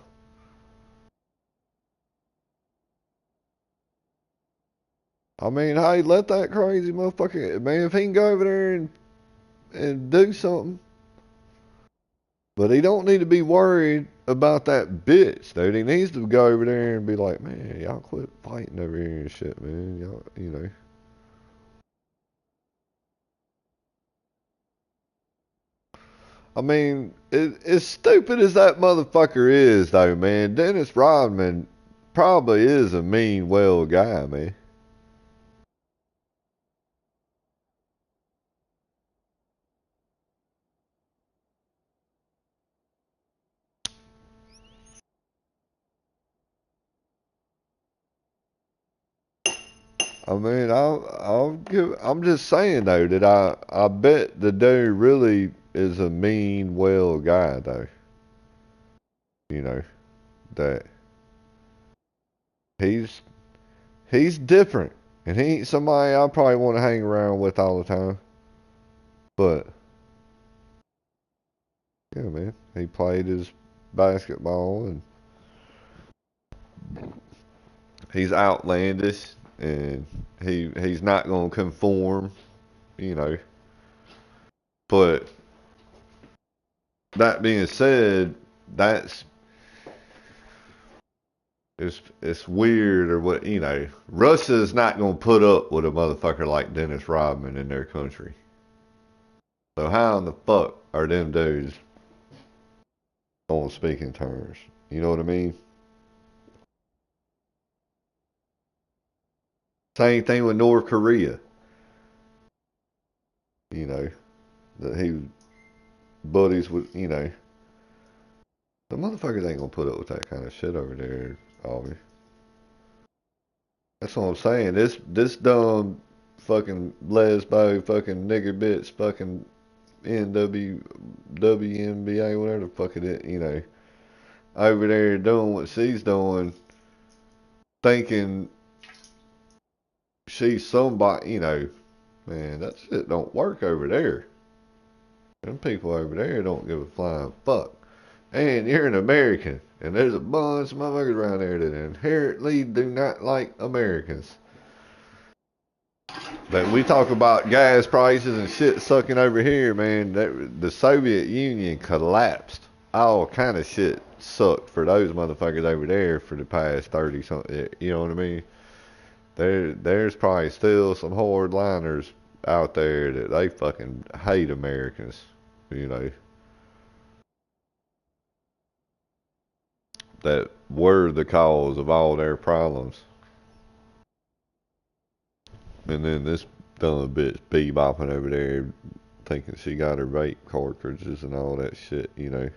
I mean, hey, let that crazy motherfucker, man, if he can go over there and do something. But he don't need to be worried about that bitch, dude. He needs to go over there and be like, man, y'all quit fighting over here and shit, man. Y'all, you know. I mean, as stupid as that motherfucker is, though, man, Dennis Rodman probably is a mean, well guy, man. I mean, I'm just saying, though, that I bet the dude really is a mean, well guy, though. You know, that he's different. And he ain't somebody I probably want to hang around with all the time. But, yeah, man, he played his basketball and he's outlandish and he's not going to conform, you know. But, that being said, it's weird or what, you know. Russia's not going to put up with a motherfucker like Dennis Rodman in their country. So how in the fuck are them dudes on speaking terms? You know what I mean? Same thing with North Korea. You know, that he buddies with, you know. The motherfuckers ain't gonna put up with that kind of shit over there, Aubrey. That's what I'm saying. This dumb fucking lesbo fucking nigger bitch fucking WNBA, whatever the fuck it is, you know, over there doing what she's doing, thinking she's somebody, you know, man, that shit don't work over there. Them people over there don't give a flying fuck. And you're an American, and there's a bunch of motherfuckers around there that inherently do not like Americans. But we talk about gas prices and shit sucking over here, man. The Soviet Union collapsed. All kind of shit sucked for those motherfuckers over there for the past 30 something. You know what I mean? There's probably still some hardliners out there that they fucking hate Americans. You know, that were the cause of all their problems. And then this dumb bitch bebopping over there thinking she got her vape cartridges and all that shit, you know.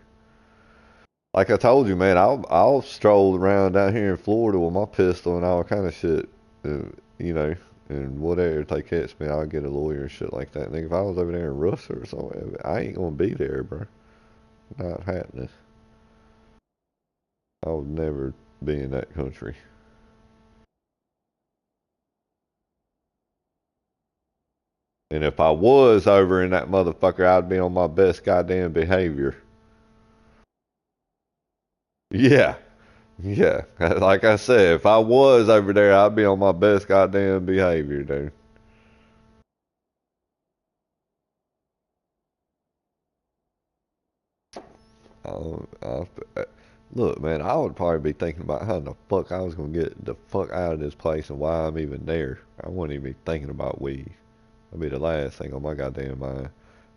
Like I told you, man, I'll stroll around down here in Florida with my pistol and all kind of shit, you know, and whatever. If they catch me, I'll get a lawyer and shit like that. And if I was over there in Russia or something, I ain't gonna be there, bro. Not happening. I would never be in that country. And if I was over in that motherfucker, I'd be on my best goddamn behavior. Yeah. Yeah. Like I said, if I was over there, I'd be on my best goddamn behavior, dude. I, look, man, I would probably be thinking about how the fuck I was gonna get the fuck out of this place and why I'm even there. I wouldn't even be thinking about weed. That'd be the last thing on my goddamn mind.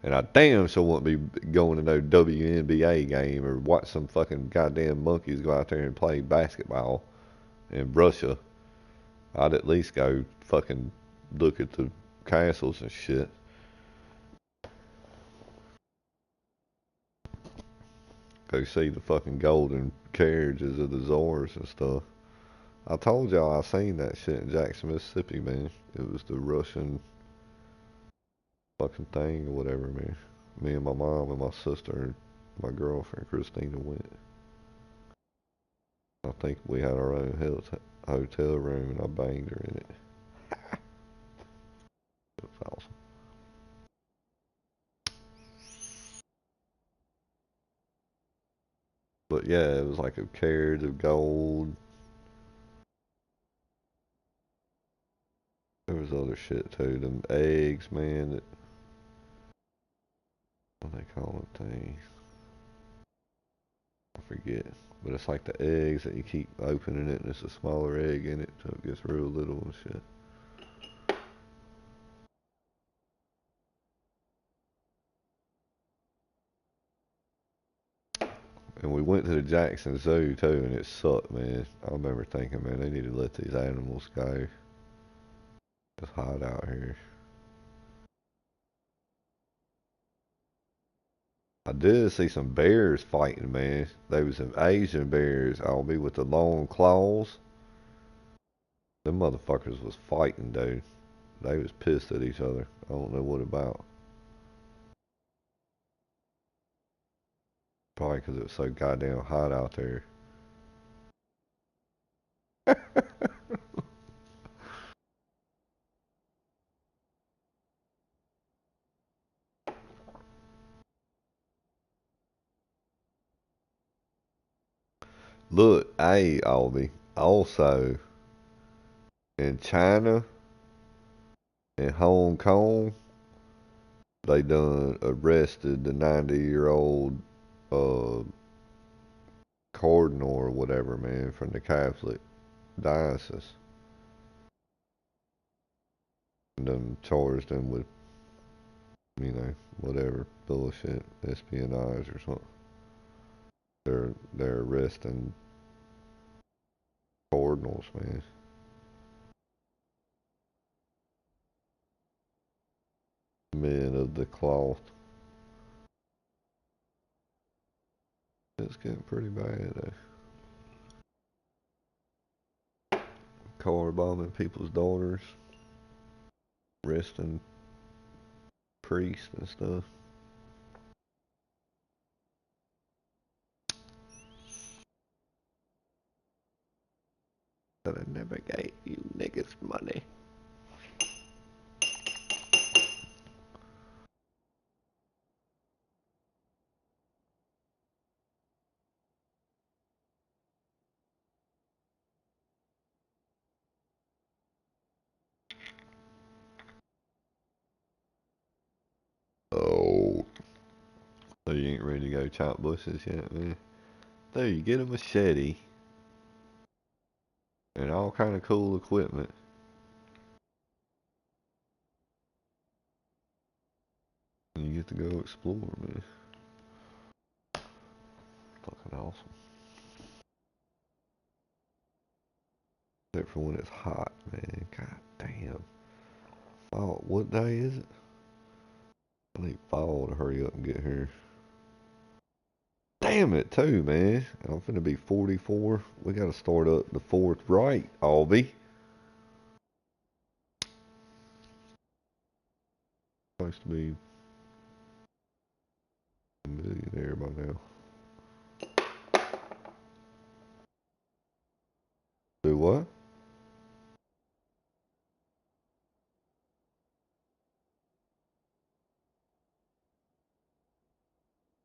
And I damn sure wouldn't be going to no WNBA game or watch some fucking goddamn monkeys go out there and play basketball in Russia. I'd at least go fucking look at the castles and shit. Go see the fucking golden carriages of the czars and stuff. I told y'all I seen that shit in Jackson, Mississippi, man. It was the Russian fucking thing or whatever, man. Me and my mom and my sister and my girlfriend Christina went. I think we had our own hotel room and I banged her in it. It was awesome. But yeah, it was like a carriage of gold. There was other shit too. Them eggs, man. That, what they call it thing? I forget. But it's like the eggs that you keep opening it and it's a smaller egg in it so it gets real little and shit. And we went to the Jackson Zoo too, and it sucked, man. I remember thinking, man, they need to let these animals go. It's hot out here. I did see some bears fighting, man. They was some Asian bears, I'll be with the long claws. Them motherfuckers was fighting, dude. They was pissed at each other. I don't know what about. Probably 'cause it was so goddamn hot out there. Look, hey, Albie. Also, in China and Hong Kong, they done arrested the 90-year-old uh, cardinal or whatever, man, from the Catholic diocese. And done charged him with, whatever bullshit, espionage or something. They're arresting cardinals, man. Men of the cloth. It's getting pretty bad, though. Car bombing people's daughters, arresting priests and stuff. But I never gave you niggas money. Oh, so you ain't ready to go chop bushes yet, man? There, you get a machete and all kind of cool equipment. And you get to go explore, man. Fucking awesome. Except for when it's hot, man. God damn. Oh, what day is it? I need fall to hurry up and get here. Damn it, too, man. I'm finna be 44. We gotta start up the fourth right, Albie. Supposed to be a millionaire by now. Do what?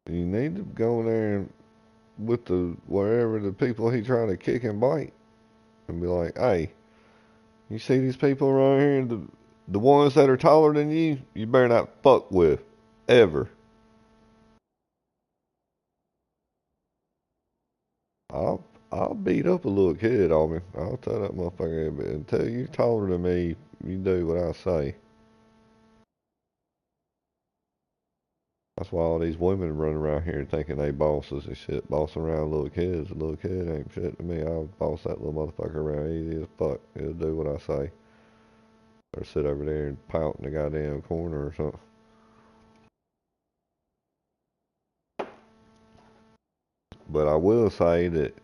You need to go in there and with the wherever the people he trying to kick and bite and be like, hey, you see these people around here, the ones that are taller than you better not fuck with ever. I'll I'll beat up a little kid on me. I'll tell that motherfucker, but until you're taller than me, you do what I say. That's why all these women run around here thinking they bosses and shit, bossing around little kids. A little kid ain't shit to me. I'll boss that little motherfucker around easy as fuck. He'll do what I say. Or sit over there and pout in the goddamn corner or something. But I will say that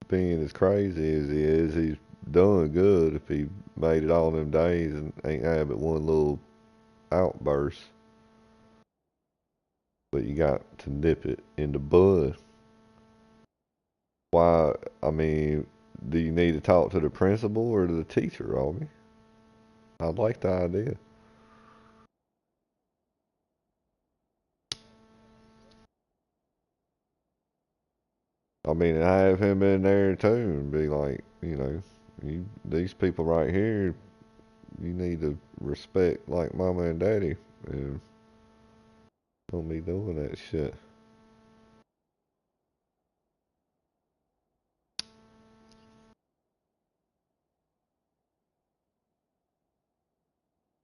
being as crazy as he is, he's done good if he made it all them days and ain't had but one little outburst. But you got to nip it in the bud. Why? I mean, do you need to talk to the principal or to the teacher, Albie? I like the idea. I mean, have him in there too and be like, these people right here, you need to respect like mama and daddy and don't be doing that shit.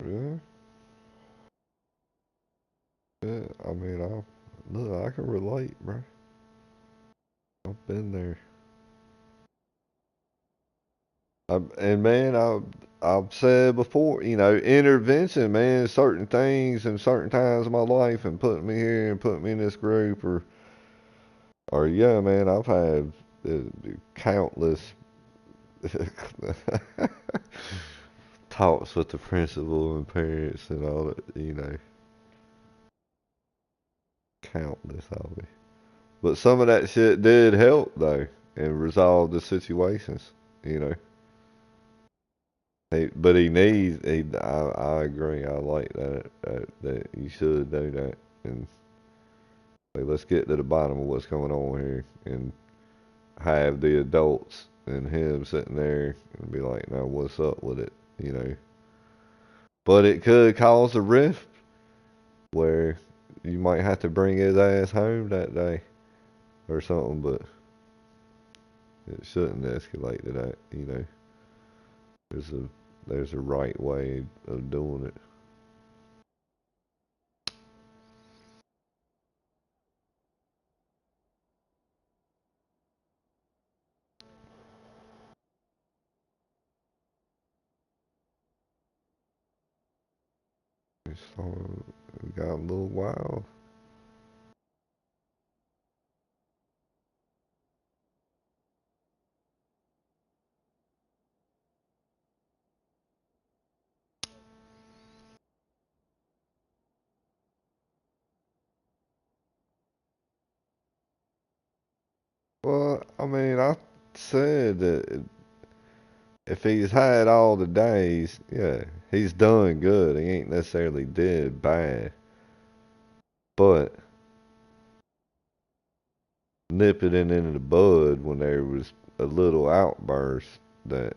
Yeah, yeah. I mean, look, I can relate, bro. I've been there. And man, I've said before, intervention, man, certain things and certain times of my life, and putting me here and putting me in this group, or yeah, man, I've had countless talks with the principal and parents and all that, countless of it. But some of that shit did help though, and resolve the situations, you know. But he needs. I agree. I like that you should do that and say, let's get to the bottom of what's going on here and have the adults and him sitting there and be like, now what's up with it, you know? But it could cause a rift where you might have to bring his ass home that day or something. But it shouldn't escalate to that, you know. There's a there's a right way of doing it. So it got a little wild. Well, I mean, I said that if he's had all the days, yeah, he's done good. He ain't necessarily did bad, but nip it in the bud when there was a little outburst that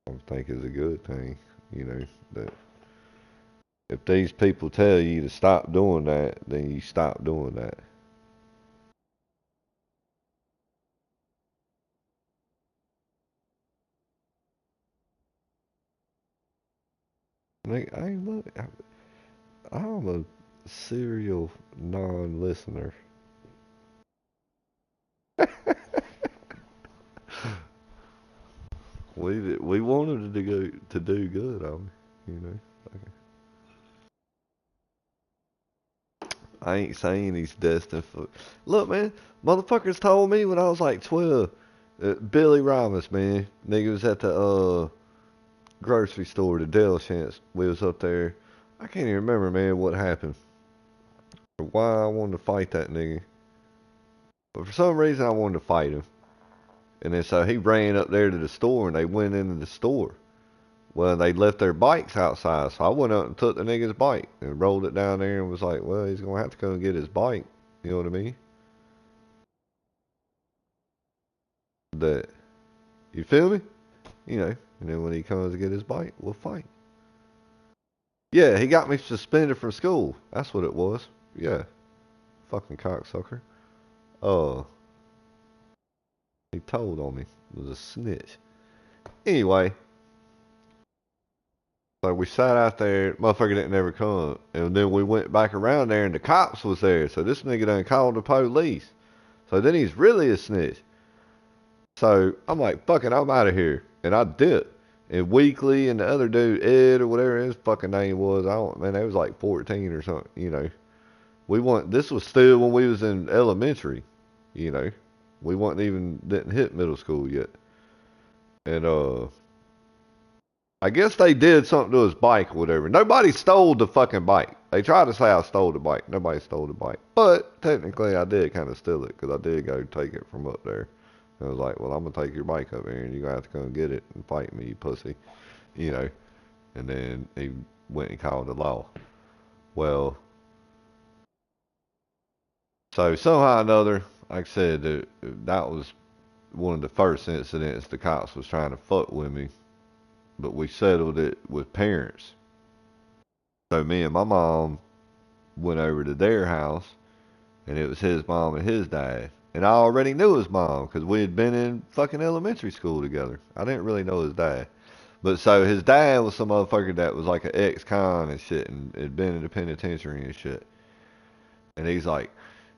I think is a good thing. You know that if these people tell you to stop doing that, then you stop doing that. Hey, look, I'm a serial non-listener. We wanted to go to do good on, you know. I ain't saying he's destined for. Look, man, motherfuckers told me when I was like 12. Billy Ramos, man, nigga was at the grocery store, the Dell Chance. We was up there. I can't even remember, man, what happened or why I wanted to fight that nigga. But for some reason, I wanted to fight him. And then so he ran up there to the store, and they went into the store. Well, they left their bikes outside, so I went up and took the nigga's bike and rolled it down there and was like, well, he's going to have to go and get his bike. You know what I mean? That, you feel me? You know, and then when he comes to get his bike, we'll fight. Yeah, he got me suspended from school. That's what it was. Yeah, fucking cocksucker. Uh, he told on me. It was a snitch. Anyway, so we sat out there. Motherfucker didn't never come. And then we went back around there and the cops was there. So this nigga done called the police. So then he's really a snitch. So I'm like, fuck it, I'm out of here. And I dipped. And Weekly and the other dude, Ed or whatever his fucking name was, I don't, man, they was like 14 or something, you know. This was still when we was in elementary, you know. We didn't hit middle school yet. And, I guess they did something to his bike or whatever. Nobody stole the fucking bike. They tried to say I stole the bike. Nobody stole the bike. But technically I did kind of steal it because I did go take it from up there. I was like, well, I'm going to take your bike up here and you're going to have to come get it and fight me, you pussy. You know. And then he went and called the law. Well, so somehow or another, like I said, that was one of the first incidents the cops was trying to fuck with me. But we settled it with parents. So me and my mom went over to their house, and it was his mom and his dad. And I already knew his mom because we had been in fucking elementary school together. I didn't really know his dad. But so his dad was some motherfucker that was like an ex-con and shit and had been in the penitentiary and shit. And he's like,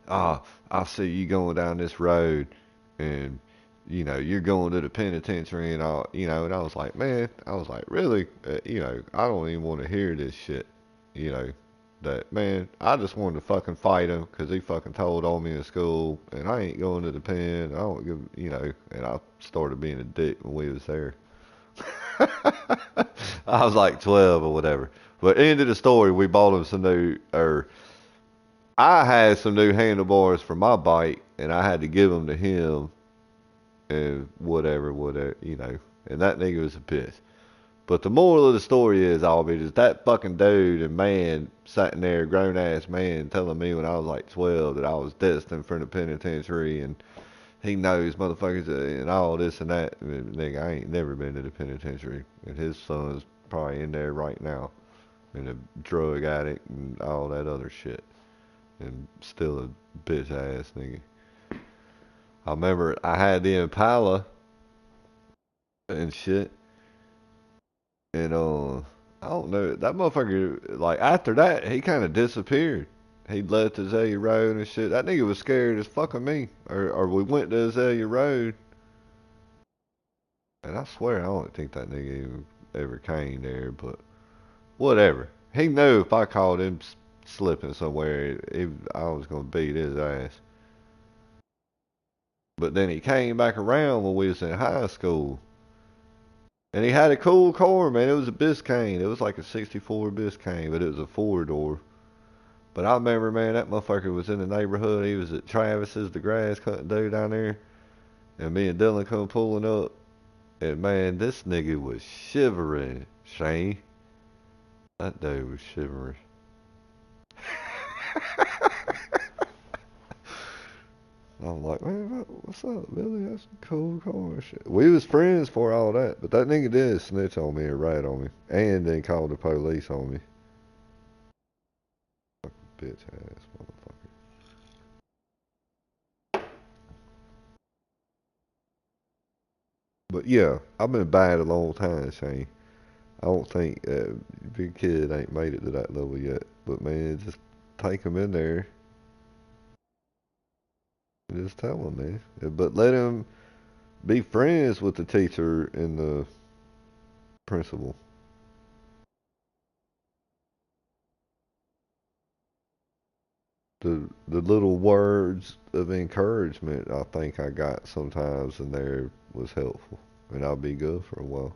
oh, I see you going down this road and, you know, you're going to the penitentiary and all, you know. And I was like, man, really? You know, I don't even want to hear this shit, you know. That, man, I just wanted to fucking fight him because he fucking told on me in school and I ain't going to the pen. I don't give, you know, and I started being a dick when we was there. I was like 12 or whatever. But end of the story, we bought him some new, or I had some new handlebars for my bike and I had to give them to him and whatever, you know. And that nigga was a piss. But the moral of the story is, Albie, is that fucking dude and man sitting there, grown ass man, telling me when I was like 12 that I was destined for the penitentiary and he knows motherfuckers and all this and that. And nigga, I ain't never been to the penitentiary. And his son's probably in there right now. And a drug addict and all that other shit. And still a bitch ass nigga. I remember I had the Impala and shit. And I don't know, that motherfucker, like after that, he kind of disappeared. He left Azalea Road and shit. That nigga was scared as fuck of me. Or we went to Azalea Road, and I swear I don't think that nigga even ever came there, but whatever. He knew if I caught him slipping somewhere, I was gonna beat his ass. But then he came back around when we was in high school. And he had a cool car, man. It was a Biscayne. It was like a 64 Biscayne, but it was a four-door. But I remember, man, that motherfucker was in the neighborhood. He was at Travis's, the grass cutting dude down there. And me and Dylan come pulling up. And, man, this nigga was shivering, Shane. That dude was shivering. I'm like, man, what's up, Billy? That's a cool car and shit. We was friends for all that, but that nigga did snitch on me and rat on me. And then called the police on me. Bitch ass motherfucker. But yeah, I've been bad a long time, Shane. I don't think big kid ain't made it to that level yet. But man, just take him in there and just tell him, man. But let him be friends with the teacher and the principal. The little words of encouragement I think I got sometimes in there was helpful, and I'll be good for a while.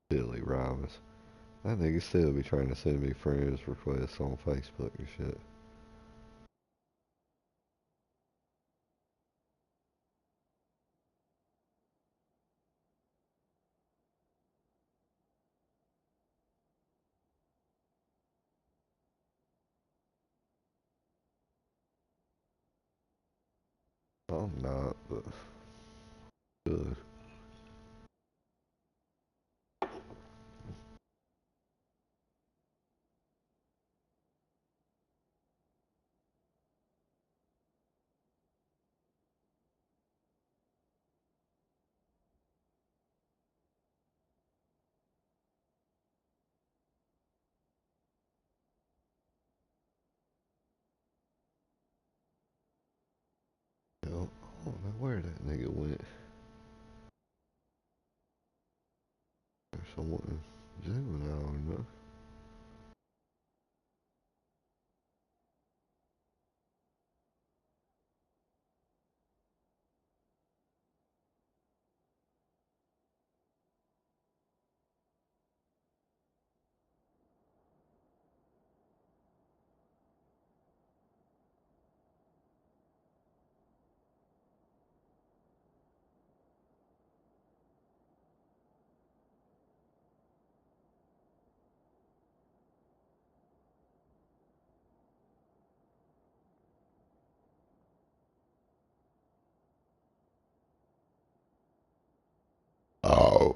Billy Robbins. That nigga still be trying to send me friends requests on Facebook and shit. I'm not, but good. Hell, I don't know where that nigga went. There's someone juvenile, you know. Oh.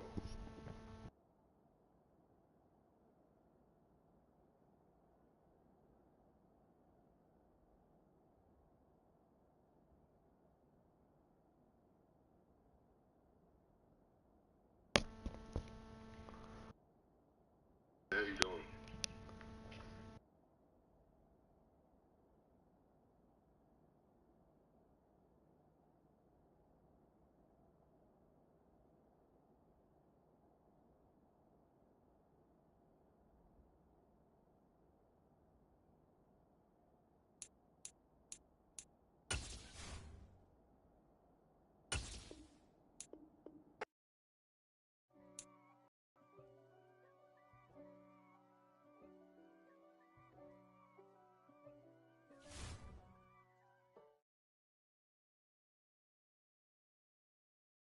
How you doing?